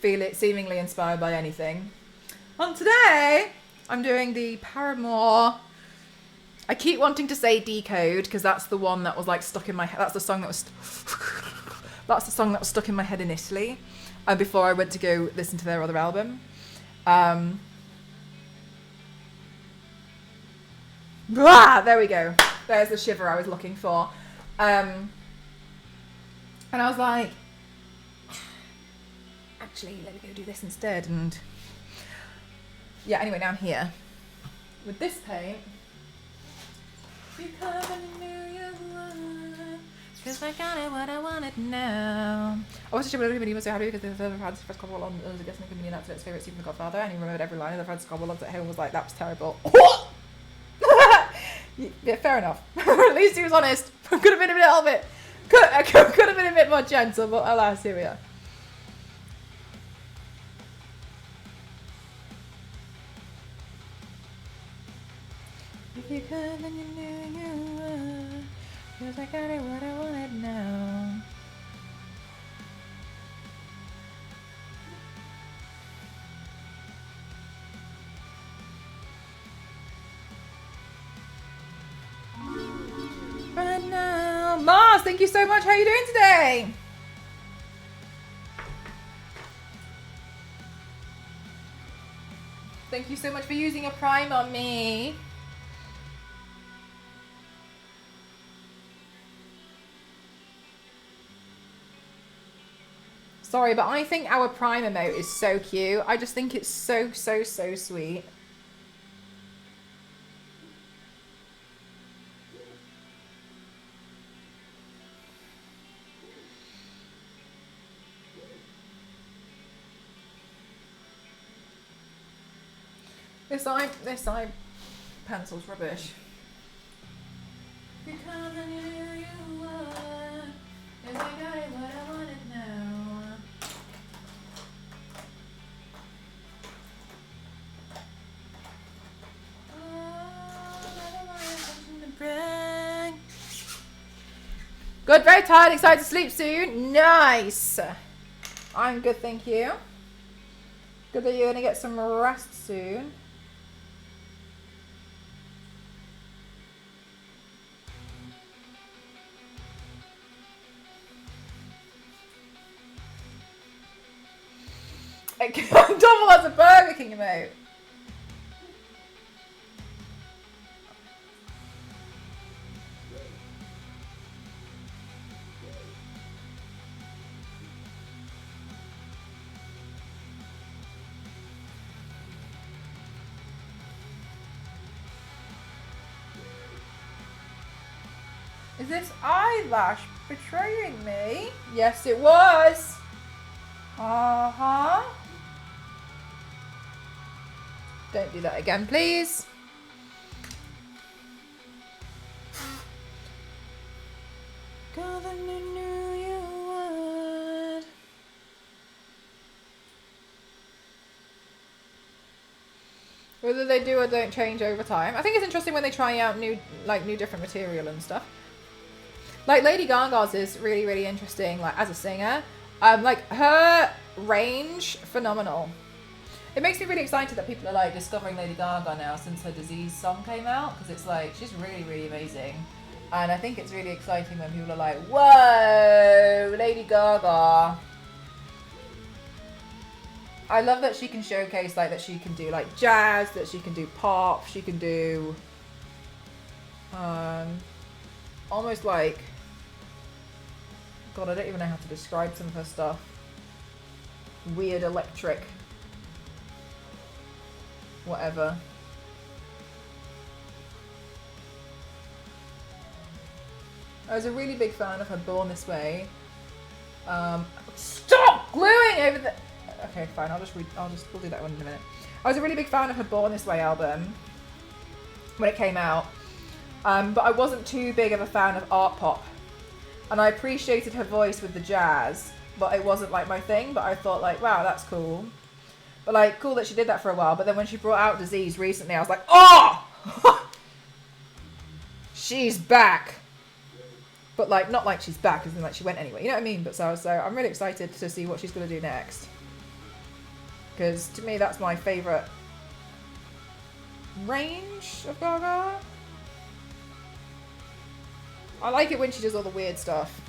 Feel it seemingly inspired by anything. And today, I'm doing the Paramore. I keep wanting to say Decode because that's the one that was like stuck in my head. That's the song that was. That's the song that was stuck in my head initially, before I went to go listen to their other album. There we go. There's the shiver I was looking for. And I was like, actually, let me go do this instead. And yeah, anyway, now I'm here with this paint. Because I knew you would, because I got it what I wanted now. I wasn't sure whether he was so happy because the Francis first couple along was a guest in the community and that's his favourite scene from The Godfather, and he remembered every line of the Francis couple looked at him and was like, that was terrible. Yeah, fair enough. At least he was honest. Could have been a little bit, could have been a bit more gentle, but alas, here we are. If you could, then you knew you would, 'cause I got it what I wanted now. Right now. Mars, thank you so much. How are you doing today? Thank you so much for using a prime on me. Sorry, but I think our prime emote is so cute. I just think it's so sweet. This eye pencil's rubbish. Because I knew you would, 'cause I got it what I wanted now. Good, very tired, excited to sleep soon. Nice. I'm good, thank you. Good that you're gonna get some rest soon. Double as a Burger King emote. Is this eyelash betraying me? Yes, it was. Uh-huh. Don't do that again, please. God, I knew you would. Whether they do or don't change over time. I think it's interesting when they try out new different material and stuff. Like Lady Gaga's is really interesting, like as a singer. Like her range, phenomenal. It makes me really excited that people are like discovering Lady Gaga now since her Disease song came out, because it's like she's really amazing, and I think it's really exciting when people are like, whoa, Lady Gaga. I love that she can showcase like that she can do like jazz, that she can do pop, she can do almost like, God, I don't even know how to describe some of her stuff. Weird electric whatever. I was a really big fan of her Born This Way. Stop gluing over the... Okay, fine, we'll do that one in a minute. I was a really big fan of her Born This Way album when it came out. But I wasn't too big of a fan of art pop. And I appreciated her voice with the jazz, but it wasn't like my thing, but I thought like, wow, that's cool. But like, cool that she did that for a while. But then when she brought out Disease recently, I was like, oh! She's back. But like, not like she's back, as in like she went anyway. You know what I mean? But so I'm really excited to see what she's going to do next. Because to me, that's my favourite range of Gaga. I like it when she does all the weird stuff.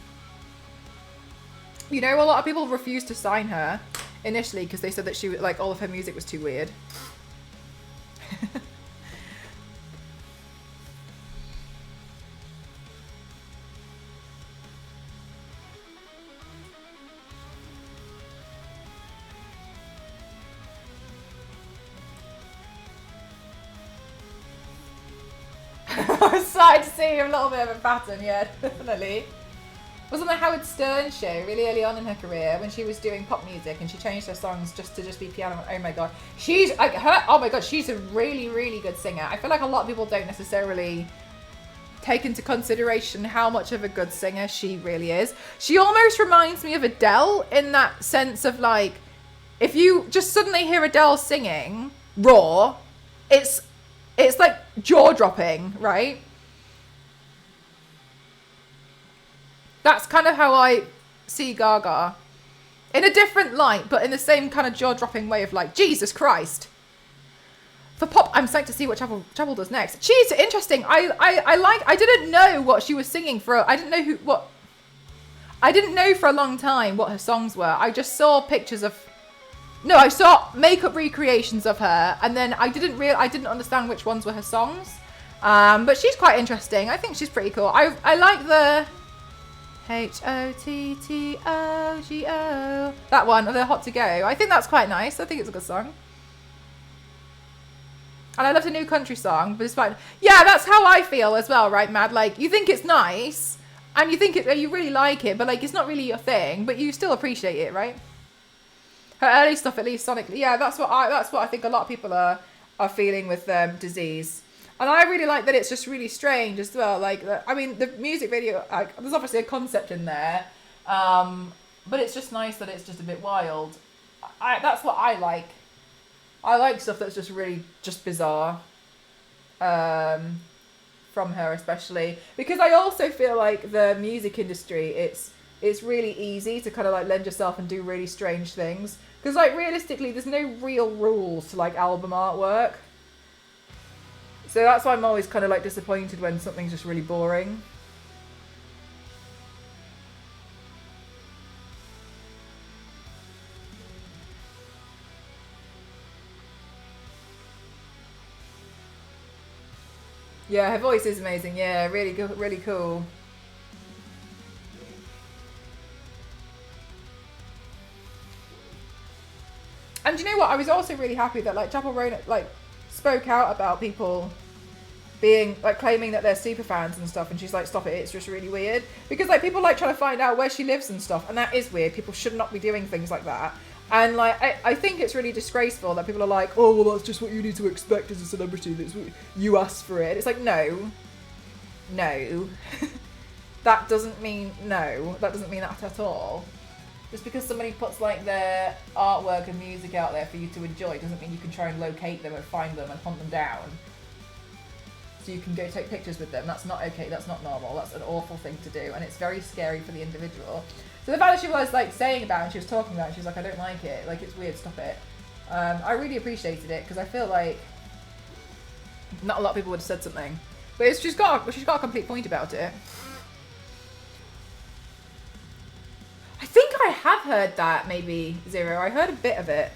You know, a lot of people refused to sign her initially because they said that she, like, all of her music was too weird. I'm starting to see a little bit of a pattern, yeah, definitely. Was on the Howard Stern show really early on in her career when she was doing pop music and she changed her songs just to be piano. Oh my god, she's like her. Oh my god, she's a really, really good singer. I feel like a lot of people don't necessarily take into consideration how much of a good singer she really is. She almost reminds me of Adele in that sense of like, if you just suddenly hear Adele singing raw, it's like jaw-dropping, right? That's kind of how I see Gaga. In a different light, but in the same kind of jaw-dropping way of like, Jesus Christ. For pop, I'm psyched to see what Chapel does next. She's interesting. I didn't know what she was singing for. I didn't know for a long time what her songs were. I just saw pictures of... No, I saw makeup recreations of her, and then I didn't understand which ones were her songs. But she's quite interesting. I think she's pretty cool. I like the HOTTOGO, that one, the Hot to Go. I think that's quite nice. I think it's a good song. And I love the new country song, but it's fine. Yeah, that's how I feel as well, right, Mad? Like, you think it's nice, and you really like it, but like it's not really your thing, but you still appreciate it, right? Her early stuff, at least sonically, yeah, that's what I think a lot of people are feeling with Disease. And I really like that it's just really strange as well. Like, I mean, the music video, there's obviously a concept in there, but it's just nice that it's just a bit wild. That's what I like. I like stuff that's just really just bizarre, from her especially, because I also feel like the music industry, it's really easy to kind of like lend yourself and do really strange things. Because like realistically, there's no real rules to like album artwork. So that's why I'm always kind of like disappointed when something's just really boring. Yeah, her voice is amazing. Yeah, really good, really cool. And you know what? I was also really happy that like Chapel Roan like spoke out about people being like claiming that they're super fans and stuff, and she's like, stop it, it's just really weird. Because like people like trying to find out where she lives and stuff, and that is weird. People should not be doing things like that. And like I think it's really disgraceful that people are like, oh well, that's just what you need to expect as a celebrity, that's what you asked for it. It's like, no that doesn't mean that at all. Just because somebody puts like their artwork and music out there for you to enjoy doesn't mean you can try and locate them and find them and hunt them down so you can go take pictures with them. That's not okay, that's not normal, that's an awful thing to do, and it's very scary for the individual. So the fact that she was like saying about it and she was talking about it, she was like, I don't like it, like it's weird, stop it. I really appreciated it because I feel like not a lot of people would have said something. But she's got a complete point about it. I think I have heard that, maybe, Zero. I heard a bit of it.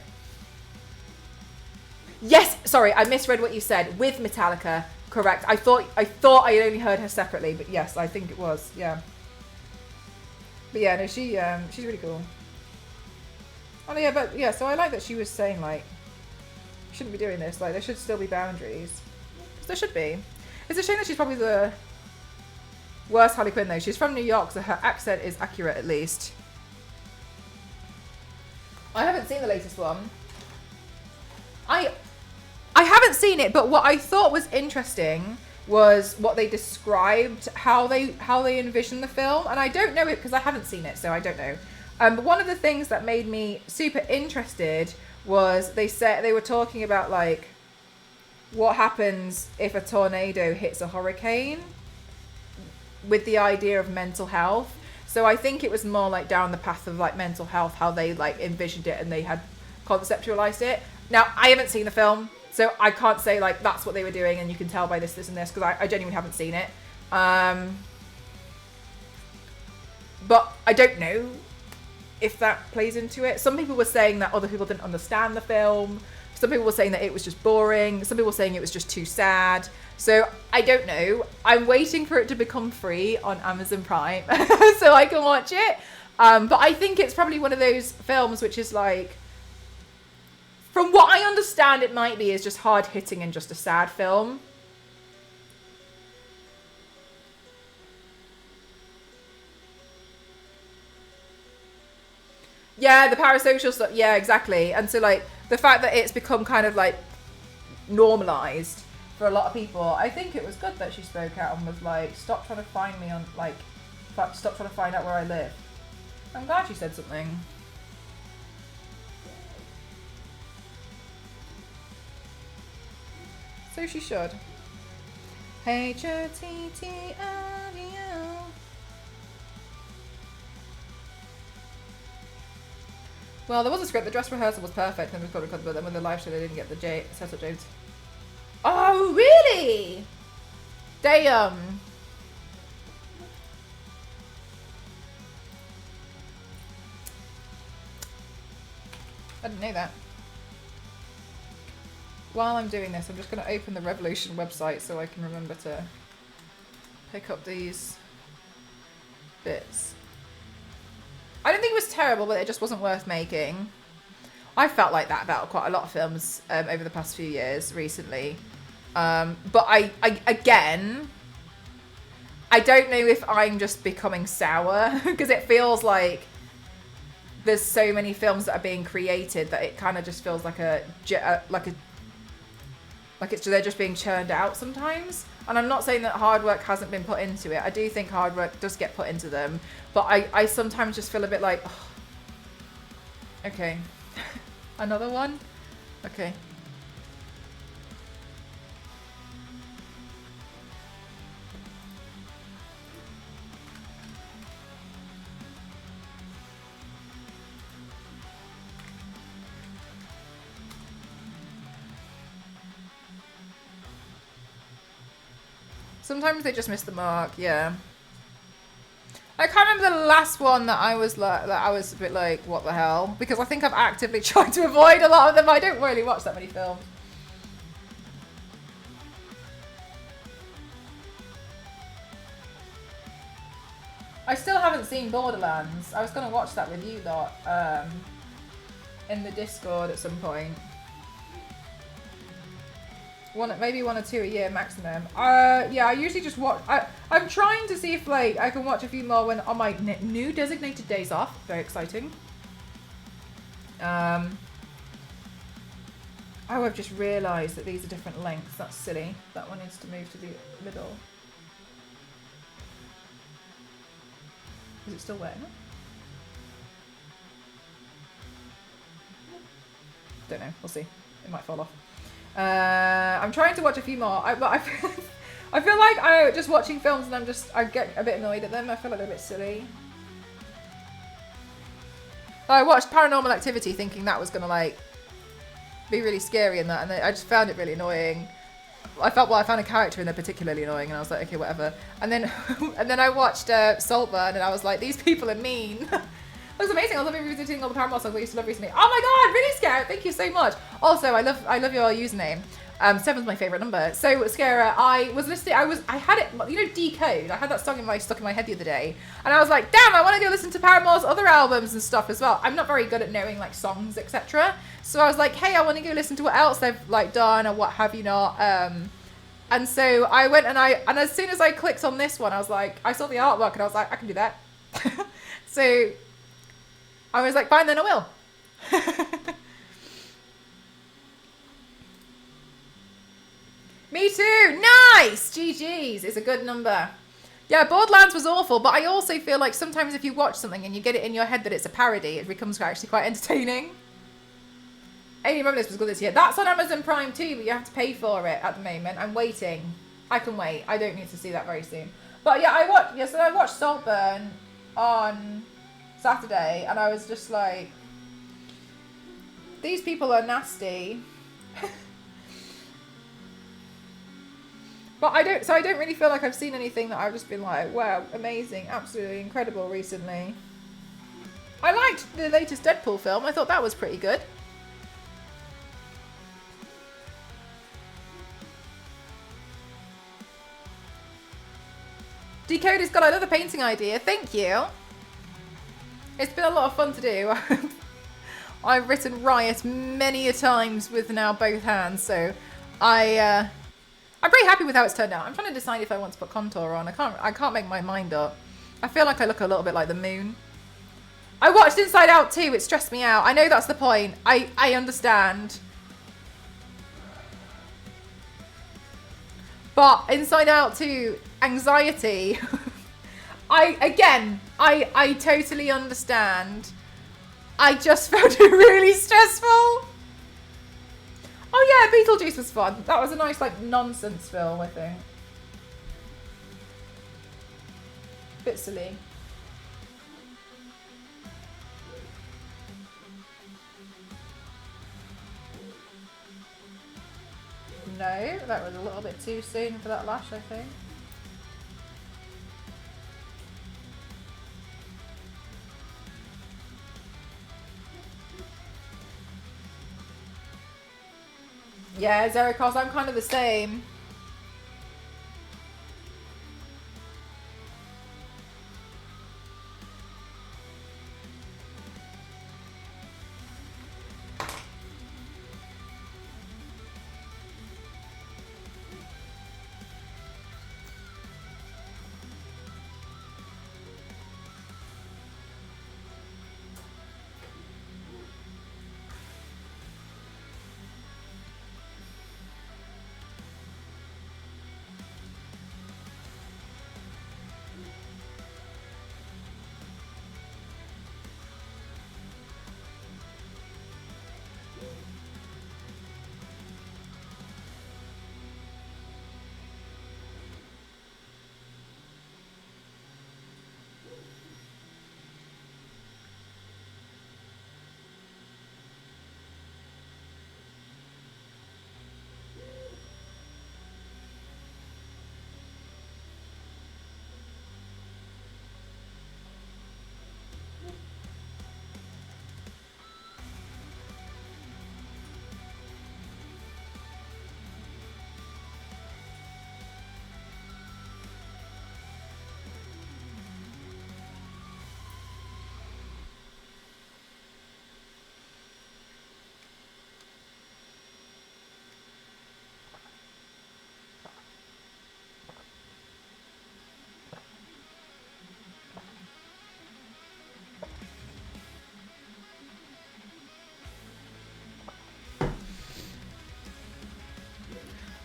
Yes, sorry, I misread what you said. With Metallica, correct. I thought I had only heard her separately, but yes, I think it was, yeah. But yeah, no, she's really cool. Oh yeah, but yeah, so I like that she was saying like, shouldn't be doing this. Like, there should still be boundaries. There should be. It's a shame that she's probably the worst Harley Quinn though. She's from New York, so her accent is accurate at least. I haven't seen the latest one. I haven't seen it, but what I thought was interesting was what they described, how they envisioned the film, and I don't know it because I haven't seen it, so I don't know. But one of the things that made me super interested was they were talking about like what happens if a tornado hits a hurricane. with the idea of mental health. So I think it was more like down the path of like mental health, how they like envisioned it and they had conceptualized it. Now, I haven't seen the film, so I can't say like that's what they were doing and you can tell by this, this and this, because I genuinely haven't seen it. But I don't know if that plays into it. Some people were saying that other people didn't understand the film. Some people were saying that it was just boring. Some people were saying it was just too sad. So I don't know. I'm waiting for it to become free on Amazon Prime so I can watch it. But I think it's probably one of those films which is like, from what I understand, it might be is just hard hitting and just a sad film. Yeah, the parasocial stuff. Yeah, exactly. And so like the fact that it's become kind of like normalized for a lot of people, I think it was good that she spoke out and was like, stop trying to find me on like, stop trying to find out where I live. I'm glad she said something. So she should. H-O-T-T-O-V-O. Well, there was a script. The dress rehearsal was perfect, and we got recorded, but then with the live show, they didn't get the setup James. Oh, really? Damn. I didn't know that. While I'm doing this, I'm just going to open the Revolution website so I can remember to pick up these bits. I don't think it was terrible, but it just wasn't worth making. I felt like that about quite a lot of films over the past few years recently. But again, I don't know if I'm just becoming sour because it feels like there's so many films that are being created that it kind of just feels like they're just being churned out sometimes. And I'm not saying that hard work hasn't been put into it. I do think hard work does get put into them. But I sometimes just feel a bit like, oh, okay, another one? Okay. Sometimes they just miss the mark, yeah. I can't remember the last one that I was like, that I was a bit like, what the hell? Because I think I've actively tried to avoid a lot of them. I don't really watch that many films. I still haven't seen Borderlands. I was going to watch that with you lot in the Discord at some point. Maybe one or two a year maximum. Yeah, I usually just watch. I'm trying to see if like I can watch a few more when on my new designated days off. Very exciting. Oh, I've just realised that these are different lengths. That's silly. That one needs to move to the middle. Is it still wet? Don't know. We'll see. It might fall off. I'm trying to watch a few more, but I feel like I just watching films and I get a bit annoyed at them. I feel like they're a bit silly. I watched Paranormal Activity thinking that was gonna like be really scary and that, and I just found it really annoying. I found a character in there particularly annoying, and I was like, okay, whatever. And then I watched Saltburn, and I was like, these people are mean. It was amazing. I was revisiting all the Paramore'S songs I used to love recently. Oh my god, really scared. Thank you so much. Also, I love your username. 7's my favourite number. So Scara, I was listening. I had it, you know, Decode. I had that song stuck in my head the other day, and I was like, damn, I want to go listen to Paramore's other albums and stuff as well. I'm not very good at knowing like songs, etc. So I was like, hey, I want to go listen to what else they've like done or what have you not. And so I went and as soon as I clicked on this one, I was like, I saw the artwork and I was like, I can do that. So I was like, fine, then I will. Me too. Nice. GG's is a good number. Yeah, Borderlands was awful, but I also feel like sometimes if you watch something and you get it in your head that it's a parody, it becomes actually quite entertaining. Alien Romulus was good this year. That's on Amazon Prime too, but you have to pay for it at the moment. I'm waiting. I can wait. I don't need to see that very soon. But yeah, I watched Saltburn on Saturday, and I was just like, these people are nasty. But I don't really feel like I've seen anything that I've just been like, wow, amazing, absolutely incredible recently. I liked the latest Deadpool film. I thought that was pretty good. Decoder's got another painting idea. Thank you. It's been a lot of fun to do. I've written Riot many a times with now both hands, so I'm pretty happy with how it's turned out. I'm trying to decide if I want to put contour on. I can't make my mind up. I feel like I look a little bit like the moon. I watched Inside Out too. It stressed me out. I know that's the point. I understand. But Inside Out 2, anxiety. I totally understand. I just found it really stressful. Oh yeah, Beetlejuice was fun. That was a nice, like, nonsense film, I think. Bit silly. No, that was a little bit too soon for that lash, I think. Yeah, Zerikos, I'm kind of the same.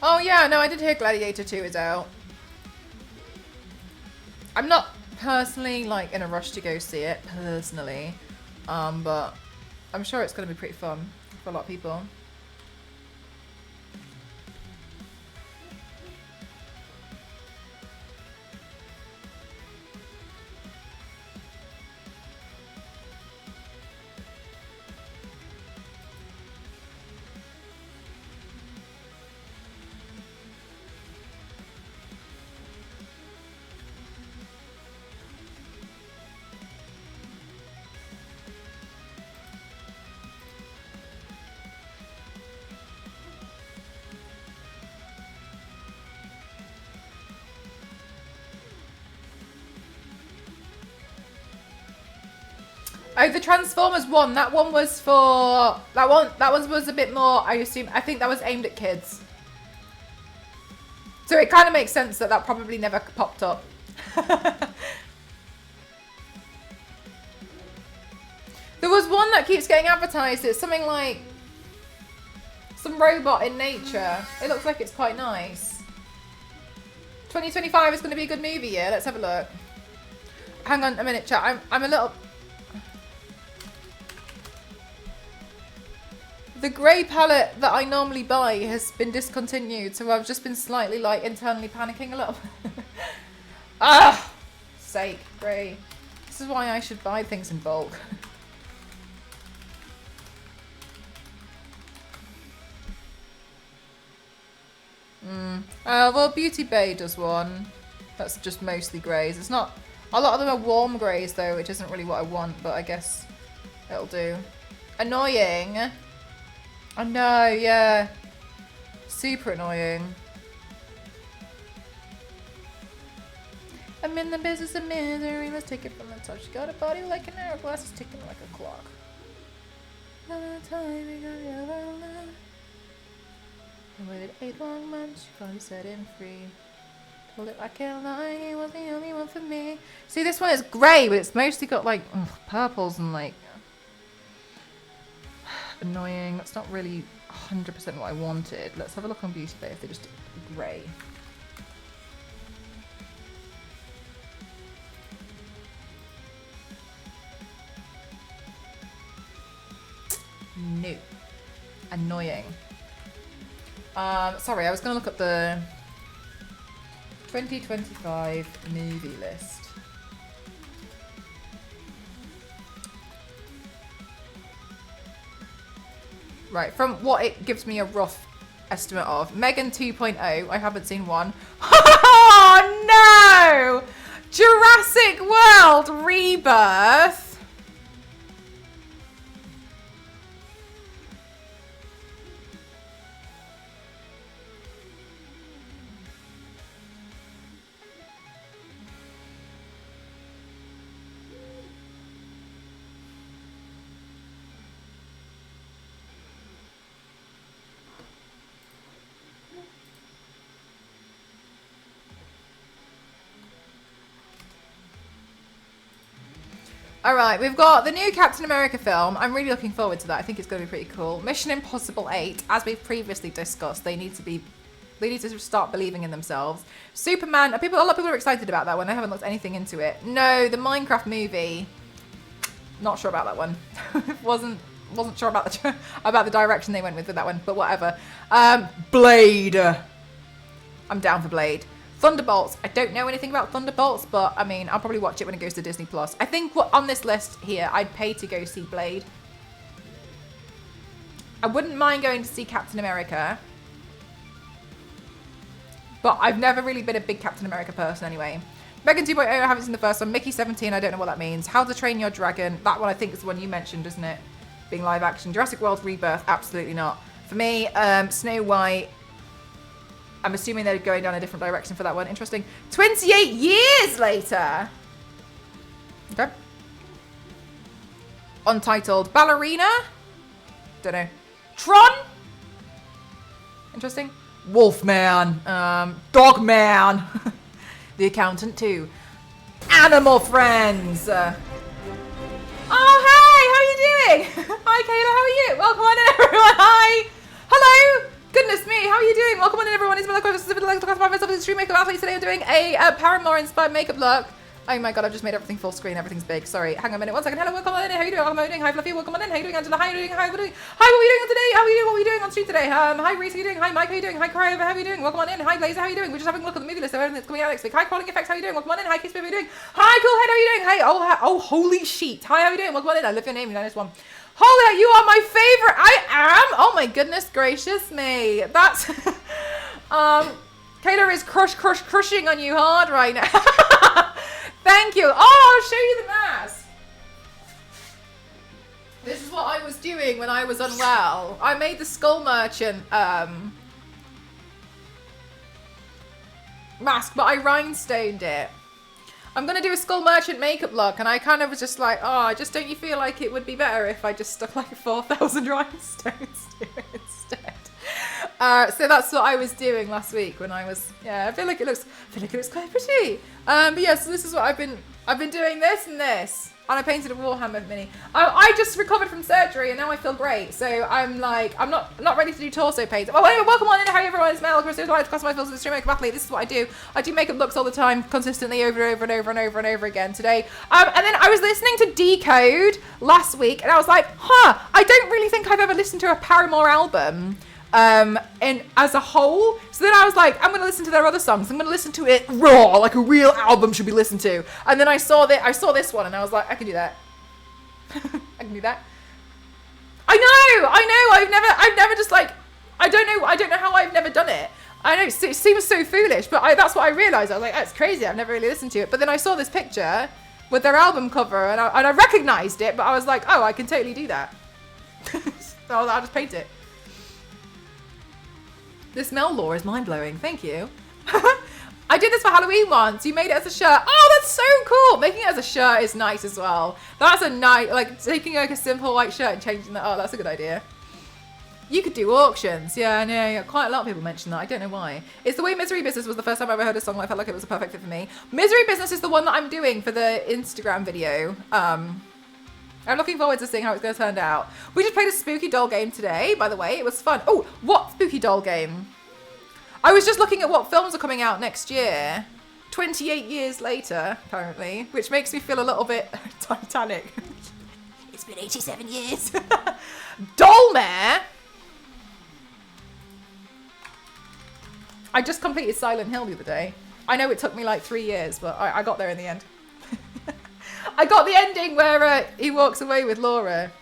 Oh yeah, no, I did hear Gladiator 2 is out. I'm not personally like in a rush to go see it personally, but I'm sure it's going to be pretty fun for a lot of people. Oh, the Transformers one. That one was for that one was a bit more. I think that was aimed at kids. So it kind of makes sense that probably never popped up. There was one that keeps getting advertised. It's something like some robot in nature. It looks like it's quite nice. 2025 is going to be a good movie year. Let's have a look. Hang on a minute, chat. I'm a little. The grey palette that I normally buy has been discontinued, so I've just been slightly like internally panicking a little. Ah! Sake, grey. This is why I should buy things in bulk. Well, Beauty Bay does one. That's just mostly greys. It's not... A lot of them are warm greys, though, which isn't really what I want, but I guess it'll do. Annoying. I know, yeah. Super annoying. I'm in the business of misery. Let's take it from the top. She got a body like an hourglass. It's ticking like a clock. I waited 8 long months. She finally set him free. Told it I can't lie. He was the only one for me. See, this one is grey, but it's mostly got like purples and like annoying. That's not really 100% what I wanted. Let's have a look on Beauty Bay if they're just grey. No. Annoying. Sorry, I was going to look at the 2025 movie list. Right, from what it gives me a rough estimate of. Megan 2.0, I haven't seen one. Oh no! Jurassic World Rebirth. Alright, we've got the new Captain America film. I'm really looking forward to that. I think it's going to be pretty cool. Mission Impossible 8, as we've previously discussed, they need to start believing in themselves. Superman, a lot of people are excited about that one. I haven't looked anything into it. No, the Minecraft movie, not sure about that one. wasn't sure about the direction they went with that one, but whatever. Blade. I'm down for Blade. Thunderbolts. I don't know anything about Thunderbolts, but I mean, I'll probably watch it when it goes to Disney Plus. I think on this list here, I'd pay to go see Blade. I wouldn't mind going to see Captain America, but I've never really been a big Captain America person anyway. Megan 2.0, I haven't seen the first one. Mickey 17, I don't know what that means. How to Train Your Dragon. That one I think is the one you mentioned, isn't it? Being live action. Jurassic World Rebirth, absolutely not. For me, Snow White. I'm assuming they're going down a different direction for that one. Interesting. 28 years later. Okay. Untitled. Ballerina? Don't know. Tron? Interesting. Wolfman. Dogman. The Accountant 2. Animal Friends. Oh, hey! How are you doing? Hi, Kayla. How are you? Welcome on in, everyone. Hi. Hello. Goodness me, how are you doing? Welcome on in, everyone. It's been like the stream makeup athlete. Today I'm doing a Paramore inspired makeup look. Oh my god, I've just made everything full screen. Everything's big. Sorry. Hang on a minute. 1 second. Hello, welcome on in. How are you doing? Welcome on in. Hi, Fluffy. Welcome on in. How are you doing, Angela? How are you doing? Hi, what are you doing? Hi, what are you doing today? How are you doing? What are you doing on stream today? Hi, Reese. How are you doing? Hi, Mike. How are you doing? Hi, Cry. How are you doing? Welcome on in. Hi, Blazer. How are you doing? We're just having a look at the movie list of everything that's coming out next week. Hi, Crawling Effects. How are you doing? Welcome on in. Hi, Kiss. How are you doing? Hi, Coolhead. How are you doing? Hi, oh, holy shit. Hi, how are you doing? Welcome on in. I love your name. You know this one. Holy, you are my favorite. I am. Oh my goodness gracious me. That's Kayla is crushing on you hard right now. Thank you. Oh, I'll show you the mask. This is what I was doing when I was unwell. I made the Skull Merchant mask, but I rhinestoned it. I'm going to do a Skull Merchant makeup look, and I kind of was just like, oh, don't you feel like it would be better if I just stuck like 4,000 rhinestones to it instead? So that's what I was doing last week when I was, yeah, I feel like it looks quite pretty. But yeah, so this is what I've been doing this and this. And I painted a Warhammer mini. I just recovered from surgery and now I feel great. So I'm like, I'm not ready to do torso paint. Well, anyway, welcome on in. How are you everyone? It's Mel. Chris, I like to customize films with the stream makeup athlete. This is what I do. I do makeup looks all the time, consistently over and over again today. And then I was listening to Decode last week and I was like, I don't really think I've ever listened to a Paramore album. and as a whole. So then I was like, I'm gonna listen to their other songs. I'm gonna listen to it raw, like a real album should be listened to. And then I saw this one, and I was like, I can do that. I can do that. I know. I've never just like, I don't know how I've never done it. I know it seems so foolish, but that's what I realized. I was like, that's crazy. I've never really listened to it. But then I saw this picture with their album cover, and I recognized it, but I was like, oh, I can totally do that. So I'll just paint it. The smell lore is mind-blowing. Thank you. I did this for Halloween once. You made it as a shirt. Oh, that's so cool. Making it as a shirt is nice as well. That's a nice, like taking like a simple white shirt and changing that. Oh, that's a good idea. You could do auctions. Yeah, I know. Yeah, quite a lot of people mention that. I don't know why. It's the way Misery Business was the first time I ever heard a song. I felt like it was a perfect fit for me. Misery Business is the one that I'm doing for the Instagram video. I'm looking forward to seeing how it's going to turn out. We just played a spooky doll game today, by the way. It was fun. Oh, what spooky doll game? I was just looking at what films are coming out next year. 28 years later, apparently, which makes me feel a little bit Titanic. It's been 87 years. Dollmare. I just completed Silent Hill the other day. I know it took me like 3 years, but I got there in the end. I got the ending where he walks away with Laura.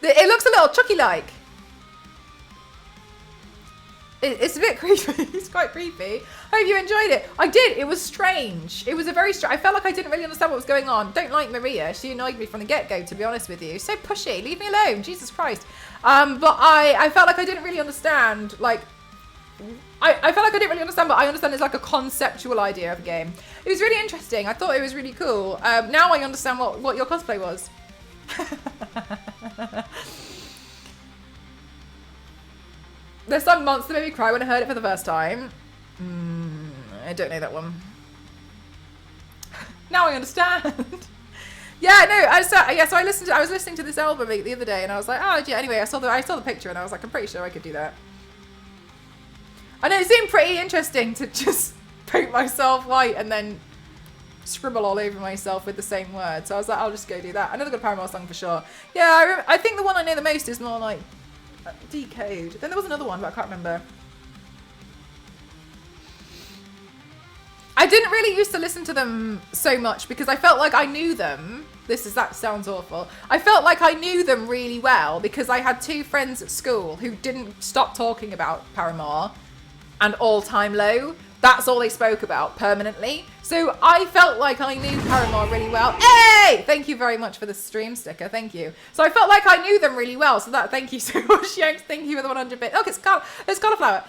It looks a little Chucky-like. It's a bit creepy. It's quite creepy. Hope you enjoyed it. I did. It was strange. It was a very strange. I felt like I didn't really understand what was going on. Don't like Maria. She annoyed me from the get-go, to be honest with you. So pushy. Leave me alone. Jesus Christ. But I felt like I didn't really understand. Like, I felt like I didn't really understand, but I understand it's like a conceptual idea of a game. It was really interesting. I thought it was really cool. Now I understand what your cosplay was. The song Monster made me cry when I heard it for the first time. I don't know that one. Now I understand. Yeah, no, so I was listening to this album the other day, and I was like, oh yeah. Anyway, I saw the picture, and I was like, I'm pretty sure I could do that. I know it seemed pretty interesting to just paint myself white and then scribble all over myself with the same word. So I was like, I'll just go do that. Another good Paramore song for sure. Yeah, I think the one I know the most is more like Decode. Then there was another one, but I can't remember. I didn't really used to listen to them so much because I felt like I knew them. That sounds awful. I felt like I knew them really well because I had two friends at school who didn't stop talking about Paramore and All Time Low. That's all they spoke about permanently. So I felt like I knew Paramore really well. Hey! Thank you very much for the stream sticker. Thank you. So I felt like I knew them really well. So thank you so much, Yanks. Thank you for the 100 bit. Look, it's cauliflower.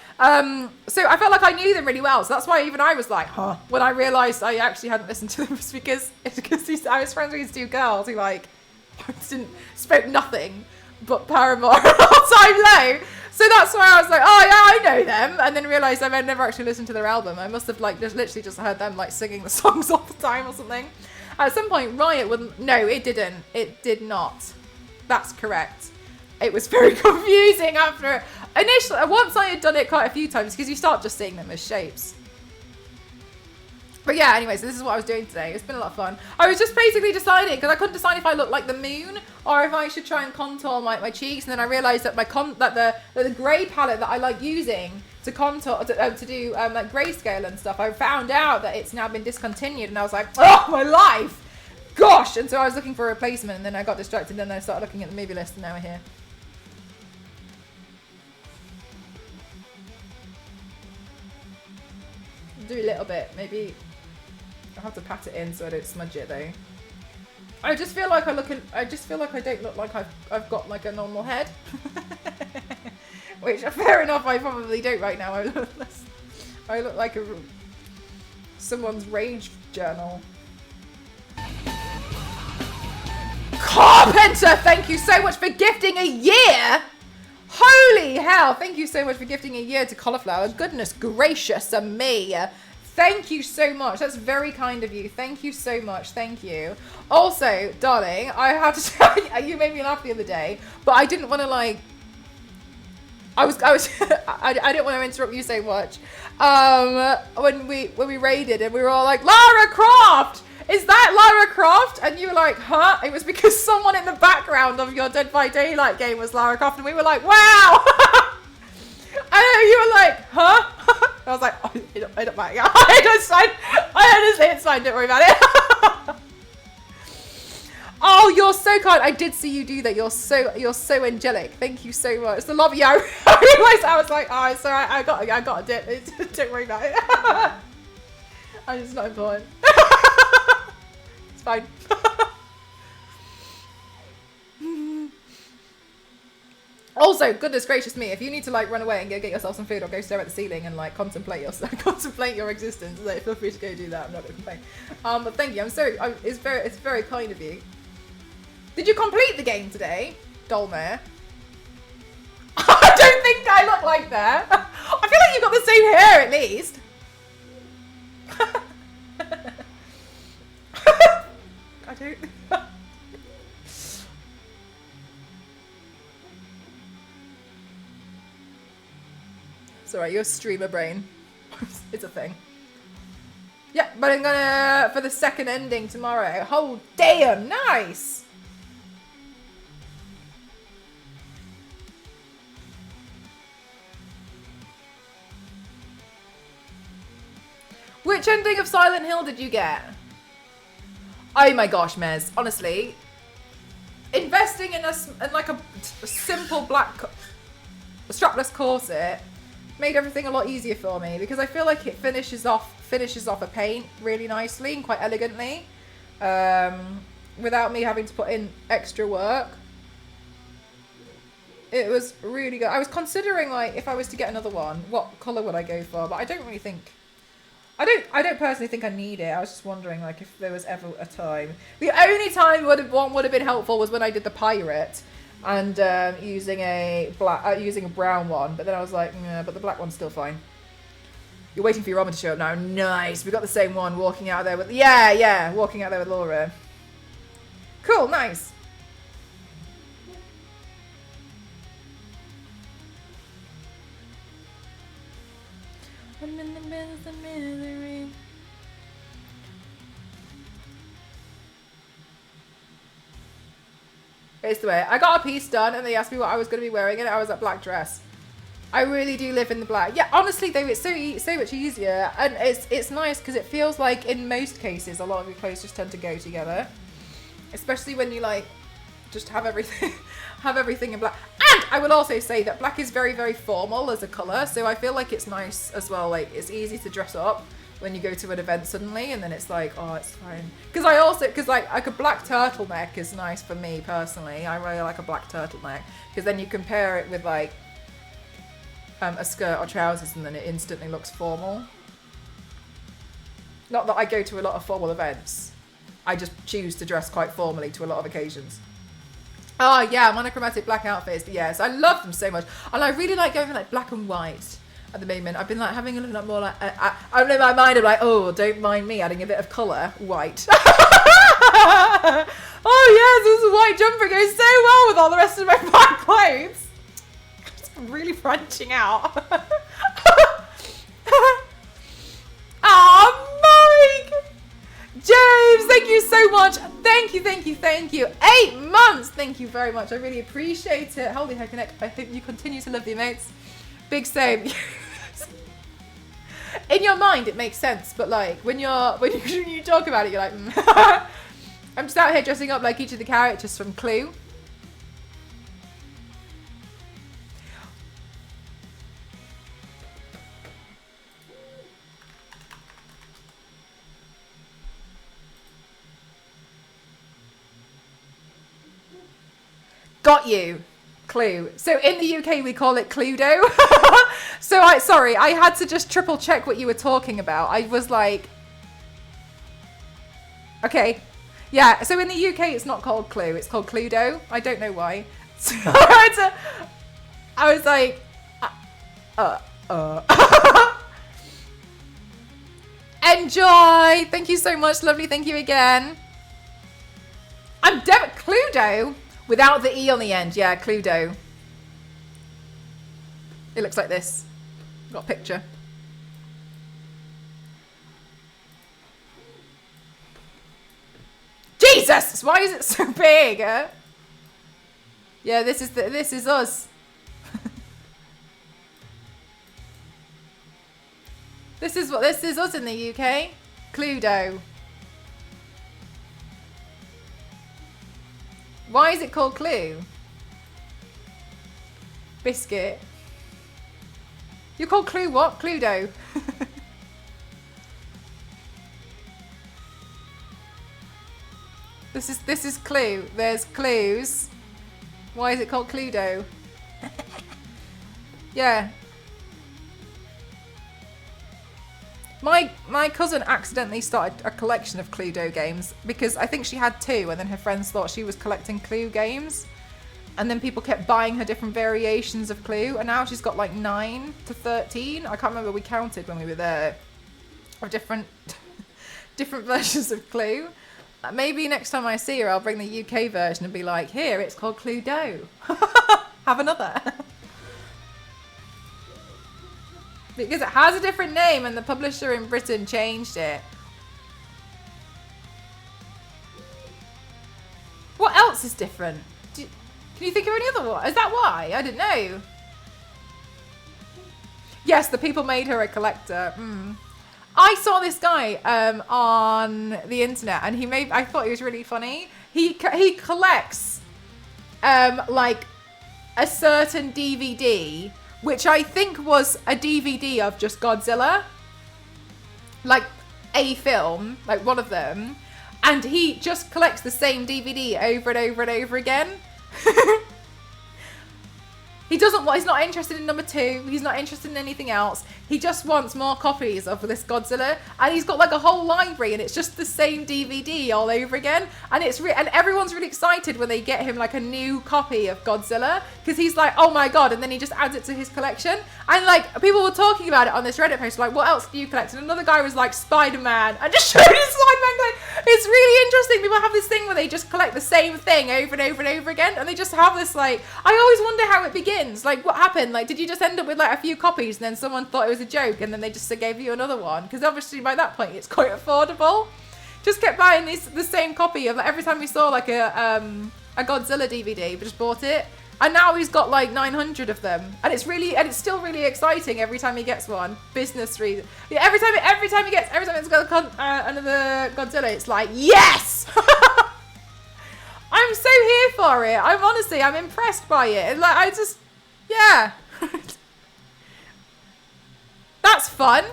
So I felt like I knew them really well. So that's why even I was like, huh. When I realised I actually hadn't listened to them, was because I was friends with these two girls who like spoke nothing but Paramore All Time Low. So that's why I was like, oh yeah, I know them, and then realised I had never actually listened to their album. I must have like just literally just heard them like singing the songs all the time or something. At some point, Riot wouldn't. No, it didn't. It did not. That's correct. It was very confusing after initially. Once I had done it quite a few times because you start just seeing them as shapes. But yeah, anyway, so this is what I was doing today. It's been a lot of fun. I was just basically deciding, because I couldn't decide if I looked like the moon or if I should try and contour my cheeks. And then I realised that the grey palette that I like using to contour, to do like grayscale and stuff, I found out that it's now been discontinued. And I was like, oh, my life! Gosh! And so I was looking for a replacement, and then I got distracted, and then I started looking at the movie list, and now we're here. Do a little bit, maybe. I'll have to pat it in so I don't smudge it though. I just feel like I don't look like I've got like a normal head. Which, fair enough, I probably don't right now. I look like someone's rage journal. Carpenter, thank you so much for gifting a year! Holy hell, thank you so much for gifting a year to Cauliflower. Goodness gracious me. Thank you so much. That's very kind of you. Thank you so much. Thank you. Also, darling, I have to say, you made me laugh the other day, but I didn't want to like, I didn't want to interrupt you so much. When we raided and we were all like, Lara Croft! is that Lara Croft? And you were like, huh? It was because someone in the background of your Dead by Daylight game was Lara Croft, and we were like, wow! And you were like, huh? I was like, oh, I don't mind. It's fine. Honestly, it's fine. Don't worry about it. Oh, you're so kind. I did see you do that. You're so angelic. Thank you so much. The lobby. Yeah, I realized I was like, oh, it's alright. I got a dip. Don't worry about it. I'm just not important. It's fine. Also, goodness gracious me, if you need to like run away and go get yourself some food or go stare at the ceiling and like contemplate your existence, like, feel free to go do that. I'm not going to complain. But thank you. It's very kind of you. Did you complete the game today, Dolmare? I don't think I look like that. I feel like you've got the same hair at least. I don't. It's alright, you're a streamer brain. It's a thing. Yeah, but I'm gonna, for the second ending tomorrow. Oh, damn, nice! Which ending of Silent Hill did you get? Oh my gosh, Mez. Honestly, investing in like a simple black strapless corset made everything a lot easier for me because I feel like it finishes off a paint really nicely and quite elegantly, without me having to put in extra work. It was really good. I was considering like if I was to get another one, what color would I go for? But I don't really think. I don't personally think I need it. I was just wondering like if there was ever a time. The only time one would have been helpful was when I did the pirate and using a brown one. But then I was like, yeah, but the black one's still fine. You're waiting for your armor to show up now. Nice. We got the same one walking out there with walking out there with Laura. Cool. Nice. I'm in the midst of misery. It's the way. I got a piece done and they asked me what I was going to be wearing and I was a black dress. I really do live in the black. Yeah, honestly though, it's so much easier and it's nice because it feels like in most cases a lot of your clothes just tend to go together. Especially when you like just have everything in black. And I will also say that black is very, very formal as a colour, so I feel like it's nice as well. Like it's easy to dress up when you go to an event suddenly, and then it's like, oh, it's fine. Because like a black turtleneck is nice for me personally. I really like a black turtleneck because then you compare it with like a skirt or trousers, and then it instantly looks formal. Not that I go to a lot of formal events. I just choose to dress quite formally to a lot of occasions. Oh yeah, monochromatic black outfits. Yes, I love them so much, and I really like going for like black and white at the moment. I've been like having a look at more like I'm in my mind. I'm like, oh, don't mind me adding a bit of colour, white. Oh yes, this white jumper goes so well with all the rest of my black clothes. I'm really branching out. Oh, Mike! James, thank you so much. Thank you. 8 months. Thank you very much. I really appreciate it. Holy heck, Nick. I hope you continue to love the emotes. Big same. In your mind, it makes sense, but like when you talk about it, you're like, I'm just out here dressing up like each of the characters from Clue. Got you. Clue. So in the UK we call it Cluedo. So I had to just triple check what you were talking about. I was like, okay. Yeah, so in the UK it's not called Clue, it's called Cluedo. I don't know why. So I was like, Enjoy! Thank you so much, lovely. Thank you again. I'm Cluedo? Without the E on the end. Yeah, Cluedo. It looks like this. Got a picture. Jesus! Why is it so big? Yeah, this is us. This is us in the UK. Cluedo. Why is it called Clue? Biscuit. You're called Clue what? Cluedo. This is Clue. There's clues. Why is it called Cluedo? Yeah. My cousin accidentally started a collection of Cluedo games because I think she had 2 and then her friends thought she was collecting Clue games. And then people kept buying her different variations of Clue, and now she's got like 9 to 13. I can't remember, we counted when we were there, of different versions of Clue. Maybe next time I see her, I'll bring the UK version and be like, here, it's called Cluedo. Have another. Because it has a different name and the publisher in Britain changed it. What else is different? Can you think of any other one? Is that why? I didn't know. Yes, the people made her a collector. I saw this guy on the internet, and I thought he was really funny. He collects like a certain DVD, which I think was a DVD of just Godzilla, like a film, like one of them, and he just collects the same DVD over and over and over again. He's not interested in number 2. He's not interested in anything else. He just wants more copies of this Godzilla, and he's got like a whole library, and it's just the same DVD all over again. And and everyone's really excited when they get him like a new copy of Godzilla, because he's like, oh my god, and then he just adds it to his collection. And like people were talking about it on this Reddit post, like, what else do you collect? And another guy was like, Spider-Man, and just showed his Spider-Man going. It's really interesting. People have this thing where they just collect the same thing over and over and over again, and they just have this like. I always wonder how it begins. Like, what happened? Like, did you just end up with like a few copies, and then someone thought it was a joke, and then they just gave you another one? Because obviously by that point it's quite affordable. Just kept buying the same copy of every time we saw like a Godzilla DVD, we just bought it. And now he's got like 900 of them, and it's still really exciting every time he gets one. Business reason. Yeah, every time it's got another Godzilla, it's like, yes. I'm so here for it. I'm impressed by it. Like yeah. That's fun.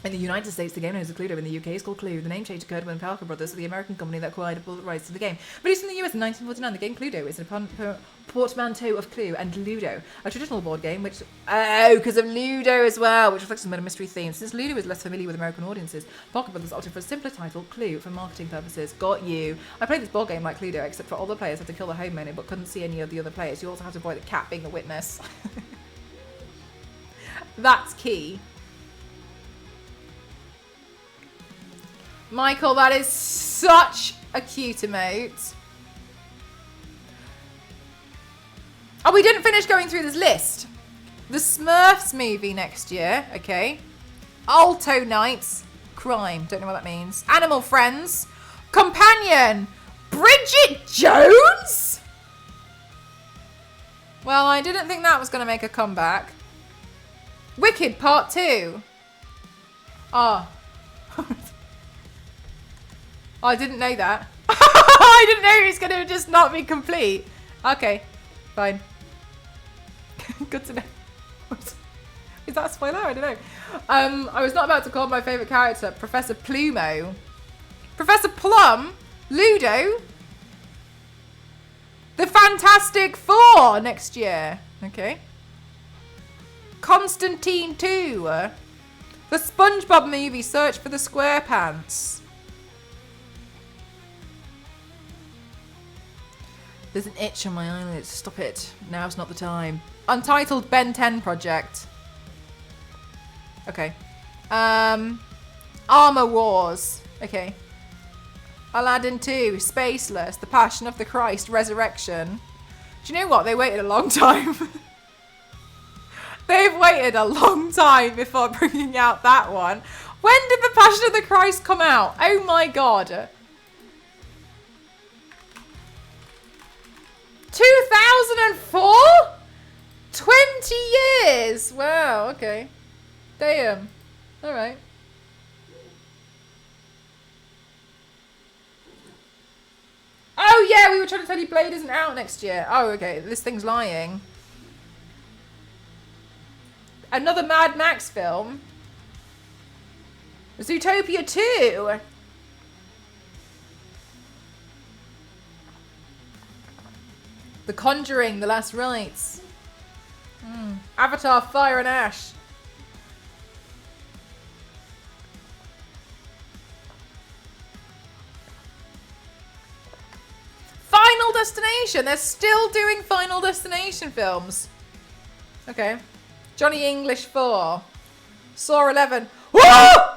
In the United States, the game known as Cluedo. In the UK, it's called Clue. The name change occurred when Paramore'S, the American company that acquired the rights to the game. Released in the US in 1949, the game Cluedo is a portmanteau of Clue and Ludo, a traditional board game which... Oh, because of Ludo as well, which reflects a murder mystery theme. Since Ludo is less familiar with American audiences, Paramore'S opted for a simpler title, Clue, for marketing purposes. Got you. I played this board game like Cluedo, except for all the players had to kill the homeowner but couldn't see any of the other players. You also had to avoid the cat being the witness. That's key. Michael, that is such a cute emote. Oh, we didn't finish going through this list. The Smurfs movie next year, okay. Alto Knights, crime, don't know what that means. Animal Friends, Companion, Bridget Jones? Well, I didn't think that was going to make a comeback. Wicked Part 2. Oh. Oh, I didn't know that. I didn't know it was going to just not be complete. Okay, fine. Good to know. Is that a spoiler? I don't know. I was not about to call my favourite character Professor Plumo. Professor Plum? Ludo? The Fantastic Four next year. Okay. Constantine 2. The SpongeBob movie Search for the SquarePants. There's an itch on my eyelids. Stop it. Now's not the time. Untitled Ben 10 Project. Okay. Armor Wars. Okay. Aladdin 2. Spaceless. The Passion of the Christ. Resurrection. Do you know what? They waited a long time. They've waited a long time before bringing out that one. When did The Passion of the Christ come out? Oh my god. 2004? 20 years! Wow, okay. Damn. Alright. Oh yeah, we were trying to tell you Blade isn't out next year. Oh, okay. This thing's lying. Another Mad Max film. Zootopia 2. The Conjuring, The Last Rites. Avatar, Fire and Ash. Final Destination. They're still doing Final Destination films. Okay. Johnny English 4. Saw 11. Whoa!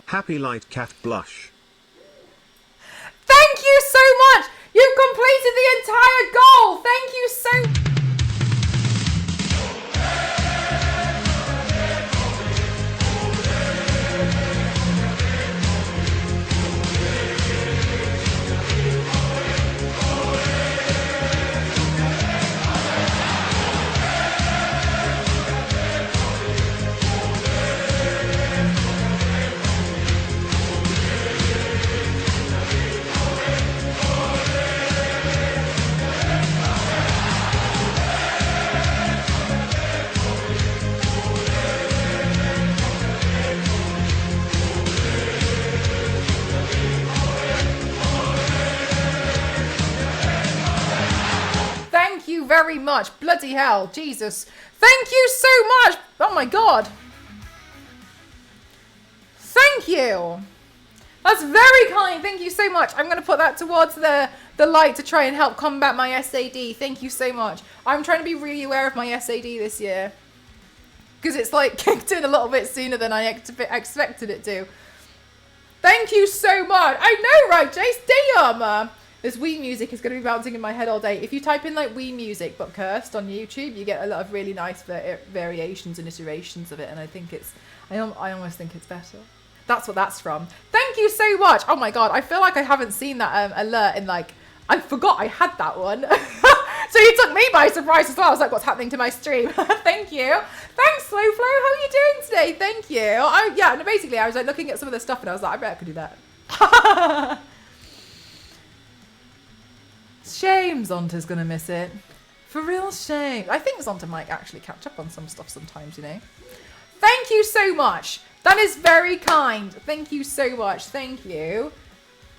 Happy Light Cat Blush. Thank you so much! You've completed the entire goal! Thank you so... Thank you very much. Bloody hell. Jesus. Thank you so much. Oh my god. Thank you. That's very kind. Thank you so much. I'm going to put that towards the light to try and help combat my SAD. Thank you so much. I'm trying to be really aware of my SAD this year. Because it's like kicked in a little bit sooner than I expected it to. Thank you so much. I know, right, Jace? Damn. This Wii music is going to be bouncing in my head all day. If you type in like Wii music but cursed on YouTube, you get a lot of really nice variations and iterations of it. And I think it's, I almost think it's better. That's what that's from. Thank you so much. Oh my god, I feel like I haven't seen that alert in like, I forgot I had that one. So you took me by surprise as well. I was like, what's happening to my stream? Thank you. Thanks, Slow Flow. How are you doing today? Thank you. Oh yeah, no, basically I was like looking at some of the stuff and I was like, I bet I could do that. Shame Zonta's gonna miss it. For real shame. I think Zonta might actually catch up on some stuff sometimes, you know. Thank you so much. That is very kind. Thank you so much. Thank you.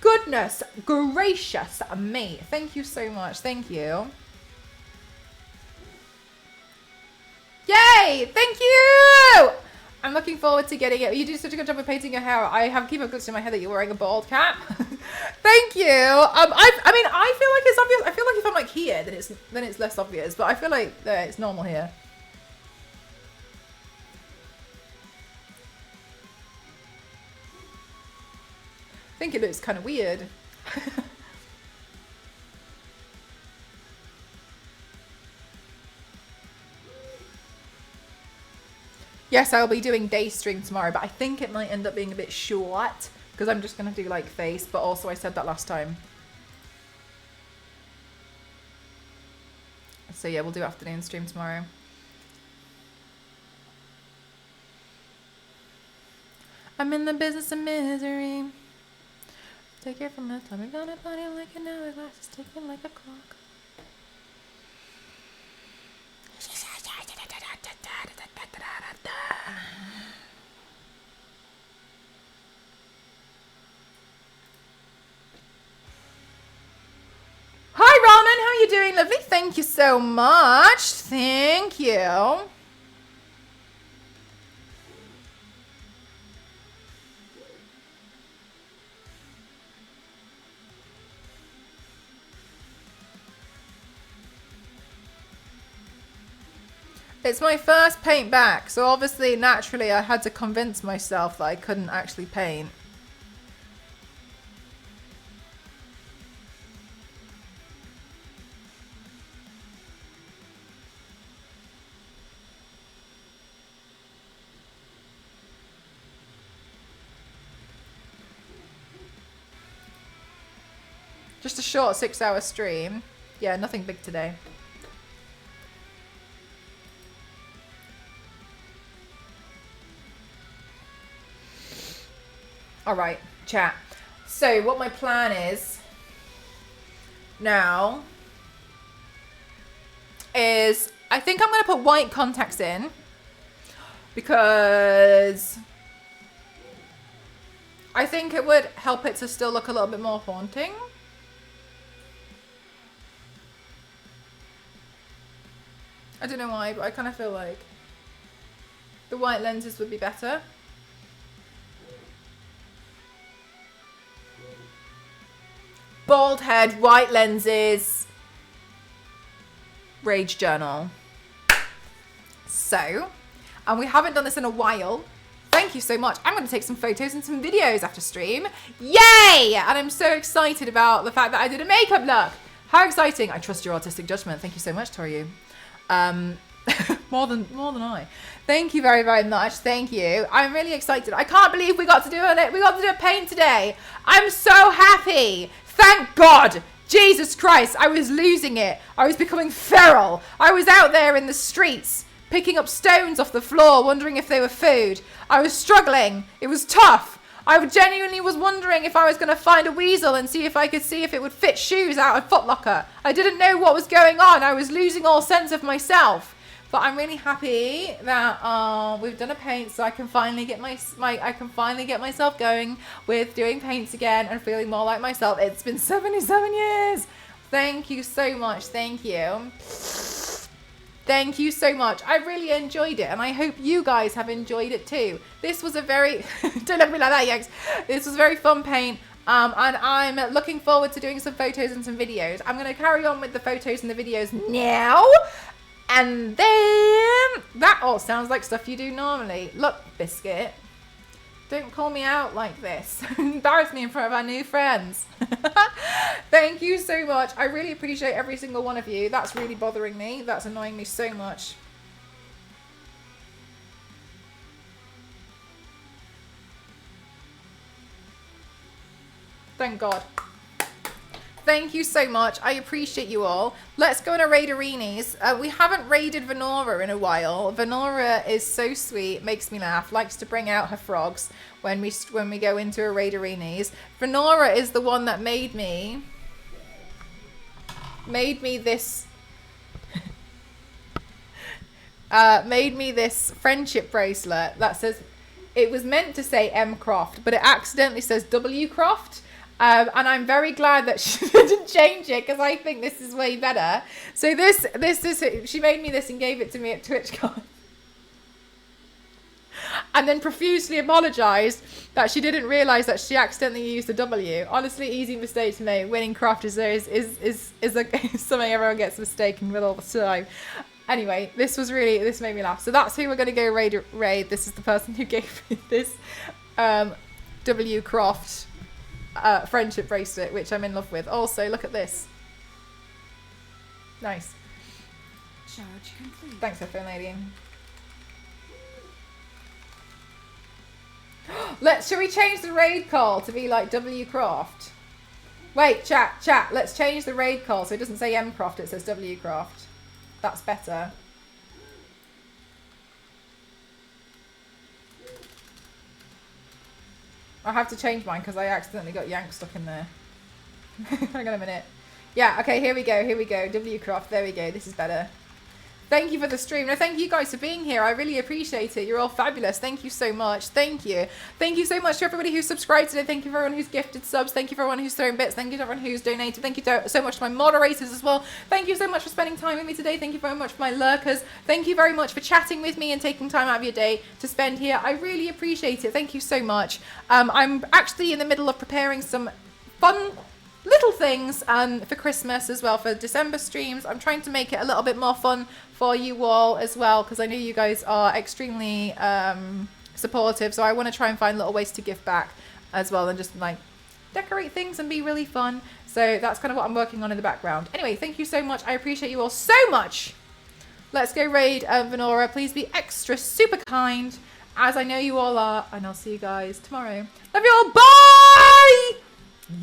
Goodness gracious me. Thank you so much. Thank you. Yay! Thank you! I'm looking forward to getting it. You do such a good job of painting your hair. I have keep a glitch in my head that you're wearing a bald cap. Thank you. I mean, I feel like it's obvious. I feel like if I'm like here, then it's less obvious. But I feel like it's normal here. I think it looks kind of weird. Yes, I'll be doing day stream tomorrow, but I think it might end up being a bit short because I'm just going to do like face, but also I said that last time. So yeah, we'll do afternoon stream tomorrow. I'm in the business of misery. Take it from the time we're gonna party like an hourglass, it's ticking like a clock. Hi Ramen, how are you doing, lovely? Thank you so much. Thank you. It's my first paint back, so obviously, naturally, I had to convince myself that I couldn't actually paint. Just a short 6-hour stream. Yeah, nothing big today. All right, chat. So what my plan is now is I think I'm going to put white contacts in because I think it would help it to still look a little bit more haunting. I don't know why, but I kind of feel like the white lenses would be better. Bald head, white lenses, rage journal. So, and we haven't done this in a while. Thank you so much. I'm going to take some photos and some videos after stream. Yay! And I'm so excited about the fact that I did a makeup look. How exciting. I trust your artistic judgment. Thank you so much, Toriu. More than I. Thank you very, very much. Thank you. I'm really excited. I can't believe we got to do it. We got to do a paint today. I'm so happy. Thank God. Jesus Christ. I was losing it. I was becoming feral. I was out there in the streets picking up stones off the floor, wondering if they were food. I was struggling. It was tough. I genuinely was wondering if I was going to find a weasel and see if I could see if it would fit shoes out of Foot Locker. I didn't know what was going on. I was losing all sense of myself. But I'm really happy that we've done a paint, so I can finally get myself going with doing paints again and feeling more like myself. It's been 77 years. Thank you so much. Thank you. Thank you so much. I really enjoyed it, and I hope you guys have enjoyed it too. This was a very don't look at me like that, Yanks. This was a very fun paint. And I'm looking forward to doing some photos and some videos. I'm going to carry on with the photos and the videos now. And then, that all sounds like stuff you do normally. Look, Biscuit, don't call me out like this. Embarrass me in front of our new friends. Thank you so much. I really appreciate every single one of you. That's really bothering me. That's annoying me so much. Thank God. Thank you so much. I appreciate you all. Let's go on a raid arenas. We haven't raided Venora in a while. Venora is so sweet, makes me laugh, likes to bring out her frogs when we go into a raid arenas. Venora is the one that made me this friendship bracelet that says, it was meant to say M Croft, but it accidentally says W Croft. And I'm very glad that she didn't change it because I think this is way better. So this is, she made me this and gave it to me at TwitchCon. And then profusely apologized that she didn't realize that she accidentally used a W. Honestly, easy mistake to make. Winning craft is something everyone gets mistaken with all the time. Anyway, this made me laugh. So that's who we're going to go raid. This is the person who gave me this W Croft friendship bracelet, which I'm in love with. Also, look at this. Nice. Charge complete. Thanks, iPhone lady. Should we change the raid call to be like W Croft? Wait, chat. Let's change the raid call so it doesn't say M Croft, it says W Croft. That's better. I have to change mine because I accidentally got Yank stuck in there. Hang on a minute. Yeah, okay, here we go. W Croft, there we go. This is better. Thank you for the stream. No, thank you guys for being here. I really appreciate it. You're all fabulous. Thank you so much. Thank you. Thank you so much to everybody who's subscribed today. Thank you for everyone who's gifted subs. Thank you for everyone who's thrown bits. Thank you to everyone who's donated. Thank you so much to my moderators as well. Thank you so much for spending time with me today. Thank you very much for my lurkers. Thank you very much for chatting with me and taking time out of your day to spend here. I really appreciate it. Thank you so much. I'm actually in the middle of preparing some fun little things for Christmas as well, for December streams. I'm trying to make it a little bit more fun for you all as well, because I know you guys are extremely supportive, so I want to try and find little ways to give back as well and just like decorate things and be really fun. So that's kind of what I'm working on in the background. Anyway, thank you so much. I appreciate you all so much. Let's go raid Venora. Please be extra super kind, as I know you all are, and I'll see you guys tomorrow. Love you all. Bye!